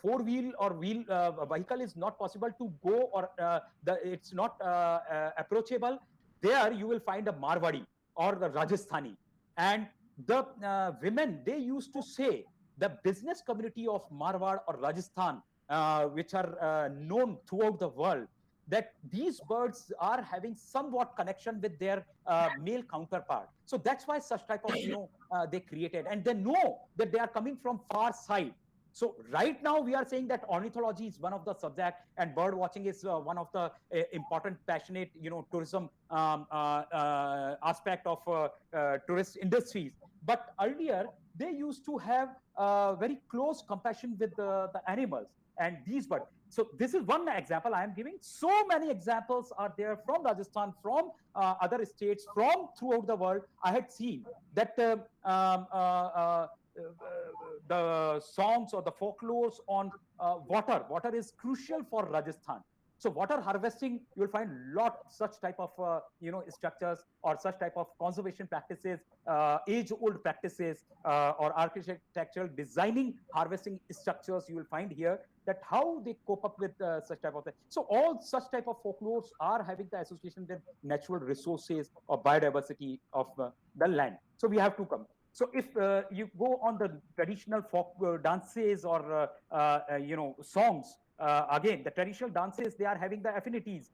four-wheel or wheel vehicle is not possible to go or it's not approachable, there you will find a Marwadi or the Rajasthani. And the women, they used to say, the business community of Marwad or Rajasthan, which are known throughout the world, that these birds are having somewhat connection with their male counterpart. So that's why such type of, they created. And they know that they are coming from far side. So right now we are saying that ornithology is one of the subject and bird watching is one of the important passionate, tourism aspect of tourist industries. But earlier they used to have very close compassion with the animals and these birds. So this is one example I am giving. So many examples are there from Rajasthan, from other states, from throughout the world. I had seen that the songs or the folklores on water. Water is crucial for Rajasthan. So water harvesting, you will find lot such type of structures or such type of conservation practices, age-old practices or architectural designing harvesting structures you will find here, that how they cope up with such type of thing. So all such type of folklores are having the association with natural resources or biodiversity of the land. So we have to come. So if you go on the traditional folk dances or songs, again, the traditional dances, they are having the affinities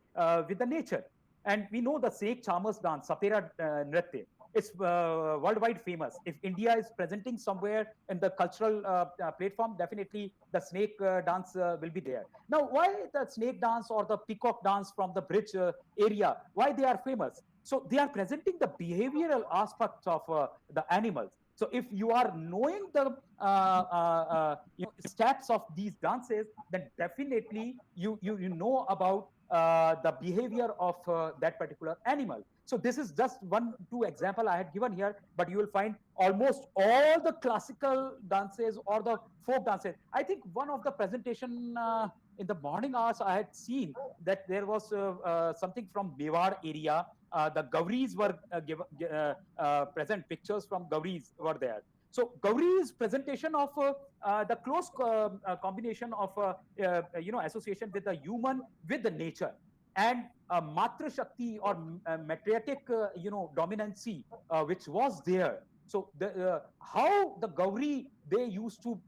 with the nature. And we know the Sikh Charmers dance, Sapera Nritya. it's worldwide famous. If India is presenting somewhere in the cultural platform, definitely the snake dance will be there. Now, why the snake dance or the peacock dance from the bridge area, why they are famous? So they are presenting the behavioral aspects of the animals. So if you are knowing the steps of these dances, then definitely you know about the behavior of that particular animal. So this is just two example I had given here, but you will find almost all the classical dances or the folk dances. I think one of the presentation in the morning hours I had seen that there was something from Mewar area. The Gauris were present, pictures from Gauris were there. So Gauri's presentation of the close combination of association with the human with the nature, and Matra Shakti or matriarchic dominancy which was there. So how the Gauri they used to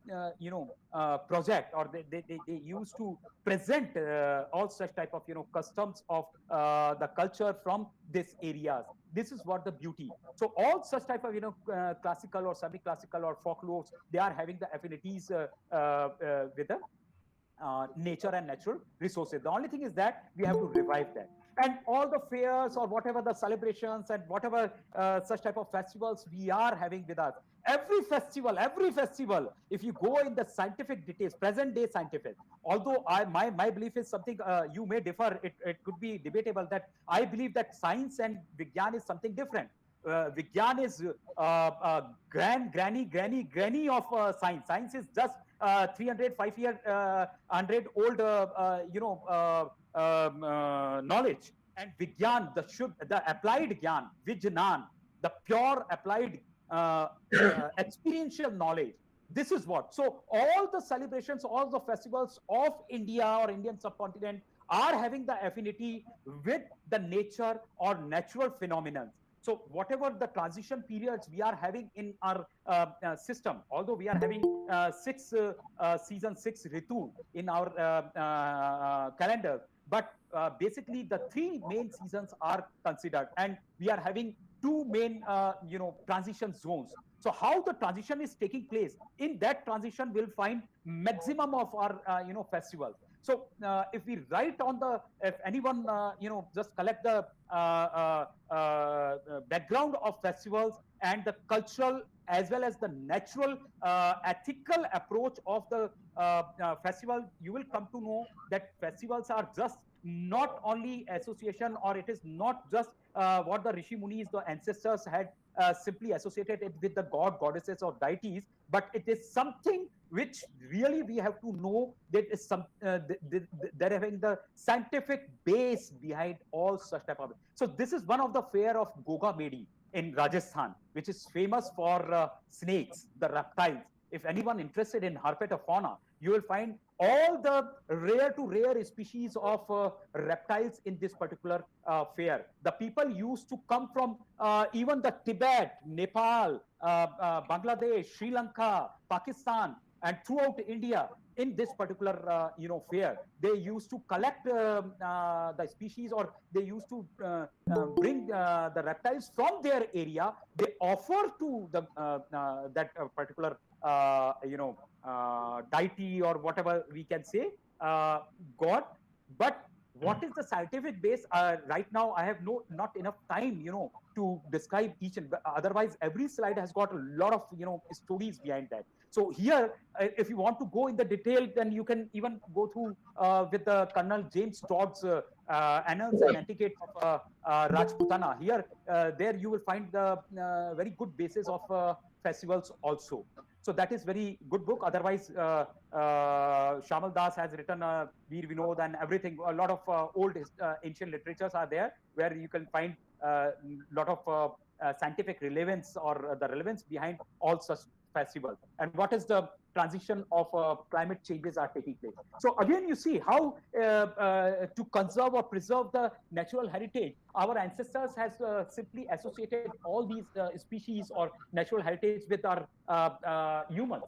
project, or they used to present all such type of customs of the culture from these areas. This is what the beauty. So all such type of classical or semi-classical or folklores, they are having the affinities with the nature and natural resources. The only thing is that we have to revive that. And all the fairs or whatever the celebrations and whatever such type of festivals we are having with us, every festival, if you go in the scientific details, present day scientific, although my belief is something you may differ, it could be debatable, that I believe that science and Vigyan is something different. Vigyan is granny of science. Science is just 300, 100 old, knowledge. And Vigyan, the applied Gyan, Vijnan, the pure applied experiential knowledge. This is what. So all the celebrations, all the festivals of India or Indian subcontinent are having the affinity with the nature or natural phenomena. So whatever the transition periods we are having in our system, although we are having 6 seasons, 6 ritu in our calendar, but basically the 3 main seasons are considered, and we are having 2 main transition zones. So how the transition is taking place, in that transition we'll find maximum of our festivals. So if we write on if anyone just collect the background of festivals and the cultural as well as the natural ethical approach of the festival, you will come to know that festivals are just not only association, or it is not just what the Rishi Munis, the ancestors had simply associated it with the god, goddesses or deities, but it is something which really we have to know that is they're having the scientific base behind all such type of. So this is one of the fair of Goga Medi in Rajasthan, which is famous for snakes, the reptiles. If anyone interested in herpetofauna, you will find all the rare to rare species of reptiles in this particular fair. The people used to come from even the Tibet, Nepal, Bangladesh, Sri Lanka, Pakistan, and throughout India in this particular fair. They used to collect the species, or they used to bring the reptiles from their area. They offer to the that particular deity or whatever we can say, god. But what is the scientific base? Right now I have not enough time to describe each, and otherwise every slide has got a lot of stories behind that. So here if you want to go in the detail, then you can even go through with the Colonel James Todd's Annals and Etiquette of Rajputana. Here there you will find the very good basis of festivals also. So that is very good book. Otherwise, Shamal Das has written Veer Vinod and everything. A lot of old ancient literatures are there where you can find a lot of scientific relevance or the relevance behind all such festivals, and what is the transition of climate changes are taking place. So again, you see how to conserve or preserve the natural heritage, our ancestors has simply associated all these species or natural heritage with our humans,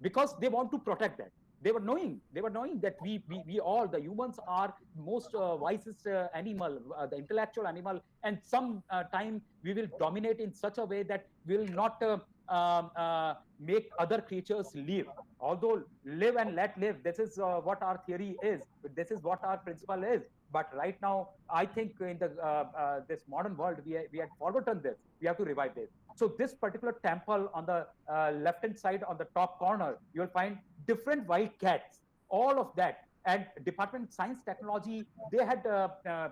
because they want to protect that. They were knowing that we all, the humans, are most wisest animal, the intellectual animal, and some time we will dominate in such a way that we will not make other creatures live. Although live and let live, this is what our theory is, this is what our principle is. But right now, I think in the this modern world, we had forgotten this. We have to revive this. So this particular temple on the left hand side, on the top corner, you will find different wild cats, all of that. And Department of Science Technology, they had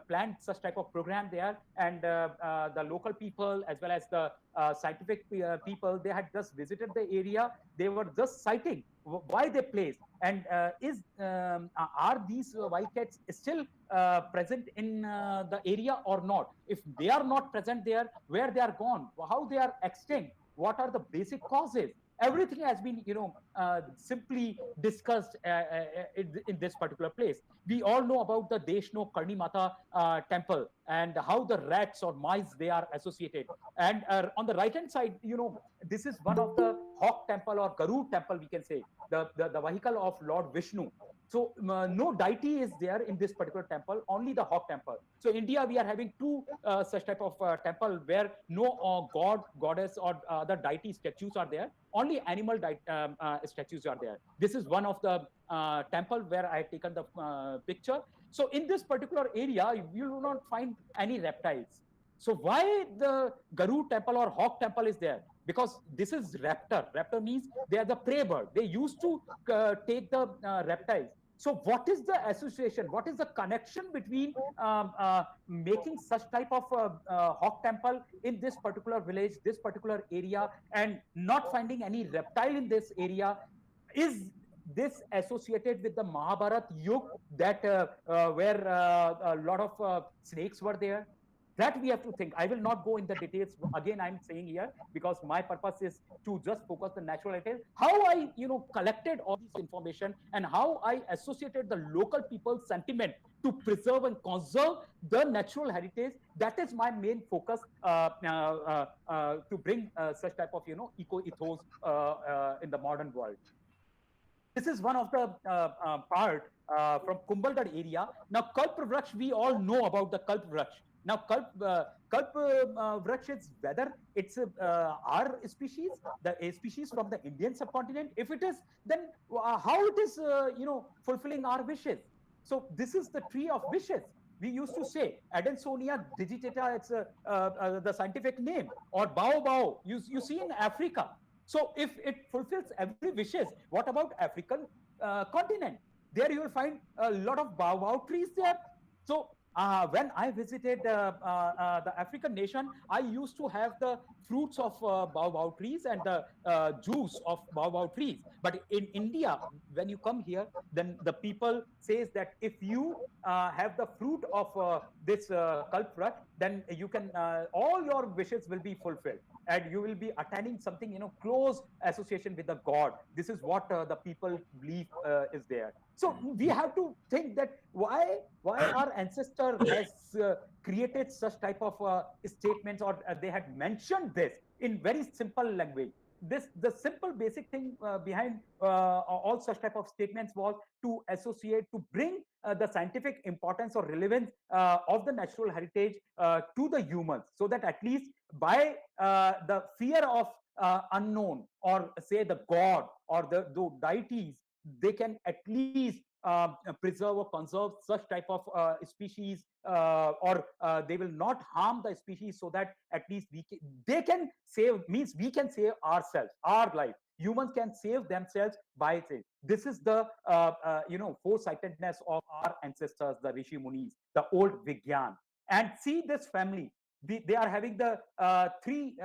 planned such type of program there, and the local people as well as the scientific people, they had just visited the area. They were just citing why they placed, and are these wildcats still present in the area or not? If they are not present there, where they are gone, how they are extinct, what are the basic causes? Everything has been, simply discussed in this particular place. We all know about the Deshno Karni Mata temple and how the rats or mice, they are associated. And on the right hand side, this is one of the hawk temple or Garu temple, we can say, the vehicle of Lord Vishnu. So no deity is there in this particular temple, only the hawk temple. So India, we are having two such type of temple where no god, goddess or other deity statues are there. Only animal statues are there. This is one of the temple where I have taken the picture. So in this particular area, you will not find any reptiles. So why the Garu temple or hawk temple is there? Because this is raptor. Raptor means they are the prey bird. They used to take the reptiles. So what is the association? What is the connection between making such type of hawk temple in this particular village, this particular area, and not finding any reptile in this area? Is this associated with the Mahabharat Yug, that where a lot of snakes were there? That we have to think. I will not go in the details. Again, I'm saying here because my purpose is to just focus the natural heritage. How I, collected all this information and how I associated the local people's sentiment to preserve and conserve the natural heritage. That is my main focus to bring such type of, eco-ethos in the modern world. This is one of the part from Kumbhalgarh area. Now, Kalp Vraksh, we all know about the Kalp Vraksh. Now, Kalp Vraksh is whether it's our species, the species from the Indian subcontinent. If it is, then how it is, fulfilling our wishes. So this is the tree of wishes. We used to say Adansonia digitata, it's the scientific name, or baobab, you see in Africa. So if it fulfills every wishes, what about African continent? There you will find a lot of baobab trees there. So when I visited the African nation, I used to have the fruits of baobab trees and the juice of baobab trees. But in India, when you come here, then the people says that if you have the fruit of this Kalp Vraksh, then you can, all your wishes will be fulfilled. And you will be attaining something, close association with the God. This is what the people believe is there. So we have to think that why our ancestor has created such type of statements, or they had mentioned this in very simple language. The simple basic thing behind all such type of statements was to associate, to bring the scientific importance or relevance of the natural heritage to the humans, so that at least by the fear of unknown, or say the god or the deities, they can at least preserve or conserve such type of species, or they will not harm the species, so that at least they can save, means we can save ourselves, our life. Humans can save themselves by it. This is the foresightedness of our ancestors, the Rishi Munis, the old Vigyan. And see this family. They are having the three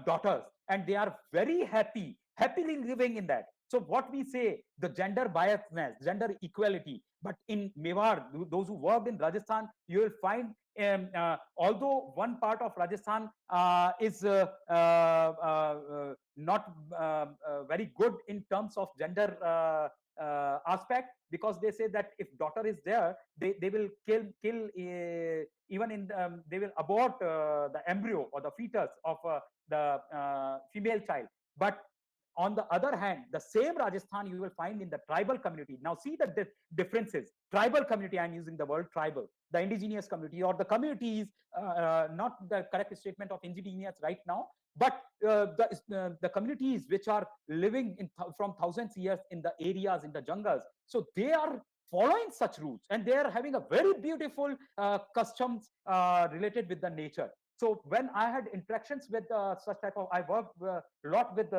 daughters, and they are very happily living in that. So what we say, the gender biasness, gender equality. But in Mewar, those who worked in Rajasthan, you will find, although one part of Rajasthan is not very good in terms of gender aspect, because they say that if daughter is there, they will kill even in they will abort the embryo or the fetus of the female child. But on the other hand, the same Rajasthan you will find in the tribal community. Now see the differences. Tribal community, I'm using the word tribal, the indigenous community, or the communities, not the correct statement of indigenous right now, but the communities which are living from thousands of years in the areas, in the jungles. So they are following such rules, and they are having a very beautiful customs related with the nature. So when I had interactions with such type of, I worked a lot with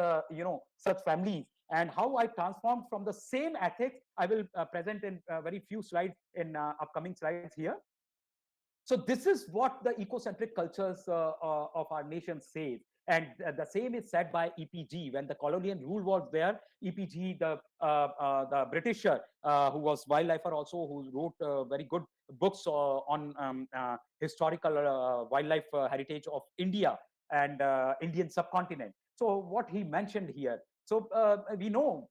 such families, and how I transformed from the same ethics, I will present in very few slides in upcoming slides here. So this is what the ecocentric cultures of our nation says. And the same is said by EPG. When the colonial rule was there, EPG, the Britisher, who was wildlifer also, who wrote very good books on historical wildlife heritage of India and Indian subcontinent. So what he mentioned here, so we know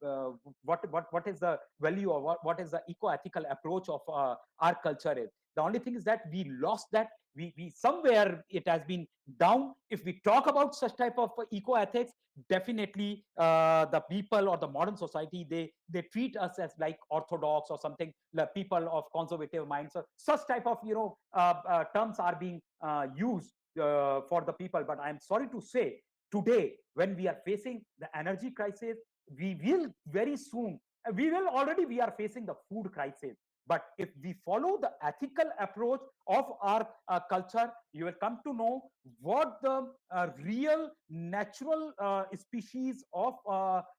what is the value, or what is the eco-ethical approach of our culture is. The only thing is that we lost that. We somewhere it has been down. If we talk about such type of eco-ethics, definitely the people or the modern society, they treat us as like orthodox or something, like people of conservative minds. So such type of terms are being used for the people. But I'm sorry to say, today when we are facing the energy crisis, we will very soon, we are facing the food crisis. But if we follow the ethical approach of our culture, you will come to know what the real natural species of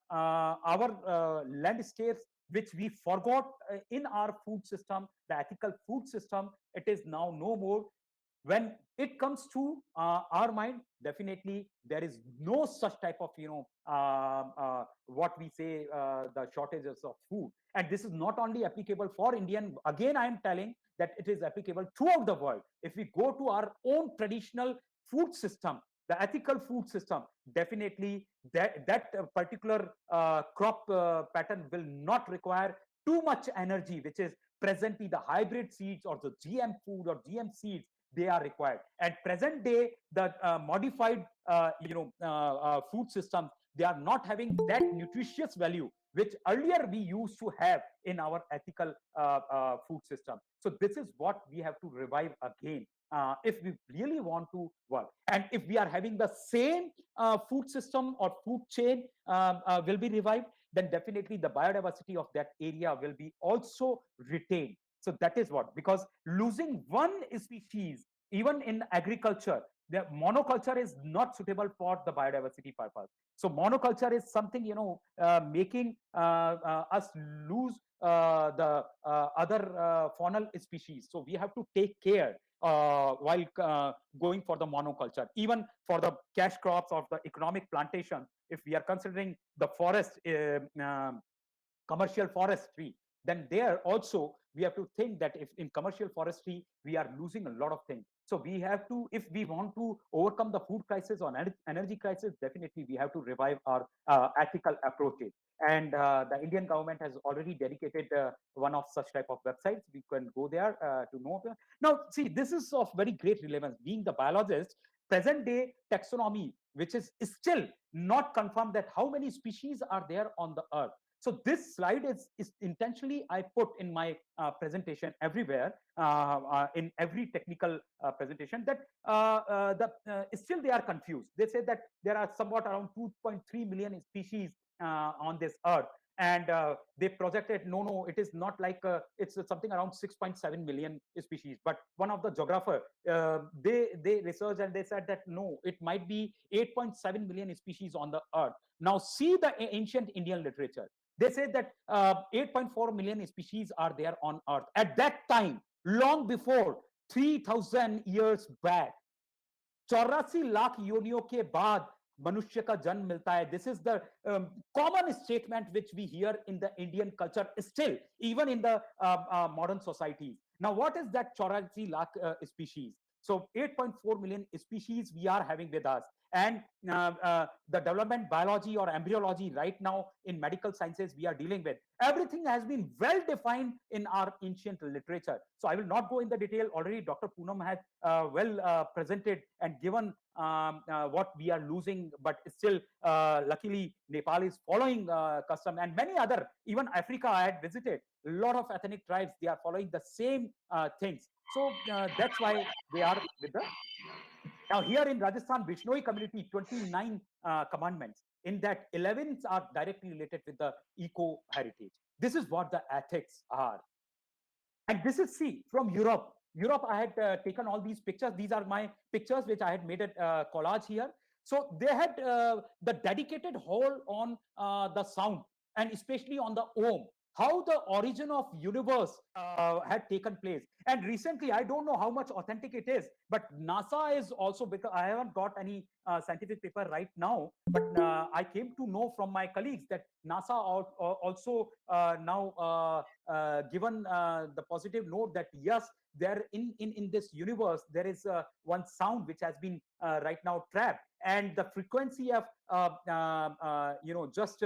our landscapes, which we forgot in our food system, the ethical food system, it is now no more. When it comes to our mind, definitely there is no such type of what we say the shortages of food. And this is not only applicable for Indian. Again, I am telling that it is applicable throughout the world. If we go to our own traditional food system, the ethical food system, definitely that particular crop pattern will not require too much energy, which is presently the hybrid seeds or the GM food or GM seeds, they are required. At present day, the modified food systems, they are not having that nutritious value which earlier we used to have in our ethical food system. So this is what we have to revive again if we really want to work. And if we are having the same food system or food chain will be revived, then definitely the biodiversity of that area will be also retained. So that is what, because losing one species, even in agriculture, the monoculture is not suitable for the biodiversity purpose. So monoculture is something, making us lose the other faunal species. So we have to take care while going for the monoculture. Even for the cash crops of the economic plantation, if we are considering the forest, commercial forestry, then there also we have to think that if in commercial forestry we are losing a lot of things. So we have to, if we want to overcome the food crisis or energy crisis, definitely we have to revive our ethical approaches. And the Indian government has already dedicated one of such type of websites. We can go there to know. Now, see, this is of very great relevance. Being the biologist, present day taxonomy, which is still not confirmed that how many species are there on the earth. So this slide is intentionally I put in my presentation everywhere, in every technical presentation, that still they are confused. They say that there are somewhat around 2.3 million species on this earth. And they projected, no, it is not like, it's something around 6.7 million species. But one of the geographer, they researched and they said that no, it might be 8.7 million species on the earth. Now see the ancient Indian literature. They say that 8.4 million species are there on earth. At that time, long before 3,000 years back, 84 lakh योनियों के बाद मनुष्य का जन्म मिलता है. This is the common statement which we hear in the Indian culture still, even in the modern societies. Now, what is that 84 lakh species? So 8.4 million species we are having with us. and the development biology or embryology right now in medical sciences we are dealing with. Everything has been well defined in our ancient literature. So I will not go in the detail. Already Dr. Poonam has presented and given what we are losing, but still luckily Nepal is following custom, and many other, even Africa I had visited, a lot of ethnic tribes, they are following the same things. So that's why they are with the. Now here in Rajasthan, Vishnoi community, 29 commandments. In that, 11 are directly related with the eco heritage. This is what the ethics are. And this is, see, from Europe. Europe, I had taken all these pictures. These are my pictures, which I had made a collage here. So they had the dedicated hole on the sound, and especially on the Om, how the origin of universe had taken place. And recently, I don't know how much authentic it is, but NASA is also, because I haven't got any scientific paper right now, but I came to know from my colleagues that NASA also now given the positive note that yes, there in this universe there is one sound which has been right now trapped, and the frequency of just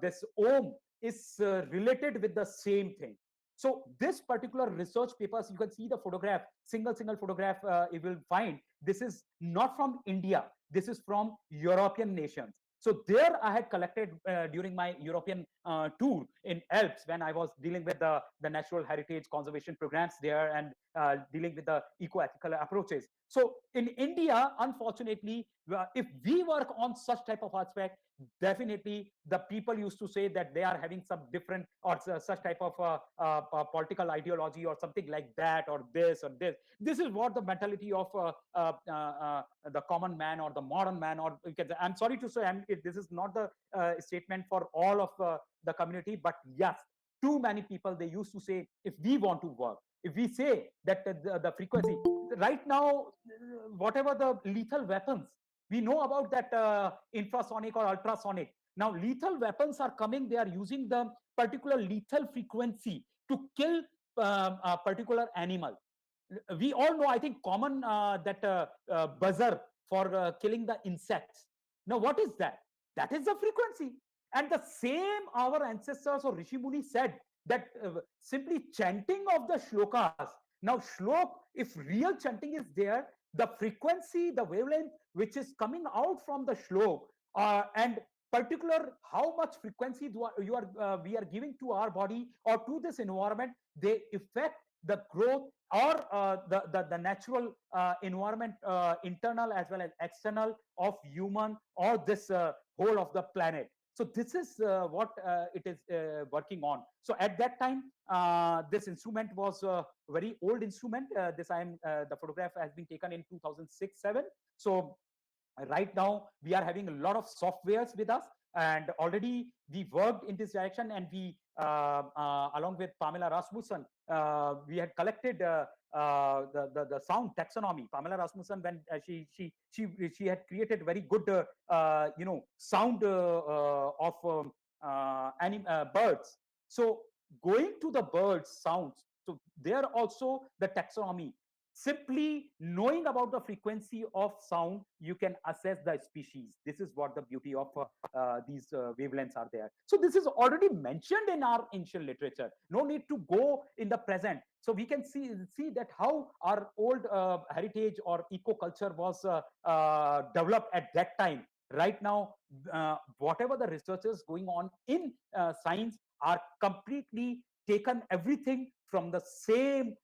this Om is related with the same thing. So this particular research papers, you can see the photograph, single photograph you will find. This is not from India. This is from European nations. So there I had collected during my European tour in Alps, when I was dealing with the natural heritage conservation programs there and dealing with the eco-ethical approaches. So in India, unfortunately, if we work on such type of aspect, definitely the people used to say that they are having some different or such type of political ideology or something like that, or this or this. This is what the mentality of the common man or the modern man, or I'm sorry to say, this is not the statement for all of the community, but yes, too many people, they used to say, if we want to work, if we say that the frequency right now, whatever the lethal weapons we know about, that infrasonic or ultrasonic, now lethal weapons are coming, they are using the particular lethal frequency to kill a particular animal. We all know, I think, common that buzzer for killing the insects. Now what is that? That is the frequency. And the same our ancestors or Rishi Muni said, that simply chanting of the shlokas. Now shlok, if real chanting is there, the frequency, the wavelength which is coming out from the shlok, and particular how much frequency we are giving to our body or to this environment, they affect the growth or the natural environment, internal as well as external, of human or this whole of the planet. So this is what it is working on. So at that time, this instrument was a very old instrument. The photograph has been taken in 2006-7. So right now we are having a lot of softwares with us, and already we worked in this direction, and we along with Pamela Rasmussen, we had collected the sound taxonomy. Pamela Rasmussen, when she had created very good sound of birds. So going to the birds sounds, so there also the taxonomy. Simply knowing about the frequency of sound, you can assess the species. This is what the beauty of these wavelengths are there. So this is already mentioned in our ancient literature. No need to go in the present. So we can see that how our old heritage or eco-culture was developed at that time. Right now, whatever the researches going on in science are completely taken everything from the same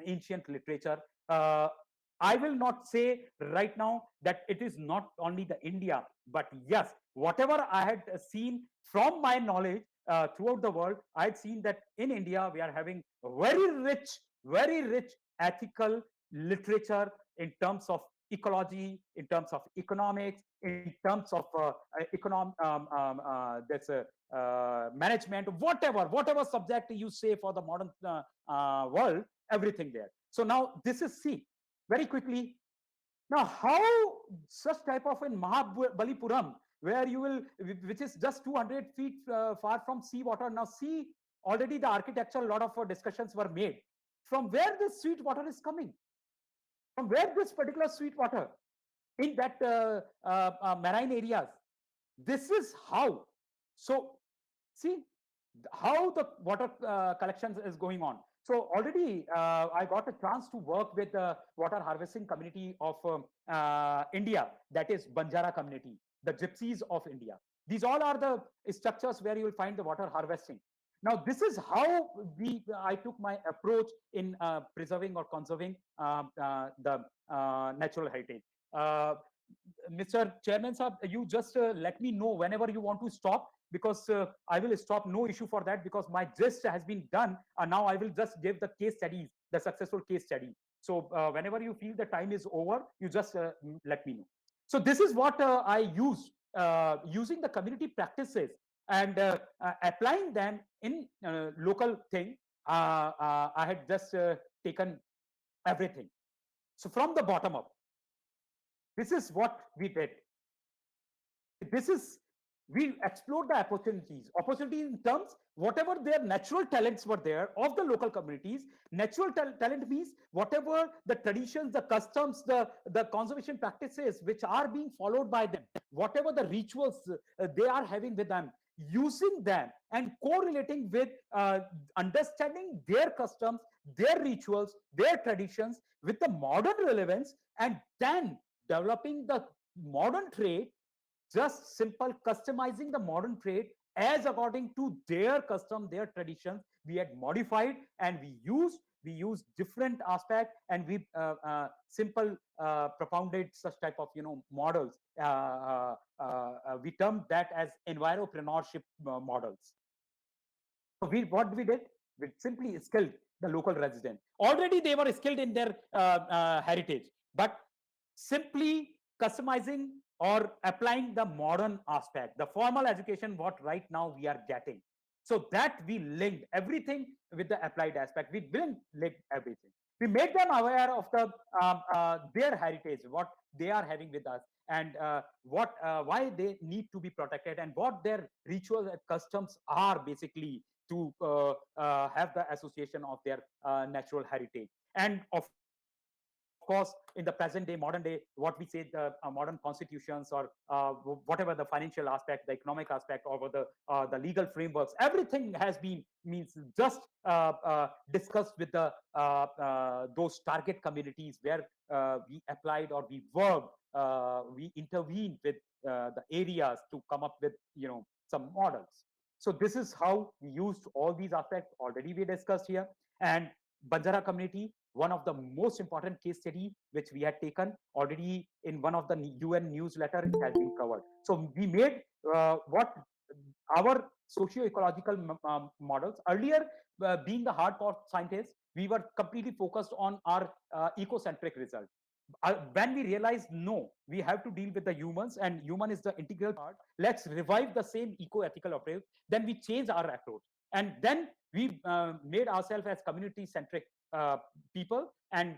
ancient literature. I will not say right now that it is not only the India, but yes, whatever I had seen from my knowledge throughout the world, I had seen that in India we are having very rich ethical literature in terms of ecology, in terms of economics, in terms of management, whatever subject you say for the modern world, everything there. So now this is, see, very quickly, now how such type of in Mahabalipuram, where you will, which is just 200 feet far from seawater. Now see, already the architecture, a lot of discussions were made. From where this sweet water is coming? From where this particular sweet water? in that marine areas. This is how. So see how the water collections is going on. So already I got a chance to work with the water harvesting community of India, that is Banjara community, the gypsies of India. These all are the structures where you will find the water harvesting. Now, this is how I took my approach in preserving or conserving the natural heritage. Mr. Chairman, sir, you just let me know whenever you want to stop, because I will stop, no issue for that, because my gist has been done. And now I will just give the case studies, the successful case study. So whenever you feel the time is over, you just let me know. So this is what I use, using the community practices and applying them in local thing. I had just taken everything. So from the bottom up, this is what we did. We explored the opportunities in terms, whatever their natural talents were there of the local communities. Natural talent means whatever the traditions, the customs, the conservation practices which are being followed by them, whatever the rituals they are having with them, using them and correlating with understanding their customs, their rituals, their traditions with the modern relevance, and then developing the modern trade, just simple customizing the modern trade as according to their custom, their traditions. We had modified and we used different aspects, and we simple propounded such type of models. We termed that as enviropreneurship models. So what we did, we simply skilled the local resident. Already they were skilled in their heritage, but simply customizing or applying the modern aspect, the formal education what right now we are getting. So that we linked everything with the applied aspect. We didn't link everything. We made them aware of the their heritage, what they are having with us, and why they need to be protected, and what their rituals and customs are basically to have the association of their natural heritage. And of course, in the present day, modern day, what we say, the modern constitutions or whatever the financial aspect, the economic aspect, or the legal frameworks, everything has been just discussed with the those target communities where we applied or we worked, we intervened with the areas to come up with some models. So this is how we used all these aspects already we discussed here. And Banjara community, one of the most important case study which we had taken already in one of the UN newsletter, it has been covered. So we made what our socio-ecological models. Earlier, being the hardcore scientists, we were completely focused on our ecocentric result. When we realized, no, we have to deal with the humans, and human is the integral part, let's revive the same eco-ethical approach, then we changed our approach. And then we made ourselves as community-centric people, and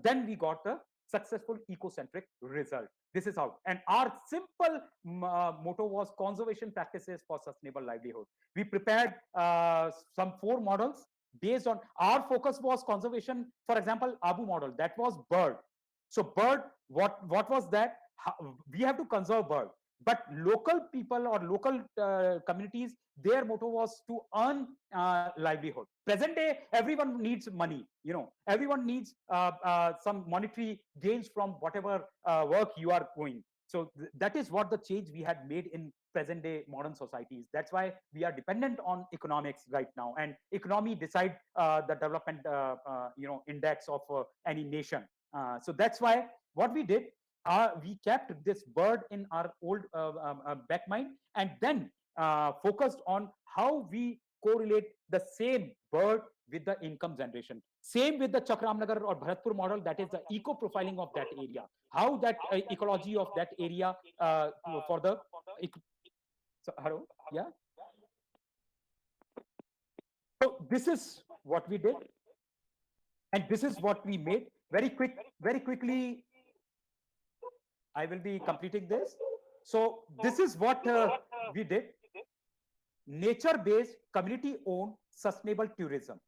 then we got the successful ecocentric result. This is how. And our simple motto was conservation practices for sustainable livelihood. We prepared some 4 models based on our focus was conservation. For example, Abu model, that was bird. So bird, what was that? We have to conserve bird. But local people or local communities, their motto was to earn livelihood. Present day, everyone needs money. Everyone needs some monetary gains from whatever work you are doing. So that is what the change we had made in present day modern societies. That's why we are dependent on economics right now, and economy decide the development index of any nation. So that's why what we did, we kept this bird in our old back mind, and then focused on how we correlate the same bird with the income generation. Same with the Chakramnagar or Bharatpur model, that is the eco profiling of that area. How that ecology of that area for the hello, yeah. So this is what we did, and this is what we made. Very quickly, I will be completing this. So this is what we did. Nature-based, community-owned, sustainable tourism.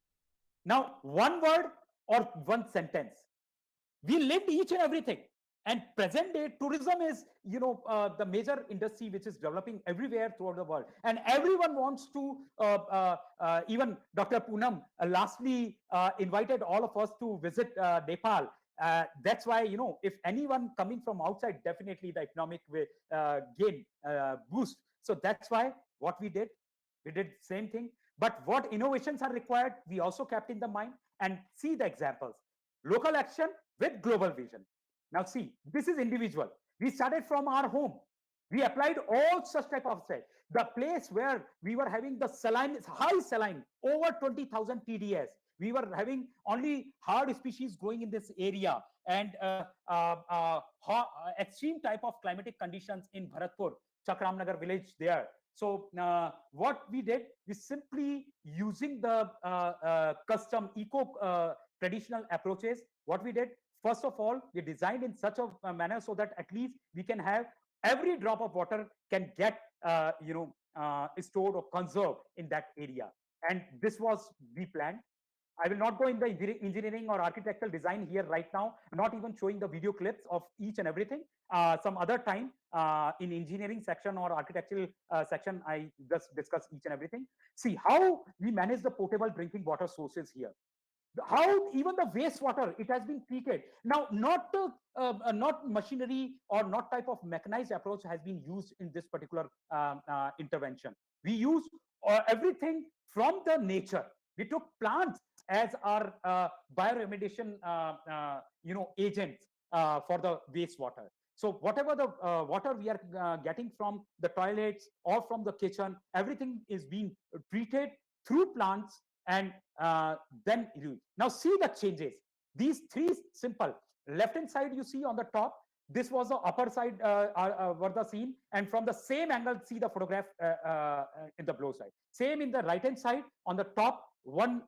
Now, one word or one sentence. We lived each and everything. And present day tourism is, the major industry which is developing everywhere throughout the world, and everyone wants to. Even Dr. Poonam lastly invited all of us to visit Nepal. That's why, if anyone coming from outside, definitely the economic gain boost. So that's why what we did same thing. But what innovations are required, we also kept in the mind, and see the examples. Local action with global vision. Now see, this is individual. We started from our home. We applied all such type of say. The place where we were having the saline, high saline, over 20,000 TDS. We were having only hard species growing in this area, and extreme type of climatic conditions in Bharatpur, Chakramnagar village there. So what we did, we simply using the custom eco traditional approaches. What we did, first of all, we designed in such a manner so that at least we can have every drop of water can get stored or conserved in that area. And this was we planned. I will not go in the engineering or architectural design here right now, not even showing the video clips of each and everything. Some other time in engineering section or architectural section, I just discuss each and everything. See how we manage the potable drinking water sources here. How even the wastewater, it has been treated. Now, not machinery or not type of mechanized approach has been used in this particular intervention. We use everything from the nature. We took plants as our bioremediation agents for the wastewater. So whatever the water we are getting from the toilets or from the kitchen, everything is being treated through plants, and then use. Now see the changes. These three simple. Left hand side you see on the top, this was the upper side were the scene, and from the same angle see the photograph in the below side. Same in the right hand side on the top, one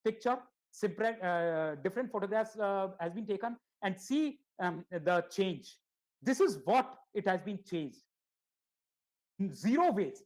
picture, different photographs has been taken, and see the change. This is what it has been changed. Zero waste.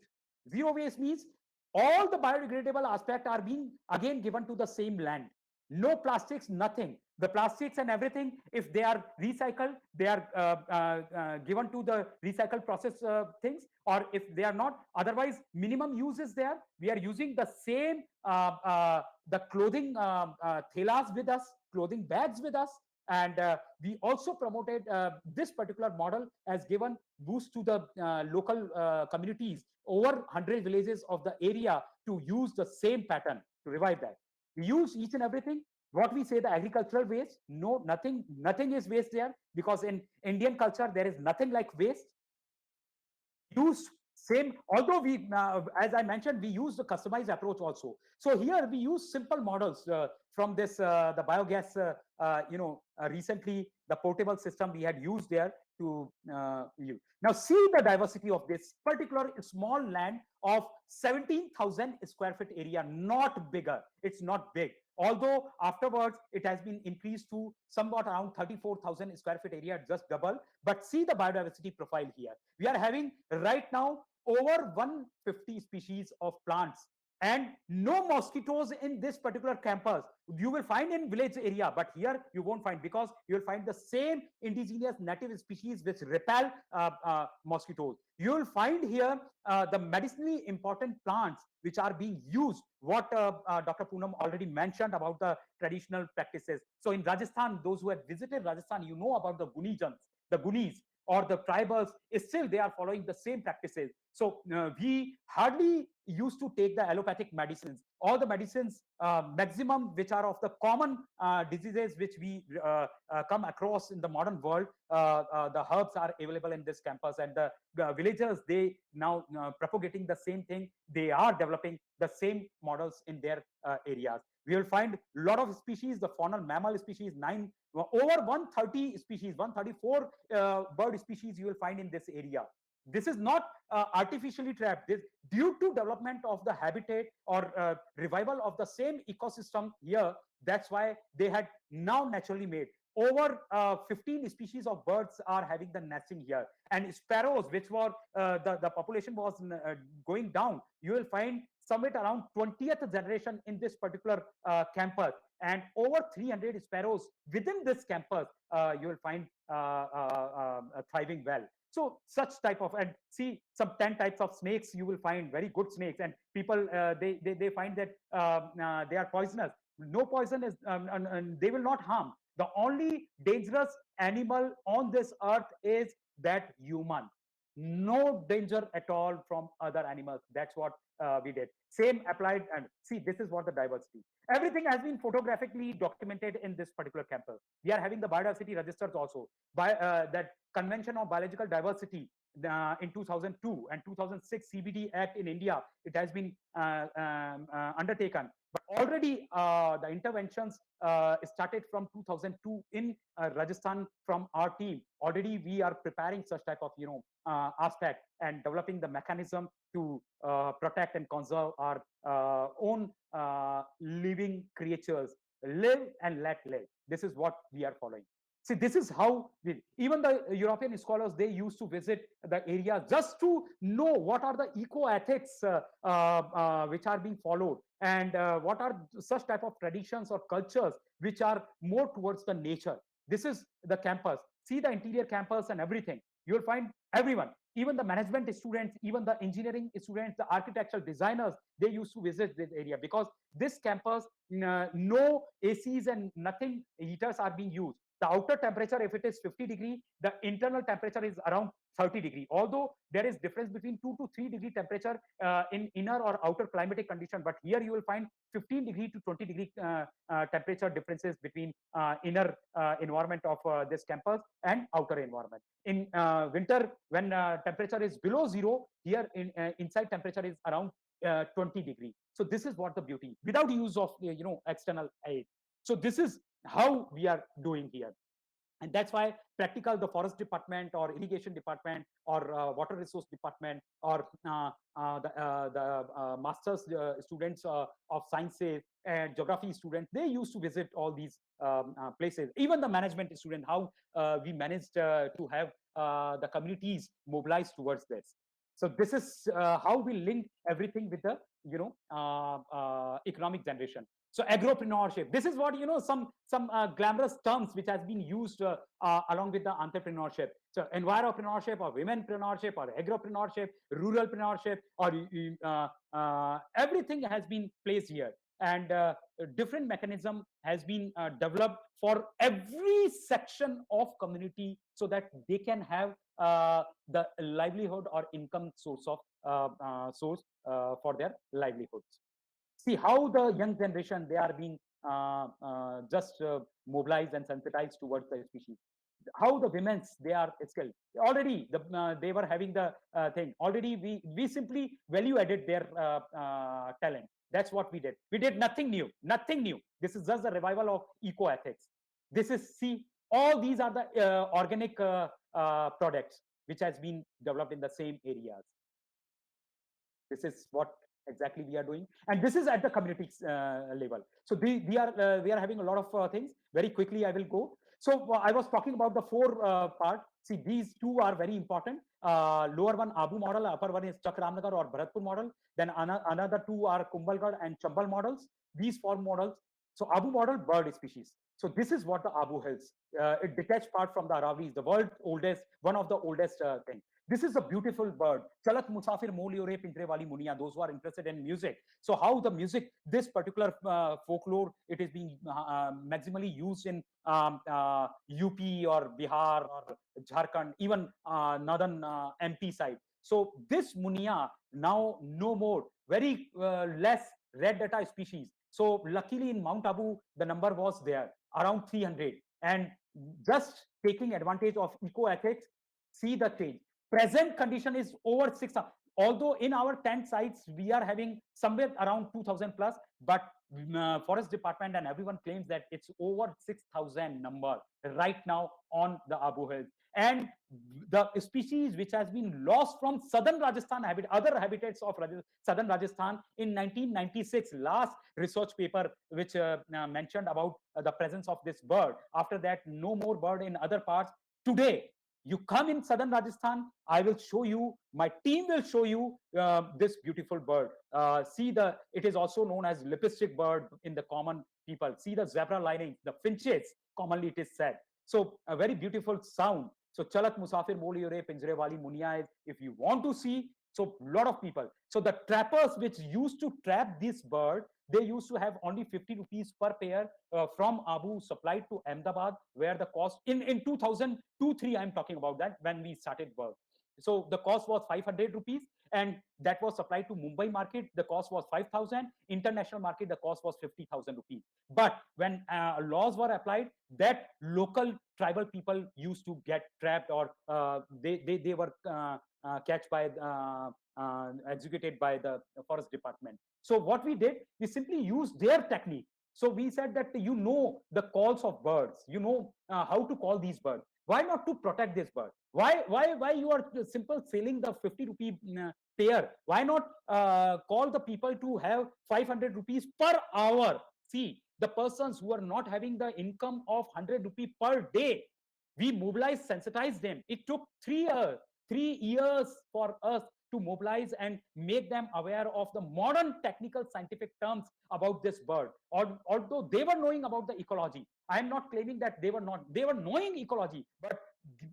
Zero waste means all the biodegradable aspects are being again given to the same land. No plastics, nothing. The plastics and everything, if they are recycled, they are given to the recycle process things, or if they are not, otherwise minimum use is there. We are using the same the clothing thelas with us, clothing bags with us, and we also promoted this particular model as given boost to the local communities, over 100 villages of the area, to use the same pattern to revive that. We use each and everything. What we say, the agricultural waste, no, nothing is waste there, because in Indian culture there is nothing like waste. Use same, although we as I mentioned, we use the customized approach also. So here we use simple models from this the biogas recently the portable system we had used there to use. Now see the diversity of this particular small land of 17,000 square feet area, not bigger. It's not big. Although afterwards it has been increased to somewhat around 34,000 square feet area, just double. But see the biodiversity profile here. We are having right now over 150 species of plants, and no mosquitoes in this particular campus. You will find in village area, but here you won't find, because you will find the same indigenous native species which repel mosquitoes. You will find here the medicinally important plants which are being used, what Dr. Poonam already mentioned about the traditional practices. So in Rajasthan, those who have visited Rajasthan, you know about the Gunis, or the tribals, still they are following the same practices. So we hardly used to take the allopathic medicines. All the medicines, maximum which are of the common diseases which we come across in the modern world, the herbs are available in this campus, and the villagers, they now propagating the same thing. They are developing the same models in their areas. We will find a lot of species, the faunal mammal species, over 130 species, 134 bird species you will find in this area. This is not artificially trapped. This due to development of the habitat or revival of the same ecosystem here. That's why they had now naturally made. Over 15 species of birds are having the nesting here, and sparrows, which were the population was going down. You will find somewhere around 20th generation in this particular campus, and over 300 sparrows within this campus you will find thriving well. So such type of, and see some 10 types of snakes you will find, very good snakes, and people they find that they are poisonous. No poison is and they will not harm. The only dangerous animal on this earth is that human. No danger at all from other animals. That's what we did. Same applied, and see, this is what the diversity. Everything has been photographically documented in this particular campus. We are having the biodiversity registers also. By that Convention on Biological Diversity in 2002 and 2006 CBD Act in India, it has been undertaken. But already the interventions started from 2002 in Rajasthan from our team. Already we are preparing such type of aspect and developing the mechanism to protect and conserve our own living creatures. Live and let live. This is what we are following. See, this is how even the European scholars, they used to visit the area just to know what are the eco-ethics which are being followed, and what are such type of traditions or cultures which are more towards the nature. This is the campus. See the interior campus and everything. You will find everyone, even the management students, even the engineering students, the architectural designers, they used to visit this area, because this campus, no ACs and nothing, heaters are being used. The outer temperature, if it is 50 degree, the internal temperature is around 30 degree. Although there is difference between 2 to 3 degree temperature in inner or outer climatic condition, but here you will find 15 degree to 20 degree temperature differences between inner environment of this campus and outer environment. In winter, when temperature is below zero, here inside temperature is around 20 degree. So this is what the beauty, without use of external aid. So this is how we are doing here. And that's why practical, the forest department or irrigation department or water resource department or the master's students of sciences and geography students, they used to visit all these places. Even the management student, how we managed to have the communities mobilized towards this. So this is how we link everything with the economic generation. So agropreneurship, this is what some glamorous terms which has been used along with the entrepreneurship. So enviropreneurship or womenpreneurship or agropreneurship, ruralpreneurship, or everything has been placed here, and different mechanism has been developed for every section of community, so that they can have the livelihood or income source of for their livelihoods. See how the young generation, they are being just mobilized and sensitized towards the species. How the women's, they are skilled already. They were having the thing already. We simply value added their talent. That's what we did. We did nothing new. Nothing new. This is just the revival of eco ethics. This is, see, all these are the organic products which has been developed in the same areas. This is what exactly we are doing, and this is at the community level. So we are having a lot of things. Very quickly I will go. So I was talking about the four part. See, these two are very important. Lower one Abu model, upper one is Chakramnagar or Bharatpur model. Then another two are Kumbhalgarh and Chambal models. These four models. So Abu model, bird species. So this is what the Abu Hills. It detached part from the Aravallis, the world oldest, one of the oldest thing. This is a beautiful bird. Chalat Musafir Moliore Pintre Wali Munia, those who are interested in music. So how the music, this particular folklore, it is being maximally used in UP or Bihar or Jharkhand, even northern MP side. So this Munia now no more, very less red data species. So luckily in Mount Abu, the number was there around 300. And just taking advantage of eco-ethics, see the change. Present condition is over 6,000. Although in our 10 sites, we are having somewhere around 2,000 plus, but forest department and everyone claims that it's over 6,000 number right now on the Abu Hills. And the species which has been lost from southern Rajasthan, other habitats of southern Rajasthan in 1996, last research paper which mentioned about the presence of this bird. After that, no more bird in other parts. Today, You come in southern Rajasthan, I will show you, my team will show you this beautiful bird. See it is also known as lipstick bird in the common people. See the zebra lining, the finches, commonly it is said. So a very beautiful sound. So chalat musafir moliore pinjre wali muniya, if you want to see, so lot of people. So the trappers which used to trap this bird, they used to have only 50 rupees per pair from Abu supplied to Ahmedabad, where the cost in 2002-3 I'm talking about that, when we started work. So the cost was 500 rupees, and that was supplied to Mumbai market. The cost was 5,000. International market, the cost was 50,000 rupees. But when laws were applied, that local tribal people used to get trapped, or they were catched by executed by the forest department. So what we did, we simply used their technique. So we said that the calls of birds, how to call these birds. Why not to protect this bird? Why you are simple selling the 50 rupee pair? Why not call the people to have 500 rupees per hour? See, the persons who are not having the income of 100 rupee per day, we mobilized, sensitized them. It took 3 years for us to mobilize and make them aware of the modern technical scientific terms about this bird. Although they were knowing about the ecology, I am not claiming that they were knowing ecology, but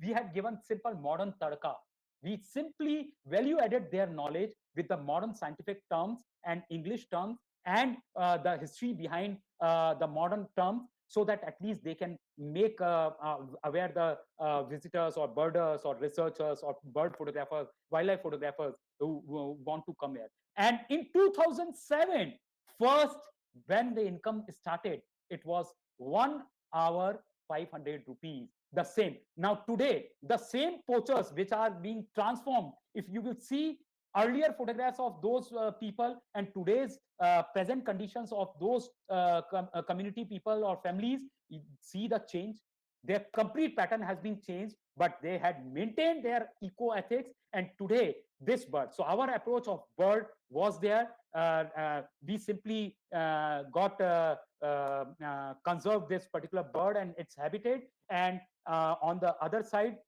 we had given simple modern tadka. We simply value added their knowledge with the modern scientific terms and English terms, and the history behind the modern terms, so that at least they can make aware the visitors or birders or researchers or bird photographers, wildlife photographers who want to come here. And in 2007, first, when the income started, it was 1 hour 500 rupees. The same. Now today, the same poachers which are being transformed, if you will see earlier photographs of those people and today's present conditions of those community people or families, you see the change. Their complete pattern has been changed, but they had maintained their eco ethics. And today, this bird. So our approach of bird was there. We simply got conserved this particular bird and its habitat. And on the other side,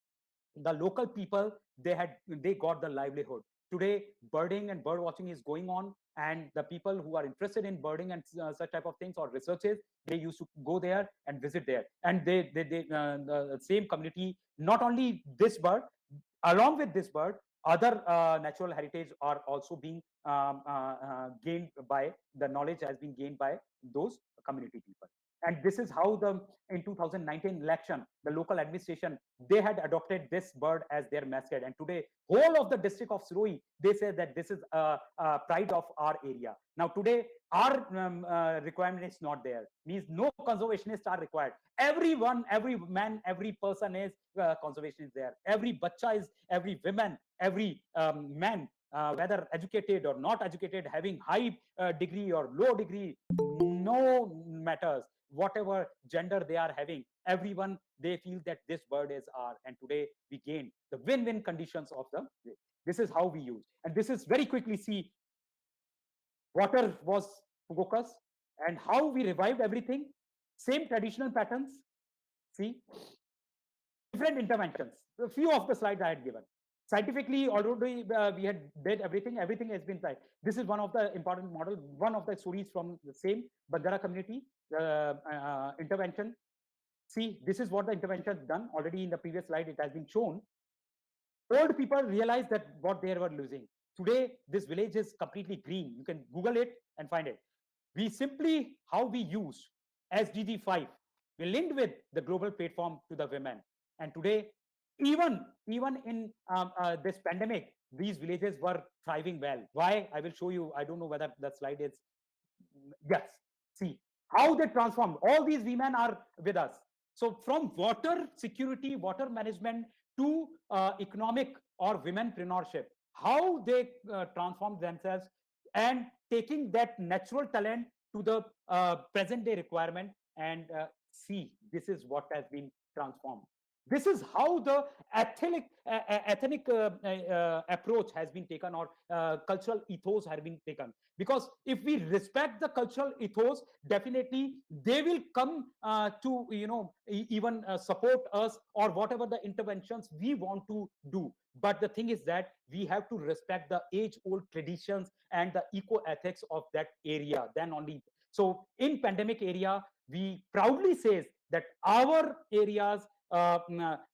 the local people, they got the livelihood. Today, birding and bird watching is going on, and the people who are interested in birding and such type of things or researches, they used to go there and visit there. And the same community, not only this bird, along with this bird, other natural heritage are also being gained by the knowledge has been gained by those community people. And this is how in 2019 election, the local administration, they had adopted this bird as their mascot. And today, whole of the district of Siroi, they say that this is a pride of our area. Now today, our requirement is not there. Means no conservationists are required. Everyone, every man, every person is conservation is there. Every bacha is, every woman, every man, whether educated or not educated, having high degree or low degree, no matters. Whatever gender they are having, everyone, they feel that this bird is our. And today we gain the win-win conditions of the. This is how we use. And this is very quickly see. Water was focus and how we revived everything. Same traditional patterns. See, different interventions. A few of the slides I had given. Scientifically, already we had did everything has been tried. This is one of the important model, one of the stories from the same Bandara community intervention. See, this is what the intervention done already in the previous slide. It has been shown. Old people realized that what they were losing. Today, this village is completely green. You can Google it and find it. We simply, how we used SDG 5, we linked with the global platform to the women. And today, even in this pandemic, these villages were thriving well. Why? I will show you. I don't know whether that slide is. Yes. See how they transformed. All these women are with us. So from water security, water management to economic or womenpreneurship, how they transform themselves and taking that natural talent to the present day requirement. And see, this is what has been transformed. This is how the ethnic approach has been taken, or cultural ethos has been taken. Because if we respect the cultural ethos, definitely they will come to even support us, or whatever the interventions we want to do. But the thing is that we have to respect the age-old traditions and the eco-ethics of that area. Then only. So in pandemic area, we proudly says that our areas,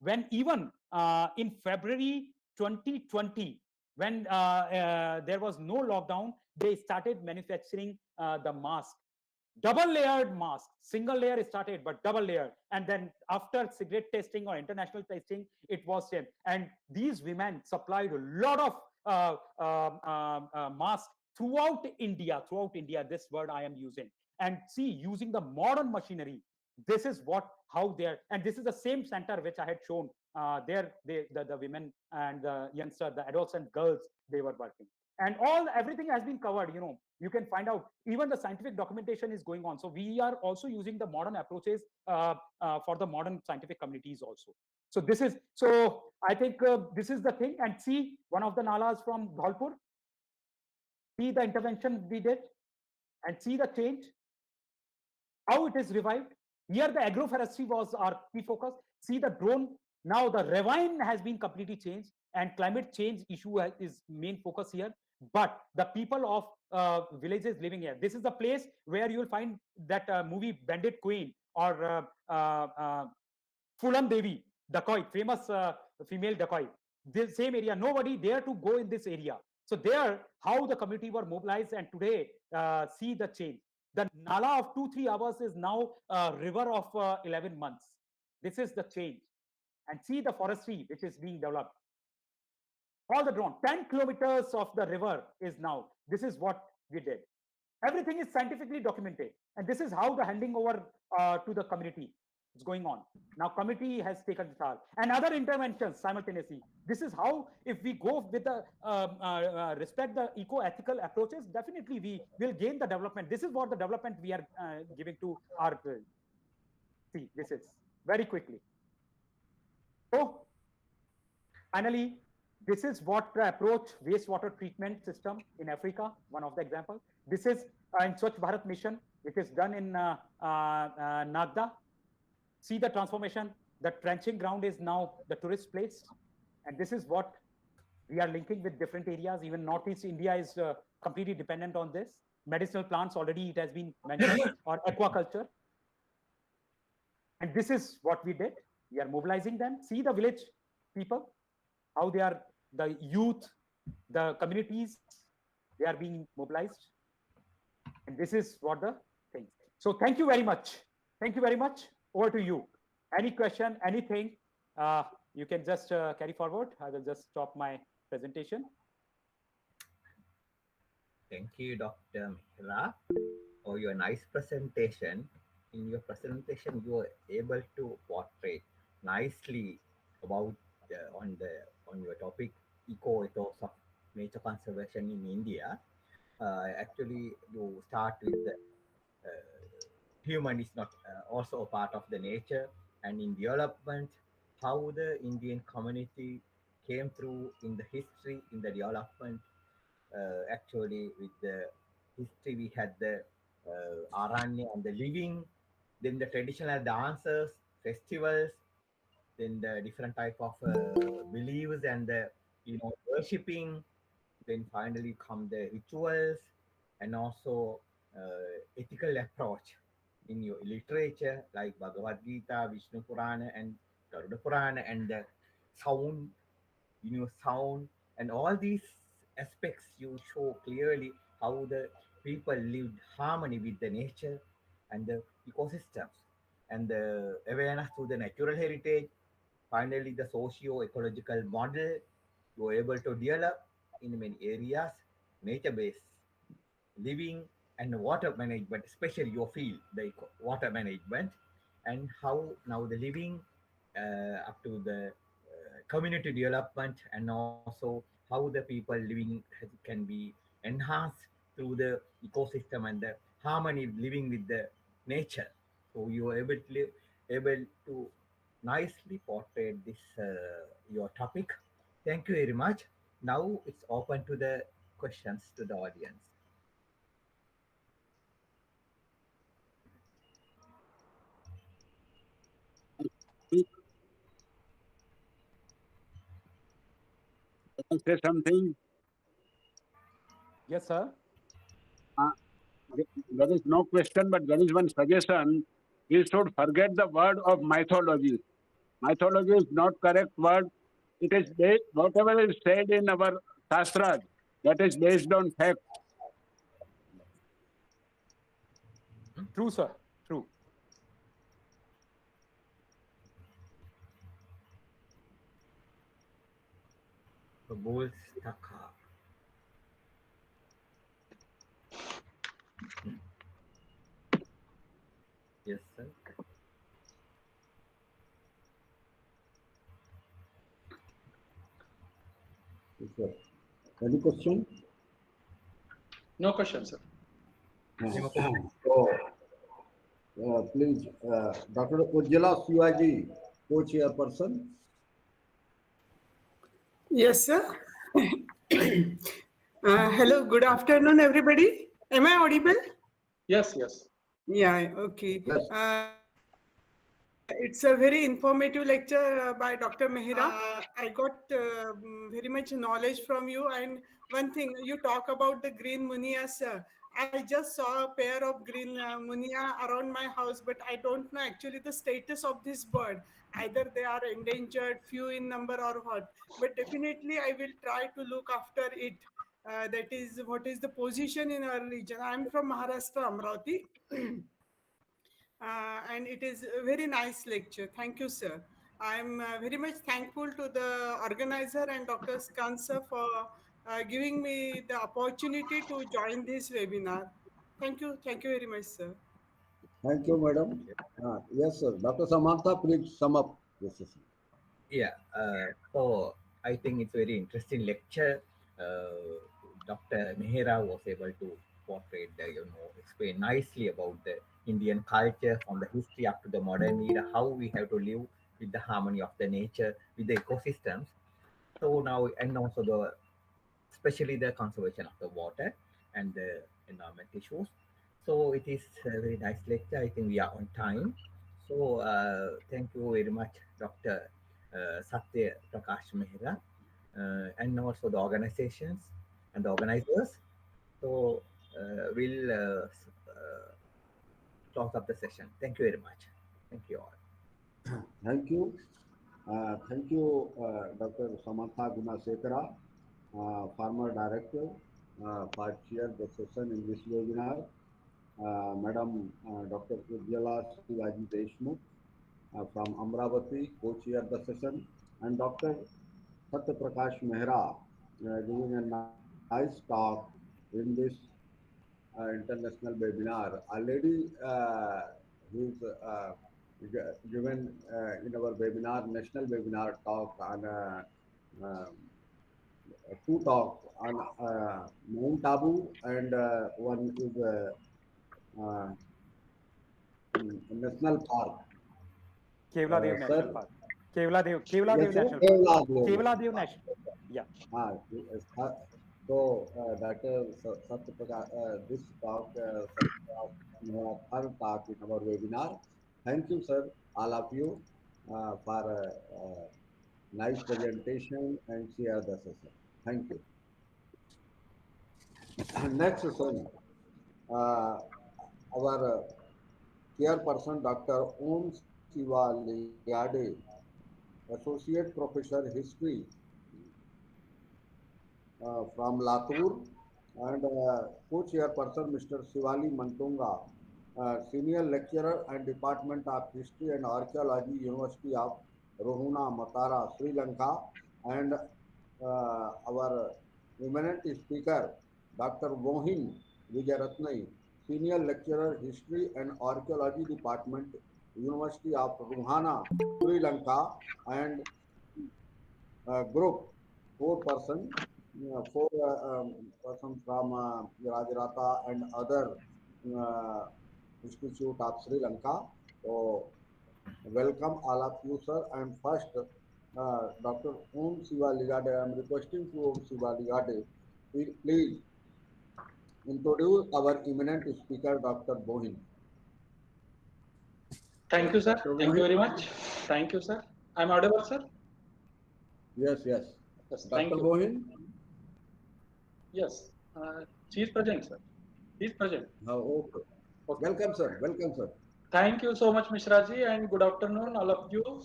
when even in February 2020, when there was no lockdown, they started manufacturing the mask, double layered mask. Single layer started, but double layer. And then after cigarette testing or international testing, it was same. And these women supplied a lot of masks throughout India. This word I am using. And see, using the modern machinery, this is how they're, and this is the same center which I had shown. The women and the youngsters, the adolescent girls, they were working. And everything has been covered. You can find out, even the scientific documentation is going on. So we are also using the modern approaches for the modern scientific communities also. So I think this is the thing. And see, one of the nalas from Dholpur, see the intervention we did, and see the change, how it is revived. Here the agroforestry was our key focus. See the drone, now the ravine has been completely changed, and climate change issue is main focus here. But the people of villages living here, this is the place where you will find that movie Bandit Queen, or Fulam Devi, dacoit, famous female dacoit. This same area, nobody dare to go in this area. So there, how the community were mobilized, and today see the change. The Nala of 2-3 hours is now a river of 11 months. This is the change. And see the forestry which is being developed. All the drone, 10 kilometers of the river is now. This is what we did. Everything is scientifically documented. And this is how the handing over to the community is going on. Now committee has taken the charge, and other interventions simultaneously. This is how, if we go with the respect the eco-ethical approaches, definitely we will gain the development. This is what the development we are giving to our see. This is very quickly. So finally, this is what the approach wastewater treatment system in Africa, one of the example. This is in Swachh Bharat mission, which is done in Nagda. See the transformation. The trenching ground is now the tourist place. And this is what we are linking with different areas. Even Northeast India is completely dependent on this. Medicinal plants, already it has been mentioned, or aquaculture. And this is what we did. We are mobilizing them. See the village people, how they are, the youth, the communities, they are being mobilized. And this is what the thing. So thank you very much. Thank you very much. Over to you. Any question, anything, you can just carry forward. I will just stop my presentation. Thank you, Dr. Mehra, for your nice presentation. In your presentation, you were able to portray nicely about on your topic, eco-ethos of nature conservation in India. Actually, you start with the human is not also a part of the nature, and in development, how the Indian community came through in the history, in the development. Actually, with the history, we had the Aranya and the living, then the traditional dances, festivals, then the different type of beliefs and the worshipping. Then finally come the rituals, and also ethical approach in your literature like Bhagavad Gita, Vishnu Purana, and Garuda Purana, and the sound, sound, and all these aspects you show clearly how the people lived harmony with the nature and the ecosystems, and the awareness to the natural heritage. Finally, the socio-ecological model you were able to develop in many areas, nature-based living and water management, especially your field, the water management, and how now the living up to the community development, and also how the people living can be enhanced through the ecosystem and the harmony living with the nature. So you are able to nicely portrayed this your topic. Thank you very much. Now it's open to the questions to the audience. Can I say something? Yes, sir. Uh, there is no question, but there is one suggestion. We should forget the word of mythology. Mythology is not correct word. It is based, whatever is said in our shastras, that is based on fact. True, sir. True. Golvalkar. Yes, sir. Yes, sir. Any question? No question, sir. So, please, Dr. Ujjala Shivaji, co-chairperson. Yes, sir. Hello, good afternoon, everybody. Am I audible? Yes, yes. Yeah, okay. Yes. It's a very informative lecture by Dr. Mehra. I got very much knowledge from you. And one thing, you talk about the green munias. I just saw a pair of green munia around my house, but I don't know actually the status of this bird. Either they are endangered, few in number, or what. But definitely, I will try to look after it. That is, what is the position in our region. I'm from Maharashtra, Amravati. And it is a very nice lecture. Thank you, sir. I'm very much thankful to the organizer and Dr. Skansa for giving me the opportunity to join this webinar. Thank you. Thank you very much, sir. Thank you, madam. Yes, sir. Dr. Samantha, please sum up this session. Yeah, so I think it's very interesting lecture. Dr. Mehra was able to portray the, explain nicely about the Indian culture from the history up to the modern era, how we have to live with the harmony of the nature, with the ecosystems. So now, and also especially the conservation of the water and the environment issues. So it is a very nice lecture. I think we are on time. So thank you very much, Dr. Satya Prakash Mehra, and also the organizations and the organizers. So we'll close up the session. Thank you very much. Thank you all. Thank you. Thank you, Dr. Samantha Gunasekara, former director, for chair the session in this webinar. Madam Dr. Ujjala Shivaji Deshmukh from Amravati, co-chair the session, and Dr. Satya Prakash Mehra giving a nice talk in this international webinar. Already he's given in our webinar, national webinar talk on two talks on Mount Abu and one is uh, national park. Kevladev Sir, National Park. Kevladev yes, sir? National Park. Kevladev. Kevladev National. Yeah. So that this talk, third talk in our webinar. Thank you, sir, all of you, for nice presentation and share the session. Thank you. Next session, our chairperson, Dr. Om Siva Liade, Associate Professor History from Latur, and co-chairperson Mr. Shivali Mantunga, Senior Lecturer and Department of History and Archaeology, University of Rohuna, Matara, Sri Lanka, and our eminent speaker, Dr. Mohin Vijayaratnam, Senior Lecturer, History and Archaeology Department, University of Rohana, Sri Lanka, and group, four persons from Rajarata and other institute of Sri Lanka. So welcome all of you, sir. And first, Dr. Om Siva Ligade, I am requesting to Om Siva Ligade, please introduce our eminent speaker, Dr. Bohin. Thank you, sir. Dr. Thank you Bohin. very much. Thank you, sir. I'm audible, sir? Yes, yes. Yes, Dr. thank you. Bohin. Yes, she is present, sir. He is present. Okay. Okay. Welcome, sir. Welcome, sir. Thank you so much, Mishraji, and good afternoon, all of you.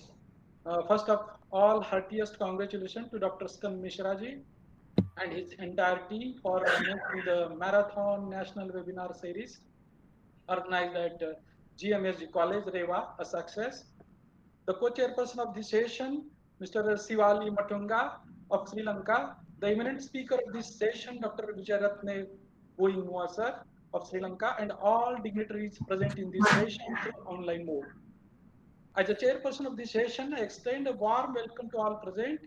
First of all, heartiest congratulations to Dr. Skam Mishraji and his entire team for making the Marathon National Webinar Series organized at GMSG College, Rewa, a success. The co-chairperson of this session, Mr. Sivali Matunga of Sri Lanka, the eminent speaker of this session, Dr. Vijayaratne Boingwa sir of Sri Lanka, and all dignitaries present in this session through online mode. As a chairperson of this session, I extend a warm welcome to all present.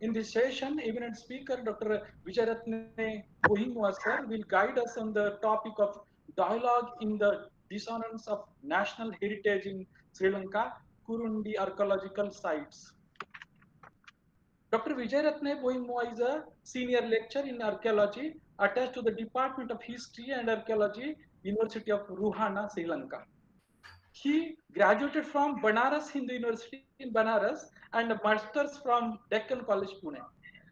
In this session, eminent speaker Dr. Vijayaratne Boingwa sir will guide us on the topic of dialogue in the dissonance of national heritage in Sri Lanka, Kurundi archaeological sites. Dr. Vijayaratne Boingwa is a senior lecturer in archaeology attached to the Department of History and Archaeology, University of Ruhana, Sri Lanka. He graduated from Banaras Hindu University in Banaras and masters from Deccan College, Pune.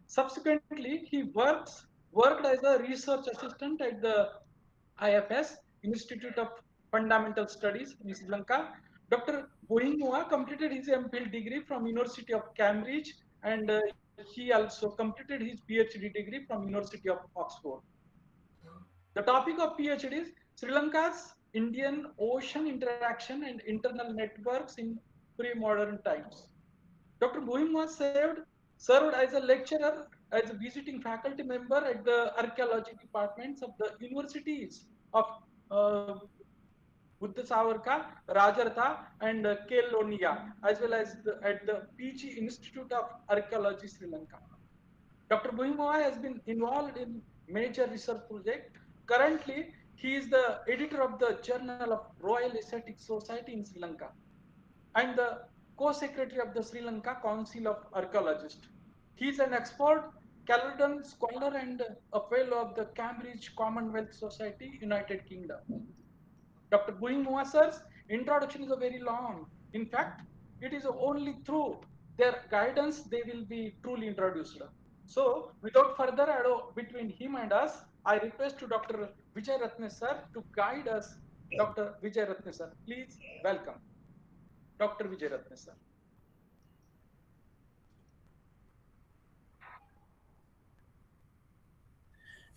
Subsequently, he worked as a research assistant at the IFS, Institute of Fundamental Studies in Sri Lanka. Dr. Boingwa completed his MPhil degree from University of Cambridge, and he also completed his PhD degree from University of Oxford. The topic of PhD is Sri Lanka's Indian Ocean interaction and internal networks in pre-modern times. Dr. Boingwa served as a lecturer, as a visiting faculty member at the archaeology departments of the universities of uh, Buddha Savarkar, Rajartha, and Kelonia, as well as at the PG Institute of Archaeology, Sri Lanka. Dr. Boingwa has been involved in major research projects. Currently, he is the editor of the Journal of Royal Aesthetic Society in Sri Lanka and the co-secretary of the Sri Lanka Council of Archaeologists. He is an expert Caledon scholar and a fellow of the Cambridge Commonwealth Society, United Kingdom. Dr. Boingwa's introduction is a very long. In fact, it is only through their guidance they will be truly introduced. So, without further ado between him and us, I request to Dr. Vijayaratne sir to guide us. Dr. Vijayaratne sir, please welcome. Dr. Vijayaratne sir.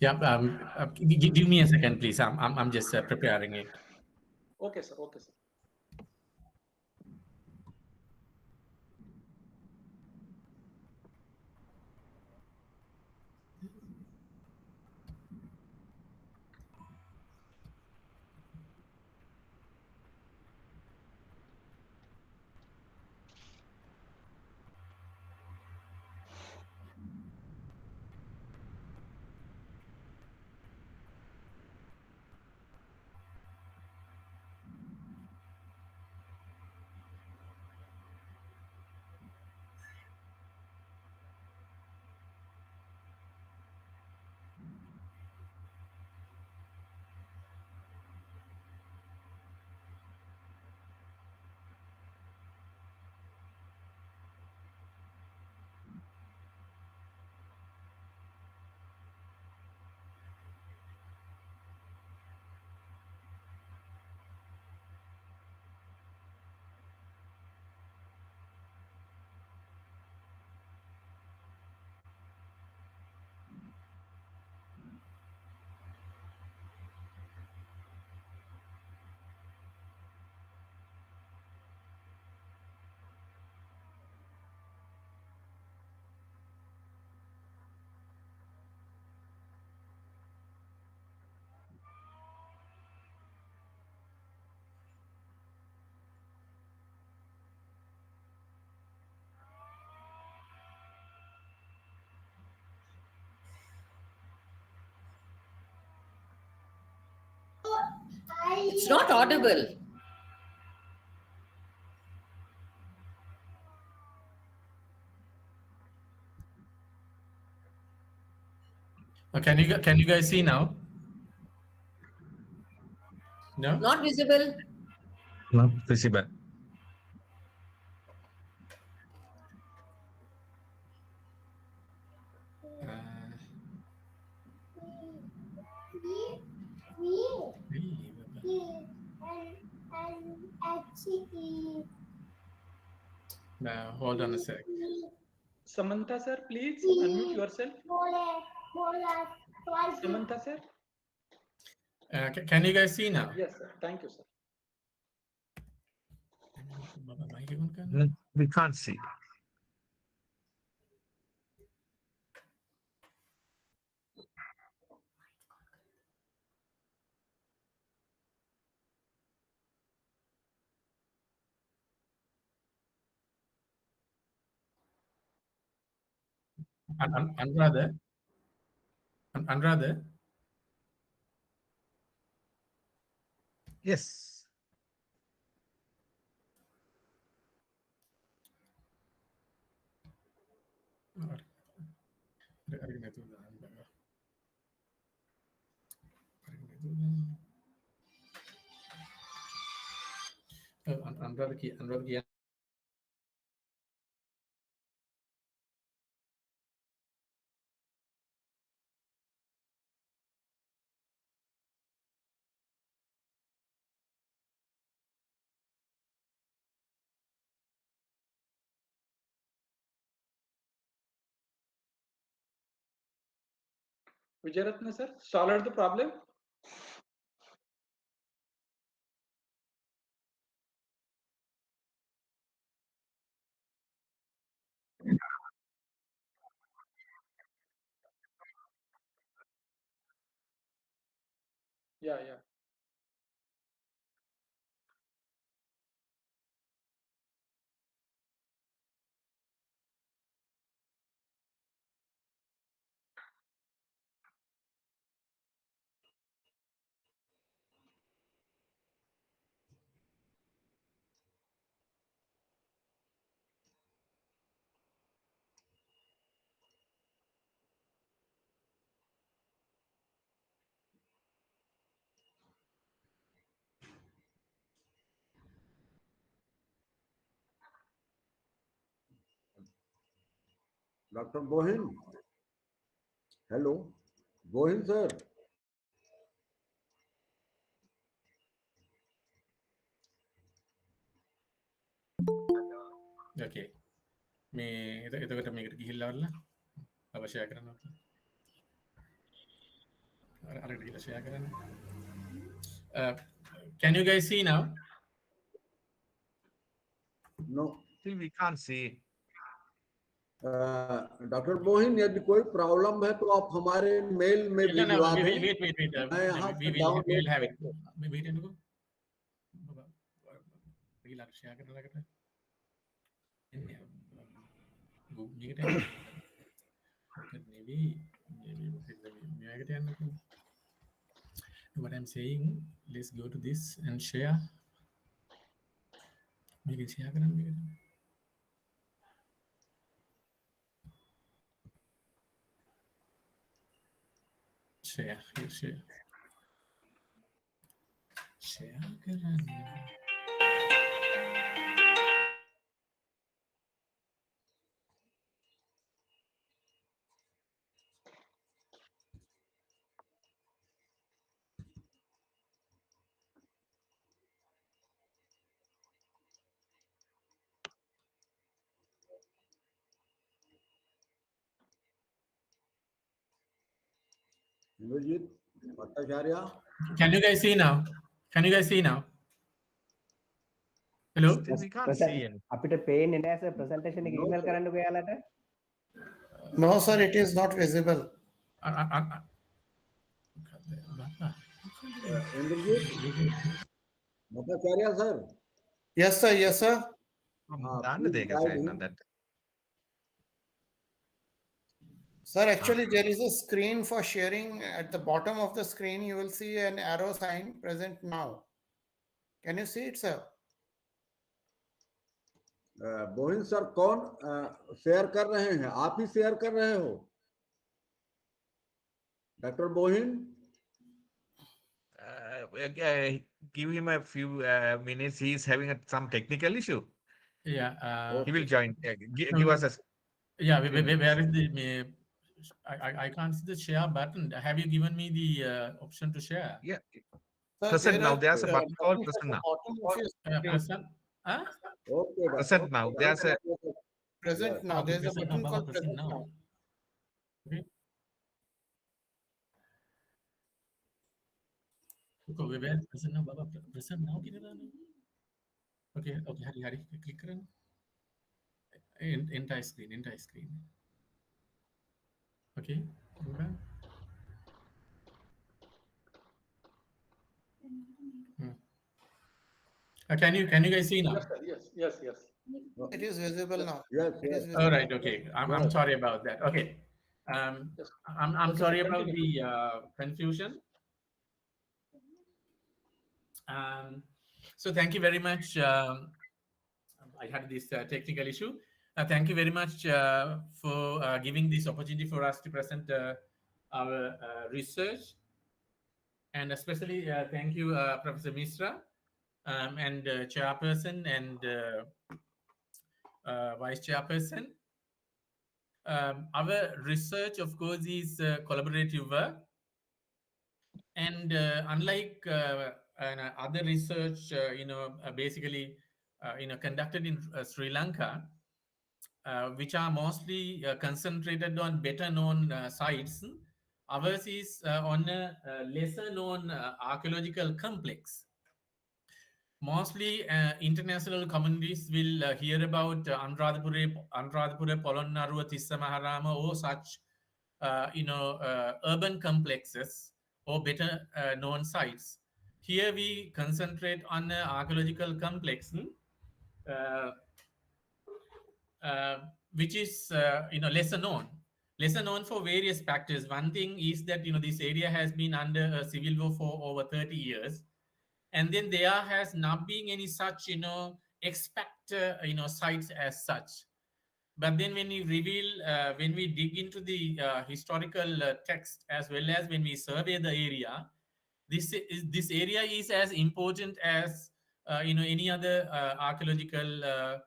Yeah, give me a second, please. I'm just preparing it. Okay, sir. Okay, sir. It's not audible. Can you guys see now? No. Not visible. Not visible. Now hold on a sec. Samantha sir, please unmute yourself. Samantha sir. Can you guys see now? Yes sir. Thank you sir. We can't see. Another. Yes. Another key. Vijayaratna sir, solved the problem. Yeah. Dr. Bohin. Hello. Bohin sir. Okay. එතකොට මේකට ගිහිල්ලා අවශ්‍ය කරනවා. අරකට ගිහිල්ලා share කරන්න. Can you guys see now? No. See, we can't see. Doctor Mohin यदि कोई प्रॉब्लम है तो आप हमारे मेल में भिजवा दें। मैं यहाँ से download have it. Wait a minute. गीला share करने लगा था। What I'm saying, let's go to this and share. Make it share. Share. Can you guys see now? Hello? Still we can't see any. අපිට පේන්නේ නැහැ sir presentation එක email කරන්නකෝ යාලට. No sir, it is not visible. Bhattacharya sir. Yes sir. Sir, actually there is a screen for sharing. At the bottom of the screen you will see an arrow sign present now. Can you see it sir? बोहिन sir कौन share कर रहे हैं? आप ही share कर रहे हो? Dr. Bohin? Give him a few minutes. He's having some technical issue. Yeah. He will join. Give No, us a yeah. few minutes. Where is the? I can't see the share button. Have you given me the option to share? Yeah. Sir, Present there now. are There's a button called buttons at present the now. bottom of your screen. Present. Huh? Okay, Present now. There's a Present now. Okay, There's a present now. button Baba, called present present now. now. Okay. Where present now, Baba? Present now. Okay. Okay. Hari. Click keren. Entire screen. Okay. Udah. Can you guys see now? Yes, sir. Yes. It is visible now. Yes, It is yes. visible. All right. Okay. I'm sorry about that. Okay. Yes. I'm Okay, sorry sir, about continue. the confusion. So thank you very much. I had this technical issue. Thank you very much for giving this opportunity for us to present our research. And especially thank you, Professor Misra, and chairperson and vice chairperson. Our research, of course, is collaborative work. And unlike other research, basically, conducted in Sri Lanka, which are mostly concentrated on better known sites, ours is on a lesser known archaeological complex. Mostly international communities will hear about Anuradhapura, Polonnaruwa, Tissa Maharama, or such urban complexes or better known sites. Here we concentrate on an archaeological complex, which is lesser known for various factors. One thing is that this area has been under a civil war for over 30 years, and then there has not been any such expect sites as such. But then when we reveal, when we dig into the historical text, as well as when we survey the area, this area is as important as any other archaeological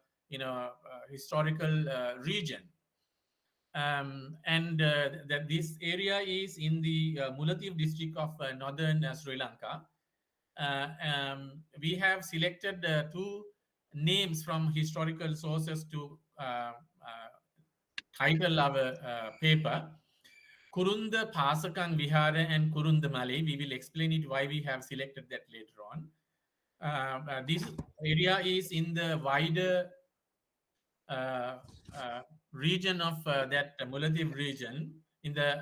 historical region. And that this area is in the Mullaitivu district of northern Sri Lanka. We have selected two names from historical sources to title our paper. Kurunda Pasakang Vihara and Kurunda Malay. We will explain it why we have selected that later on. This area is in the wider region of that Mullaitivu region in the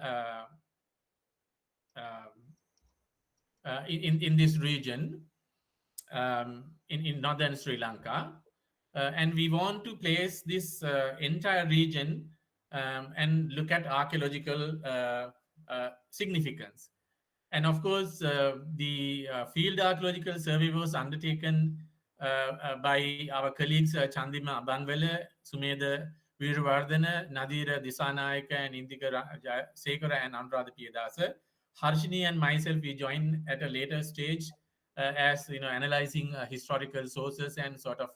in this region in northern Sri Lanka, and we want to place this entire region and look at archaeological significance. And of course, the field archaeological survey was undertaken by our colleagues Chandima Abanwala, Sumedha Veeravardhana, Nadira Disanayaka, and Indika Sekara and Anuradha Piyadasa. Harshini and myself, we join at a later stage as analyzing historical sources and sort of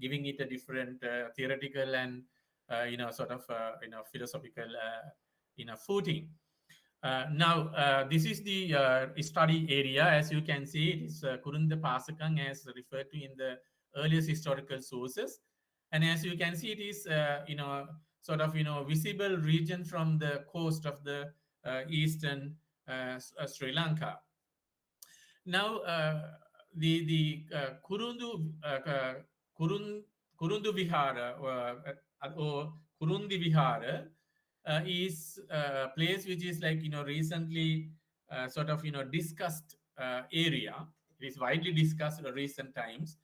giving it a different theoretical and sort of philosophical footing. Now, this is the study area. As you can see, it is Kurunda Pasakang as referred to in the earliest historical sources. And as you can see, it is, sort of, visible region from the coast of the eastern Sri Lanka. Now, the Kurundu Vihara or Kurundi Vihara is a place which is like recently sort of discussed area. It is widely discussed in recent times.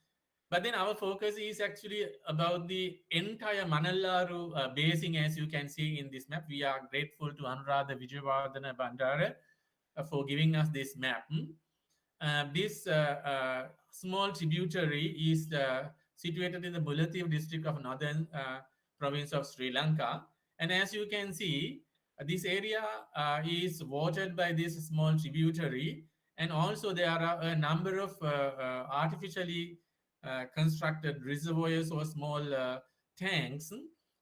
But then our focus is actually about the entire Manallaru basin, as you can see in this map. We are grateful to Anuradha Vijayawardhana Bandara for giving us this map. This small tributary is situated in the Mullaitivu district of northern province of Sri Lanka. And as you can see, This area is watered by this small tributary, and also there are a number of artificially constructed reservoirs or small tanks,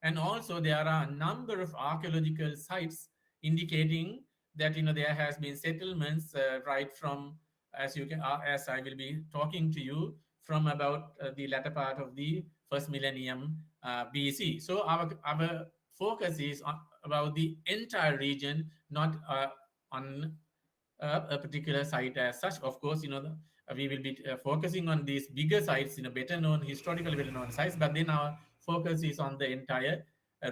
and also there are a number of archaeological sites indicating that there has been settlements right from, as I will be talking to you, from about the latter part of the first millennium BC. So our focus is on about the entire region, not on a particular site as such. Of course, we will be focusing on these bigger sites, better known, historically better known sites, but then our focus is on the entire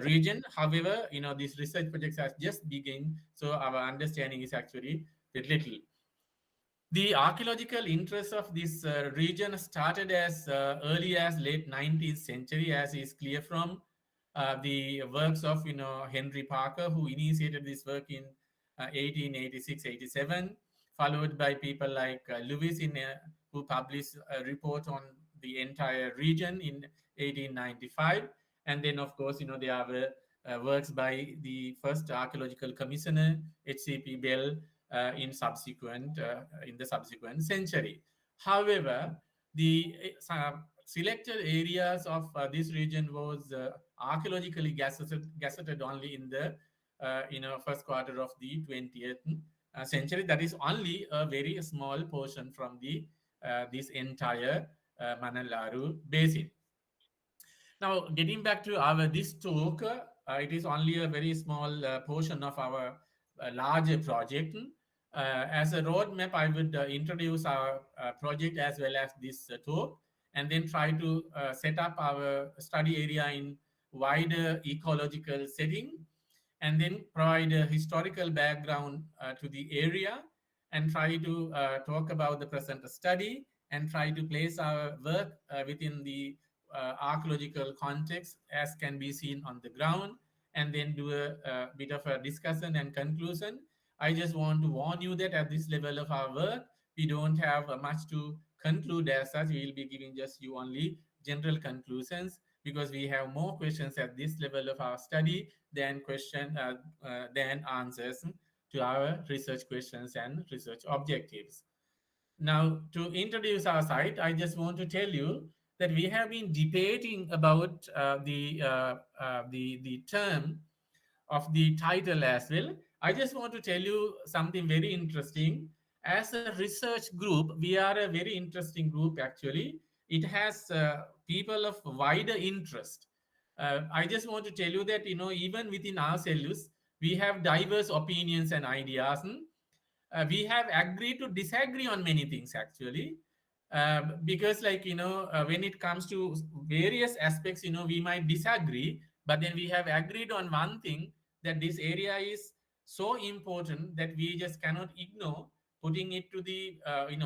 region. However, these research projects are just beginning, so our understanding is actually very little. The archaeological interest of this region started as early as late 19th century, as is clear from the works of Henry Parker, who initiated this work in 1886-87, followed by people like Lewis, who published a report on the entire region in 1895, and then of course there were works by the first archaeological commissioner H.C.P. Bell in the subsequent century. However, the selected areas of this region was archaeologically gazetted only in the first quarter of the 20th century. That is only a very small portion from the this entire Manalaru basin. Now, getting back to this talk, it is only a very small portion of our larger project. As a roadmap, I would introduce our project as well as this talk, and then try to set up our study area in wider ecological setting, and then provide a historical background to the area, and try to talk about the present study, and try to place our work within the archaeological context as can be seen on the ground, and then do a bit of a discussion and conclusion. I just want to warn you that at this level of our work, we don't have much to conclude as such. We will be giving just you only general conclusions, because we have more questions at this level of our study than answers to our research questions and research objectives. Now, to introduce our site, I just want to tell you that we have been debating about the term of the title as well. I just want to tell you something very interesting. As a research group, we are a very interesting group actually. It has people of wider interest. I just want to tell you that, even within ourselves, we have diverse opinions and ideas. We have agreed to disagree on many things actually. Because when it comes to various aspects, we might disagree, but then we have agreed on one thing, that this area is so important that we just cannot ignore putting it to the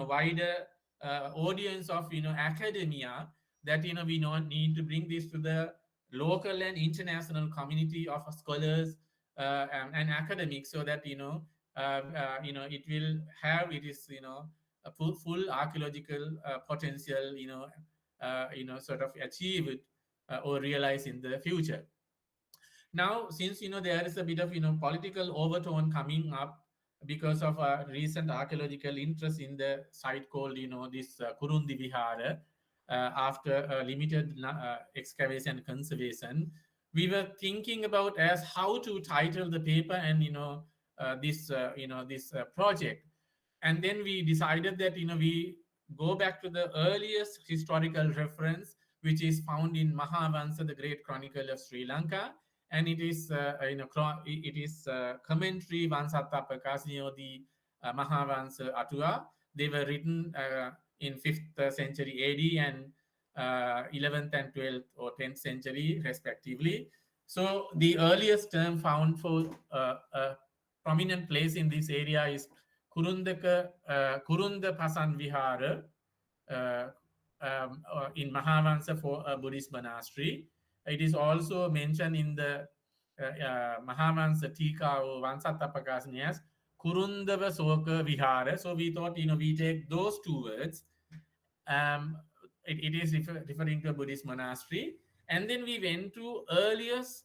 wider audience of academia, that we need to bring this to the local and international community of scholars and academics, so that it will have a full archaeological potential sort of achieved or realized in the future. Now, since there is a bit of political overtone coming up because of a recent archaeological interest in the site called this Kurundi Vihara, after a limited excavation and conservation, we were thinking about as how to title the paper and this project. And then we decided that we go back to the earliest historical reference, which is found in Mahavansa, the Great Chronicle of Sri Lanka, and it is commentary Vansatta Prakasniyo, the Mahavansa Atua. They were written in 5th century AD and 11th and 12th or 10th century respectively. So the earliest term found for a prominent place in this area is Kurunda Pasan Vihara in Mahavansa for a Buddhist monastery. It is also mentioned in the Mahavansa Tika or Vansatta Prakasani as Kurundava Soka Vihara. So we thought, we take those two words. It is referring to a Buddhist monastery. And then we went to earliest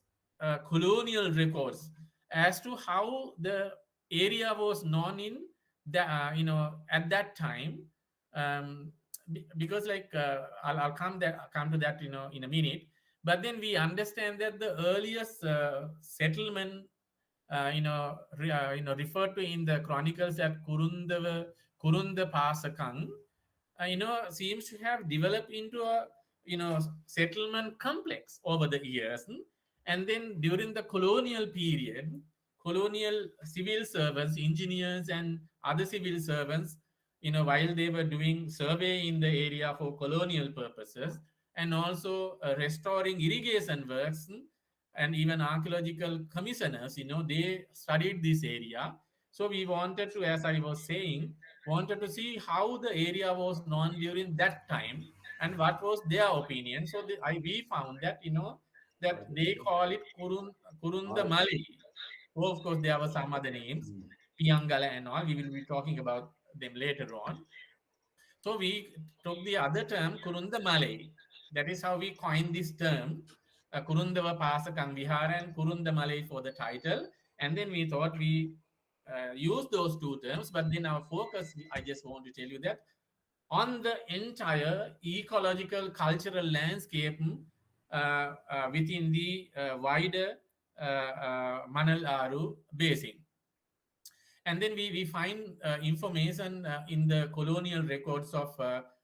colonial records. as to how the area was known in the at that time, because like I'll come to that in a minute. But then we understand that the earliest settlement referred to in the chronicles at Kurunda Pasakang, seems to have developed into a settlement complex over the years. And then during the colonial period, colonial civil servants, engineers, and other civil servants, while they were doing survey in the area for colonial purposes, and also restoring irrigation works, and even archaeological commissioners, they studied this area. So we wanted to, as I was saying, wanted to see how the area was known during that time and what was their opinion. So we found that, that they call it Kurunda Malay. Oh, of course, there were some other names, Piangala and all. We will be talking about them later on. So we took the other term, Kurunda Malay. That is how we coined this term, Kurundava Pasakang Vihara and Kurunda Malay for the title. And then we thought we use those two terms, but then our focus, I just want to tell you that on the entire ecological cultural landscape within the wider Manal Aru basin. And then we find information in the colonial records of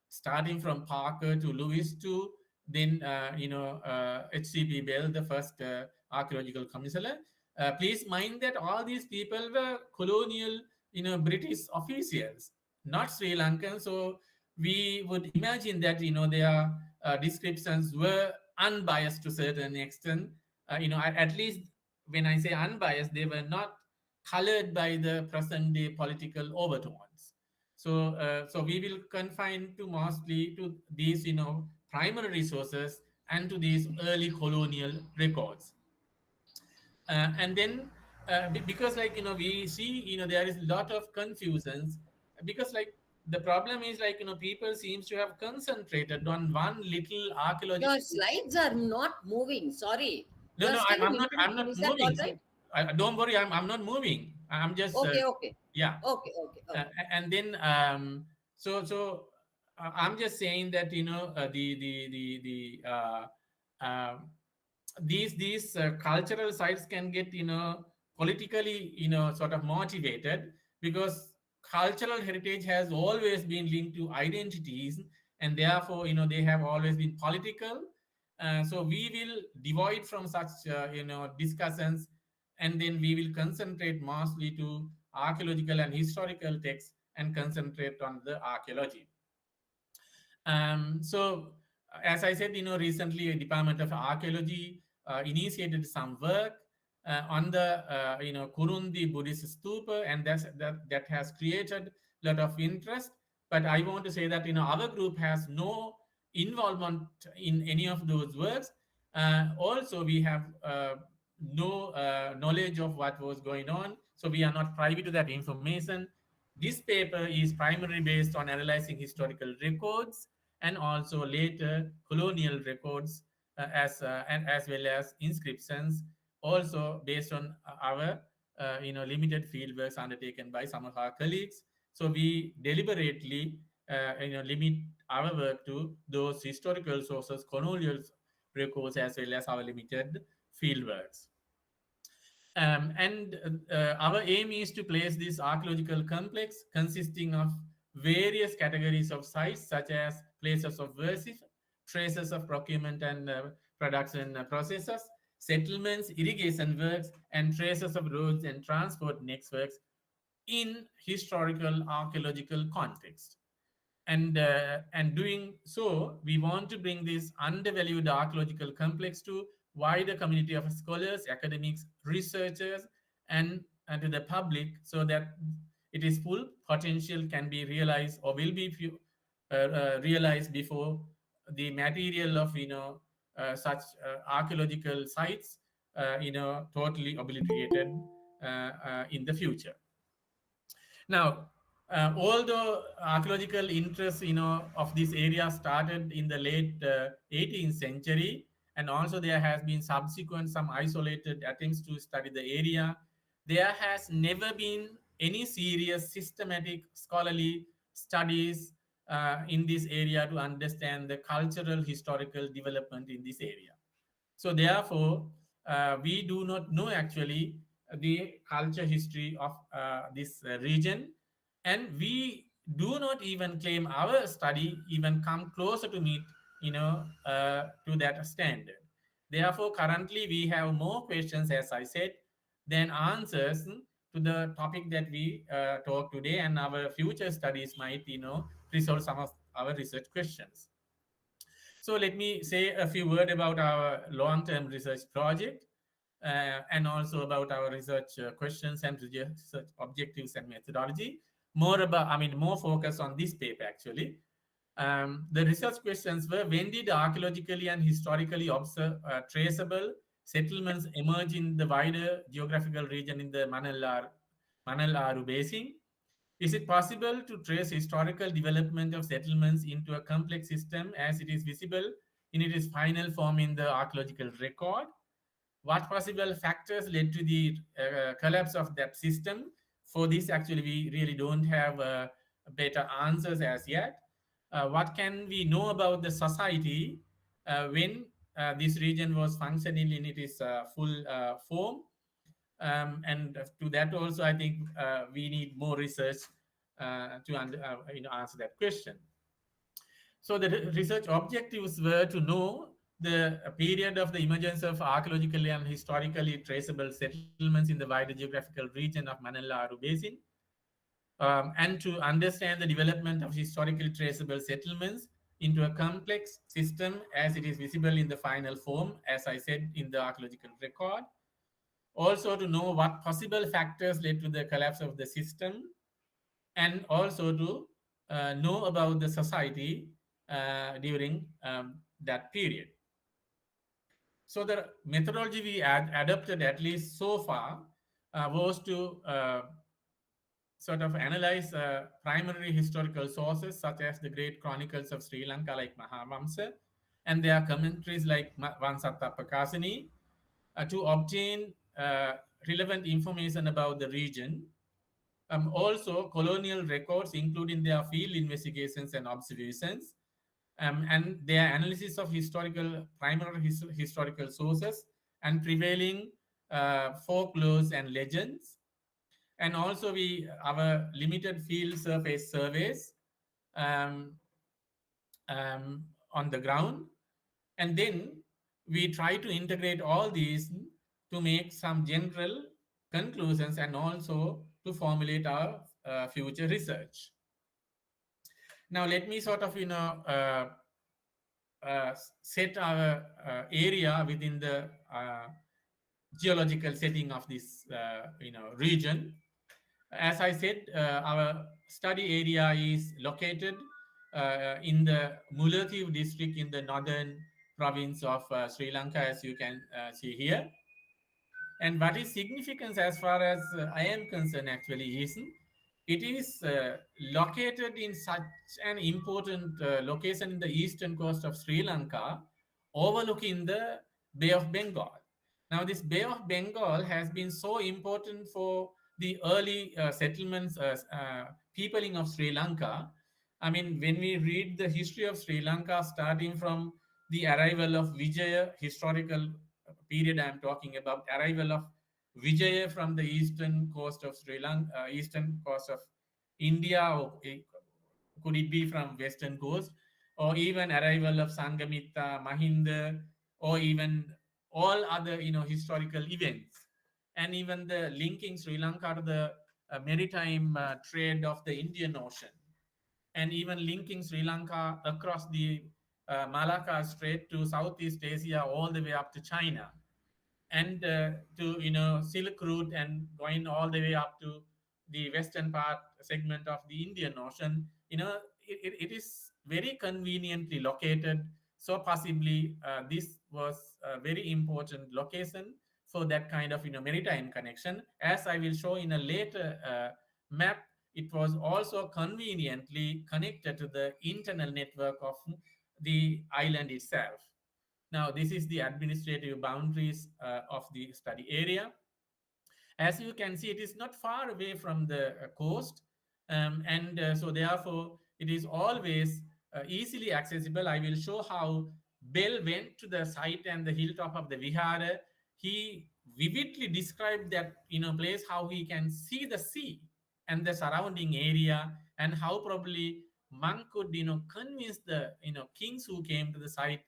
starting from Parker to Lewis to then H.C.P. Bell, the first archaeological commissioner. Please mind that all these people were colonial, British officials, not Sri Lankan. So we would imagine that their descriptions were unbiased to a certain extent. At least when I say unbiased, they were not colored by the present day political overtones. So we will confine to mostly to these primary resources and to these early colonial records. And then because we see there is a lot of confusions, because the problem is people seems to have concentrated on one little archaeological. Your slides are not moving. Sorry. No, I'm not Is that moving. all right? Don't worry, I'm not moving. I'm just Okay. Yeah. Okay. And then I'm just saying that these cultural sites can get politically sort of motivated, because cultural heritage has always been linked to identities, and therefore they have always been political. So we will divide from such discussions, and then we will concentrate mostly to archaeological and historical texts and concentrate on the archaeology. So as I said, recently Department of Archaeology initiated some work on the Kurundi Buddhist stupa, and that has created a lot of interest. But I want to say that our group has no involvement in any of those works. Also, we have no knowledge of what was going on, so we are not privy to that information. This paper is primarily based on analyzing historical records and also later colonial records as well as inscriptions, also based on our limited field works undertaken by some of our colleagues. So we deliberately limit our work to those historical sources, colonial records, as well as our limited field works. Our aim is to place this archaeological complex consisting of various categories of sites, such as places of worship, traces of procurement and production processes, settlements, irrigation works, and traces of roads and transport networks in historical archaeological context. And doing so, we want to bring this undervalued archaeological complex to wider community of scholars, academics, researchers, and to the public, so that its full potential can be realized or will be realized before the material of such archaeological sites totally obliterated in the future. Now, although archaeological interest of this area started in the late 18th century, and also there has been subsequent some isolated attempts to study the area there has never been any serious systematic scholarly studies in this area to understand the cultural historical development in this area. So therefore, we do not know actually the culture history of this region, and we do not even claim our study even come closer to meet, to that standard. Therefore, currently we have more questions, as I said, than answers to the topic that we talk today, and our future studies might, resolve some of our research questions. So let me say a few words about our long-term research project, and also about our research questions and research objectives and methodology. More focus on this paper actually. The research questions were: when did archaeologically and historically traceable settlements emerge in the wider geographical region in the Manal-Aru Basin? Is it possible to trace historical development of settlements into a complex system as it is visible in its final form in the archaeological record? What possible factors led to the collapse of that system? For this, actually, we really don't have better answers as yet. What can we know about the society when this region was functioning in its full form? And to that also, I think we need more research to answer that question. So the research objectives were to know the period of the emergence of archaeologically and historically traceable settlements in the wider geographical region of Manal-Aru Basin, and to understand the development of historically traceable settlements into a complex system as it is visible in the final form, as I said, in the archaeological record. Also to know what possible factors led to the collapse of the system, and also to know about the society during that period. So the methodology we adopted, at least so far, was to sort of analyze primary historical sources such as the great chronicles of Sri Lanka like Mahavamsa and their commentaries like Vansattapakasini to obtain relevant information about the region. Also, colonial records, including their field investigations and observations, and their analysis of primary historical sources and prevailing folklores and legends. And also our limited field surface surveys on the ground. And then we try to integrate all these to make some general conclusions and also to formulate our future research. Now, let me sort of, set our area within the geological setting of this, region. As I said, our study area is located in the Mullaitivu district in the northern province of Sri Lanka, as you can see here. And what is significant as far as I am concerned actually is it is located in such an important location in the eastern coast of Sri Lanka, overlooking the Bay of Bengal. Now, this Bay of Bengal has been so important for the early settlements, peopling of Sri Lanka. I mean, when we read the history of Sri Lanka, starting from the arrival of Vijaya, historical period I'm talking about, arrival of Vijaya from the eastern coast of Sri Lanka, eastern coast of India, or could it be from western coast, or even arrival of Sanghamitta, Mahinda, or even all other historical events, and even the linking Sri Lanka to the maritime trade of the Indian Ocean, and even linking Sri Lanka across the Malacca Strait to Southeast Asia all the way up to China, and to Silk Route and going all the way up to the western part segment of the Indian Ocean. It is very conveniently located. So possibly this was a very important location for that kind of maritime connection. As I will show in a later map, it was also conveniently connected to the internal network of the island itself. Now, this is the administrative boundaries of the study area. As you can see, it is not far away from the coast, and so therefore it is always easily accessible. I will show how Bell went to the site and the hilltop of the Vihara. He vividly described that place, how he can see the sea and the surrounding area, and how probably monk could convince the kings who came to the site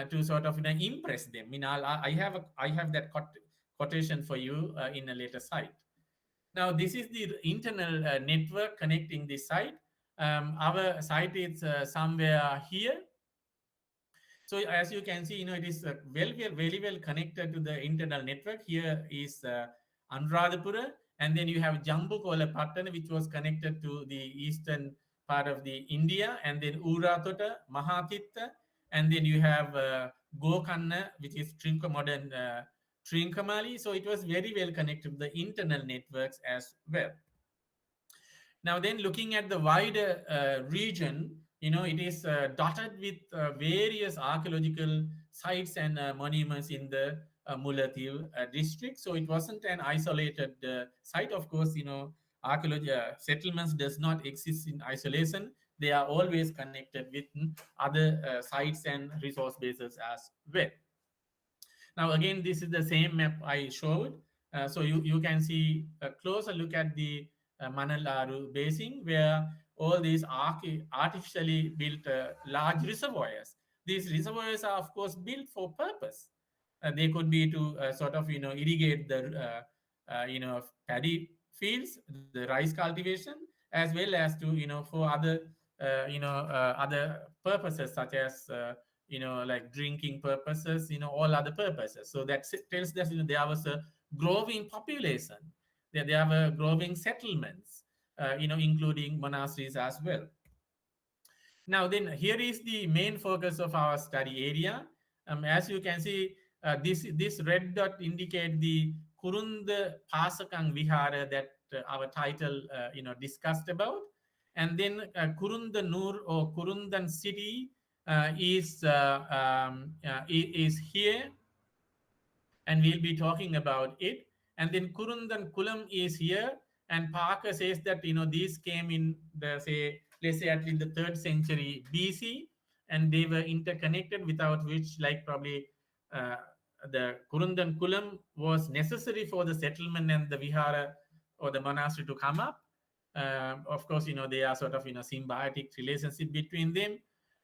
to sort of impress them. I have that quotation for you in a later site. Now this is the internal network connecting this site. Our site is somewhere here. So as you can see, it is very well connected to the internal network. Here is Anuradhapura, and then you have Jambukola Patana, which was connected to the eastern part of the India, and then Uratota, Mahatitta, and then you have Gokanna, which is modern Trincomalee. So it was very well connected to the internal networks as well. Now then, looking at the wider region, it is dotted with various archaeological sites and monuments in the Mullaitivu district. So it wasn't an isolated site. Of course, archaeology settlements does not exist in isolation. They are always connected with other sites and resource bases as well. Now again, this is the same map I showed. So you can see a closer look at the Manalaru Basin, where all these artificially built large reservoirs. These reservoirs are, of course, built for purpose. They could be to sort of irrigate the paddy fields, the rice cultivation, as well as to for other other purposes, such as like drinking purposes, all other purposes. So that tells that there was a growing population. There were growing settlements, including monasteries as well. Now then, here is the main focus of our study area. As you can see, this red dot indicate the Kurunda Pasakang Vihara that our title discussed about. And then Kurunda Nur or Kurundan city is here, and we'll be talking about it. And then Kurundan Kulam is here, and Parker says that these came in the let's say at least the 3rd century BC, and they were interconnected, without which, like probably the Kurundan Kulam was necessary for the settlement and the vihara or the monastery to come up. Of course, they are sort of symbiotic relationship between them.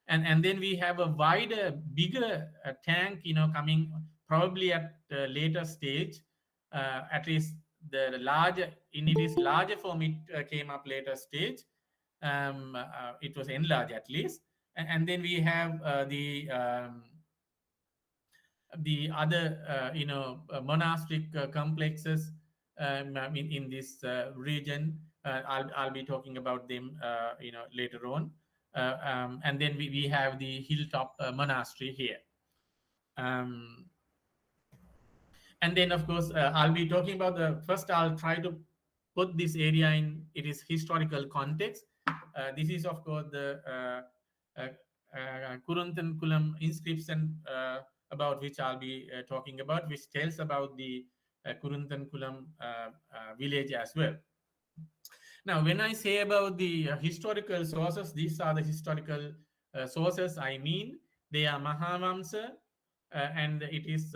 And then we have a wider, bigger tank, coming probably at a later stage. At least the larger, in it is larger form, it came up later stage. It was enlarged at least. And then we have the other, monastic complexes in this region. I'll be talking about them, later on. And then we have the hilltop monastery here. And then, of course, I'll be talking about first I'll try to put this area in its historical context. This is, of course, the Kuruntan Kulam inscription about which I'll be talking about, which tells about the Kuruntan Kulam village as well. Now, when I say about the historical sources, these are the historical sources I mean. They are Mahavamsa, and it is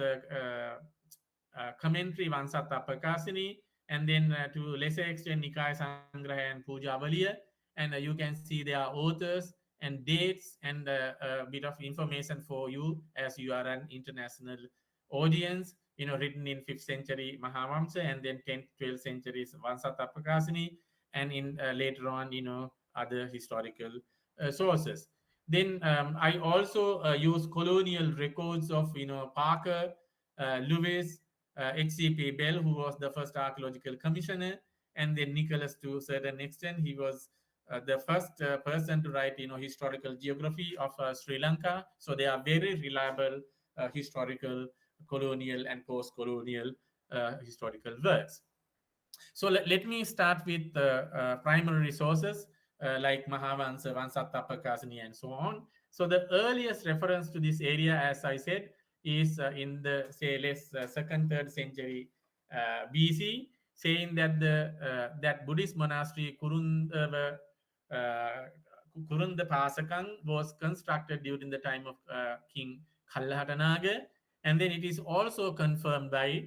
commentary Vansatta Prakasini, and then to lesser extent Nikaya Sangraha and Puja Avaliya. And you can see there are authors and dates and a bit of information for you, as you are an international audience, written in 5th century Mahavamsa, and then 10th, 12th centuries Vansatta Prakasini, and in later on, other historical sources. Then I also use colonial records of, Parker, Lewis, H.C.P. Bell, who was the first archaeological commissioner, and then Nicholas to a certain extent. He was the first person to write, historical geography of Sri Lanka. So they are very reliable historical, colonial and post-colonial historical works. So let me start with primary resources like Mahavansa, Vansatta Prakasini, and so on. So the earliest reference to this area, as I said, is in the, say, 2nd, 3rd century BC. saying that that Buddhist monastery Kurunda Pasakang was constructed during the time of King Kallahatanaga, and then it is also confirmed by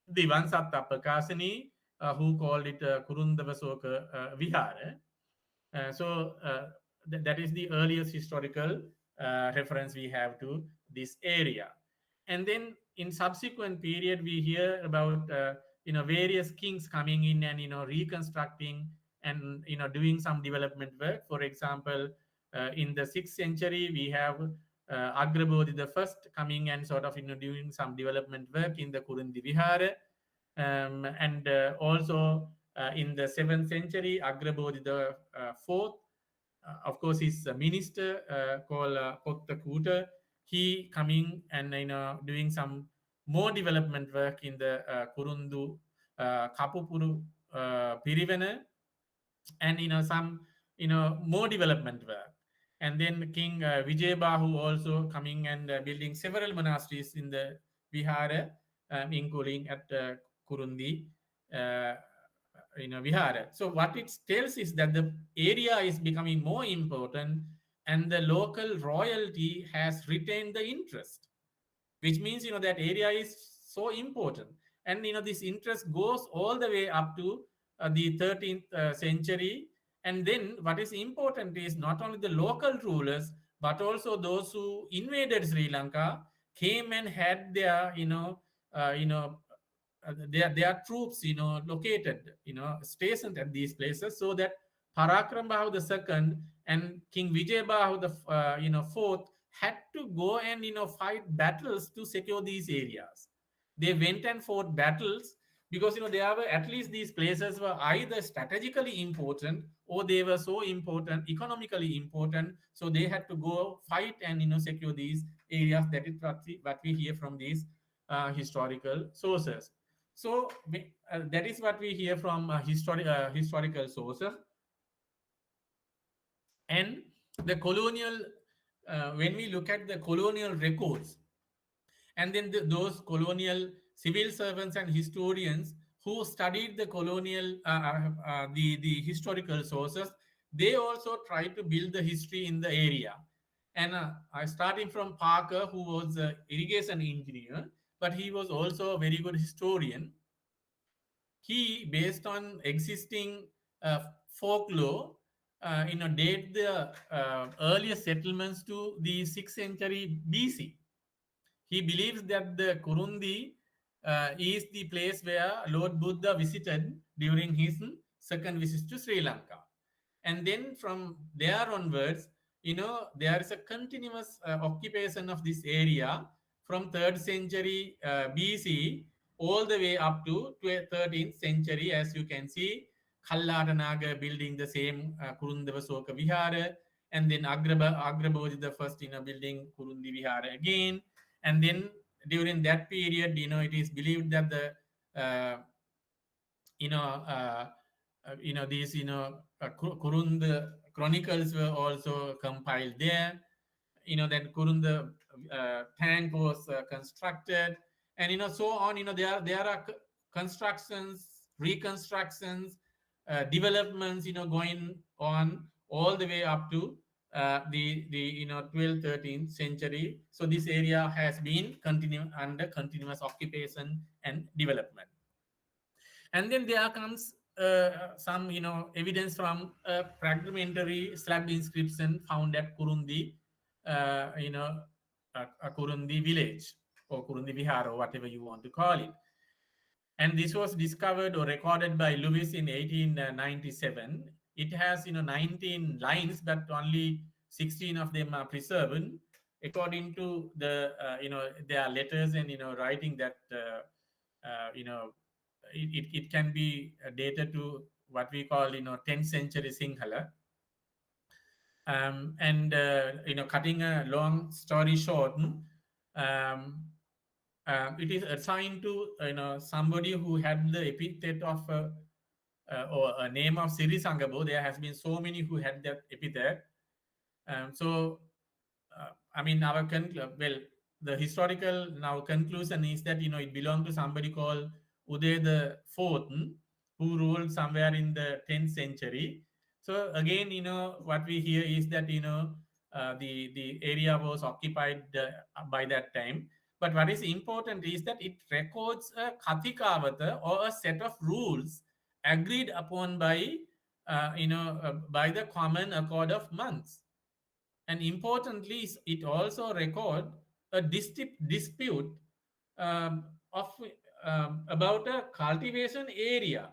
the Vansatta Prakasani, who called it Kurundavasoka Vihara. That is the earliest historical reference we have to this area. And then in subsequent period, we hear about various kings coming in and reconstructing and doing some development work. For example, in the 6th century, we have Agrabodhi the first coming and sort of doing some development work in the Kurundi Vihara. And also in the 7th century, Agrabodhi the fourth, of course, his minister called Pottakuta, he coming and doing some more development work in the Kurundu Kapupuru Pirivana, and some more development work. And then King Vijayabahu also coming and building several monasteries in the Vihara, including at Kurundi Vihara. So what it tells is that the area is becoming more important and the local royalty has retained the interest, which means that area is so important. And this interest goes all the way up to the 13th century. And then what is important is not only the local rulers but also those who invaded Sri Lanka came and had their their troops located stationed at these places, so that Parakram Bahu II and King Vijayabahu the fourth had to go and fight battles to secure these areas. They went and fought battles because there were, at least these places were either strategically important or they were so important, economically important, so they had to go fight and secure these areas. That is what we hear from these historical sources. So that is what we hear from historical sources. And the colonial, when we look at the colonial records, and then those colonial civil servants and historians who studied the colonial, the historical sources, they also tried to build the history in the area. And starting from Parker, who was an irrigation engineer, but he was also a very good historian. He, based on existing folklore, date the earliest settlements to the 6th century BC. He believes that the Kurundi is the place where Lord Buddha visited during his second visit to Sri Lanka. And then from there onwards, there is a continuous occupation of this area from 3rd century BC all the way up to 13th century. As you can see, Kallatanaga building the same Kurundavasoka Vihara, and then Agrabodhi the first building Kurundi Vihara again. And then during that period, it is believed that the these Kurunda chronicles were also compiled there. That Kurunda tank was constructed, and so on. There are constructions, reconstructions, developments going on all the way up to the 12th, 13th century. So this area has been under continuous occupation and development. And then there comes some evidence from a fragmentary slab inscription found at Kurundi, a Kurundi village or Kurundi Vihara, or whatever you want to call it. And this was discovered or recorded by Lewis in 1897. It has 19 lines, but only 16 of them are preserved, according to the their letters and writing that it can be dated to what we call 10th century Sinhala. And cutting a long story short, it is assigned to somebody who had the epithet of or a name of Siri Sangabo. There has been so many who had that epithet. I mean, the historical now conclusion is that it belonged to somebody called Uday the Fourth, who ruled somewhere in the 10th century. So again, what we hear is that the area was occupied by that time. But what is important is that it records a kathikavata, or a set of rules agreed upon by by the common accord of monks. And importantly, it also record a dispute of about a cultivation area.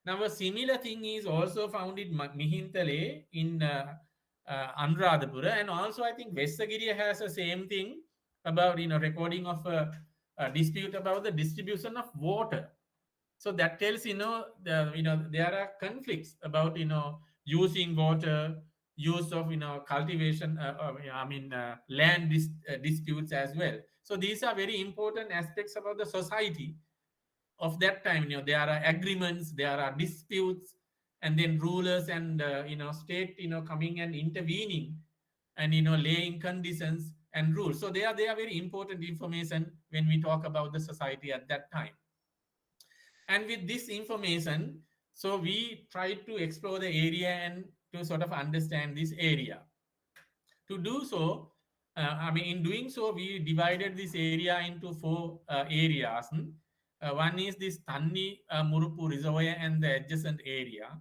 Now, a similar thing is also found in Mihintale in Anuradhapura, and also I think Vessagiriya has the same thing about recording of a dispute about the distribution of water. So that tells there are conflicts about using water, use of cultivation, land disputes as well. So these are very important aspects about the society of that time. There are agreements, there are disputes, and then rulers and state coming and intervening and laying conditions and rules. So they are very important information when we talk about the society at that time. And with this information, so we try to explore the area and to sort of understand this area. To do so, in doing so, we divided this area into 4 areas. One is this Tanni Murupu Reservoir and the adjacent area,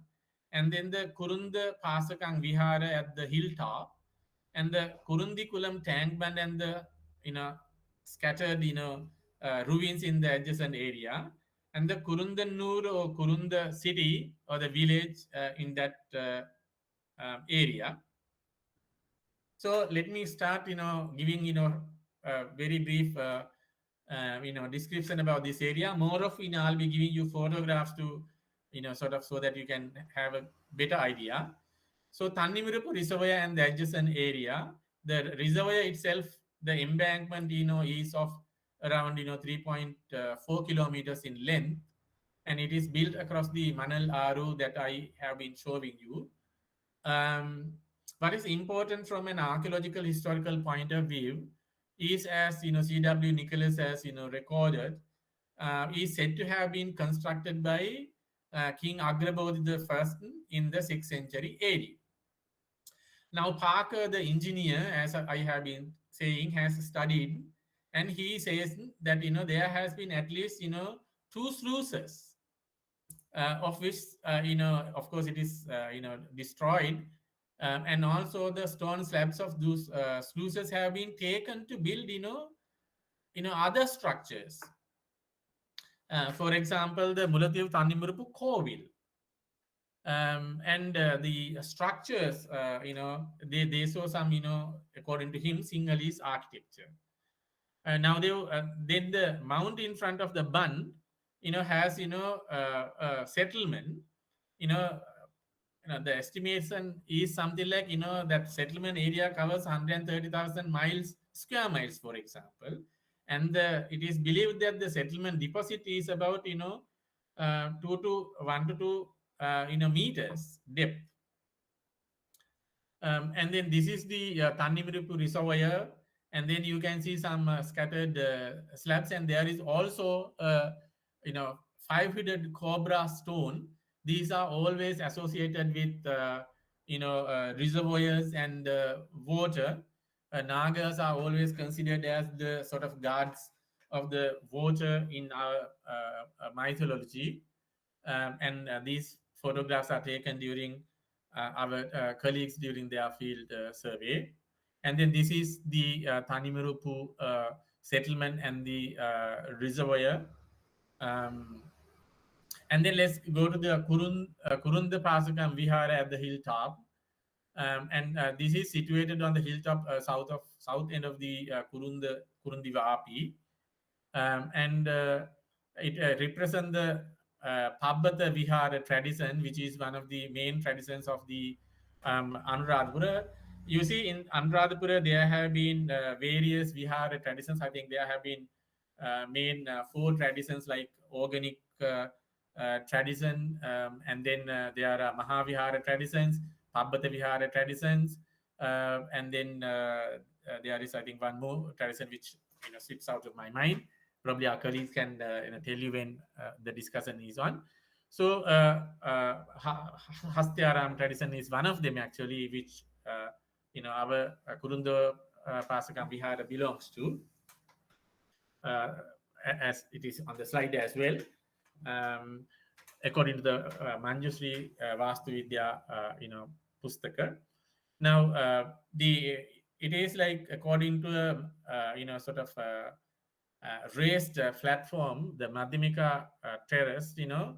and then the Kurunda Pasakang Vihara at the hilltop, and the Kurundikulam tank band and the scattered ruins in the adjacent area, and the Kurundanur or Kurunda city or the village in that area. So let me start, giving, very brief, description about this area. More of, I'll be giving you photographs to, sort of so that you can have a better idea. So Thannimurupu Reservoir and the adjacent area, the reservoir itself, the embankment, is of around, 3.4 kilometers in length, and it is built across the Manal Aru that I have been showing you. What is important from an archaeological historical point of view is, as C.W. Nicholas has recorded, is said to have been constructed by King Agrabodhi I in the 6th century AD. Now Parker, the engineer, as I have been saying, has studied, and he says that there has been at least 2 sluices, of which of course it is destroyed. And also the stone slabs of those sluices have been taken to build other structures. For example, the Mulathiv Thannimurupu Kovil. And the structures, they show some, according to him, Sinhalese architecture. Now then the mount in front of the bund, has a settlement. The estimation is something like, that settlement area covers 130,000 square miles, for example. And it is believed that the settlement deposit is about, 1 to 2 meters depth. And then this is the Thannimurupu Reservoir. And then you can see some scattered slabs. And there is also, 5-headed cobra stone. These are always associated with, reservoirs and water. Nagas are always considered as the sort of gods of the water in our mythology. And these photographs are taken during our colleagues during their field survey. And then this is the Thannimurupu settlement and the reservoir. And then let's go to the Kurunda Pasakam Vihara at the hilltop. And this is situated on the hilltop south end of the Kurundiva Api. And it represents the Pabbata Vihara tradition, which is one of the main traditions of the Anuradhapura. You see, in Anuradhapura, there have been various Vihara traditions. I think there have been main 4 traditions like organic tradition, and then there are Mahavihara traditions, Pabbata Vihara traditions, and then there is, I think, one more tradition which slips out of my mind. probably our colleagues can tell you when the discussion is on. So Hastyaram tradition is one of them actually, which our Kurunda Pasakam Vihara belongs to, as it is on the slide as well. According to the Manjusri Vastu Vidya, Pustaka. Now, it is like according to sort of raised platform, the Madhyamika terrace, the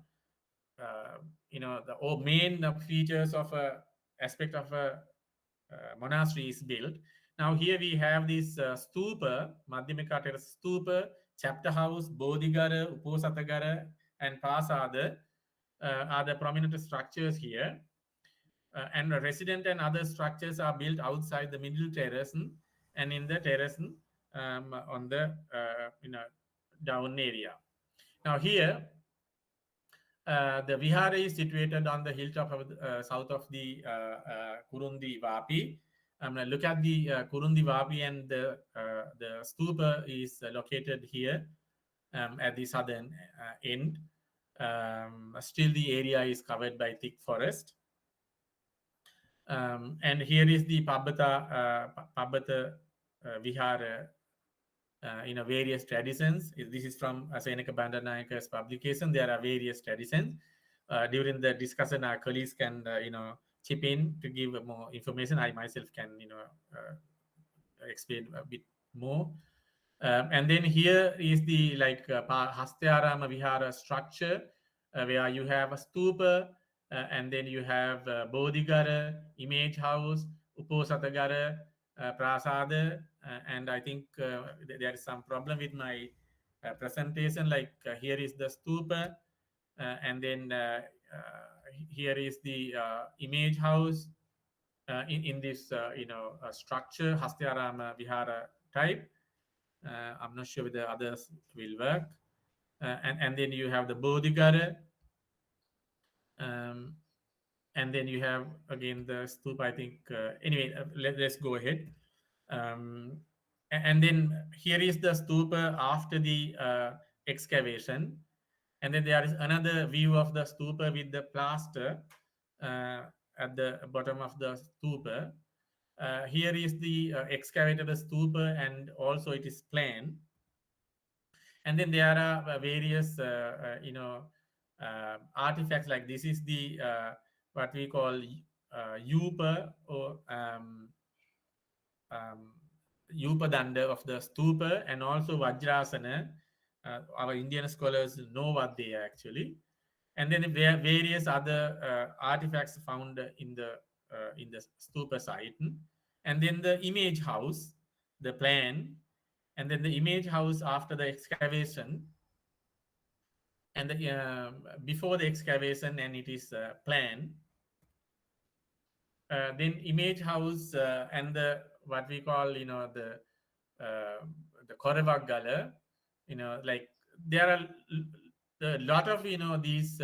main features of a aspect of a monastery is built. Now here we have this stupa, Madhyamika terrace stupa, chapter house, Bodhigara, Uposatagara, and Pasada are the prominent structures here. And resident and other structures are built outside the middle terrace and in the terrace on the down area. Now here, the vihara is situated on the hilltop of south of the Kurundi Vapi. Look at the Kurundi Vapi, and the stupa is located here at the southern end. Still the area is covered by thick forest. And here is the Pabbata Vihara various traditions. This is from Senaka Bandanayaka's publication. There are various traditions. During the discussion, our colleagues can chip in to give more information. I myself can explain a bit more. And then here is the Hastyarama Vihara structure, where you have a stupa, and then you have Bodhigara, image house, Uposatagara, Prasada, and I think there is some problem with my presentation. Here is the stupa, and then here is the image house in this structure, Hastyarama Vihara type. I'm not sure whether others will work. And then you have the Bodhigara. And then you have again the stupa, I think. Anyway, let's go ahead. And then here is the stupa after the excavation. And then there is another view of the stupa with the plaster at the bottom of the stupa. Here is the excavated stupa, and also it is plain. And then there are various, artifacts, like this is the what we call Yupa, or Yupa Danda of the stupa, and also Vajrasana. Our Indian scholars know what they are actually. And then various other artifacts found in the stupa site. And then the image house, the plan, and then the image house after the excavation, and the, before the excavation, and it is planned. Then image house and the what we call the Korevagala, like there are a lot of these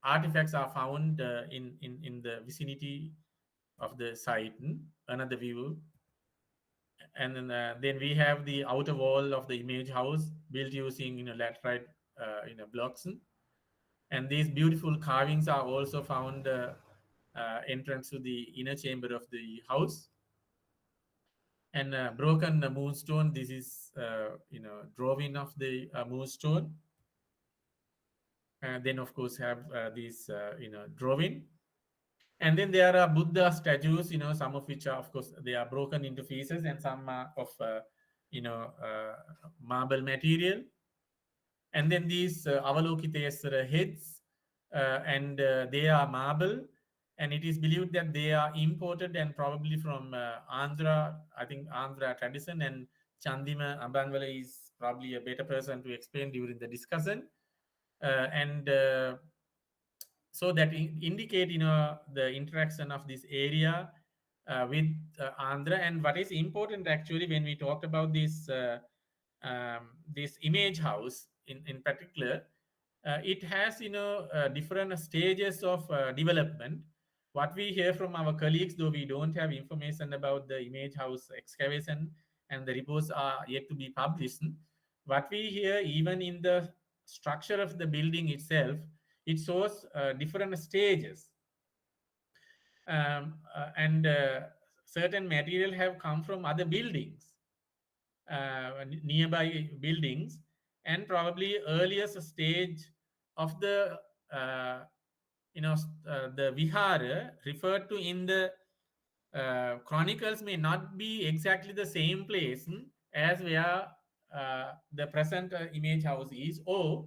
artifacts are found in the vicinity of the site. Another view. And then we have the outer wall of the image house built using laterite blocks, and these beautiful carvings are also found entrance to the inner chamber of the house. And broken moonstone. This is drawing of the moonstone. And then of course have these drawing. And then there are Buddha statues, some of which are, of course, they are broken into pieces, and some are of, marble material. And then these Avalokiteswara heads, and they are marble, and it is believed that they are imported and probably from Andhra, I think Andhra tradition, and Chandima Abangwala is probably a better person to explain during the discussion. So that indicate the interaction of this area with Andhra. And what is important actually when we talk about this this image house in particular, it has different stages of development. What we hear from our colleagues, though we don't have information about the image house excavation and the reports are yet to be published. What we hear, even in the structure of the building itself, it shows different stages. And certain material have come from other buildings, nearby buildings, and probably earliest stage of the the vihara referred to in the chronicles may not be exactly the same place as where the present image house is, or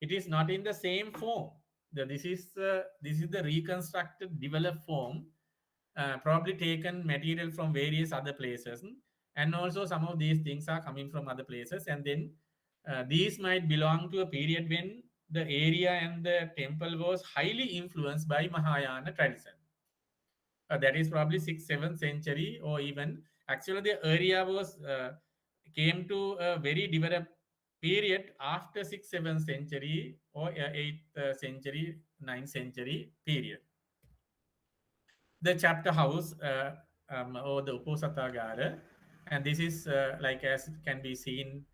it is not in the same form. This is the reconstructed, developed form, probably taken material from various other places, and also some of these things are coming from other places, and then these might belong to a period when the area and the temple was highly influenced by Mahayana tradition. That is probably 6th, 7th century, or even actually the area was came to a very developed period after 6th, 7th century, or 8th century, 9th century period. The chapter house or the Uposatagara, and this is like as can be seen,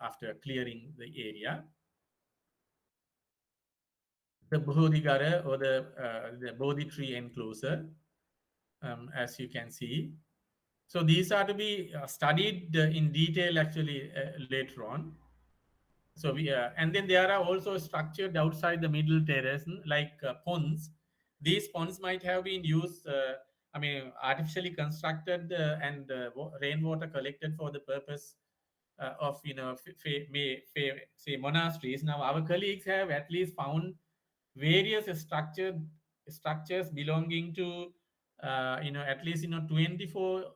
after clearing the area. The Bodhigara, or the Bodhi tree enclosure, as you can see. So these are to be studied in detail actually later on. So we and then there are also structured outside the middle terrace like ponds. These ponds might have been used, artificially constructed and rainwater collected for the purpose of say monasteries. Now our colleagues have at least found various structures belonging to at least 24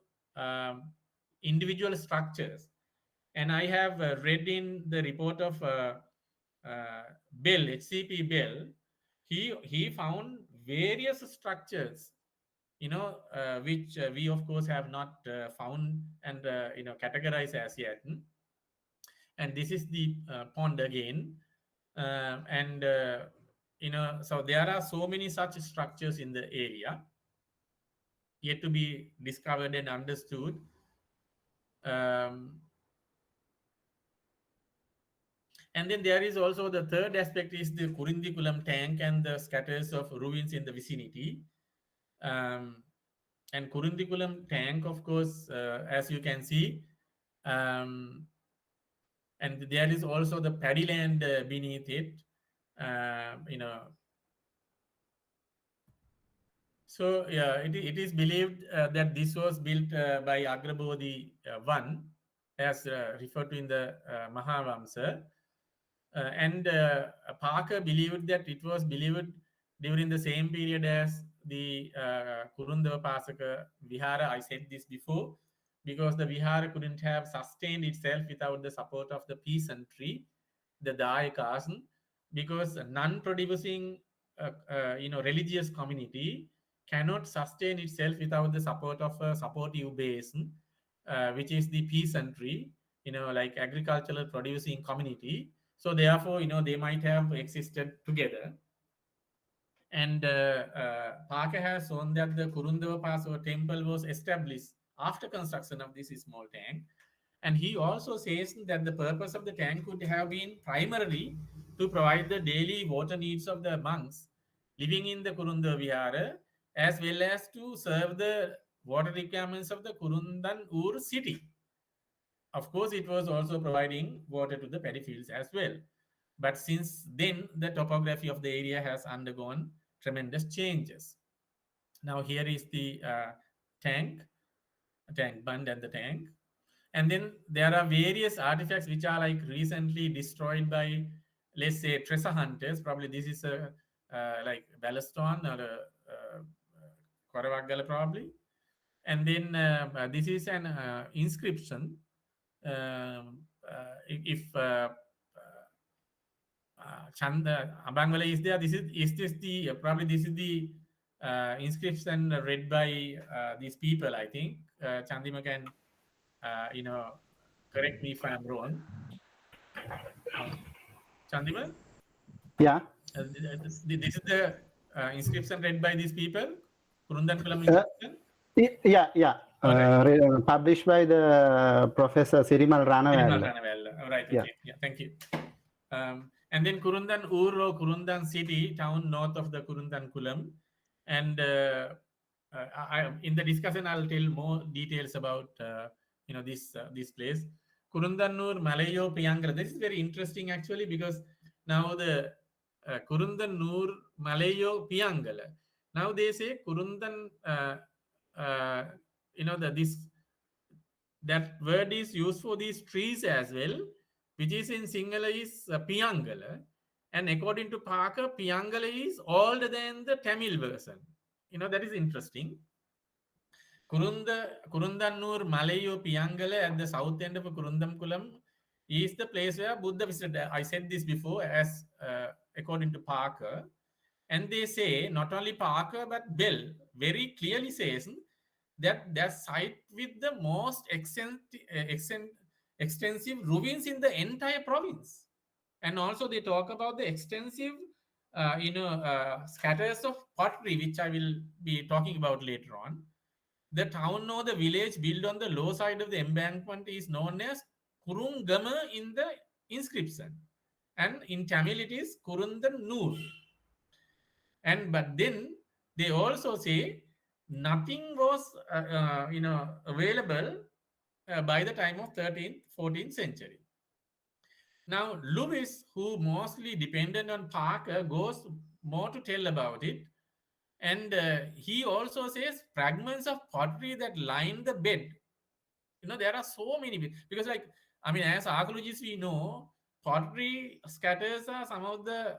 individual structures. And I have read in the report of Bell, HCP Bell, he found various structures, which we of course have not found and categorized as yet. And this is the pond again, and so there are so many such structures in the area yet to be discovered and understood. And then there is also the third aspect is the Kurindikulam tank and the scatters of ruins in the vicinity. And Kurindikulam tank, of course, as you can see, and there is also the paddy land beneath it. So yeah, it is believed that this was built by Agrabodhi I, as referred to in the Mahavamsa. And Parker believed that it was believed during the same period as the Kurundava Pasaka Vihara. I said this before, because the Vihara couldn't have sustained itself without the support of the peasantry, the Dayakas, because non-producing religious community cannot sustain itself without the support of a supportive base, which is the peasantry, like agricultural producing community. So therefore, they might have existed together. And Parker has shown that the Kurundava Pasaka temple was established after construction of this small tank. And he also says that the purpose of the tank could have been primarily to provide the daily water needs of the monks living in the Kurundava Vihara, as well as to serve the water requirements of the Kurundan Ur city. Of course, it was also providing water to the paddy fields as well. But since then, the topography of the area has undergone tremendous changes. Now here is the tank bund and the tank. And then there are various artifacts which are like recently destroyed by, let's say, treasure hunters. Probably this is a like Ballaston or a Koravagala probably. And then this is an inscription. If Chanda Abangala is there, this is the probably this is the inscription read by these people. I think Chandima can correct me if I am wrong. Chandima? Yeah. This is the inscription read by these people. Kurundan Kulam inscription. Yeah. Published by the Professor Sirimal Sirimal Ranawala. Ranawala. Right. Yeah. Okay. Yeah. Thank you. And then Kurundan Ur or Kurundan city, town north of the Kurundan Kulam. And in the discussion, I'll tell more details about this place. Kurundanur Malayo Priyangra. This is very interesting actually, because now the Kurundanur Malayo Priangala. Now they say Kurundan. That word is used for these trees as well, which is in Sinhala is Piyangala. And according to Parker, Piyangala is older than the Tamil version. That is interesting. Kurundannur Malayo Piyangala at the south end of Kurundamkulam is the place where Buddha visited. I said this before, as according to Parker. And they say, not only Parker, but Bell very clearly says that their site with the most extensive ruins in the entire province. And also they talk about the extensive scatters of pottery, which I will be talking about later on. The town or the village built on the low side of the embankment is known as Kurungama in the inscription. And in Tamil it is Kurundanur. But then they also say nothing was available by the time of 13th, 14th century. Now, Lewis, who mostly depended on Parker, goes more to tell about it. And he also says fragments of pottery that line the bed. There are so many, because as archaeologists, we know pottery scatters are some of the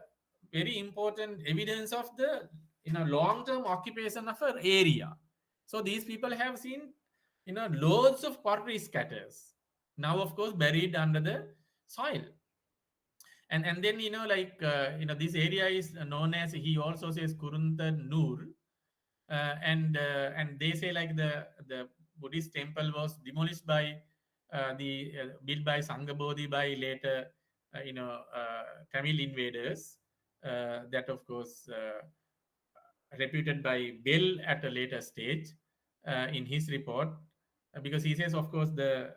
very important evidence of the long-term occupation of an area. So these people have seen loads of pottery scatters, now of course buried under the soil. And then this area is known as, he also says, Kurundanur. And they say the Buddhist temple was demolished by built by Sanghabodhi by later Tamil invaders. That of course reputed by Bell at a later stage in his report, because he says, of course, the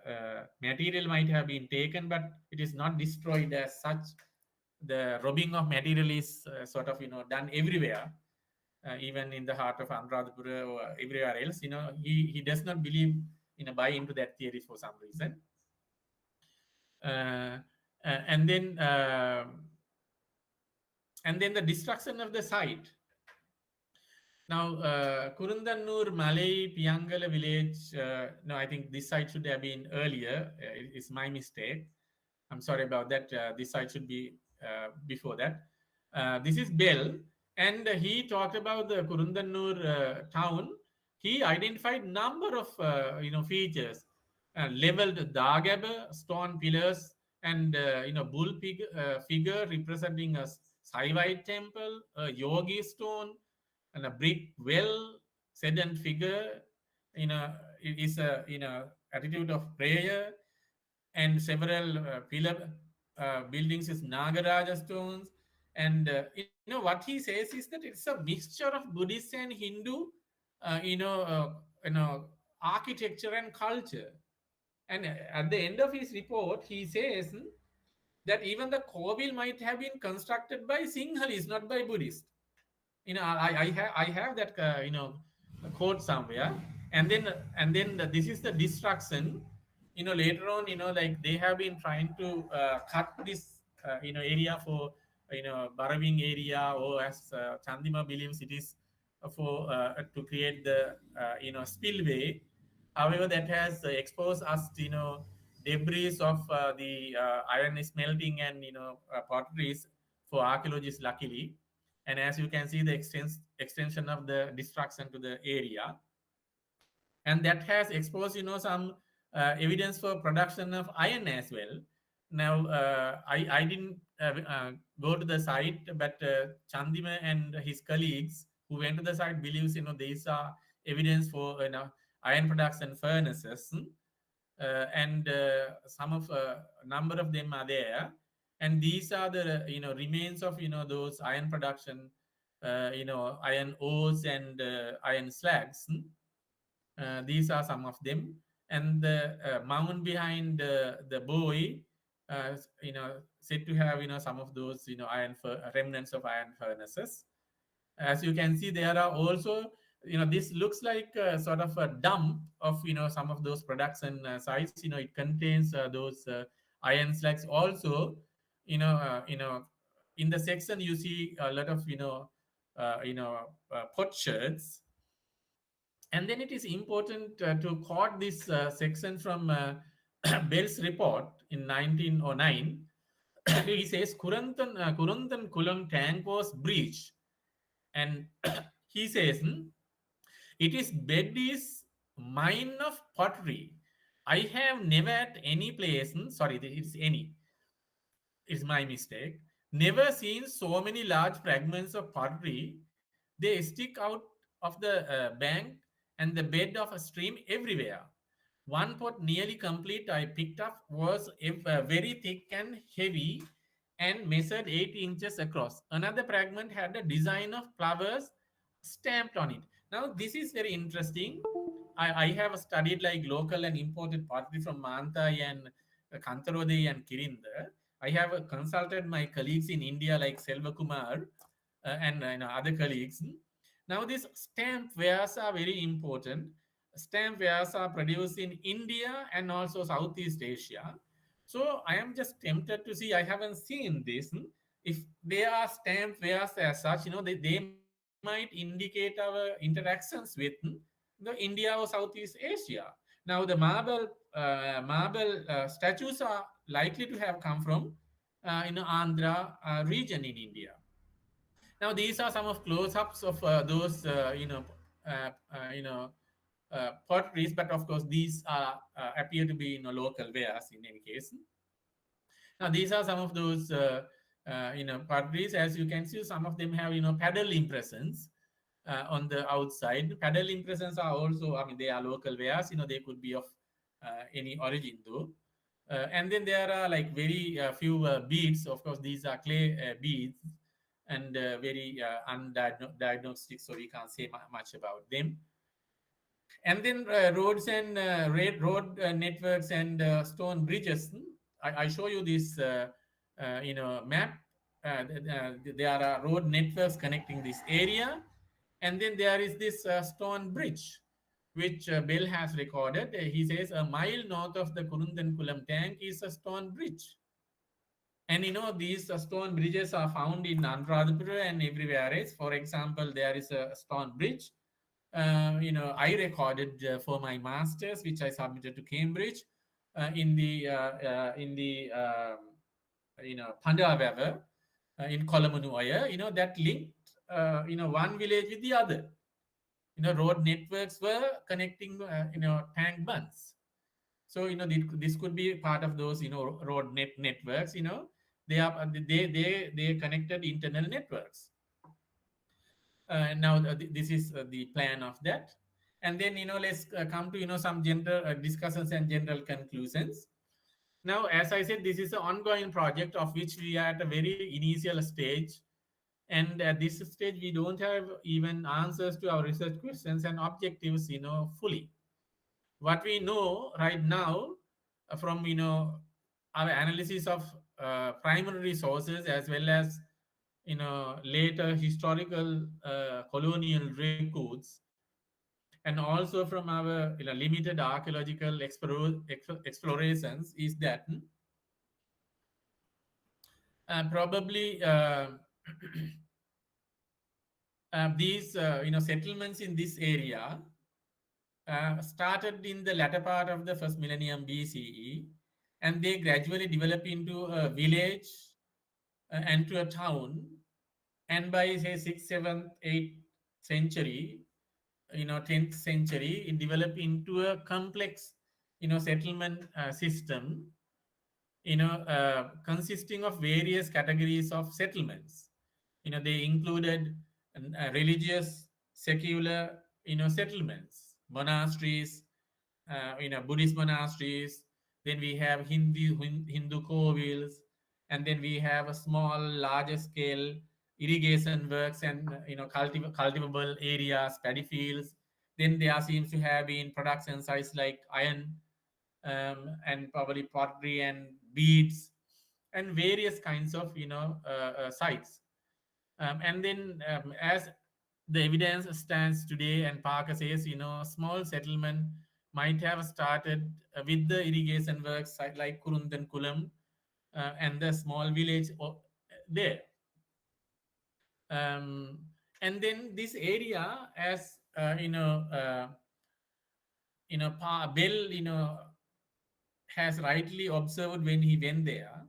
material might have been taken, but it is not destroyed as such. The robbing of material is sort of done everywhere, even in the heart of Anuradhapura or everywhere else. He does not believe buy into that theory for some reason. And then the destruction of the site. Now, Kurundanur Malay Piyangala village, no, I think this site should have been earlier. It's my mistake. I'm sorry about that. This site should be before that. This is Bell, and he talked about the Kurundanur town. He identified number of features, leveled dagaba, stone pillars, and bull figure representing a Saivite temple, a yogi stone, and a brick well, sedent figure, it is a attitude of prayer, and several pillar buildings is Nagaraja stones. And what he says is that it's a mixture of Buddhist and Hindu architecture and culture. And at the end of his report, he says that even the Kovil might have been constructed by Sinhalese, not by Buddhists. I have that quote somewhere. And then this is the destruction. Later on, they have been trying to cut this area for burrowing area, or as Chandima believes it is for to create the spillway. However, that has exposed us debris of the iron smelting and potteries for archaeologists, luckily. And as you can see, the extension of the destruction to the area, and that has exposed some evidence for production of iron as well. Now, I didn't go to the site, but Chandima and his colleagues who went to the site believes these are evidence for iron production furnaces, and some of number of them are there. And these are the remains of those iron production, iron ores and iron slags. These are some of them. And the mound behind the buoy, said to have, some of those, remnants of iron furnaces. As you can see, there are also, this looks like sort of a dump of, some of those production sites. It contains those iron slags. Also, in the section you see a lot of, potsherds. And then it is important to quote this section from Bell's report in 1909. He says Kuruntan Kulam tank was breached, and he says it is bed is mine of pottery. I have never at any place, sorry, it's any, it's my mistake, never seen so many large fragments of pottery. They stick out of the bank and the bed of a stream everywhere. One pot nearly complete I picked up was very thick and heavy and measured 8 inches across. Another fragment had a design of flowers stamped on it. Now, this is very interesting. I have studied like local and imported pottery from Mantai and Kantarode and Kirinda. I have consulted my colleagues in India like Selva Kumar and other colleagues. Now, these stamp wares are very important. Stamp wares are produced in India and also Southeast Asia. So I am just tempted to see, I haven't seen this. If they are stamp wares as such, they might indicate our interactions with the India or Southeast Asia. Now, the marble statues are likely to have come from Andhra region in India. Now, these are some of close-ups of those, potteries, but of course, these are appear to be local wares in any case. Now, these are some of those, potteries. As you can see, some of them have, paddle impressions on the outside. Paddle impressions are also, they are local wares. They could be of any origin though. And then there are like very few beads. Of course, these are clay beads and very undiagnostic, so we can't say much about them. And then roads and road networks and stone bridges. I show you this, map. There are road networks connecting this area, and then there is this stone bridge, which Bell has recorded. He says a mile north of the Kurundankulam tank is a stone bridge. And these stone bridges are found in Anuradhapura and everywhere else. For example, there is a stone bridge. I recorded for my masters, which I submitted to Cambridge, in the Pandava River in Kolamunuaya. That linked one village with the other. Road networks were connecting tank bunds. So this could be part of those road networks. They connected internal networks. Now this is the plan of that. And then let's come to some general discussions and general conclusions. Now, as I said, this is an ongoing project of which we are at a very initial stage, and at this stage we don't have even answers to our research questions and objectives fully. What we know right now from our analysis of primary resources as well as later historical colonial records, and also from our limited archaeological explorations, is that probably these settlements in this area started in the latter part of the first millennium BCE, and they gradually develop into a village and to a town. And by say 6th, 7th, 8th century, 10th century, it developed into a complex, settlement system, consisting of various categories of settlements. They included religious, secular, settlements, monasteries, Buddhist monasteries. Then we have Hindu kovils, and then we have a small, larger scale irrigation works and cultivable areas, paddy fields. Then there seems to have been production sites like iron, and probably pottery and beads and various kinds of sites. And then as the evidence stands today, and Parker says, small settlement might have started with the irrigation works like Kurundan Kulam, and the small village there. And then this area, as Bell has rightly observed when he went there,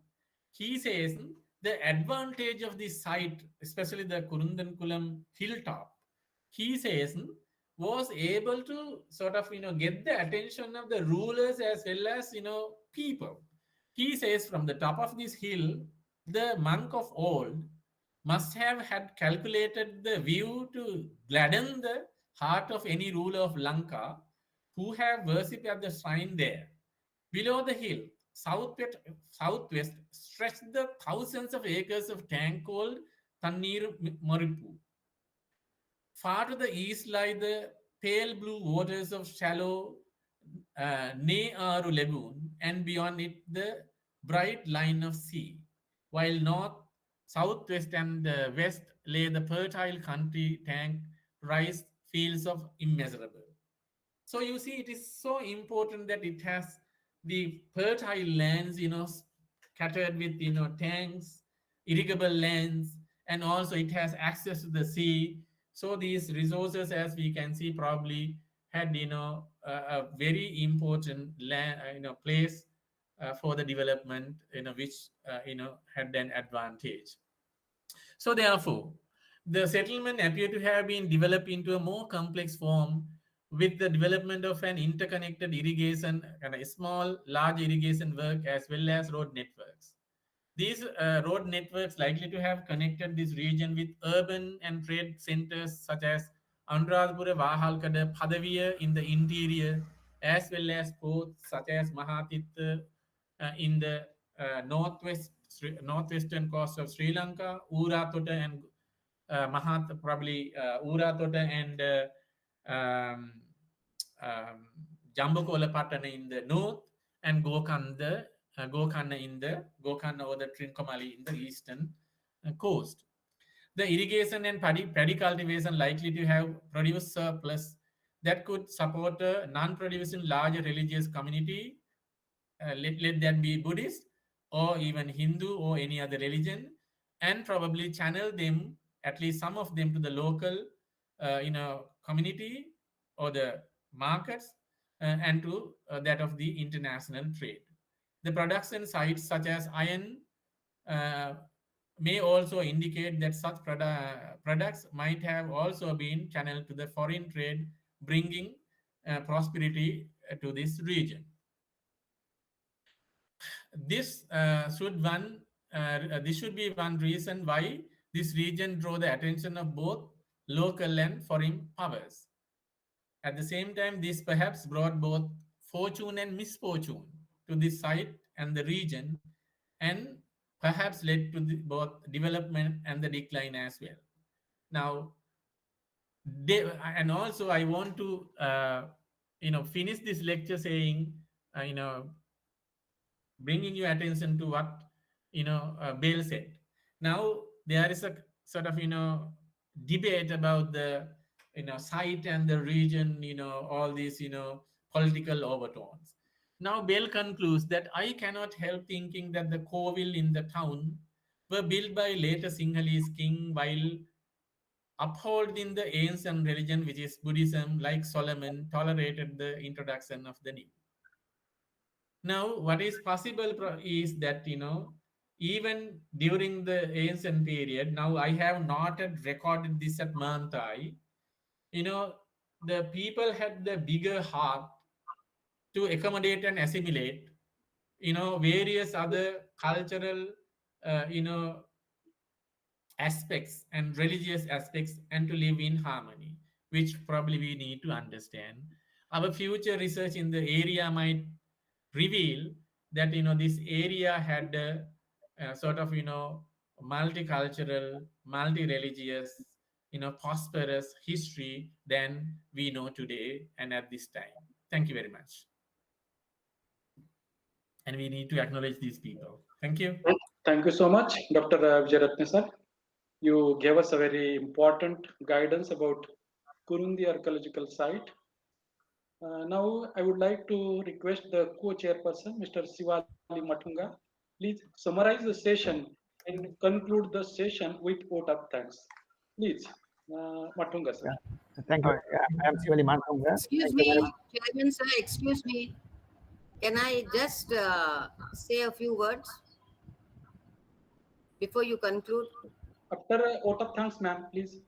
he says the advantage of this site, especially the Kurundankulam hilltop, he says was able to sort of get the attention of the rulers as well as people. He says from the top of this hill, the monk of old must have had calculated the view to gladden the heart of any ruler of Lanka who have worshipped at the shrine there. Below the hill, southwest stretch the thousands of acres of tank called Tannir Maripu. Far to the east lie the pale blue waters of shallow Ne Aru Lagoon, and beyond it the bright line of sea, while north, southwest, and west lay the fertile country tank rice fields of immeasurable. So you see, it is so important that it has the fertile lands, scattered with, tanks, irrigable lands, and also it has access to the sea. So these resources, as we can see, probably had, a very important land, place for the development, which, had an advantage. So therefore, the settlement appear to have been developed into a more complex form with the development of an interconnected irrigation and a small, large irrigation work as well as road networks. These road networks likely to have connected this region with urban and trade centers such as Anuradhapura, Vahalkada, Padaviya in the interior, as well as ports such as Mahatitha in the northwestern coast of Sri Lanka, Uratota and probably Uratota and um, Jambukola Patana in the north, and Gokana in the Gokana or the Trincomalee in the eastern coast. The irrigation and paddy cultivation likely to have produced surplus that could support a non-producing larger religious community, let that be Buddhist or even Hindu or any other religion, and probably channel them, at least some of them, to the local community or the markets, and to that of the international trade. The production sites such as iron uh, may also indicate that such products might have also been channeled to the foreign trade, bringing prosperity to this region. This this should be one reason why this region drew the attention of both local and foreign powers. At the same time, this perhaps brought both fortune and misfortune to this site and the region, and perhaps led to both development and the decline as well. Now, and also I want to finish this lecture saying, bringing your attention to what Bale said. Now there is a sort of debate about the site and the region, all these political overtones. Now Bale concludes that I cannot help thinking that the Kovil in the town were built by later Sinhalese king while upholding the ancient religion, which is Buddhism, like Solomon tolerated the introduction of the new. Now, what is possible is that, even during the ancient period, now I have not recorded this at Mantai, the people had the bigger heart to accommodate and assimilate, various other cultural, aspects and religious aspects, and to live in harmony, which probably we need to understand. Our future research in the area might reveal that this area had a sort of multicultural, multi-religious, prosperous history than we know today and at this time. Thank you very much. And we need to acknowledge these people. Thank you. Thank you so much, Dr. Vijayaratne sir. You gave us a very important guidance about Kurundi Archaeological Site. Now, I would like to request the co-chairperson, Mr. Sivali Matunga, please summarize the session and conclude the session with vote of thanks. Please, Matunga sir. Thank you. I am Sivali Matunga. Excuse me, Chairman sir, excuse me. Can I just say a few words before you conclude? After vote of thanks, ma'am, please.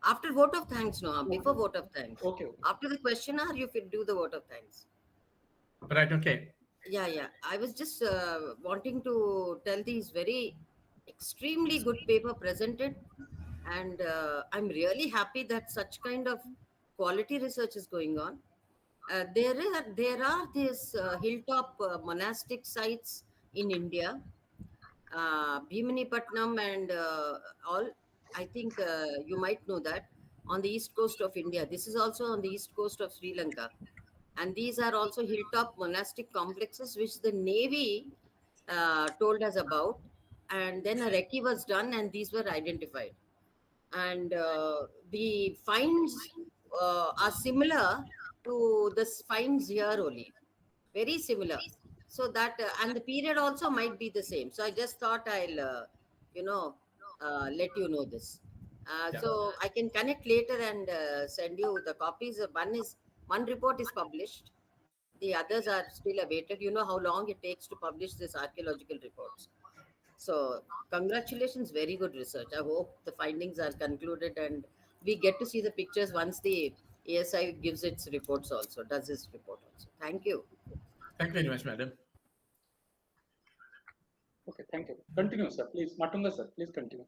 After vote of thanks, no, before vote of thanks. Okay. After the question hour, you could do the vote of thanks. Right, okay. Yeah. I was just wanting to tell these very extremely good paper presented, and I'm really happy that such kind of quality research is going on. There are these hilltop monastic sites in India, Bhimanipatnam and all. I think you might know that on the east coast of India. This is also on the east coast of Sri Lanka. And these are also hilltop monastic complexes which the Navy told us about. And then a recce was done and these were identified. And the finds are similar to the finds here only. Very similar. So that, and the period also might be the same. So I just thought I'll, let you know this. So I can connect later and send you the copies. One report is published. The others are still awaited. You know how long it takes to publish this archaeological reports. So congratulations, very good research. I hope the findings are concluded and we get to see the pictures once the ASI gives its reports also, does its report also. Thank you. Thank you very much, madam. Okay, thank you. Continue, sir. Please, Matunga sir, please continue.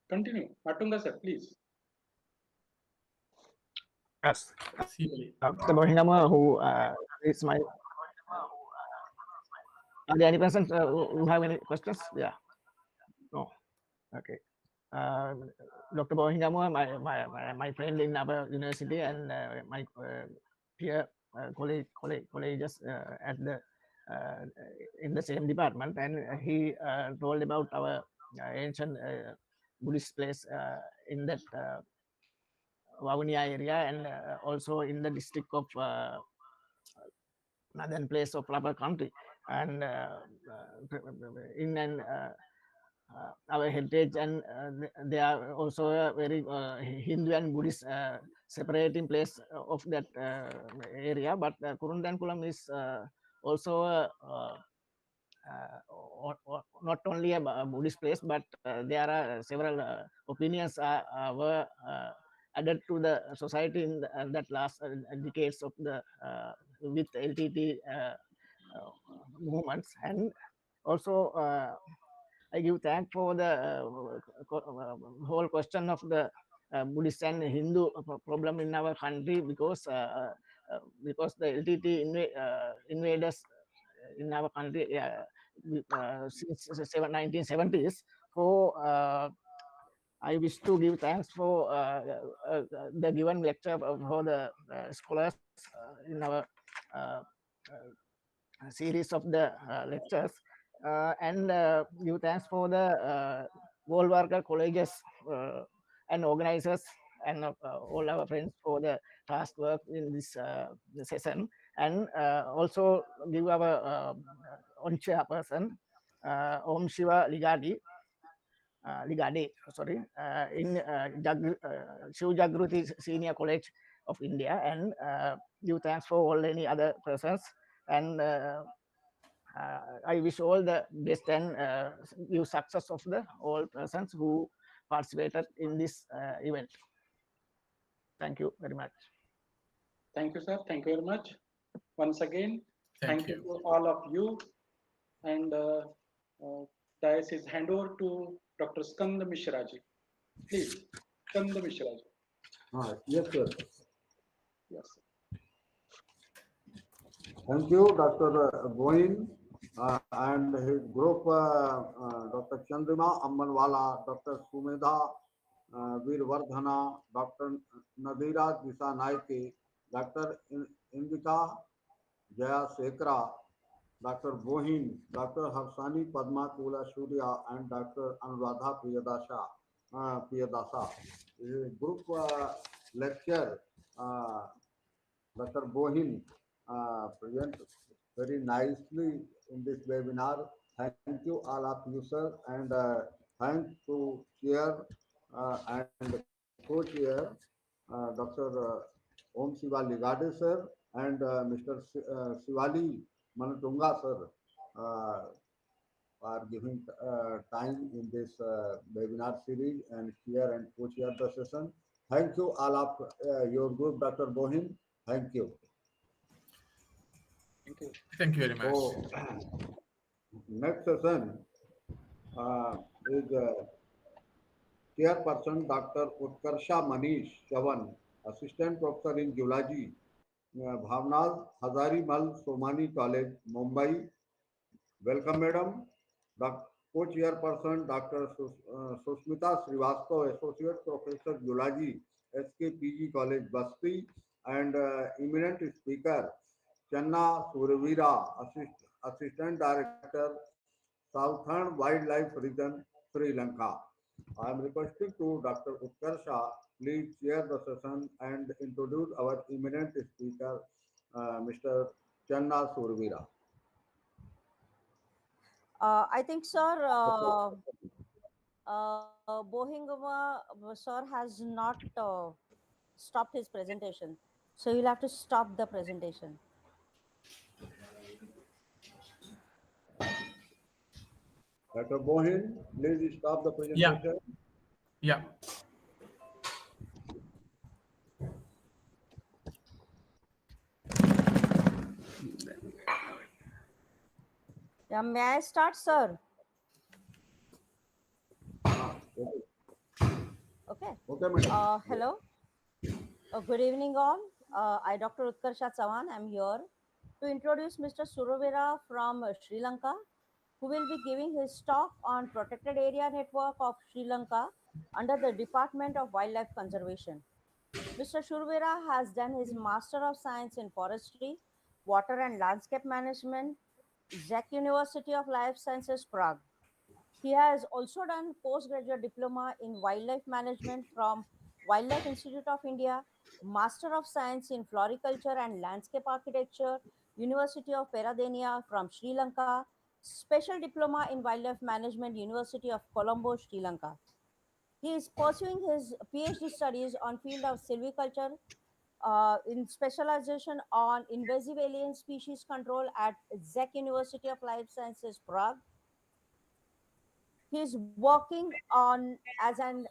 Continue, Matunga sir, please. Yes. Dr. Bohingama, who is my. Are there any persons who have any questions? Yeah. No. Okay. Dr. Bohingama, my friend in our university and my peer colleagues at the in the same department, and he told about our ancient Buddhist place in that Vavuniya area and also in the district of northern place of Lapa County, and in our heritage, and they are also a very Hindu and Buddhist separating place of that area. But Kurundankulam is also not only a Buddhist place, but there are several opinions were added to the society in that last decades of the with LTT movements. And also I give thanks for the whole question of the Buddhist and Hindu problem in our country, because the LTT invaders in our country since 1970s. So I wish to give thanks for the given lecture for the scholars in our series of the lectures, and give thanks for the Golvalkar colleges and organizers and all our friends for the task work in this session, and also give our on chairperson Om Shiva Ligade, in Shiv Jagruti Senior College of India, and give thanks for all any other persons, and I wish all the best and give success of the all persons who participated in this event. Thank you very much. Thank you, sir. Thank you very much. Once again, thank you to all of you. And diocese hand over to Dr. Skanda Mishraji. Please, Skanda Mishraji. Yes, sir. Yes. Thank you, Dr. Goin and his group, Dr. Chandrima Ammanwala, Dr. Sumedha Veervardhana, Dr. Nadira Disa Naike, Dr. Indika Jaya Sekra, Dr. Bohin, Dr. Hafsani Padma Kula Surya, and Dr. Anuradha Priyadasa. Group lecture, Dr. Bohin present very nicely in this webinar. Thank you all of you, sir, and thanks to chair and co-chair, Dr. Om Siva Ligade, sir, and Mr. Sivali Manatunga, sir, are giving time in this webinar series and chair and co-chair the session. Thank you all of your group, Dr. Bohin. Thank you. Thank you. Thank you very much. So, next session is Chairperson Dr. Utkarsha Manish Chavan, Assistant Professor in Geology, Bhavnal Hazarimal Somani College, Mumbai. Welcome, Madam. Co-Chairperson Dr. Susmita Srivastava, Associate Professor Geology, SKPG College, Basti, and eminent speaker Channa Survira, Assistant Director, Southern Wildlife Region, Sri Lanka. I am requesting to Dr. Utkarsha, please chair the session and introduce our eminent speaker, Mr. Channa Survira. I think, sir, Bohingama sir has not stopped his presentation. So you'll have to stop the presentation. Dr. Bohin, please stop the presentation. Yeah. Yeah, may I start, sir? Okay. Okay, madam. Hello. Good evening, all. I, Dr. Utkarsha Chavan, am here to introduce Mr. Suravera from Sri Lanka, who will be giving his talk on Protected Area Network of Sri Lanka under the Department of Wildlife Conservation. Mr. Suravera has done his Master of Science in Forestry, Water and Landscape Management, IQAC University of Life Sciences, Prague. He has also done postgraduate diploma in wildlife management from Wildlife Institute of India, Master of Science in Floriculture and Landscape Architecture, University of Peradeniya from Sri Lanka, Special Diploma in Wildlife Management, University of Colombo, Sri Lanka. He is pursuing his PhD studies on field of silviculture in specialization on invasive alien species control at IQAC University of Life Sciences, Prague. He is working on as an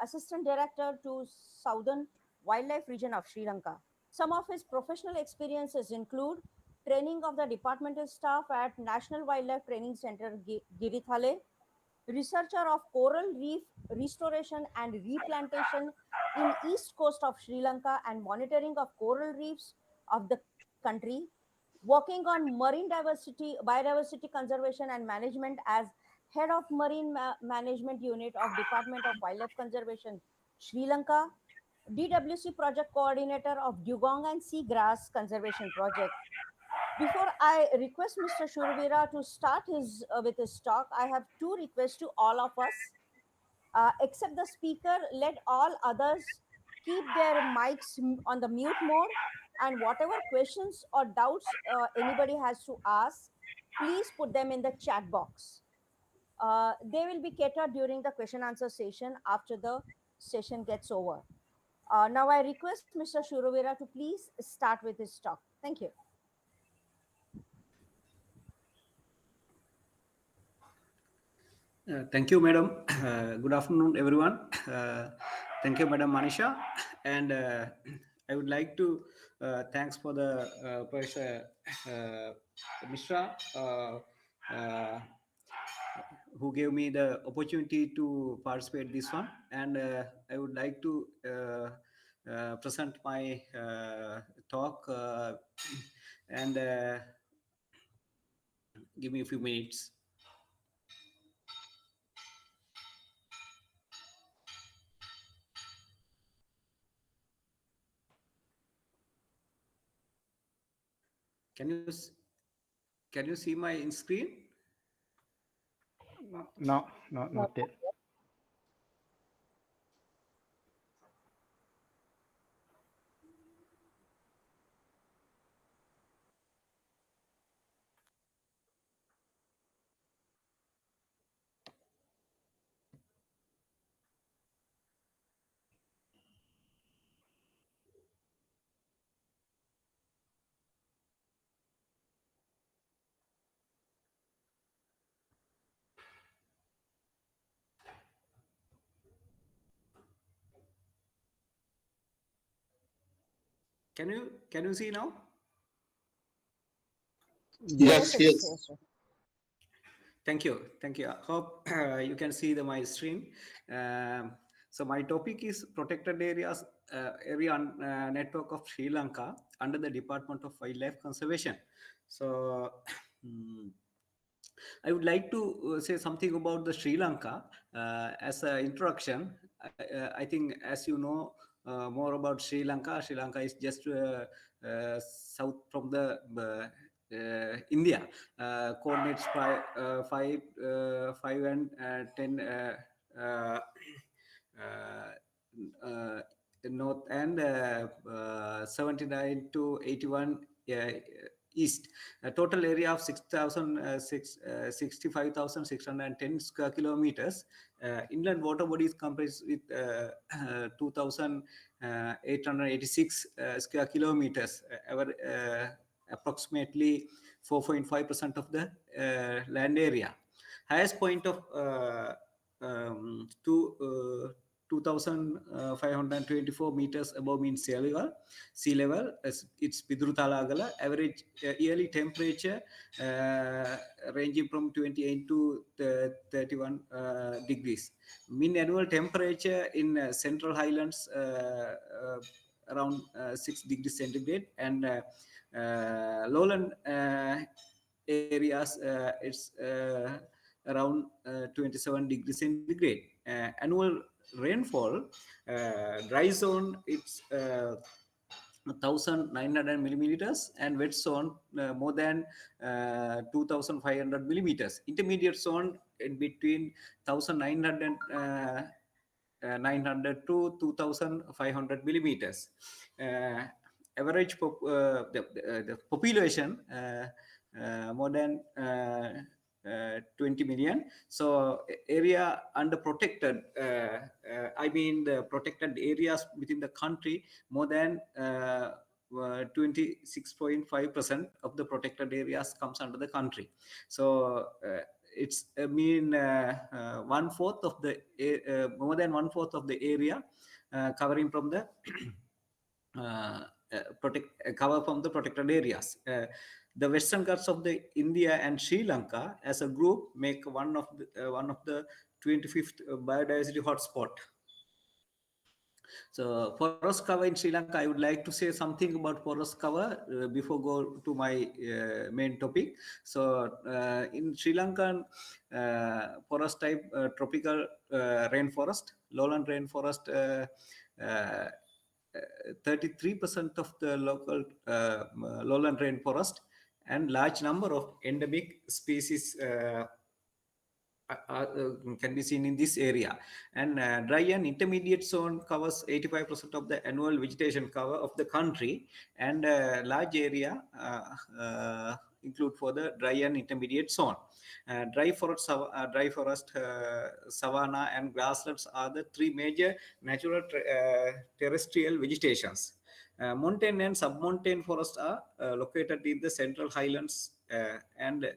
assistant director to Southern Wildlife Region of Sri Lanka. Some of his professional experiences include training of the departmental staff at National Wildlife Training Center, Girithale, researcher of coral reef restoration and replantation in east coast of Sri Lanka and monitoring of coral reefs of the country, working on marine biodiversity conservation and management as head of marine management unit of Department of Wildlife Conservation, Sri Lanka, DWC project coordinator of dugong and seagrass conservation project. Before I request Mr. Shurvira to start with his talk, I have two requests to all of us. Except the speaker, let all others keep their mics on the mute mode, and whatever questions or doubts anybody has to ask, please put them in the chat box. They will be catered during the question answer session after the session gets over. Now I request Mr. Shuruvira to please start with his talk. Thank you. Thank you, Madam. Good afternoon, everyone. Thank you, Madam Manisha. And I would like to thanks for the Professor Mishra, who gave me the opportunity to participate this one. And I would like to present my talk and give me a few minutes. Can you see my screen? No, not yet. Can you see now? Yes. Thank you. I hope you can see my screen. So my topic is protected areas area network of Sri Lanka under the Department of Wildlife Conservation. So I would like to say something about the Sri Lanka as an introduction. I think, as you know more about Sri Lanka, Sri Lanka is just south from the India. Coordinates 5 and 10 north and 79 to 81 east. A total area of 65,610 square kilometers. Inland water bodies comprised with 2,886 square kilometers, approximately 4.5% of the land area. Highest point of 2,524 meters above mean sea level. It's Pidrutalagala. Average yearly temperature ranging from 28 to 31 degrees. Mean annual temperature in Central Highlands around 6 degrees centigrade, and lowland areas it's around 27 degrees centigrade. Annual rainfall, dry zone it's 1,900 millimeters, and wet zone more than 2,500 millimeters. Intermediate zone in between 900 to 2,500 millimeters. Average the population more than 20 million. So area under protected, I mean the protected areas within the country, more than 26.5% of the protected areas comes under the country. So it's mean 1/4 of the more than 1/4 of the area covering from the cover from the protected areas. The Western Ghats of the India and Sri Lanka as a group make one of the 25th biodiversity hotspot. So forest cover in Sri Lanka, I would like to say something about forest cover before go to my main topic. So in Sri Lankan forest type, tropical rainforest, lowland rainforest, 33% of the local lowland rainforest, and large number of endemic species can be seen in this area. And dry and intermediate zone covers 85% of the annual vegetation cover of the country, and large area include for the dry and intermediate zone. Dry forest, savanna, and grasslands are the three major natural terrestrial vegetations. Mountain and submontane forests are located in the Central Highlands, and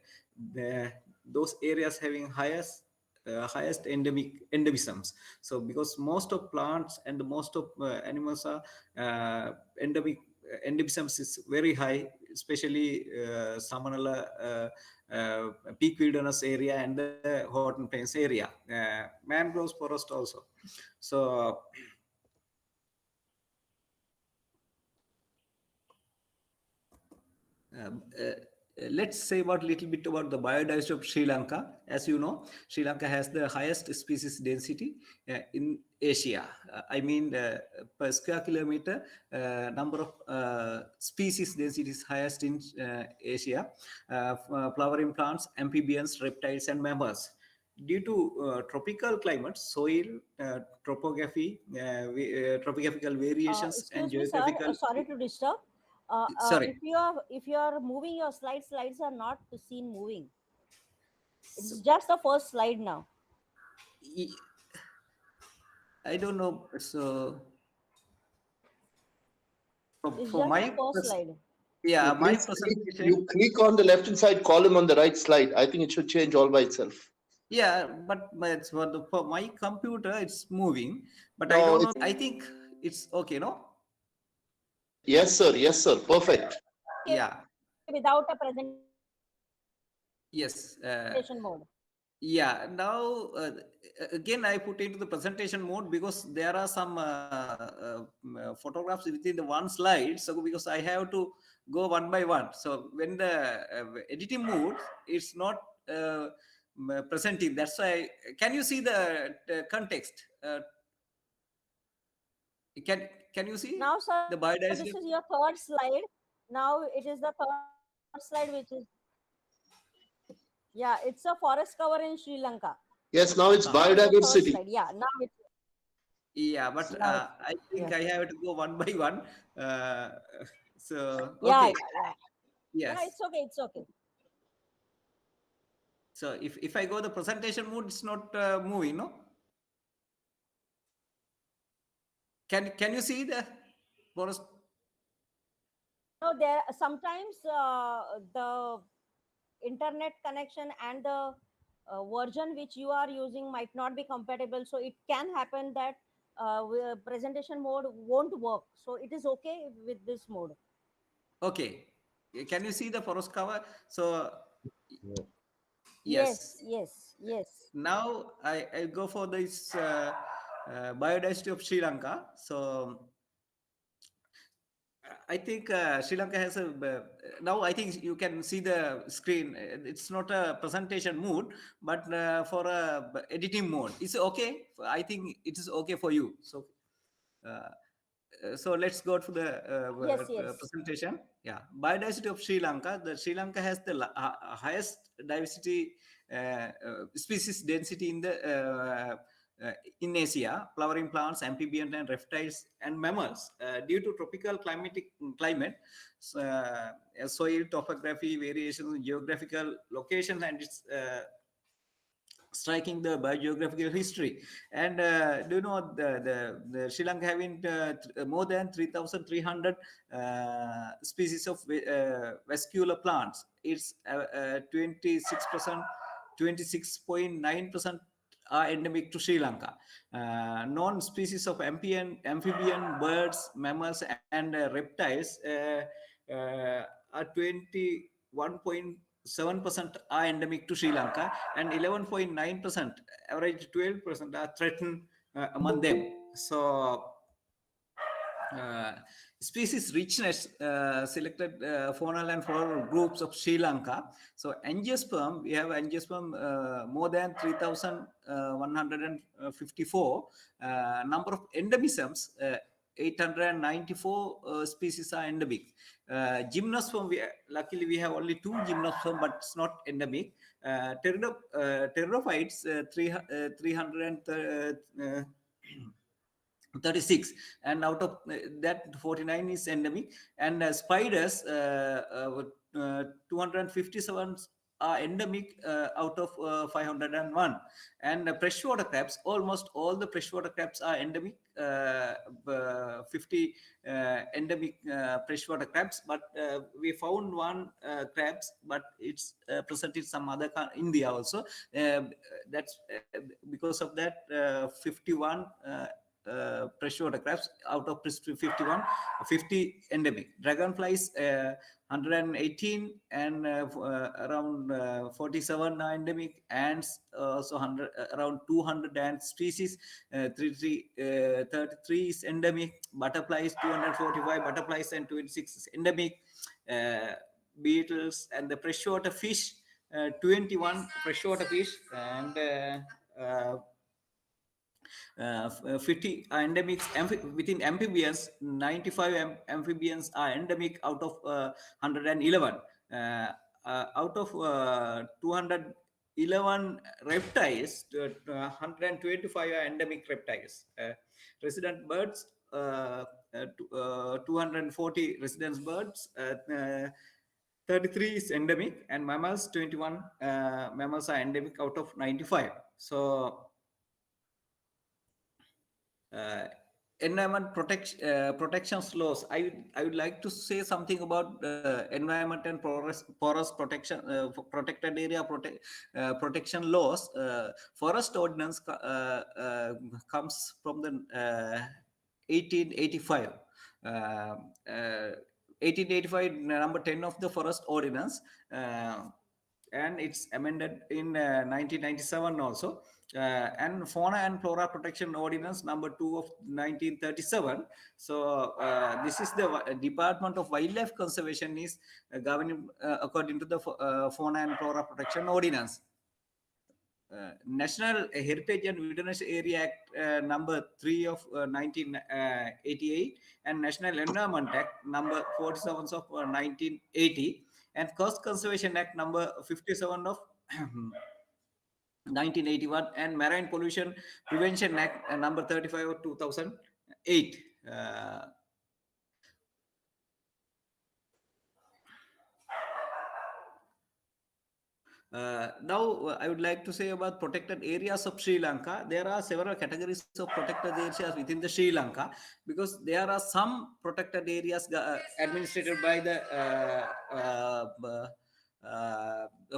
those areas having highest endemisms. So because most of plants and most of animals are endemisms is very high, especially Samanala peak wilderness area and the Horton Plains area, mangroves forest also. So let's say about little bit about the biodiversity of Sri Lanka. As you know, Sri Lanka has the highest species density in Asia. I mean, per square kilometer, number of species density is highest in Asia. Flowering plants, amphibians, reptiles, and mammals. Due to tropical climate, soil, topography, topographical variations, and Excuse me, sir. geographical. Sorry to disturb. Sorry. If you are moving your slides are not seen moving. It's just the first slide now. I don't know. So it's for just my the first slide. Yeah, you my please presentation. you click on the left hand side column on the right slide. I think it should change all by itself. Yeah, but for my computer, it's moving. But No, I don't know. I think it's okay, no? Yes, sir. Yes, sir. Perfect. Yeah. Without a presentation Yes. mode. Yeah. Now, again, I put into the presentation mode because there are some photographs within the one slide. So because I have to go one by one. So when the editing mode, it's not presenting. That's why. Can you see the context? Can you see now, sir? The biodiversity? This is your third slide. Now it is the third slide, which is it's a forest cover in Sri Lanka. Yes, now it's biodiversity. Yeah, now it's. Yeah, but I think I have to go one by one. So Yeah, okay. Yes. Yeah, it's okay. It's okay. So if I go the presentation mode, it's not moving, no? Can you see the forest? No, there sometimes the internet connection and the version which you are using might not be compatible. So it can happen that presentation mode won't work. So it is okay with this mode. Okay. Can you see the forest cover? So yes. Now I go for this biodiversity of Sri Lanka. So I think Sri Lanka has a now I think you can see the screen. It's not a presentation mode, but for a editing mode. It's okay. I think it is okay for you. So let's go to the presentation. Yeah, biodiversity of Sri Lanka. The Sri Lanka has the highest diversity species density in Asia. Flowering plants, amphibians, and reptiles and mammals. Due to tropical climate, soil topography variations, geographical location, and its striking the biogeographical history. And do you know the Sri Lanka having more than 3,300 species of vascular plants. It's 26%, 26.9% are endemic to Sri Lanka. Non-species of amphibian, birds, mammals, and reptiles are 21.7% are endemic to Sri Lanka, and 11.9%, average 12% are threatened among them. So species richness selected faunal and floral groups of Sri Lanka. So angiosperm, we have angiosperm more than 3,154. Number of endemisms, 894 species are endemic. Gymnosperm, luckily we have only 2 gymnosperm, but it's not endemic. Pteridophytes, 336, and out of that 49 is endemic. And spiders, 257 are endemic out of 501. And freshwater crabs, almost all the freshwater crabs are endemic. 50 endemic freshwater crabs, but we found one crabs, but it's present in some other India also. That's because of that 51 freshwater crabs out of 51, 50 endemic. Dragonflies, 118, and around 47 are endemic. Ants, also around 200 ant species. 33 is endemic. Butterflies, 245 butterflies, and 26 is endemic. beetles, and the freshwater fish, 21 freshwater fish, and 50 are endemics within amphibians. 95 amphibians are endemic out of 111. Out of 211 reptiles, 125 are endemic reptiles. Resident birds, 240 resident birds, 33 is endemic, and mammals, 21 mammals are endemic out of 95. So environment protections laws. I would like to say something about environment and forest protection, protected area protection laws. Forest ordinance comes from the 1885. 1885, number 10 of the forest ordinance, and it's amended in 1997 also. And fauna and flora protection ordinance number 2 of 1937. So this is the Department of Wildlife Conservation is governing according to the fauna and flora protection ordinance. National Heritage and Wilderness Area Act number 3 of 1988, and National Environment Act number 47 of 1980, and Coast Conservation Act number 57 of 1981, and Marine Pollution Prevention Act number 35 of 2008. Now I would like to say about protected areas of Sri Lanka. There are several categories of protected areas within the Sri Lanka, because there are some protected areas administered by the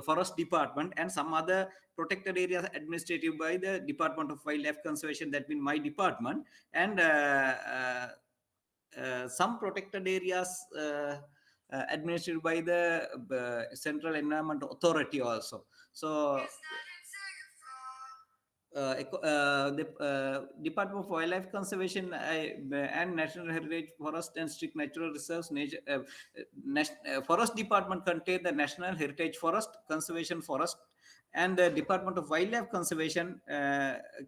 Forest Department, and some other protected areas administered by the Department of Wildlife Conservation, that means my department, and some protected areas administered by the Central Environment Authority also. So the Department of Wildlife Conservation and National Heritage Forest and Strict Natural Reserves, Forest Department contain the National Heritage Forest, Conservation Forest, and the Department of Wildlife Conservation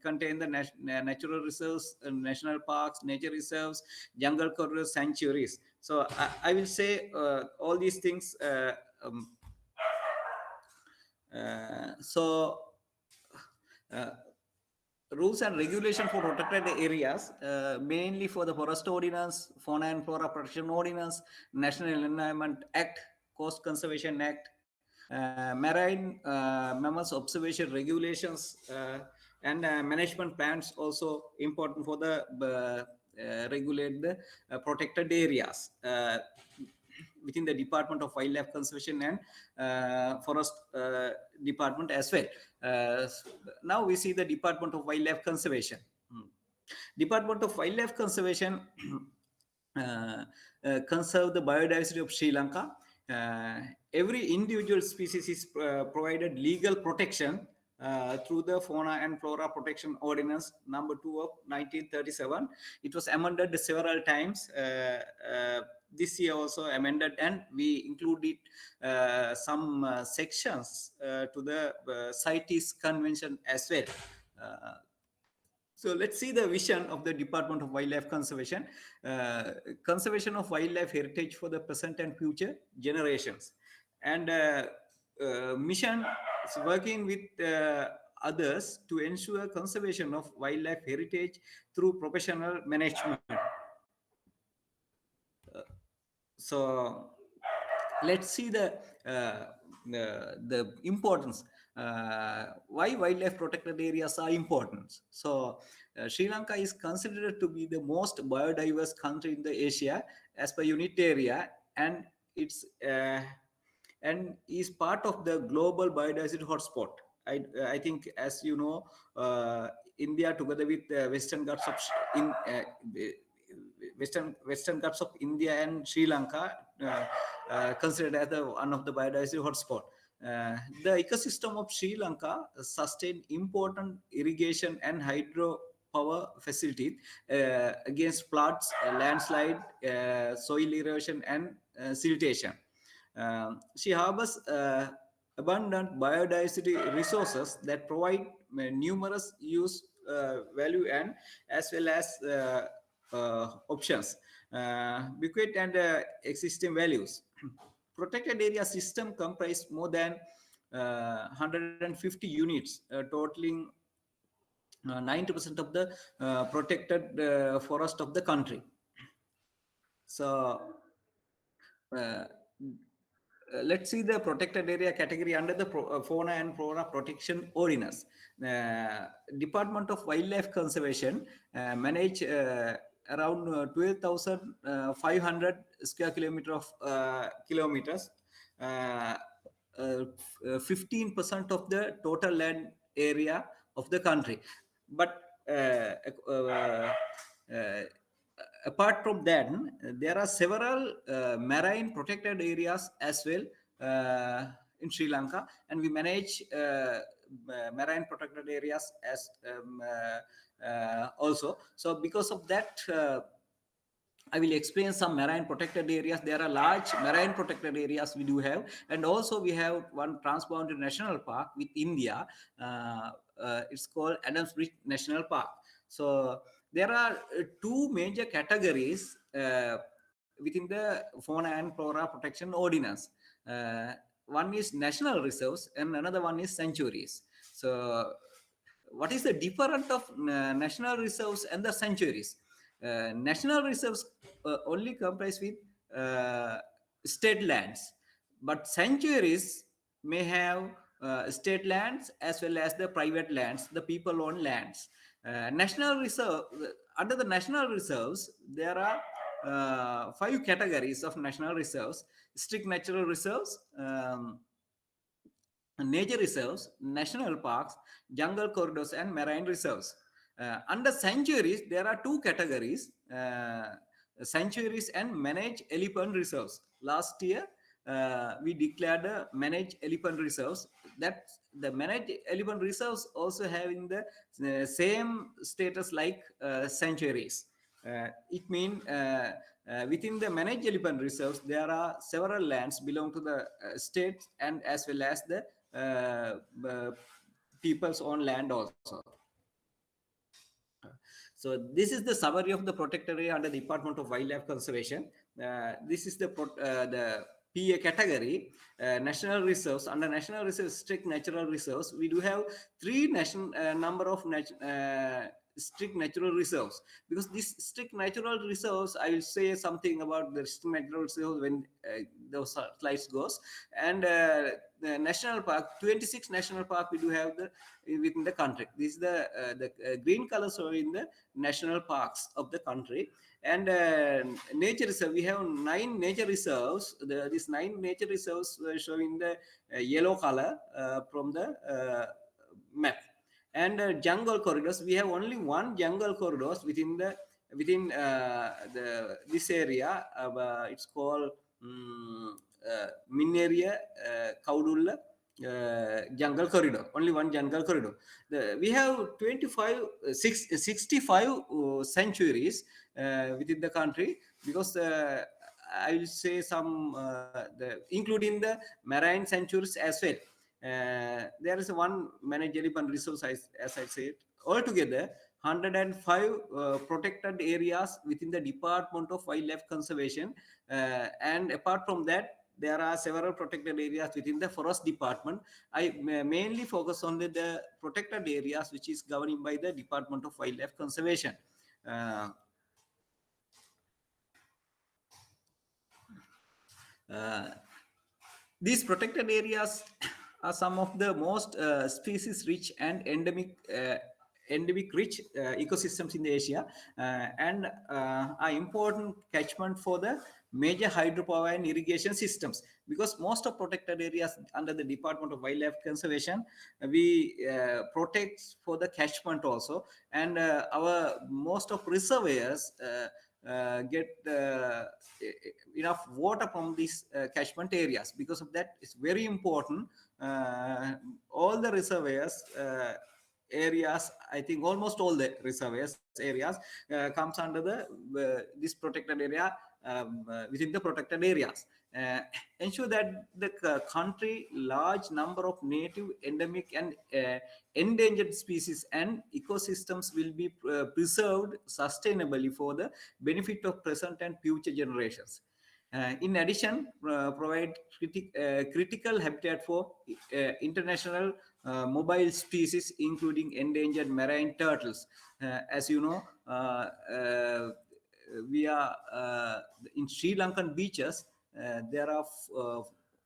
contain the natural reserves, national parks, nature reserves, jungle corridors, sanctuaries. So I will say all these things. Rules and regulation for protected areas, mainly for the Forest Ordinance, Fauna and Flora Protection Ordinance, National Environment Act, Coast Conservation Act, Marine Mammals Observation Regulations, and management plans also important for the regulate the protected areas within the Department of Wildlife Conservation and Forest Department as well. Now we see the Department of Wildlife Conservation. Department of Wildlife Conservation conserve the biodiversity of Sri Lanka. Every individual species is provided legal protection through the Fauna and Flora Protection Ordinance number 2 of 1937. It was amended several times. This year also amended, and we included some sections to the CITES Convention as well. So let's see the vision of the Department of Wildlife Conservation. Conservation of wildlife heritage for the present and future generations. And mission is working with others to ensure conservation of wildlife heritage through professional management. So let's see the importance. Why wildlife protected areas are important. So Sri Lanka is considered to be the most biodiverse country in the Asia as per unit area, and it's and is part of the global biodiversity hotspot. I think, as you know, India together with Western Ghats of Western Ghats of India and Sri Lanka considered as one of the biodiversity hotspot. The ecosystem of Sri Lanka sustain important irrigation and hydropower facilities against floods, landslide, soil erosion, and siltation. She harbors abundant biodiversity resources that provide numerous use value and as well as options, bequeath and existing values. Protected area system comprise more than 150 units, totaling 90% of the protected forest of the country. So let's see the protected area category under the Fauna and Flora Protection Ordinance. Department of Wildlife Conservation manage around 12,500 square kilometers, 15% of the total land area of the country. But apart from that, there are several marine protected areas as well in Sri Lanka, and we manage marine protected areas as also. So because of that, I will explain some marine protected areas. There are large marine protected areas we do have, and also we have one transboundary national park with India. It's called Adams Bridge National Park. So there are two major categories within the Fauna and Flora Protection Ordinance. One is national reserves and another one is sanctuaries. So what is the difference of national reserves and the sanctuaries? National reserves only comprise with state lands, but sanctuaries may have state lands as well as the private lands, the people owned lands. National reserve, under the national reserves, there are 5 categories of national reserves: strict natural reserves, nature reserves, national parks, jungle corridors, and marine reserves. Under sanctuaries, there are 2 categories: sanctuaries and managed elephant reserves. Last year, we declared managed elephant reserves. That the managed elephant reserves also having the same status like sanctuaries. It means within the managed elephant reserves, there are several lands belong to the states and as well as the people's own land also. So this is the summary of the protected area under the Department of Wildlife Conservation. This is the PA category, national reserves. Under national reserves, strict natural reserves, we do have 3 number of strict natural reserves. Because these strict natural reserves, I will say something about the strict natural reserves when those slides goes. And the national park, 26 national park we do have within the country. This is the green colors are in the national parks of the country. And nature reserve, we have 9 nature reserves. These 9 nature reserves showing the yellow color from the map. And jungle corridors, we have only 1 jungle corridors within this area. It's called Minneria Kaudulla jungle corridor. Only 1 jungle corridor. We have 65 sanctuaries within the country, because I will say some including the marine sanctuaries as well. There is 1 managed elephant resource, as I said. Altogether, 105 protected areas within the Department of Wildlife Conservation. And apart from that, there are several protected areas within the Forest Department. I mainly focus on the protected areas which is governed by the Department of Wildlife Conservation. These protected areas are some of the most species rich and endemic rich ecosystems in Asia, and are important catchment for the major hydropower and irrigation systems. Because most of protected areas under the Department of Wildlife Conservation, we protect for the catchment also, and our most of reservoirs get enough water from these catchment areas. Because of that, it's very important. All the reservoirs areas, I think almost all the reservoirs areas comes under this protected area, within the protected areas. ensure that the country large number of native, endemic, and endangered species and ecosystems will be preserved sustainably for the benefit of present and future generations. In addition, provide critical habitat for international mobile species, including endangered marine turtles. As you know, we are in Sri Lankan beaches. There are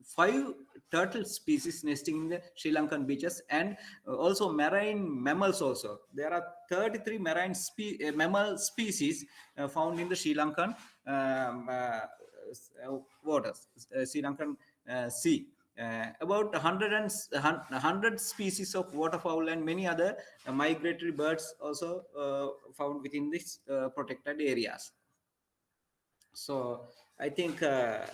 5 turtle species nesting in the Sri Lankan beaches, and also marine mammals also. There are 33 marine mammal species found in the Sri Lankan waters, Sri Lankan sea. About 100 species of waterfowl and many other migratory birds also found within these protected areas. So I think I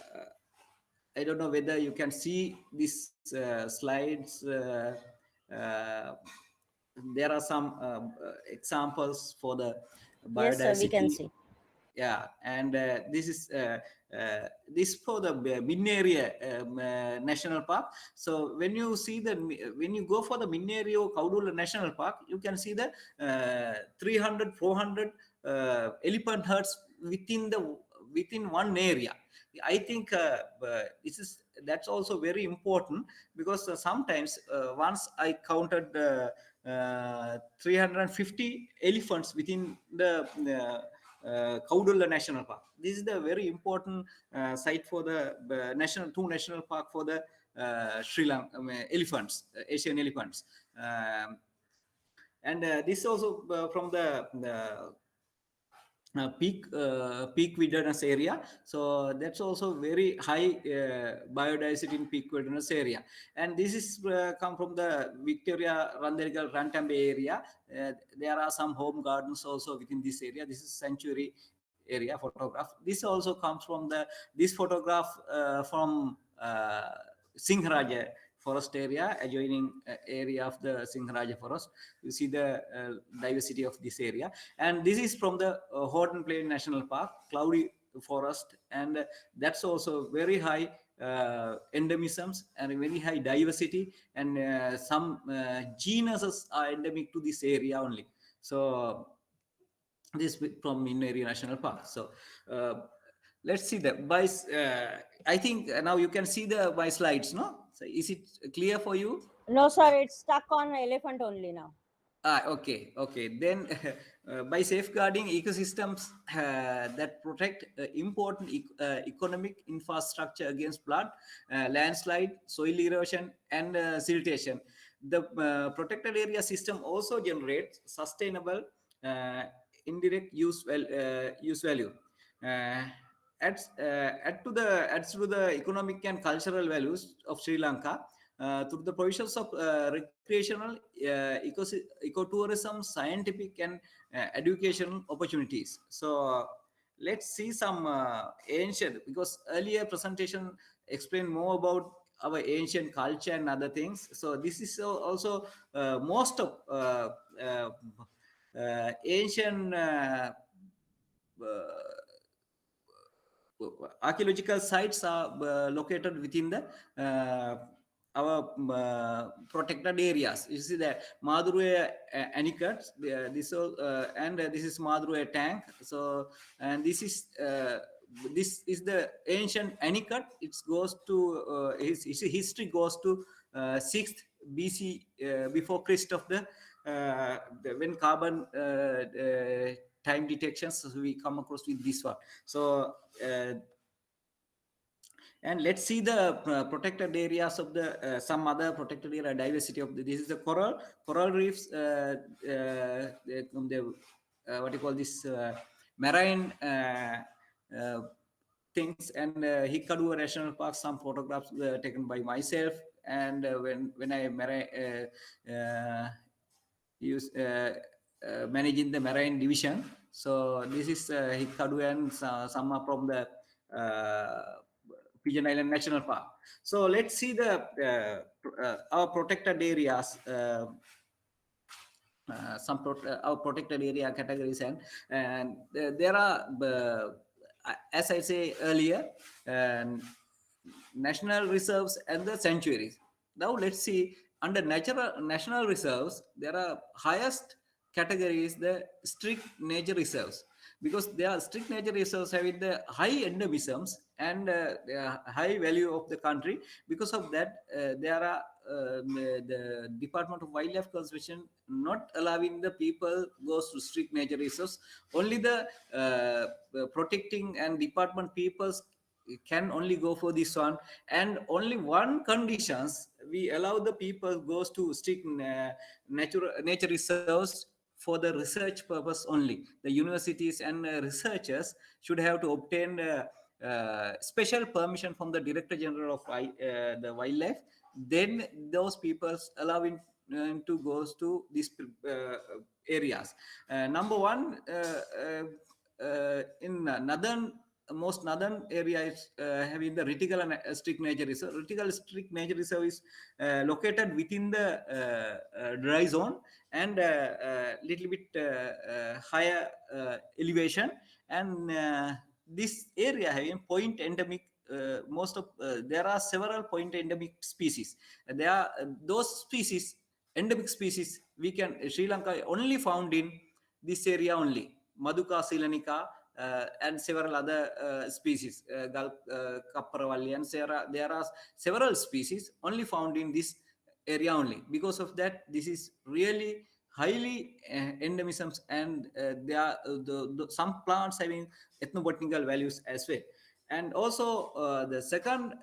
don't know whether you can see these slides. There are some examples for the Yes, sir, we can biodiversity. see. Yeah, and this for the Minneria National Park. So when you go for the Minneria Kaudula National Park, you can see the 300, 400 elephant herds within one area. I think that's also very important, because sometimes once I counted 350 elephants within the Kaudula National Park. This is the very important site for the two national park for the Sri Lanka elephants, Asian elephants. And this also from the peak wilderness area. So that's also very high biodiversity in peak wilderness area. And this is come from the Victoria Randerigal Rantambe area. There are some home gardens also within this area. This is sanctuary area photograph. This also comes from this photograph from Singharaja forest area, adjoining area of the Singharaja forest. You see the diversity of this area. And this is from the Horton Plain National Park, cloudy forest, and that's also very high endemisms and very high diversity, and some genuses are endemic to this area only. So this from Minneria National Park. So let's see I think now you can see my slides, no? So is it clear for you? No, sir, it's stuck on elephant only now. Okay. Then by safeguarding ecosystems that protect important economic infrastructure against flood, landslide, soil erosion, and siltation, the protected area system also generates sustainable indirect use value. Adds to the economic and cultural values of Sri Lanka through the provisions of recreational, ecotourism, scientific, and educational opportunities. So let's see some ancient, because earlier presentation explained more about our ancient culture and other things. So this is also most of ancient archaeological sites are located within the our protected areas. You see the Madhuraya anicuts, this and this is Madhuraya tank. So and this is the ancient anicut. It goes to his history goes to 6th BC before Christ of when carbon time detections, so we come across with this one. So and let's see the protected areas of the some other protected area diversity of this is the coral reefs, what you call this marine things, and Hikkaduwa National Park. Some photographs were taken by myself, and when I managing the marine division. So this is Hikkaduwa, and some are from the Pigeon Island National Park. So let's see the our protected areas. Our protected area categories, and there are as I say earlier, and national reserves and the sanctuaries. Now let's see, under national reserves, there are highest category is the strict nature reserves, because they are strict nature reserves having the high endemisms and the high value of the country. Because of that, there are the Department of Wildlife Conservation not allowing the people goes to strict nature reserves. Only the protecting and department peoples can only go for this one, and only one conditions we allow the people goes to strict nature reserves for the research purpose only. The universities and researchers should have to obtain special permission from the Director General of the Wildlife. Then those people allowing to goes to these areas. Number one, in northern, most northern area is having the Retigal and strict nature reserve. Retigal strict nature reserve is located within the dry zone and little bit higher elevation, and this area having point endemic. Most of there are several point endemic species. There are those species, endemic species, we can Sri Lanka only found in this area only. Madhuka silanica and several other species, Kaparavalli, and there are several species only found in this area only. Because of that, this is really highly endemisms, and there are some plants having ethnobotanical values as well. And also the second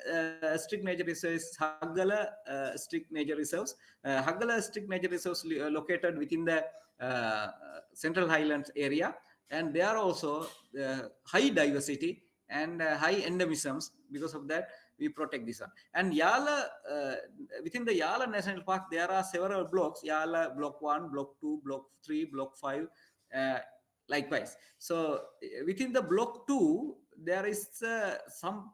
strict nature reserve is Haggala strict nature reserves. Haggala strict nature reserves located within the Central Highlands area, and they are also high diversity and high endemisms. Because of that, we protect this one. And Yala, within the Yala National Park, there are several blocks: Yala Block 1, Block 2, Block 3, Block 5, likewise. So within the Block 2, there is some,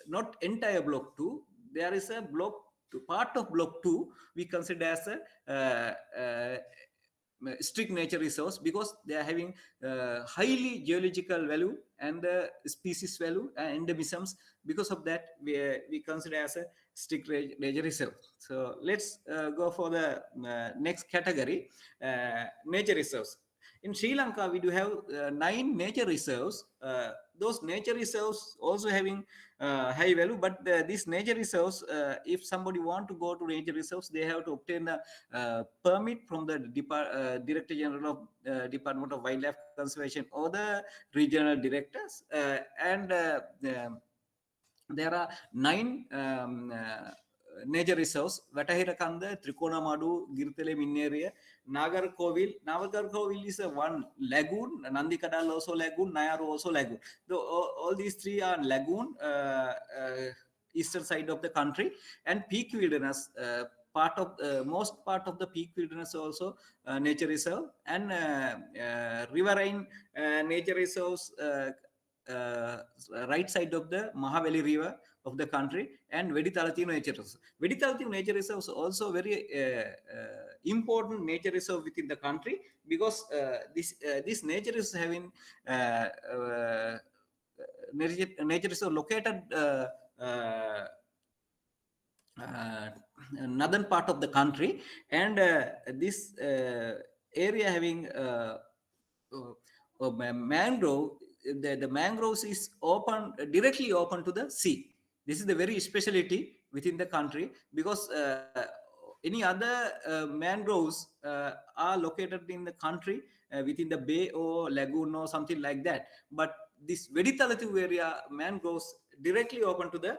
not entire Block 2, there is a Block 2, part of Block 2 we consider as a strict nature resource, because they are having highly geological value and species value and endemisms. Because of that, we consider as a strict nature reserve. So let's go for the next category, nature reserves. In Sri Lanka, we do have 9 nature reserves. Those nature reserves also having high value, but these nature reserves, if somebody want to go to nature reserves, they have to obtain a permit from the Director General of Department of Wildlife Conservation or the regional directors. And there are 9 nature reserves: Vatahira Kanda, Trikonamadu, Girtele Minneria, Nagarkovil. Nagarkovil is one lagoon, Nandikadal also lagoon, Nayaru also lagoon. All these 3 are lagoon, eastern side of the country. And peak wilderness, part of most part of the peak wilderness also nature reserve. And riverine nature reserves, right side of the Mahaveli River of the country. And Veditalatino nature reserve. Veditalatino nature reserve is also very important nature reserve within the country, because this nature is having nature reserve located northern part of the country. And this area having mangrove, the mangroves is open, directly open to the sea. This is the very specialty within the country, because any other mangroves are located in the country within the bay or lagoon or something like that. But this Veditalathu area mangroves directly open to the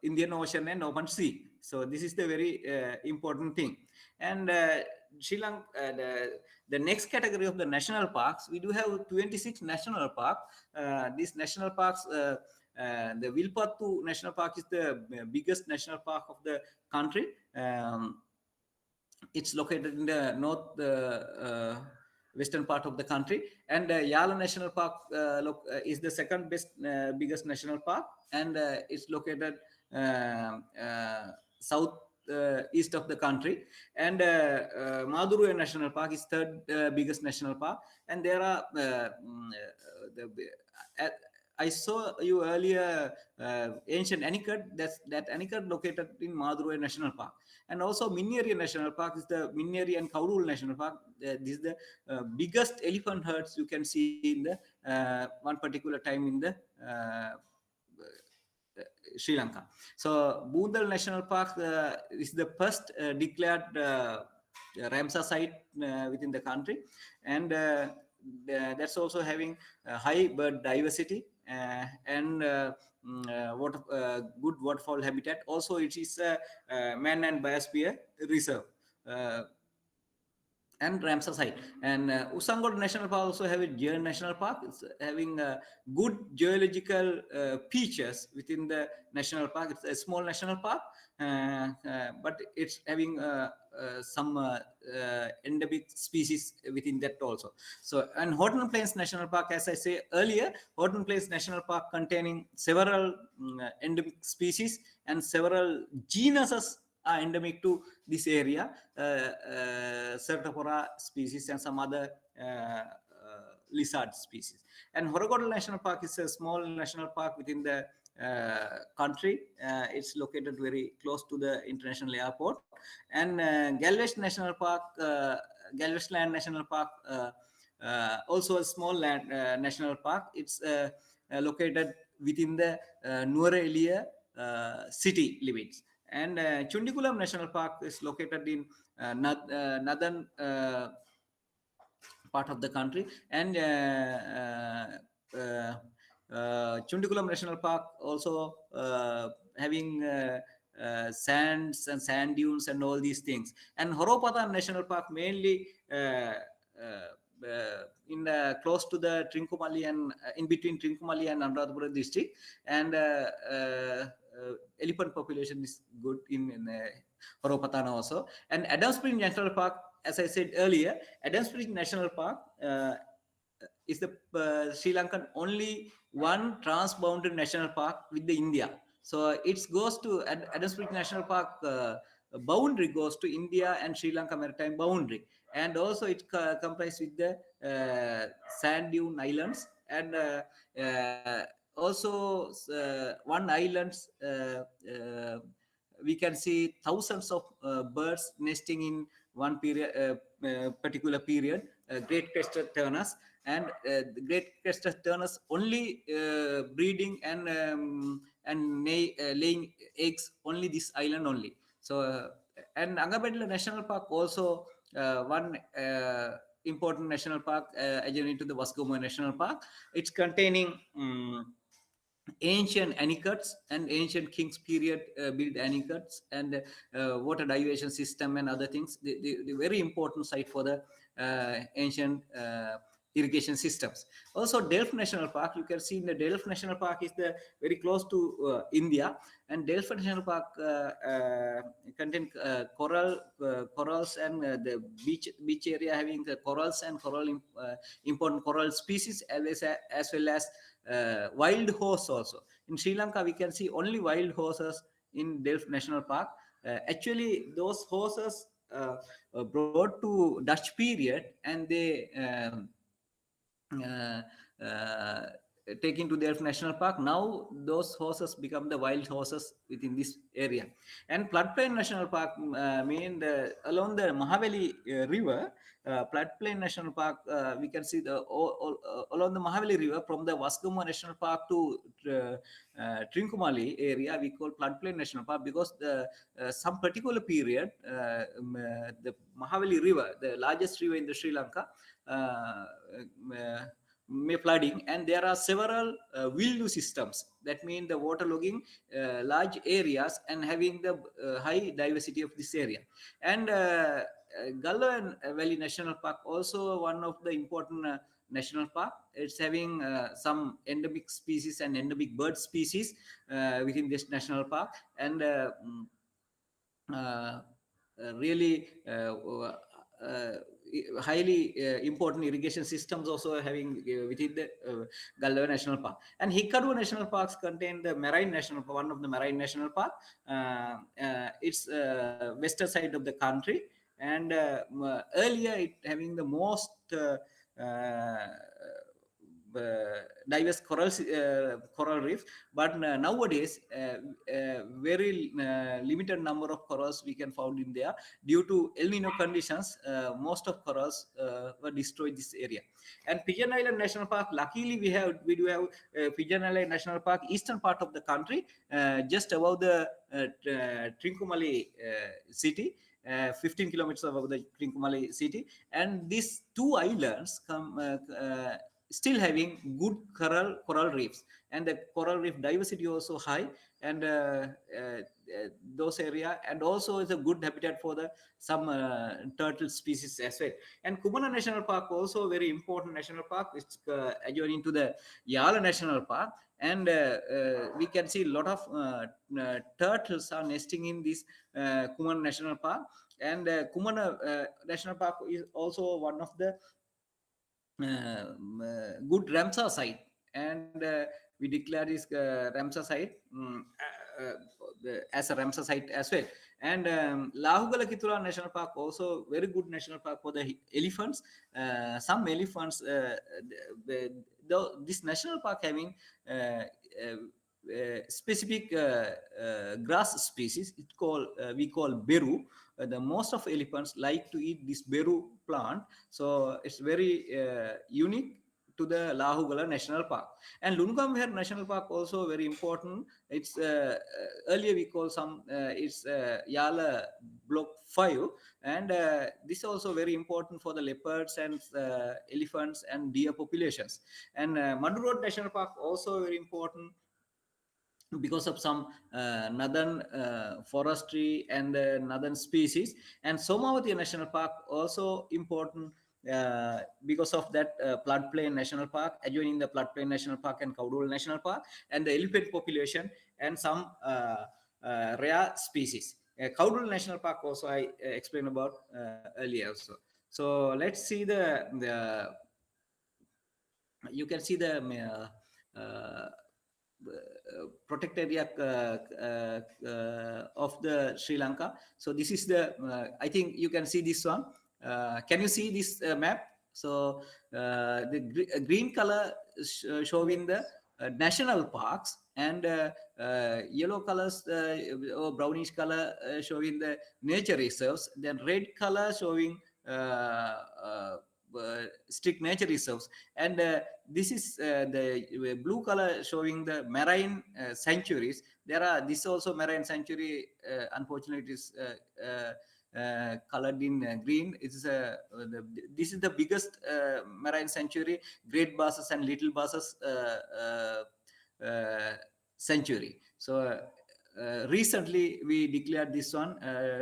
Indian Ocean and open sea. So this is the very important thing. And Sri Lanka, the next category of the national parks, we do have 26 national parks. These national parks, the Vilpattu National Park is the biggest national park of the country. It's located in the north western part of the country. And Yala National Park is the second best biggest national park, and it's located south east of the country. And Madhuru National Park is third biggest national park. And there are I saw you earlier ancient Anicut. That Anicut located in Madhurai National Park, and also Minneri National Park is the Minneri and Kaurul National Park. This is the biggest elephant herds you can see in the one particular time in the Sri Lanka. So Boondal National Park is the first declared Ramsar site within the country, and that's also having high bird diversity and good waterfowl habitat. Also, it is a man and biosphere reserve. And Ramsar site, and Usangod National Park also have a Geo National Park. It's having good geological features within the national park. It's a small national park, but it's having some endemic species within that also. So, and Horton Plains National Park, as I say earlier, Horton Plains National Park containing several endemic species and several genuses are endemic to this area, Certopora species and some other lizard species. And Horogodal National Park is a small national park within the country. It's located very close to the international airport. And Galveston National Park, Galveston Land National Park, also a small land national park. It's located within the Nuwara city limits. And Chundikulam National Park is located in northern part of the country. And Chundikulam National Park also having sands and sand dunes and all these things. And Horopatan National Park mainly in close to the Trincomalee and in between Trincomalee and Anuradhapura district, and elephant population is good in Horopatan also. And Adams Spring National Park, as I said earlier, Adams Spring National Park is the Sri Lankan only one transboundary national park with the India. So it goes to Adams Spring National Park boundary goes to India and Sri Lanka maritime boundary, and also it complies with the sand dune islands, and also one islands we can see thousands of birds nesting in one period, particular period, great crested turners, and the great crested turners only breeding and laying eggs only this island only. So and Angabedla National Park also one important national park adjoining to the Vasco National Park. It's containing ancient anicuts and ancient Kings period built anicuts and water diversion system and other things. The very important site for the ancient irrigation systems. Also, Delft National Park, you can see in the Delft National Park is the very close to India, and Delft National Park contain corals and the beach area having corals and important coral species, as well as wild horse also. In Sri Lanka, we can see only wild horses in Delft National Park. Actually, those horses brought to Dutch period, and they taken to Delft National Park. Now those horses become the wild horses within this area. And Floodplain National Park mean along the Mahaveli River, Floodplain National Park, we can see along the Mahaveli River from the Vascoma National Park to Trincomalee area, we call Floodplain National Park, because some particular period, the Mahaveli River, the largest river in the Sri Lanka, may flooding, and there are several wildew systems. That means the water logging large areas and having the high diversity of this area. And Gullo Valley National Park, also one of the important national park. It's having some endemic species and endemic bird species within this national park, and really highly important irrigation systems also having within the Galwa National Park. And Hikkaru National Parks contain the marine national park, one of the marine national park. It's western side of the country, and earlier it having the most diverse coral reef, but nowadays very limited number of corals we can find in there due to El Nino conditions. Most of corals were destroyed this area. And Pigeon Island National Park, luckily we do have Pigeon Island National Park, eastern part of the country, just above the Trincomalee city, 15 kilometers above the Trincomalee city, and these two islands still having good coral reefs, and the coral reef diversity also high, and those area, and also is a good habitat for the some turtle species as well. And Kumana National Park also very important national park. It's adjoining to the Yala National Park, and we can see a lot of turtles are nesting in this Kumana National Park. And Kumana National Park is also one of the good Ramsar site, and we declare this Ramsar site as a Ramsar site as well. And Lahugala Kithura National Park also very good national park for the elephants. Some elephants, this national park having specific grass species. It we call beru. The most of elephants like to eat this beru plant, so it's very unique to the Lahugala National Park. And Lungamher National Park also very important. It's earlier we call some it's Yala Block 5, and this is also very important for the leopards and elephants and deer populations. And Madu Road National Park also very important because of some northern forestry and northern species. And Somavati National Park also important because of that floodplain national park, adjoining the floodplain national park and Kaudul National Park, and the elephant population and some rare species. Kaudul National Park also I explained about earlier also. So let's see the you can see the protected area of the Sri Lanka. So this is the I think you can see this one. Can you see this map? So the green color showing the national parks, and yellow colors or brownish color showing the nature reserves, then red color showing strict nature reserves, and this is the blue color showing the marine sanctuaries. There are this also marine sanctuary, unfortunately is colored in green. It's this is the biggest marine sanctuary, great basses and little basses sanctuary. So recently we declared this one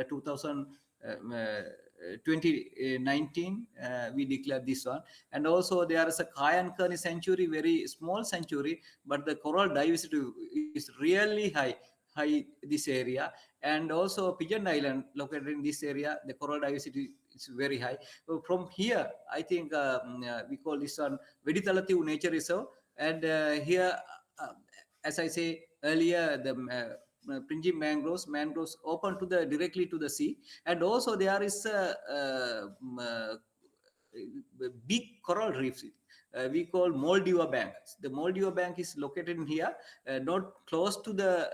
2019 we declared this one. And also there is a Kayan Kearney sanctuary, very small sanctuary, but the coral diversity is really high this area. And also Pigeon Island located in this area, the coral diversity is very high. So from here I think we call this one Veditalatiu Nature Reserve. And here as I say earlier, the Pringy mangroves open to the directly to the sea. And also there is a big coral reef we call Maldiva Bank. The Maldiva Bank is located in here, not close to the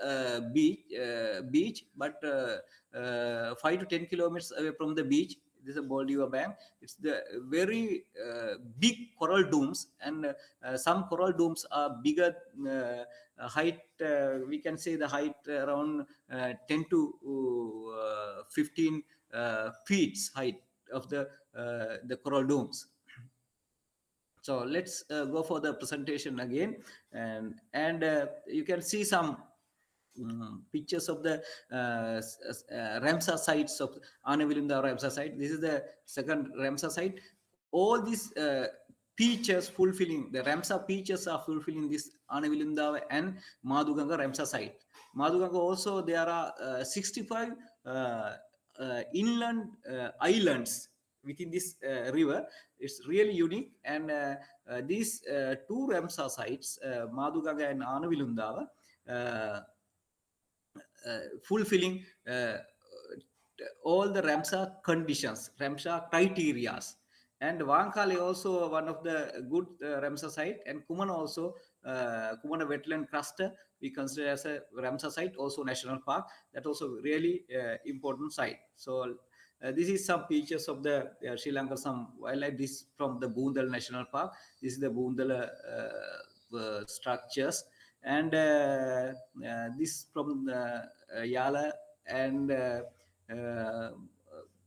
beach, but 5 to 10 kilometers away from the beach. This is a Maldiva Bank. It's the very big coral domes, and some coral domes are bigger height. We can say the height around 10 to 15 feet height of the coral domes. So let's go for the presentation again, and you can see some pictures of the Ramsar sites of Anavilunda Ramsar site. This is the second Ramsar site. All these features fulfilling, the Ramsar features are fulfilling this Anavilunda and Madhuganga Ramsar site. Madhuganga also there are 65 inland islands within this river. It's really unique. And these two Ramsar sites, Madhuganga and Anavilunda, fulfilling all the Ramsar conditions, Ramsar criteria. and Vankali also one of the good Ramsar site, and Kumana also Kumana wetland cluster we consider as a Ramsar site, also national park, that also really important site. So this is some pictures of the Sri Lanka, some wildlife. This from the Boondal National Park. This is the Boondal structures, and this from Yala and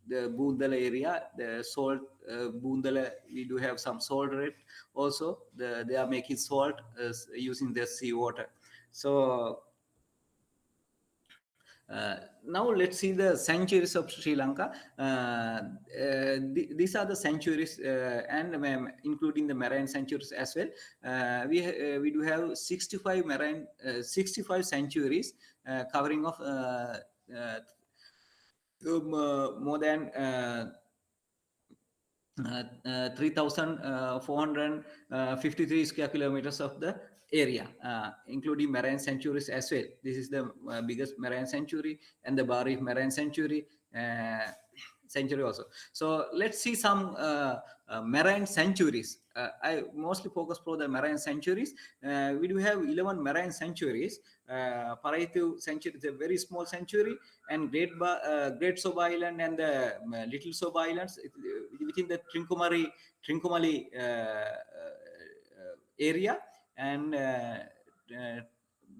the Boondala area, the salt Boondala, we do have some salt red also. They are making salt using the seawater. So now let's see the sanctuaries of Sri Lanka. These are the sanctuaries and including the marine sanctuaries as well. We do have 65 marine 65 sanctuaries covering of more than 3,453 square kilometers of the area, including marine sanctuaries as well. This is the biggest marine sanctuary, and the Barif Marine Sanctuary also. So let's see some marine sanctuaries. I mostly focus for the marine sanctuaries. We do have 11 marine sanctuaries. Paraitu Sanctuary is a very small sanctuary, and Great Soba Island and the Little Soba Islands within the Trincomalee area, and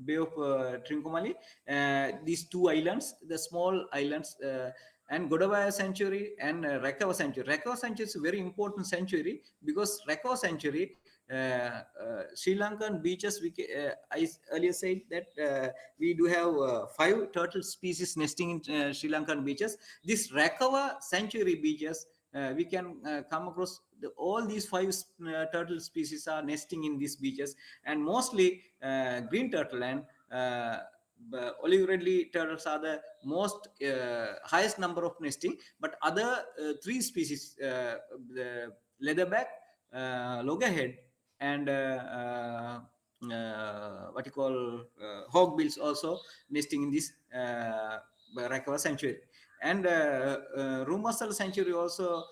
Bay of Trincomalee. These two islands, the small islands, and Godavaya Sanctuary and Rewa Sanctuary. Rewa Sanctuary is a very important sanctuary because Rewa Sanctuary, Sri Lankan beaches, I earlier said that we do have 5 turtle species nesting in Sri Lankan beaches. This Rewa Sanctuary beaches, we can come across all these 5 turtle species are nesting in these beaches, and mostly green turtle and olive redley turtles are the most highest number of nesting, but other 3 species, the leatherback, loggerhead, and what you call hawkbills also nesting in this Rewa Sanctuary. And Rumasal Sanctuary also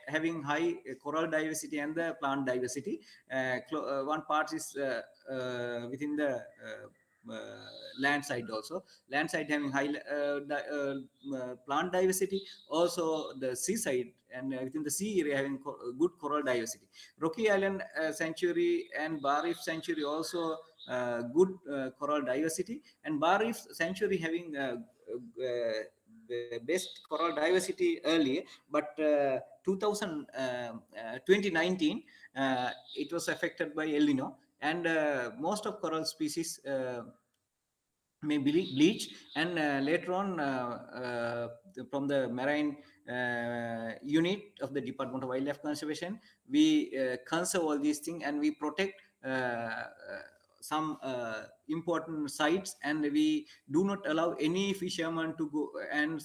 having high coral diversity and the plant diversity. One part is within the land side also. Land side having high plant diversity, also the seaside and within the sea area having good coral diversity. Rocky Island Sanctuary and Barif Sanctuary also good coral diversity, and Barif Sanctuary having the best coral diversity earlier, but 2019 it was affected by El Nino, and most of coral species may bleach, and later on from the marine unit of the Department of Wildlife Conservation, we conserve all these things, and we protect some important sites, and we do not allow any fisherman to go and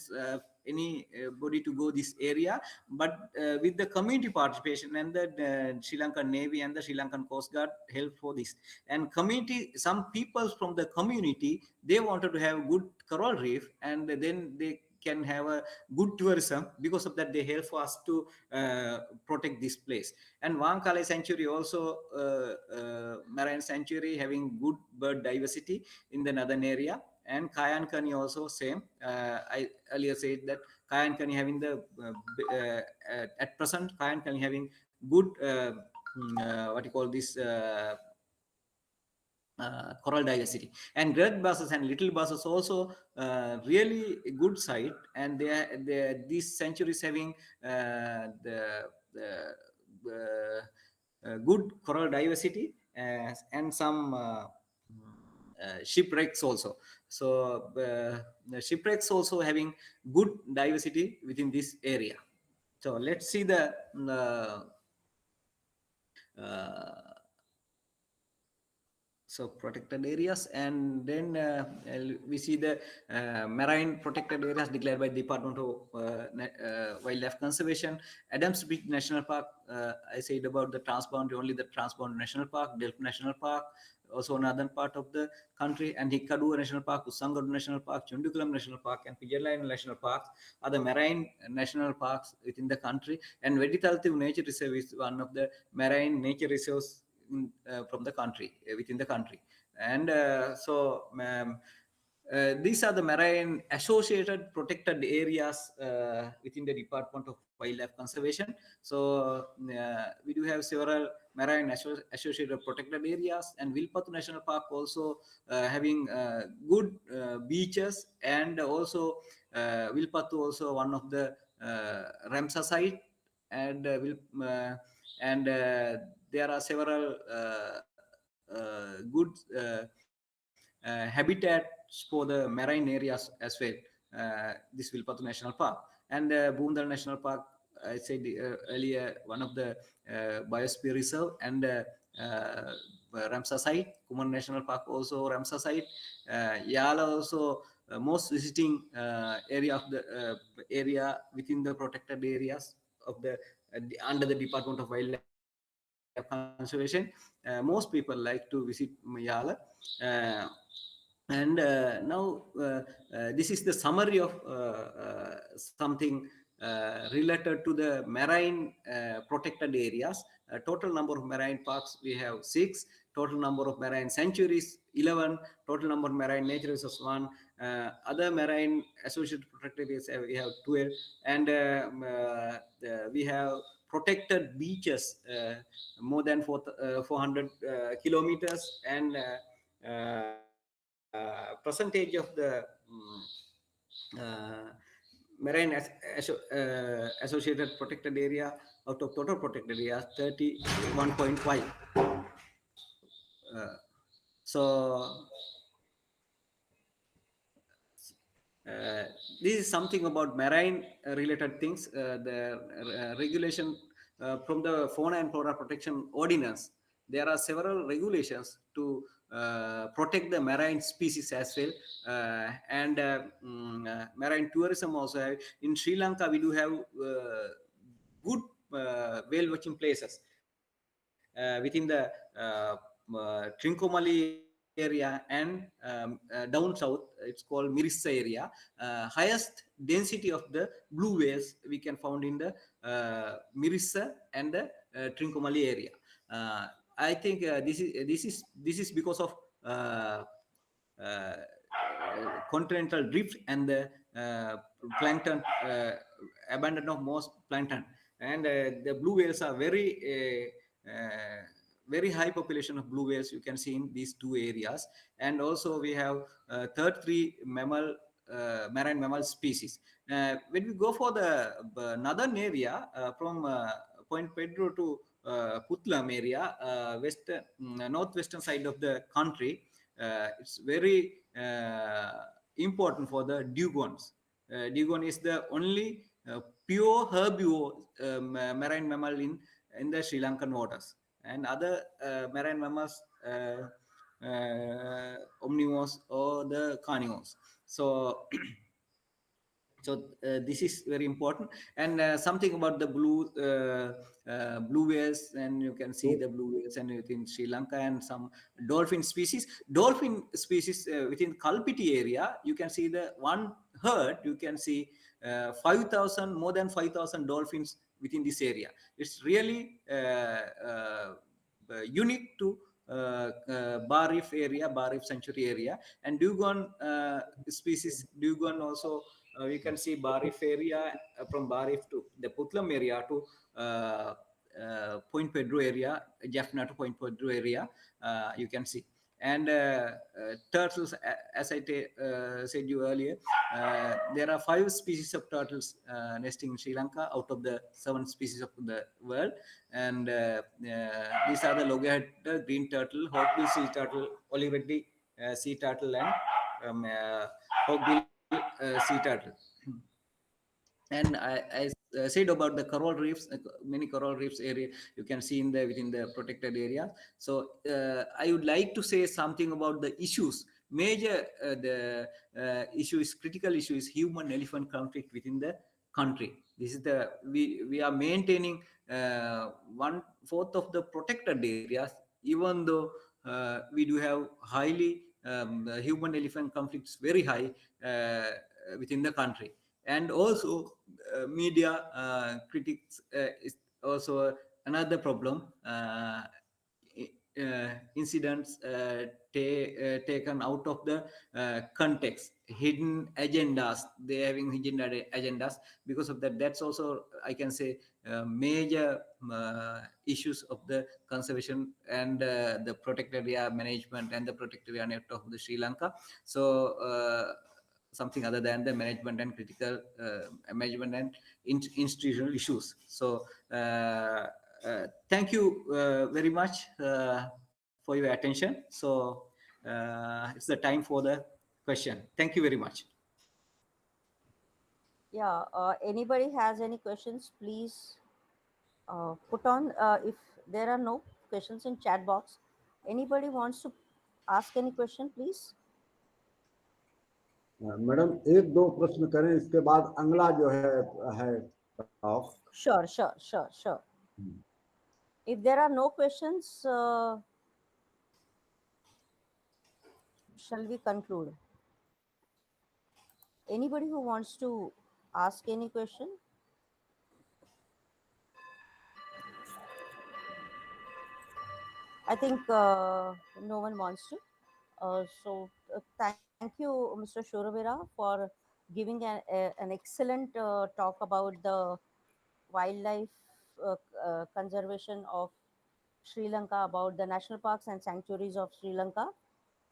anybody to go this area, but with the community participation and the Sri Lankan Navy and the Sri Lankan Coast Guard help for this. And community, some people from the community, they wanted to have good coral reef, and then they can have a good tourism. Because of that, they help us to protect this place. And Vankale Sanctuary also marine sanctuary having good bird diversity in the northern area. And Kayankani also same. I earlier said that Kayankani having the at present Kayankani having good what you call this coral diversity. And great basses and little basses also really good site, and these sanctuaries having good coral diversity and some shipwrecks also. So the shipwrecks also having good diversity within this area. So let's see the so protected areas, and then we see the marine protected areas declared by the Department of Wildlife Conservation. Adams Beach National Park, I said about the transboundary, only the transboundary national park, Delft National Park, also northern part of the country, and Hikkaduwa National Park, Usangadu National Park, Chundukulam National Park, and Pijala National Parks are the marine national parks within the country. And Veditalthiv Nature Reserve is one of the marine nature reserves from the country, within the country. And these are the marine associated protected areas within the Department of Wildlife Conservation. So we do have several marine associated protected areas, and Vilpattu National Park also having good beaches, and also Vilpattu also one of the Ramsar site, and there are several good habitats for the marine areas as well. This Vilpattu National Park and Boondal National Park, I said earlier, one of the biosphere reserve, and Ramsar site. Kumar National Park also Ramsar site. Yala also most visiting area of the area within the protected areas of the under the Department of Wildlife Conservation. Most people like to visit Yala. And now this is the summary of something related to the marine protected areas. Total number of marine parks we have 6, total number of marine sanctuaries 11, total number of marine nature reserves 1, other marine associated protected areas we have 12, and we have protected beaches more than 400 kilometers, and percentage of the marine associated protected area out of total protected area 31.5. So this is something about marine related things. The regulation from the Fauna and Flora Protection Ordinance, there are several regulations to protect the marine species as well, and marine tourism also. In Sri Lanka, we do have good whale watching places within the Trincomalee area, and down south it's called Mirissa area. Highest density of the blue whales we can found in the Mirissa and the Trincomalee area. I think this is because of continental drift and the plankton, abandon of most plankton, and the blue whales are very high population of blue whales you can see in these two areas. And also we have 33 marine mammal species. When we go for the northern area from Point Pedro to Putlam area, northwestern side of the country, it's very important for the dugongs. Dugong is the only pure herbivore marine mammal in the Sri Lankan waters, and other marine mammals omnivores or the carnivores. So this is very important. And something about the blue whales, and you can see the blue whales and within Sri Lanka, and some dolphin species. Dolphin species within Kalpiti area, you can see the one herd, you can see 5,000, more than 5,000 dolphins within this area. It's really unique to Barif area, Barif Sanctuary area. And dugong species, dugong also, we can see Barif area, from Barif to the Putlam area to Point Pedro area, Jaffna to Point Pedro area, you can see. And turtles, as I said you earlier, there are 5 species of turtles nesting in Sri Lanka out of the 7 species of the world. And these are the loggerhead green turtle, hawkbill sea turtle, olive-reddy sea turtle, and hawkbill sea turtle. And I said about the coral reefs, many coral reefs area you can see in the within the protected area. So I would like to say something about the issues. Major the issue is critical issue is human elephant conflict within the country. This is the we are maintaining 1/4 of the protected areas, even though we do have highly human elephant conflicts very high within the country. And also media critics is also another problem. Incidents taken out of the context, hidden agendas, they having hidden agendas. Because of that, that's also I can say major issues of the conservation and the protected area management and the protected area network of the Sri Lanka. So something other than the management and critical management and institutional issues. So thank you very much for your attention. So it's the time for the question. Thank you very much. Yeah, anybody has any questions, please put on. If there are no questions in chat box, anybody wants to ask any question, please. Madam एक दो प्रश्न करें, इसके बाद अगला जो है talk. Sure. If there are no questions, shall we conclude? Anybody who wants to ask any question? I think no one wants to. So thank you, Mr. Shoravira, for giving an excellent talk about the wildlife conservation of Sri Lanka, about the national parks and sanctuaries of Sri Lanka.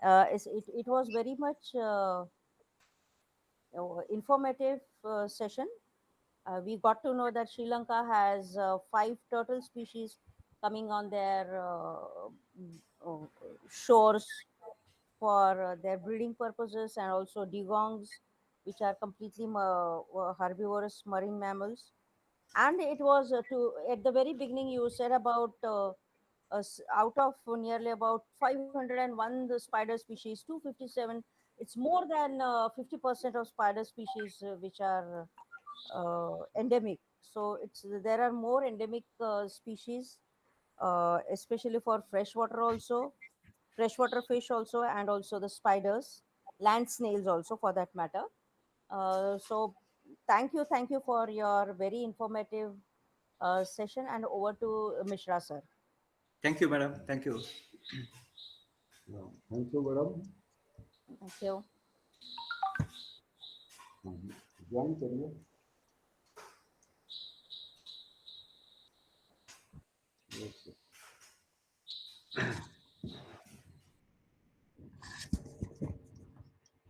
It was very much informative session. We got to know that Sri Lanka has 5 turtle species coming on their shores for their breeding purposes, and also dugongs, which are completely herbivorous marine mammals. And it was at the very beginning you said about out of nearly about 501 the spider species, 257, it's more than 50% of spider species which are endemic. So there are more endemic species, especially for freshwater also, freshwater fish also, and also the spiders, land snails also for that matter. So thank you for your very informative session, and over to Mishra sir. Thank you, madam. Thank you. Thank you, madam. Thank you. Join करिए.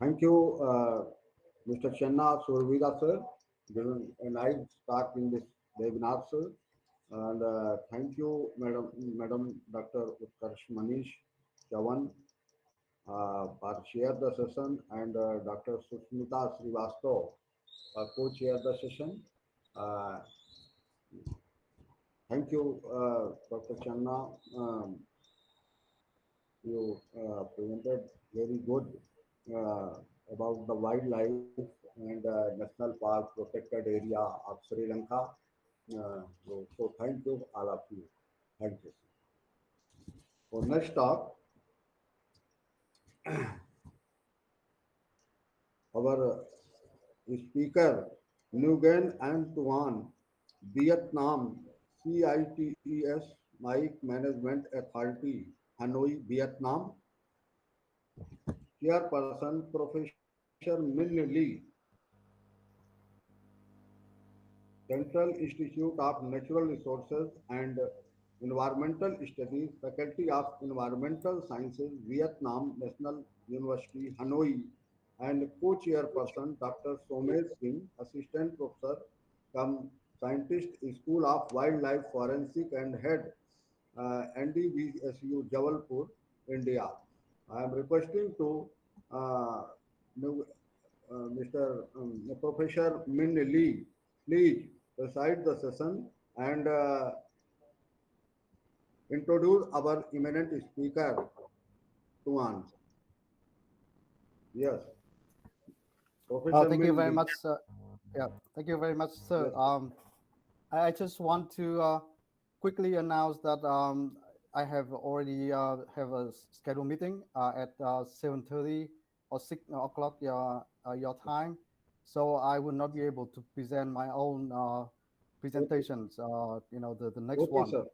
Thank you, Mr. Chenna Survira sir, giving a nice talk in this webinar, sir. And thank you, Madam Dr. Utkarsh Manish Chavan, for chair the session, and Dr. Susmita Srivastav, co-chair the session. Thank you, Dr. Channa. You presented very good about the wildlife and national park protected area of Sri Lanka. So thank you, all of you. Thank you. For next talk, our speaker, Nguyen and Tuan, Vietnam, CITES, Mike Management Authority, Hanoi, Vietnam. Chairperson, Professor Min Lee, Central Institute of Natural Resources and Environmental Studies, Faculty of Environmental Sciences, Vietnam National University, Hanoi, and co-chairperson Dr. Somesh Singh, Assistant Professor, Scientist, School of Wildlife Forensic and Head, NDVSU, Jabalpur, India. I am requesting to Mr. Professor Min Lee please preside the session and introduce our eminent speaker, Tuan. Yes. Professor Thank you will very begin. much, sir. Yeah, thank you very much, sir. Yes. I just want to quickly announce that I have already have a scheduled meeting at 7:30 or 6 o'clock your time, so I will not be able to present my own presentations. The next Okay, one. sir.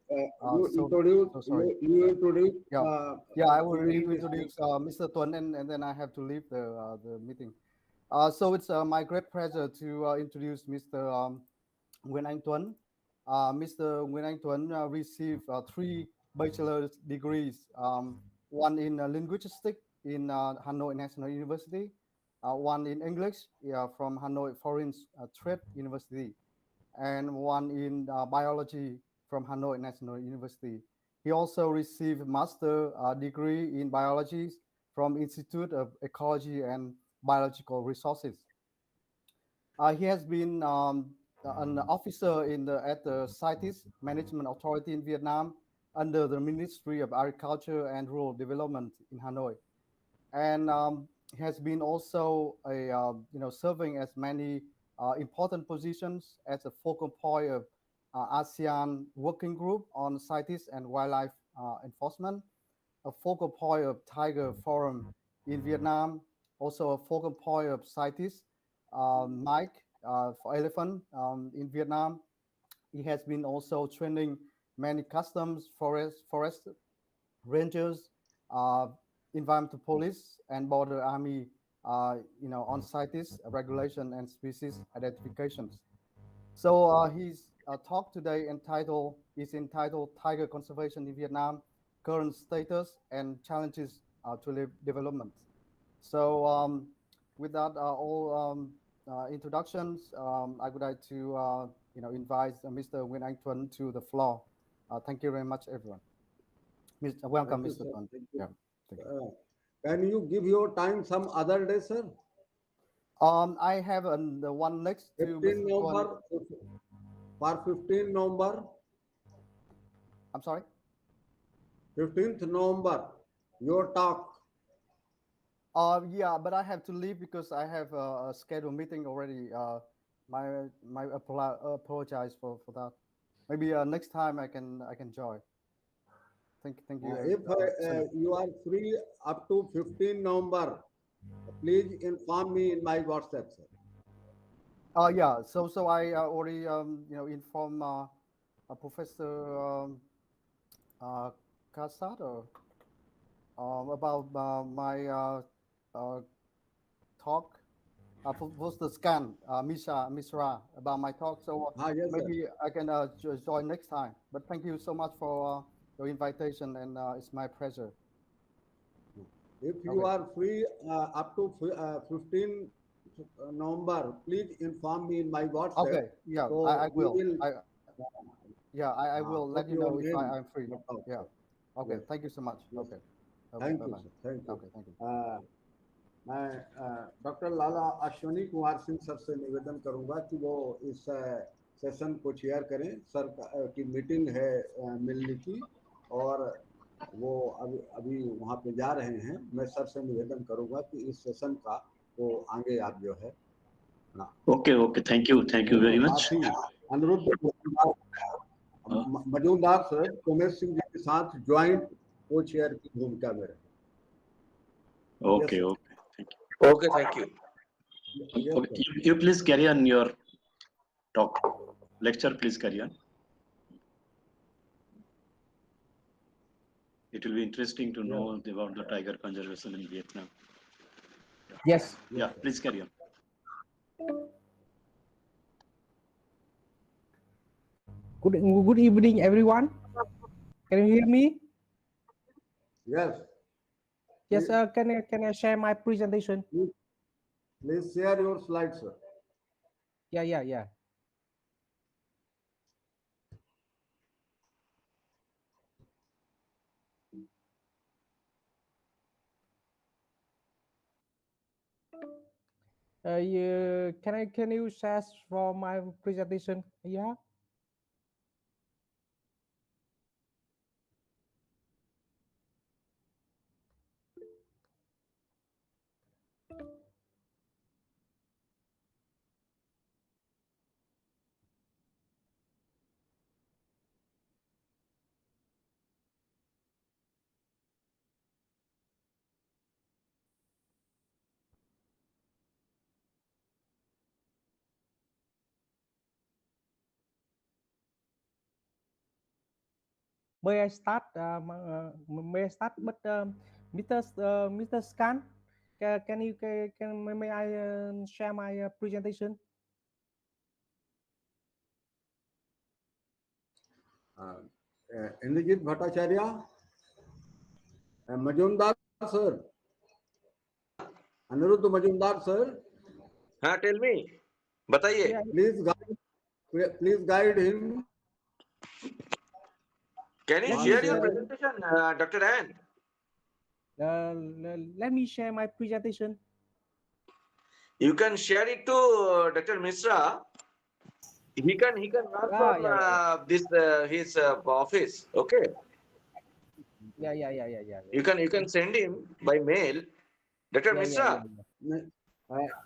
So sorry. You introduce. Yeah, I will eminent introduce speaker. Mr. Tuan, and then I have to leave the meeting. So it's my great pleasure to introduce Mr. Nguyen Anh Tuấn. Mr. Nguyen Anh Tuấn received 3 bachelor's degrees, one in linguistics in Hanoi National University, one in English from Hanoi Foreign Trade University, and one in biology from Hanoi National University. He also received master degree in biology from Institute of Ecology and Biological Resources. He has been an officer at the CITES Management Authority in Vietnam under the Ministry of Agriculture and Rural Development in Hanoi, and he has been also serving as many important positions as a focal point of ASEAN Working Group on CITES and Wildlife Enforcement, a focal point of Tiger Forum in Vietnam, also a focal point of CITES Mike for elephant in Vietnam. He has been also training many customs, forest rangers, environmental police, and border army, on CITES regulation and species identifications. So his talk today is entitled "Tiger Conservation in Vietnam: Current Status and Challenges to Development." So with that all introductions, I would like to invite Mr. Nguyen Anh Tuấn to the floor. Thank you very much, everyone. Welcome, Thank you, Mr. sir. Tuấn. Thank you. Yeah, thank you. Can you give your time some other day, sir? I have the one next to 15 Mr. November. For 15 November. I'm sorry? 15th November, your talk. Yeah, but I have to leave because I have a scheduled meeting already. My apologize for that. Maybe next time I can join. Thank you. If you are free up to 15 November, please inform me in my WhatsApp, sir. Yeah. So I already informed Professor Casado about my talk. Was the scan, Misra, about my talk. So yes, maybe I can join next time. But thank you so much for your invitation, and it's my pleasure. If you are free up to 15 November, please inform me in my WhatsApp. Okay, yeah, so I will. I will let put you your know if name. I'm free. Yeah. Okay. Yes. Thank you so much. Yes. Okay. Thank you, bye-bye. sir. Thank you. Okay. Thank you. मैं doctor लाला Ashwini Kumar Singh sir से निवेदन करूंगा कि वो इस session को chair करें। Sir की मीटिंग है मिलने की और वो अभी वहाँ पे जा रहे हैं। मैं सर से निवेदन करूंगा कि इस सेशन का वो आगे आप जो है okay thank you very much. Anuruddha Majumdar sir Umesh Singh ji के साथ ज्वाइंट को चेयर की भूमिका में रहे। Okay, thank you. You please carry on your talk, lecture. Please carry on. It will be interesting to know about the tiger conservation in Vietnam. Yes. Yeah, please carry on. Good evening, everyone. Can you hear me? Yes. Yes, can I share my presentation? Please share your slides, sir. Yeah. Can you share for my presentation? Yeah. May I start? May I start? But Mr. Scan, may I share my presentation? Indijit Bhattacharya, Majumdar sir, Anirudh Majumdar sir. हाँ, tell me. बताइए. Please guide him. Can you share your presentation, Dr. Ann? Let me share my presentation. You can share it to Dr. Mishra. He can work from this his office. Okay. Yeah. You can send him by mail, Dr. Mishra.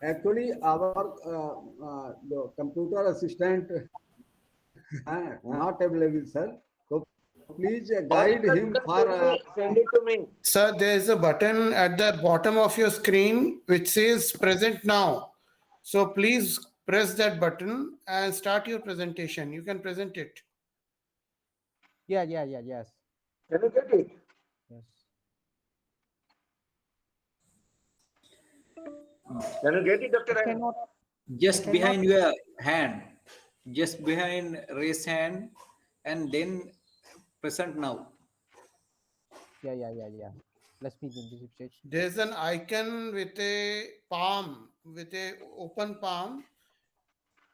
Actually, our the computer assistant not available, sir. So please guide him for. Send it to me. Sir, there is a button at the bottom of your screen which says present now. So please press that button and start your presentation. You can present it. Yes. Can you get it? Yes. Can you get it, Dr. Ann? Just behind your hand, just behind raise hand, and then present now. Yeah. Let's meet in this page. There's an icon with a palm, with a open palm,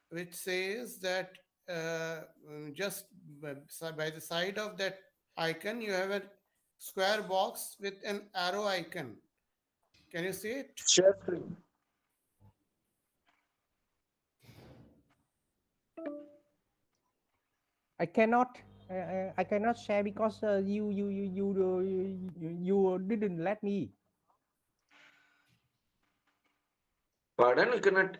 which says that just by the side of that icon, you have a square box with an arrow icon. Can you see it? Share screen. I cannot share because you didn't let me. Pardon? You cannot.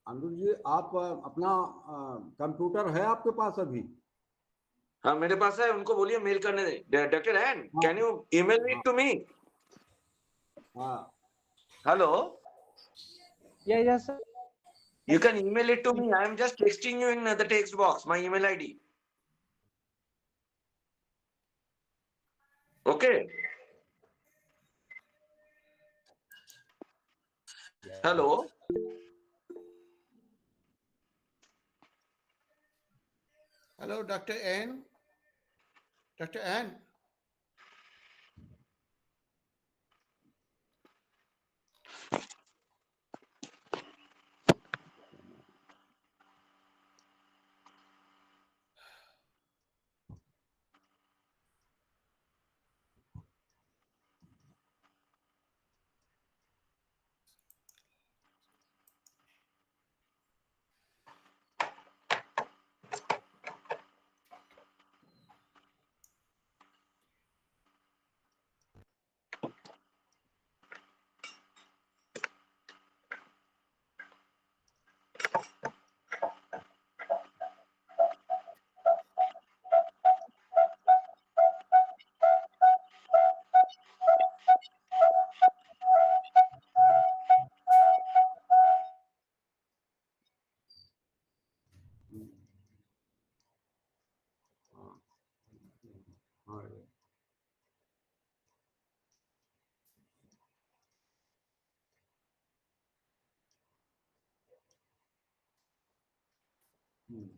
अनुज जी, आप अपना computer है आपके पास अभी? हाँ, मेरे पास है. उनको बोलिए मेल करने दे. Dr. Ann, can you email it to me? हाँ. Hello. Yes. You can email it to me. I am just texting you in the text box my email ID. Okay. Hello. Hello, Dr. N. Dr. N.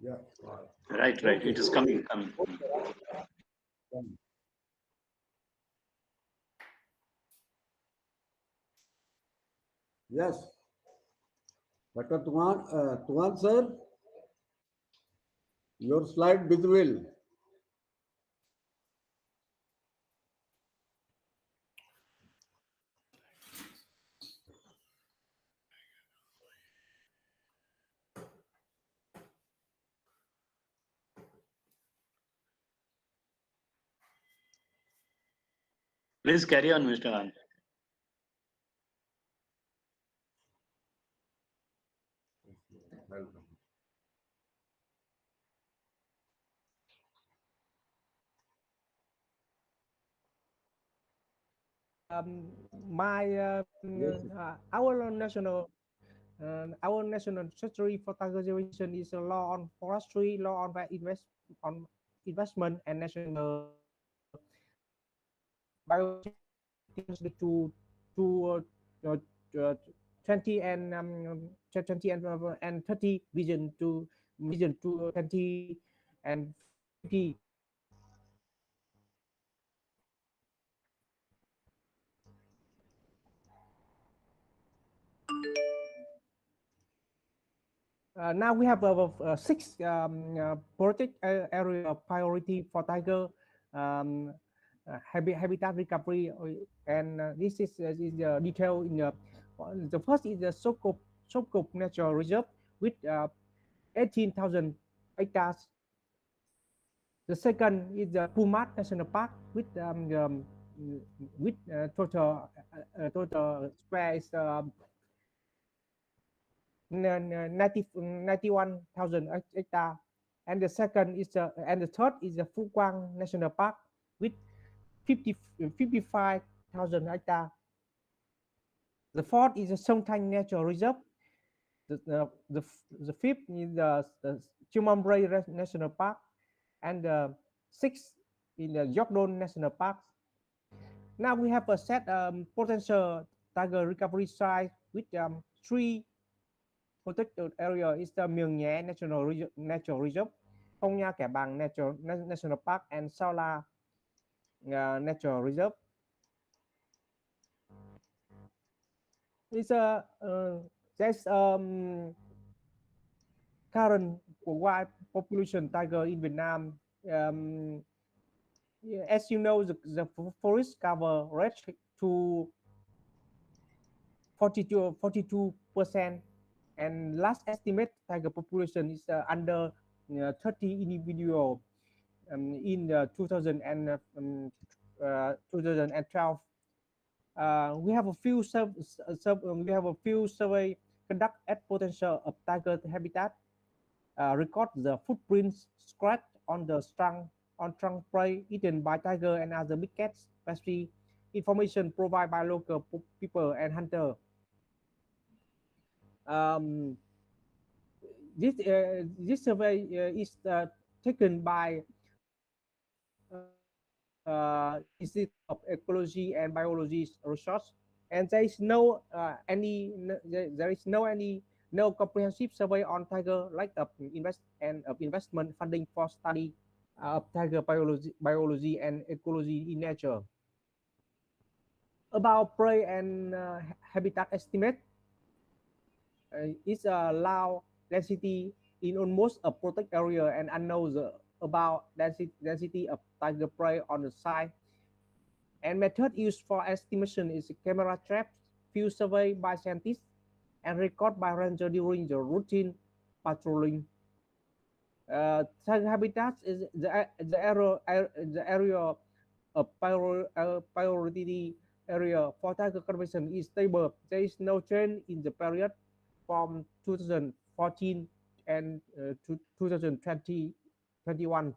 Yeah. Right. It is coming. Yes. Dr. Tuan sir, your slide visual. Please carry on, Mr. Anand. Welcome. Our national strategy for conservation is a law on forestry, law on investment, and national biodiversity to 20 and 30 vision to 20 and 50. Now we have six protect area priority for tiger habitat recovery, and this is the detail in the first is the Socio-Cultural Natural Reserve with 18,000 hectares. The second is the Pumat National Park with total square is 91,000 hectares, and the second is and the third is the Phu Quang National Park with 55,000 hectares. The fourth is the Sông Thanh Natural Reserve. The fifth is the Chumambray National Park, and the sixth in the Yorkdon National Park. Now we have a set potential tiger recovery site with three protected area is the Mường Nhé Natural Reserve, Phong Nha Kẻ Bàng National Park, and Sao La Natural Reserve. It's there's current worldwide population tiger in Vietnam. As you know, the forest cover reached to 42%, and last estimate tiger population is under 30 individual in 2012. We have a few survey conduct at potential of tiger habitat, record the footprints scratched on the trunk prey eaten by tiger and other big cats, especially information provided by local people and hunter. This survey is taken by Institute of Ecology and Biology Research, and there is no comprehensive survey on tiger like investment funding for study of tiger biology and ecology in nature. About prey and habitat estimate, is low density in almost a protected area and unknown about density of tiger prey on the site. And method used for estimation is camera traps, field survey by scientists, and record by ranger during the routine patrolling. Tiger habitats is the area of priority area for tiger conservation is stable. There is no change in the period from 2014 and to 2021.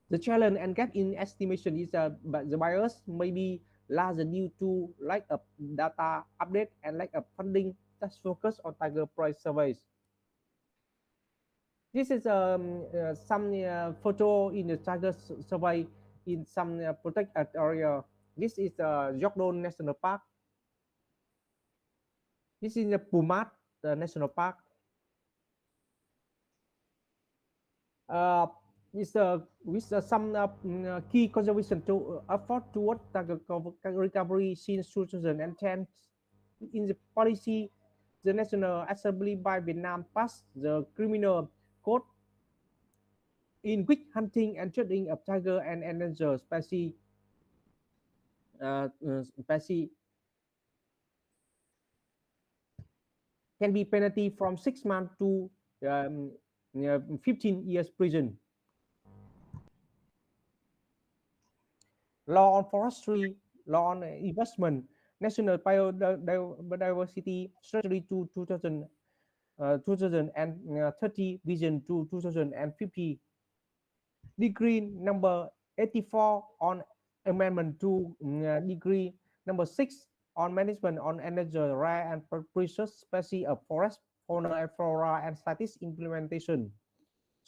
The challenge and gap in estimation is the bias may be larger due to lack of data update and lack of funding that's focused on tiger prey surveys. This is some photo in the tiger survey in some protected area. This is the Yorkdon National Park. This is the Pumat National Park. With some key conservation to effort toward tiger recovery since 2010. In the policy the National Assembly by Vietnam passed the criminal code in which hunting and shooting of tiger and endangered species can be penalty from 6 months to 15 years prison. Law on forestry, law on investment, national biodiversity strategy to 2030 vision to 2050, decree number 84 on amendment to decree number 6 on management on endangered rare and precious species of forest, fauna and flora and status implementation.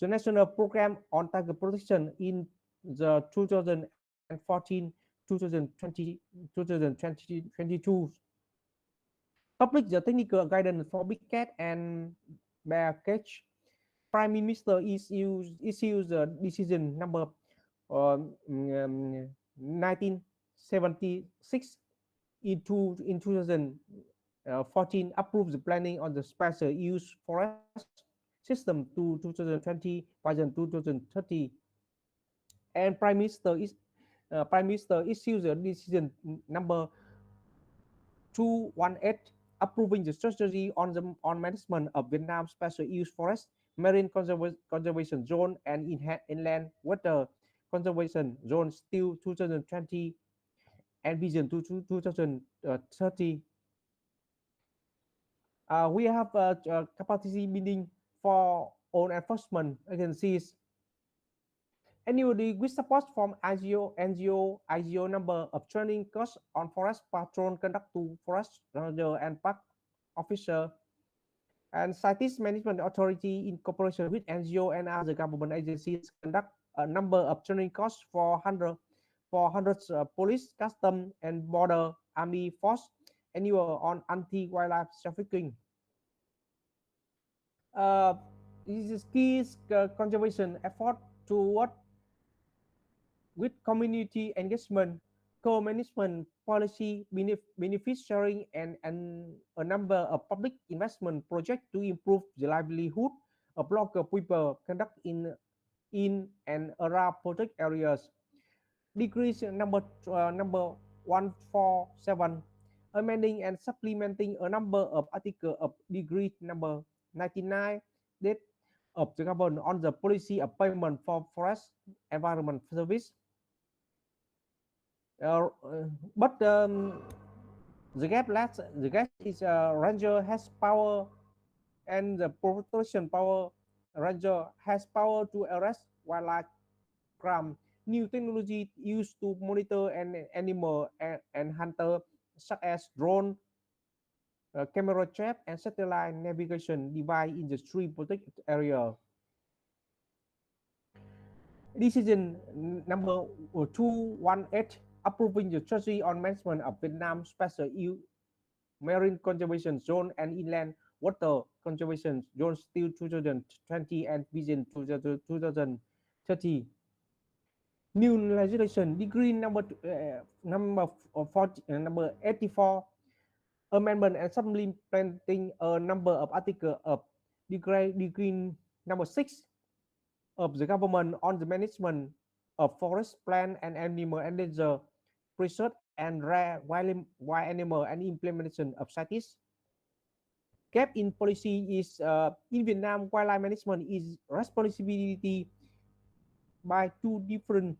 The national program on tiger protection in the 2014 2020 2022 public the technical guidance for big cat and bear cage. Prime Minister issues the decision number 1976 in 2014 approves the planning on the special use forest system to 2020 vision 2030, and Prime Minister issues a decision number 218 approving the strategy on management of Vietnam special use forest, marine conservation zone, and inland water conservation zones till 2020 and vision to 2030. We have capacity building for all enforcement agencies. Annually, with support from IGO number of training course on forest patrol conduct to forest ranger and park officer, and Scientist Management Authority in cooperation with NGO and other government agencies conduct a number of training courses for hundreds police, custom, and border army force annual on anti-wildlife trafficking. This is key conservation effort toward with community engagement, co-management policy, benefit sharing, and a number of public investment projects to improve the livelihood of local people conduct in and around protected areas. Decrease number 147, amending and supplementing a number of articles of decree number 99 that of the government on the policy of payment for forest environment service. But the gap is ranger has power, and the protection power ranger has power to arrest wildlife crime. New technology used to monitor an animal and hunter, such as drone, camera trap, and satellite navigation device in the stream protected area. Decision number 218 approving the strategy on management of Vietnam special marine conservation zone and inland water conservation zones till 2020 and vision to 2030. New legislation decree number 84, amendment and supplementing a number of articles of decree number 6 of the government on the management of forest, plant, and animal endangered, preserved, and rare wild animal, and implementation of CITES. Gap in policy is in Vietnam, wildlife management is responsibility by two different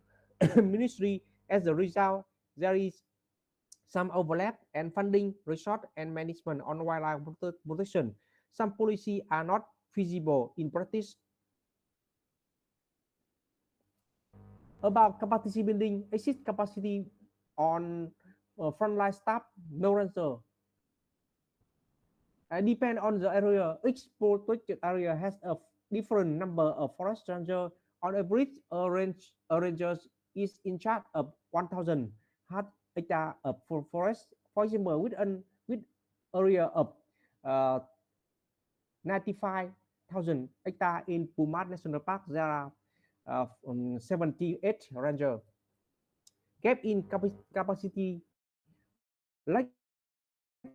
ministries. As a result, there is some overlap and funding, resource, and management on wildlife protection. Some policies are not feasible in practice. About capacity building, exist capacity on frontline staff, no ranger. Depend on the area. Each protected area has a different number of forest ranger. On average, a ranger is in charge of 1,000 hectare of forest. For example, with area of 95,000 hectare in Pumat National Park, there are 78 ranger. Gap in capacity, lack of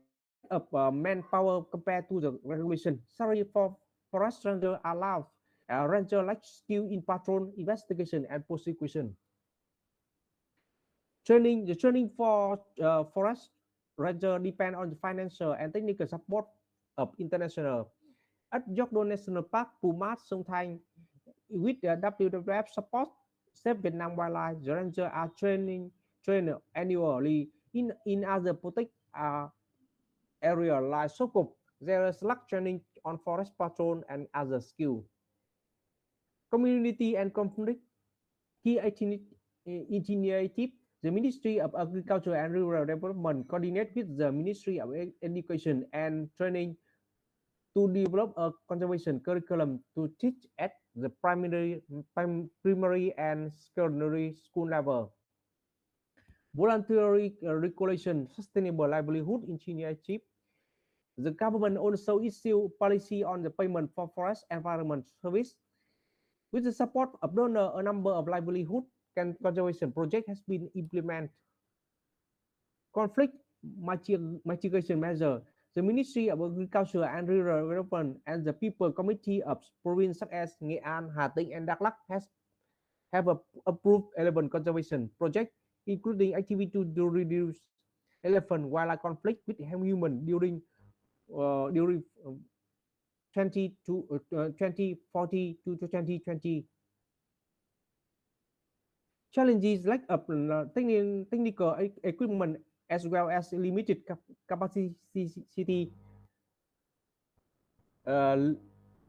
of manpower compared to the regulation. Sorry for forest ranger allows ranger like skill in patrol investigation and prosecution. The training for forest ranger depend on the financial and technical support of international. At Jordan National Park, Pumat, Songthang, with the WWF support, Save Vietnam Wildlife, the ranger are trained annually in other protect area like Sokop. There is luck training on forest patrol and other skill. Community and conflict key initiative. The Ministry of Agriculture and Rural Development coordinate with the Ministry of Education and Training to develop a conservation curriculum to teach at the primary and secondary school level. Voluntary regulation, sustainable livelihood initiative. The government also issue policy on the payment for forest environment service. With the support of donor, a number of livelihood and conservation projects has been implemented. Conflict mitigation measure. The Ministry of Agriculture and Rural Development and the People Committee of provinces such as Nghệ An, Hà Tĩnh, and Đắk Lắk have approved 11 conservation projects, including activity to reduce elephant wildlife conflict with human during 2040 to 2020. Challenges lack of technical equipment as well as limited capacity,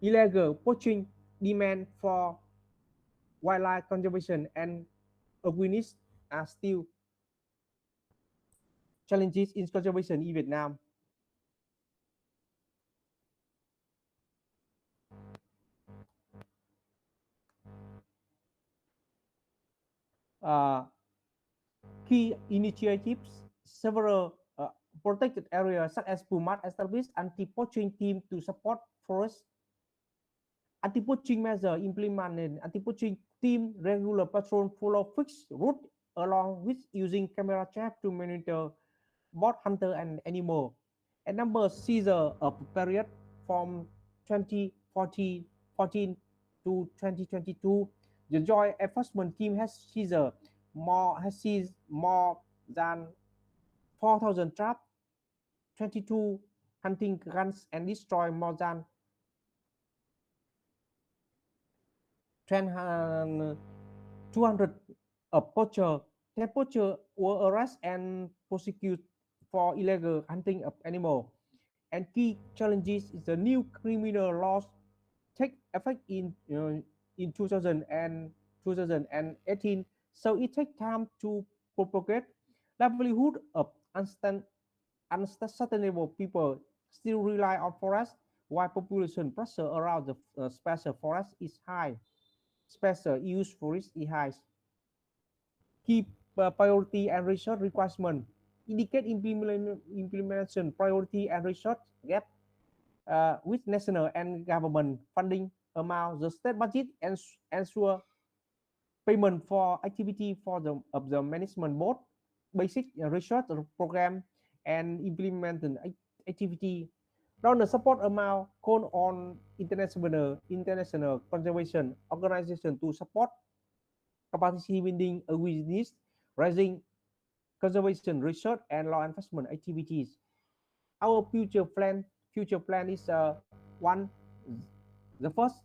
illegal poaching, demand for wildlife conservation, and awareness are still challenges in conservation in Vietnam. Key initiatives, several protected areas such as Pumat established anti-poaching team to support forest. Anti-poaching measure implemented. Anti-poaching team regular patrol follow fixed route along with using camera trap to monitor both hunter and animal. A number seizure of period from 2014 to 2022. The joint enforcement team has seized more than 4,000 traps, 22 hunting guns, and destroy more than 200 poachers. 10 poachers were arrested and prosecuted for illegal hunting of animals. And key challenges is the new criminal laws take effect in 2000 and 2018. So it takes time to propagate livelihood of unsustainable people still rely on forest while population pressure around the special forest is high. Special use forest is high. Key priority and research requirement indicate implementation priority and research gap with national and government funding amount. The state budget ensure payment for activity of the management board, basic research program, and implementing activity. Donor support amount call on international conservation organization to support capacity building awareness, raising conservation research and law enforcement activities. Our future plan is one. The first,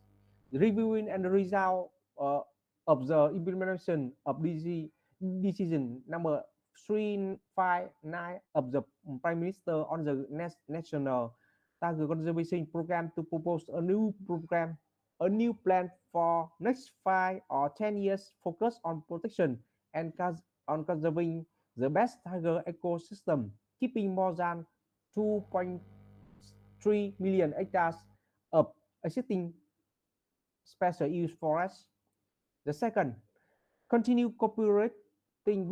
reviewing and the result of the implementation of decision number 359 of the Prime Minister on the national tiger conservation program to propose a new program, a new plan for next 5 or 10 years focused on protection and on conserving the best tiger ecosystem, keeping more than 2.3 million hectares of existing special use forests. The second, continue cooperating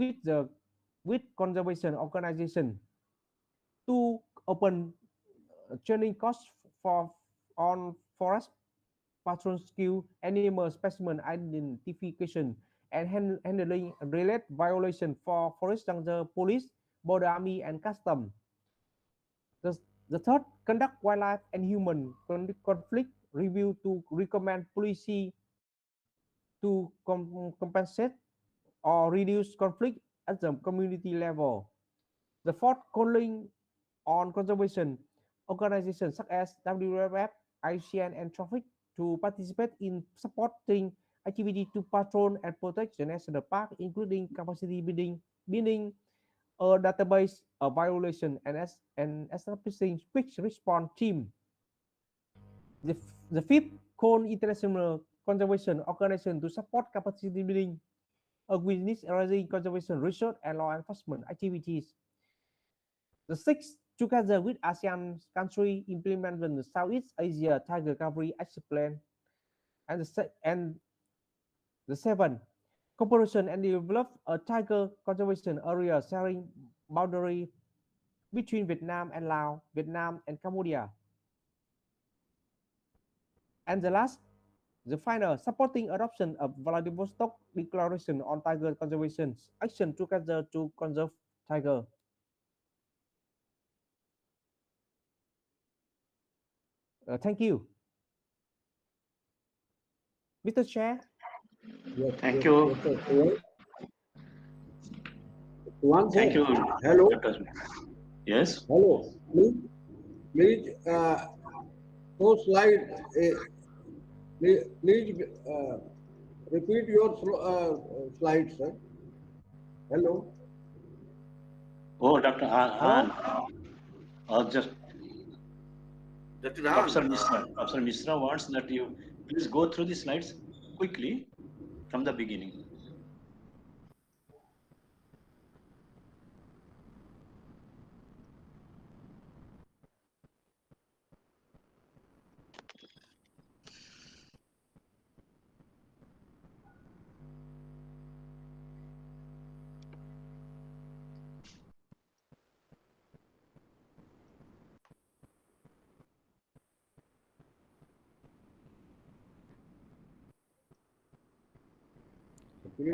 with conservation organization to open training course on forest patrol skill, animal specimen identification, and handling related violation for forest ranger, police, border army, and custom. The third, conduct wildlife and human conflict review to recommend policy to compensate or reduce conflict at the community level. The fourth, calling on conservation organizations such as WWF, IUCN, and Traffic to participate in supporting activity to patrol and protect the national park, including capacity building a database of violation and establishing quick response team. The fifth, call international conservation organization to support capacity building, awareness raising, conservation research, and law enforcement activities. The sixth, together with ASEAN country, implement the Southeast Asia Tiger Recovery Action Plan, and the seventh, cooperation and develop a tiger conservation area sharing boundary between Vietnam and Laos, Vietnam and Cambodia. And the final, supporting adoption of Vladivostok Declaration on Tiger Conservation action together to conserve tiger. Thank you. Mr. Chair. Yes, Thank yes, you. yes, yes. One Thank you. Hello. Yes. Hello. Please show slide. Please repeat your slides, sir. Hello. Oh, Dr. Han. Just Dr. Professor Han, Misra. Professor Misra wants that you please go through the slides quickly from the beginning.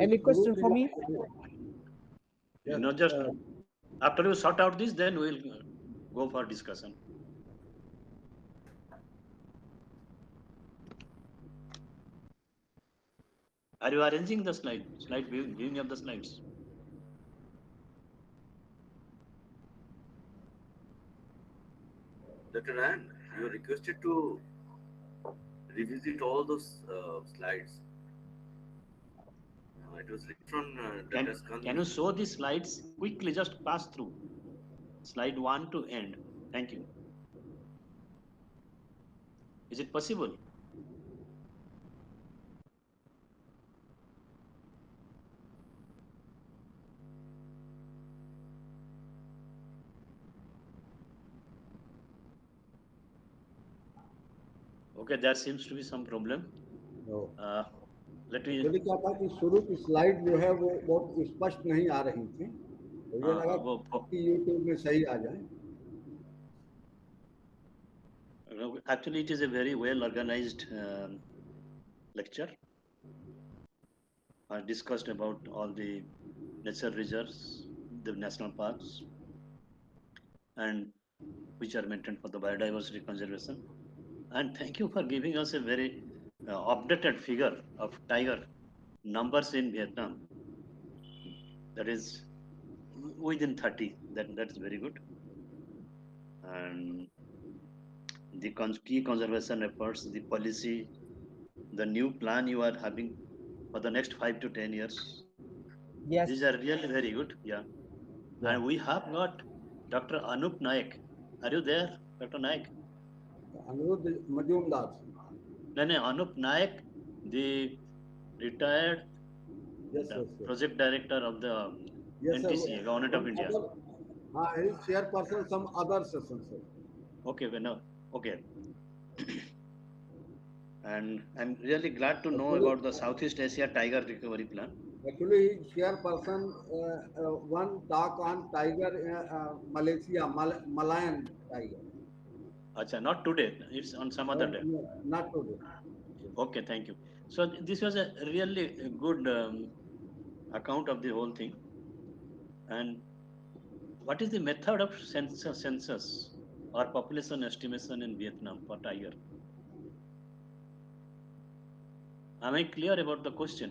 Any question for me? You know, just after you sort out this, then we'll go for discussion. Are you arranging the slide viewing of the slides? Dr. Han, you are requested to revisit all those slides. It was written from Dr. Skand. Can you show the slides quickly? Just pass through slide 1 to end. Thank you. Is it possible? Okay, there seems to be some problem. No. Let me. Actually क्या था कि शुरू की slide जो है वो बहुत स्पष्ट नहीं आ रही थी, मुझे लगा कि यूट्यूब में सही आ जाए. Actually, it is a very well organized lecture. I discussed about all the nature reserves, the national parks, and which are maintained for the biodiversity conservation. And thank you for giving us a very updated figure of tiger numbers in Vietnam. That is within 30. That's very good. And the key conservation efforts, the policy, the new plan you are having for the next 5 to 10 years. Yes. These are really very good. Yeah. And we have got Dr. Anup Naik. Are you there, Dr. Naik? Anup Majumdar. No, Anup Naik, the retired project director of the NTCA, Government of India. He is chairperson some other sessions. Okay, okay. And I'm really glad to know about the Southeast Asia Tiger Recovery Plan. Actually, he is chairperson one talk on tiger Malaysia, Malayan tiger. Acha, not today. It's on some other day. No, not today. Okay, thank you. So this was a really good account of the whole thing. And what is the method of census or population estimation in Vietnam for tiger? Am I clear about the question?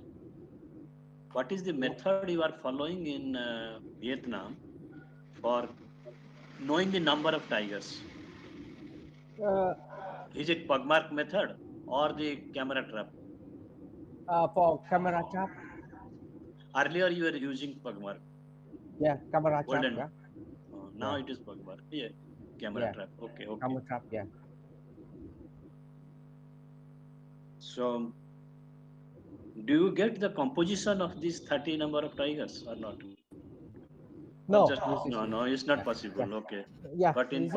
What is the method you are following in Vietnam for knowing the number of tigers? Is it pugmark method or the camera trap? For camera trap. Earlier you were using pugmark. Yeah, camera trap. Golden. Yeah. Now it is pugmark. Yeah, camera trap. Okay, okay. Camera trap. Yeah. So, do you get the composition of these 30 number of tigers or not? No, no, it's not possible. Okay. Yeah. But in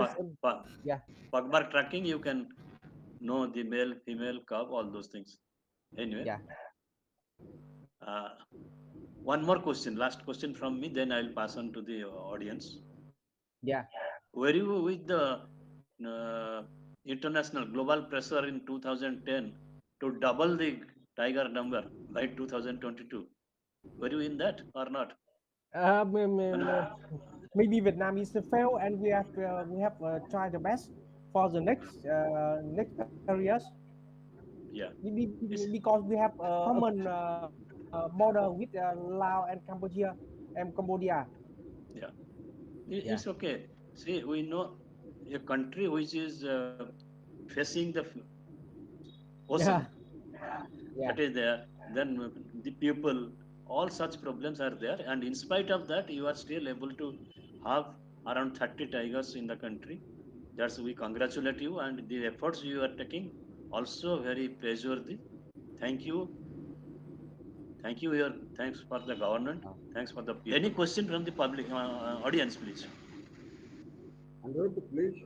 yeah. pugmark tracking, you can know the male, female, cub, all those things. Anyway. Yeah. One more question, last question from me, then I'll pass on to the audience. Yeah. Were you with the international global pressure in 2010 to double the tiger number by 2022? Were you in that or not? Maybe Vietnam is a fail, and we have tried the best for the next areas. Yeah. Because we have a common border with Laos and Cambodia. Yeah. It's okay. See, we know a country which is facing the ocean. That is there. Then the people, all such problems are there, and in spite of that, you are still able to have around 30 tigers in the country. That's we congratulate you, and the efforts you are taking also very praiseworthy. Thank you. Thank you. Thanks for the government. Thanks for the people. Any question from the public audience, please? Please.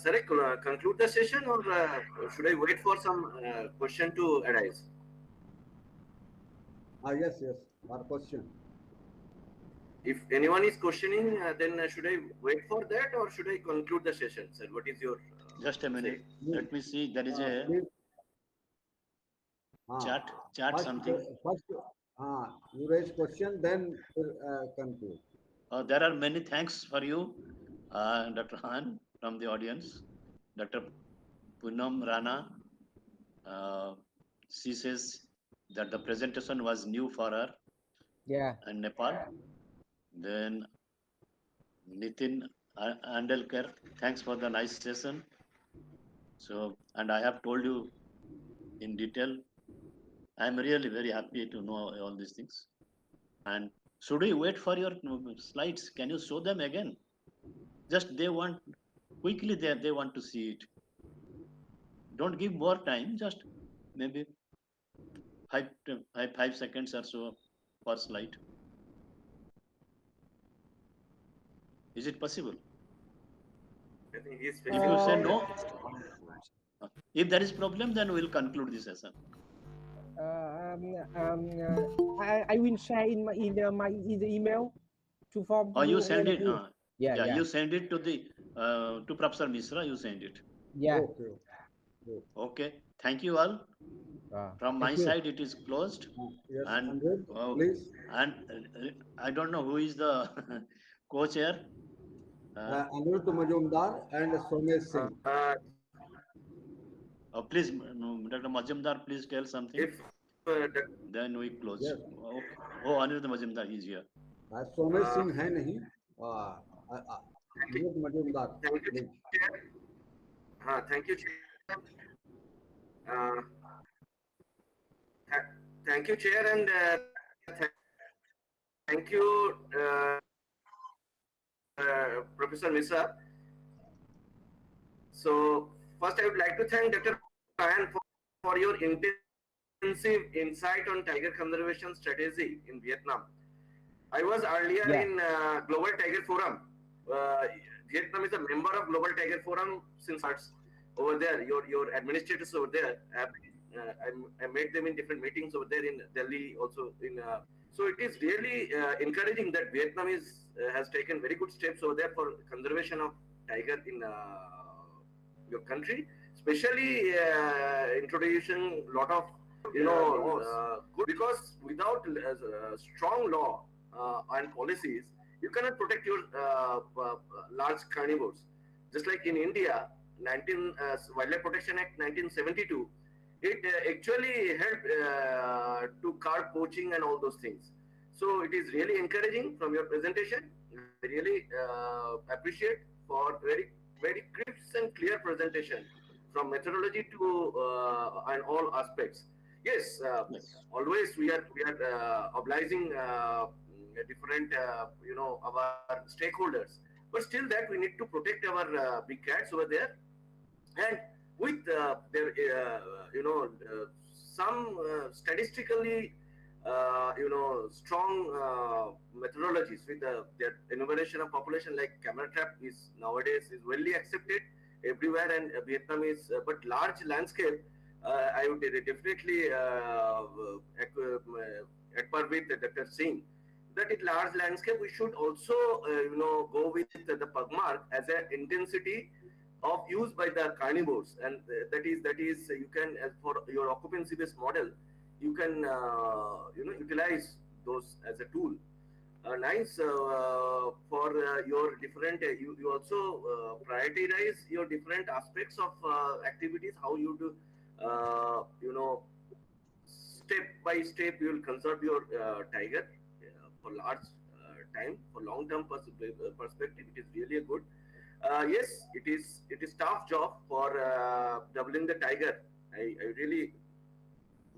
Sir, conclude the session, or should I wait for some question to arise? Yes. Our question. If anyone is questioning, then should I wait for that, or should I conclude the session, sir? What is your just a minute? Let me see. There is a chat first, something. First, you raise question, then conclude. There are many thanks for you, Dr. Han, from the audience. Dr. Poonam Rana, she says that the presentation was new for her. Yeah. And Nepal. Then Nitin Andelkar, thanks for the nice session. So, and I have told you in detail, I'm really very happy to know all these things. And should we wait for your slides? Can you show them again? Just they want quickly they want to see it. Don't give more time, just maybe 5 seconds or so per slide. Is it possible? I think he's if you say no, if there is problem, then we'll conclude this session. I will share in my email to form. Oh, you send it. Yeah. You send it to the to Professor Misra. You send it. Yeah. Okay. Thank you all. From my side, it is closed. Yes, and please. And I don't know who is the co-chair. Anirudh Majumdar and Somesh Singh. Please, Dr. Majumdar, please tell something. Then we close. Yes. Okay. Oh, Anirudh Majumdar is here. Somesh Singh है नहीं. Anirudh Majumdar. Thank you, Chair. Thank you, Chair, and thank you, Professor Misra. So, first I would like to thank Dr. Ryan for your intensive insight on tiger conservation strategy in Vietnam. I was earlier in Global Tiger Forum. Vietnam is a member of Global Tiger Forum since over there. Your administrators over there. I met them in different meetings over there in Delhi, also in. So it is really encouraging that Vietnam has taken very good steps over there for conservation of tiger in your country, especially introducing a lot of good, because without strong law and policies, You cannot protect your large carnivores. Just like in India, 19 Wildlife Protection Act 1972, it actually helped to curb poaching and all those things. So it is really encouraging from your presentation. We really appreciate for very crisp and clear presentation from methodology to and all aspects. Yes, always we are obliging different our stakeholders, but still that we need to protect our big cats over there, and with their some statistically strong methodologies with their enumeration of population, like camera trap is nowadays is widely accepted everywhere, and Vietnam is but large landscape. I would definitely par with Dr. Singh that in large landscape we should also go with the pug mark as an intensity of use by the carnivores, and that is you can, as for your occupancy based model, you can utilize those as a tool. Nice for your different you also prioritize your different aspects of activities, how you do step by step you will conserve your tiger for large time, for long term perspective. It is really a good. Yes, it is tough job for doubling the tiger. I really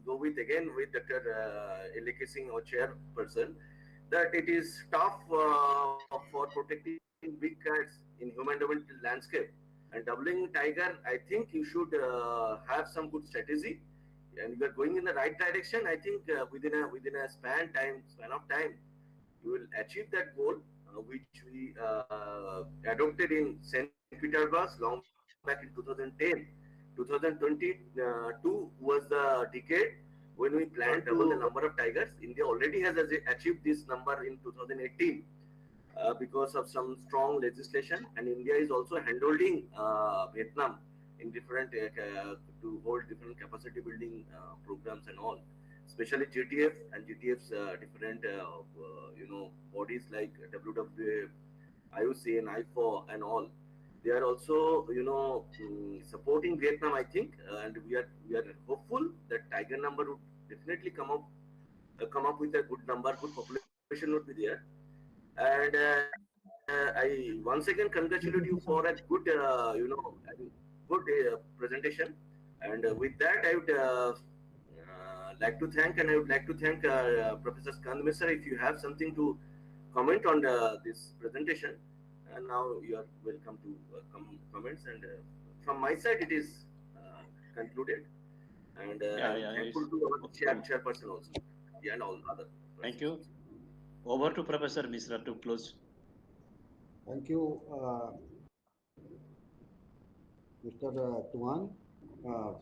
go with again with Dr. L.K. Singh, our chairperson, that it is tough for protecting big cats in human dominated landscape. And doubling tiger, I think you should have some good strategy, and you are going in the right direction. I think within a span of time, you will achieve that goal, which we adopted in St. Petersburg long back in 2010. 2022 was the decade when we planned double the number of tigers. India already has achieved this number in 2018 because of some strong legislation, and India is also handholding Vietnam in different to hold different capacity building programs and all, especially GTF and GTF's different bodies like WWF, IOC, and IFO and all. They are also supporting Vietnam, I think, and we are hopeful that tiger number would definitely come up with a good number, good population would be there. And I once again congratulate you for a good good presentation. And with that, I would like to thank, and I would like to thank Professor Skand Misra. If you have something to comment on this presentation, and now you are welcome to comments. And from my side, it is concluded. And I'm thankful to our chairperson also, yeah, and all other. Thank you. Over to Professor Misra to close. Thank you, Mr. Tuan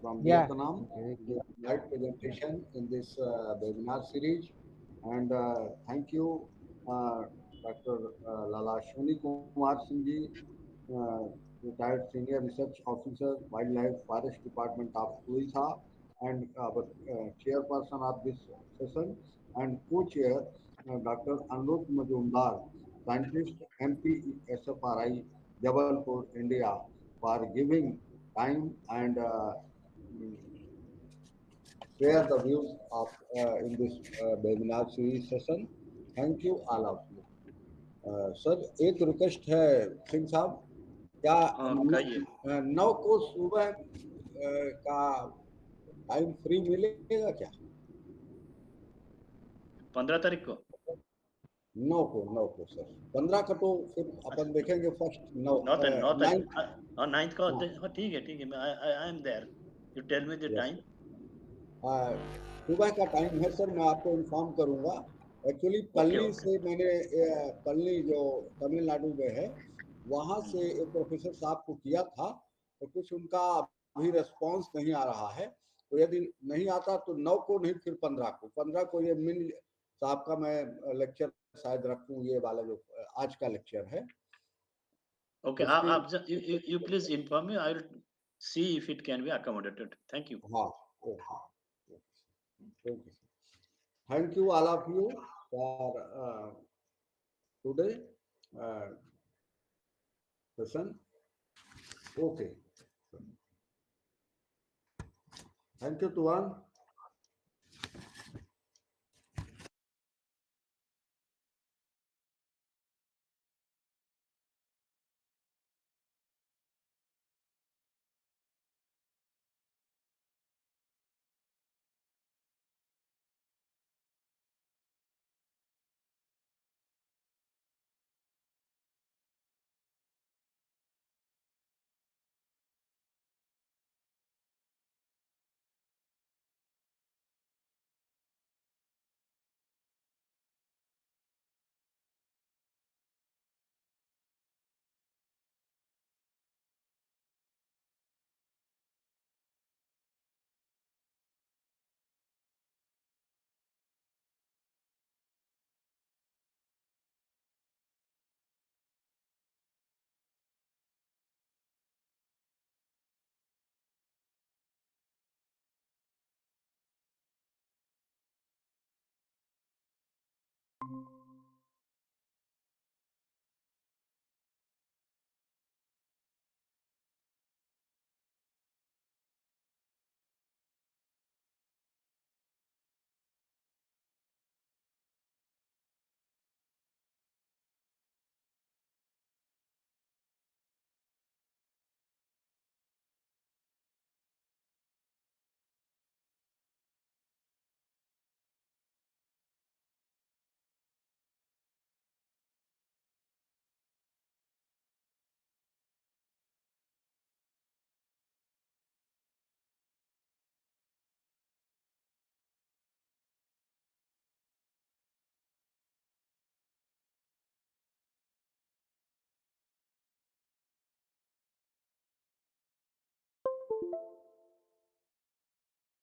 from Vietnam. The right presentation in this webinar series, and thank you, Dr. Lalashwani Kumar Singh ji, retired Senior Research Officer, Wildlife Forest Department of Odisha, and our chairperson of this session, and co-chair, Dr. Anup Majumdar, scientist, MP, SFRI, Jabalpur, India, for giving time and share the views of in this webinar series session. Thank you all of you. Sir एक request है सिंह साहब, क्या 9 को सुबह का time free मिलेगा क्या? 15 तारीख को 9 को सर 15 का तो फिर अपन देखेंगे फर्स्ट 9 9th को ठीक है I am there, you tell me the time. सुबह का टाइम है सर, मैं आपको इन्फॉर्म करूंगा. एक्चुअली पल्ली से मैंने पल्ली जो तमिलनाडु में है वहां से एक प्रोफेसर साहब को किया था, तो कुछ उनका अभी रिस्पॉन्स नहीं आ रहा है. तो यदि नहीं आता तो 9 को नहीं, फिर 15 को ये मिन साहब का मैं लेक्चर शायद रखूं, ये वाला जो आज का लेक्चर है. ओके, आप you please inform me, I will see if it can be accommodated. Thank you. हाँ, okay, thank you all of you for today session. Okay. Thank you to all.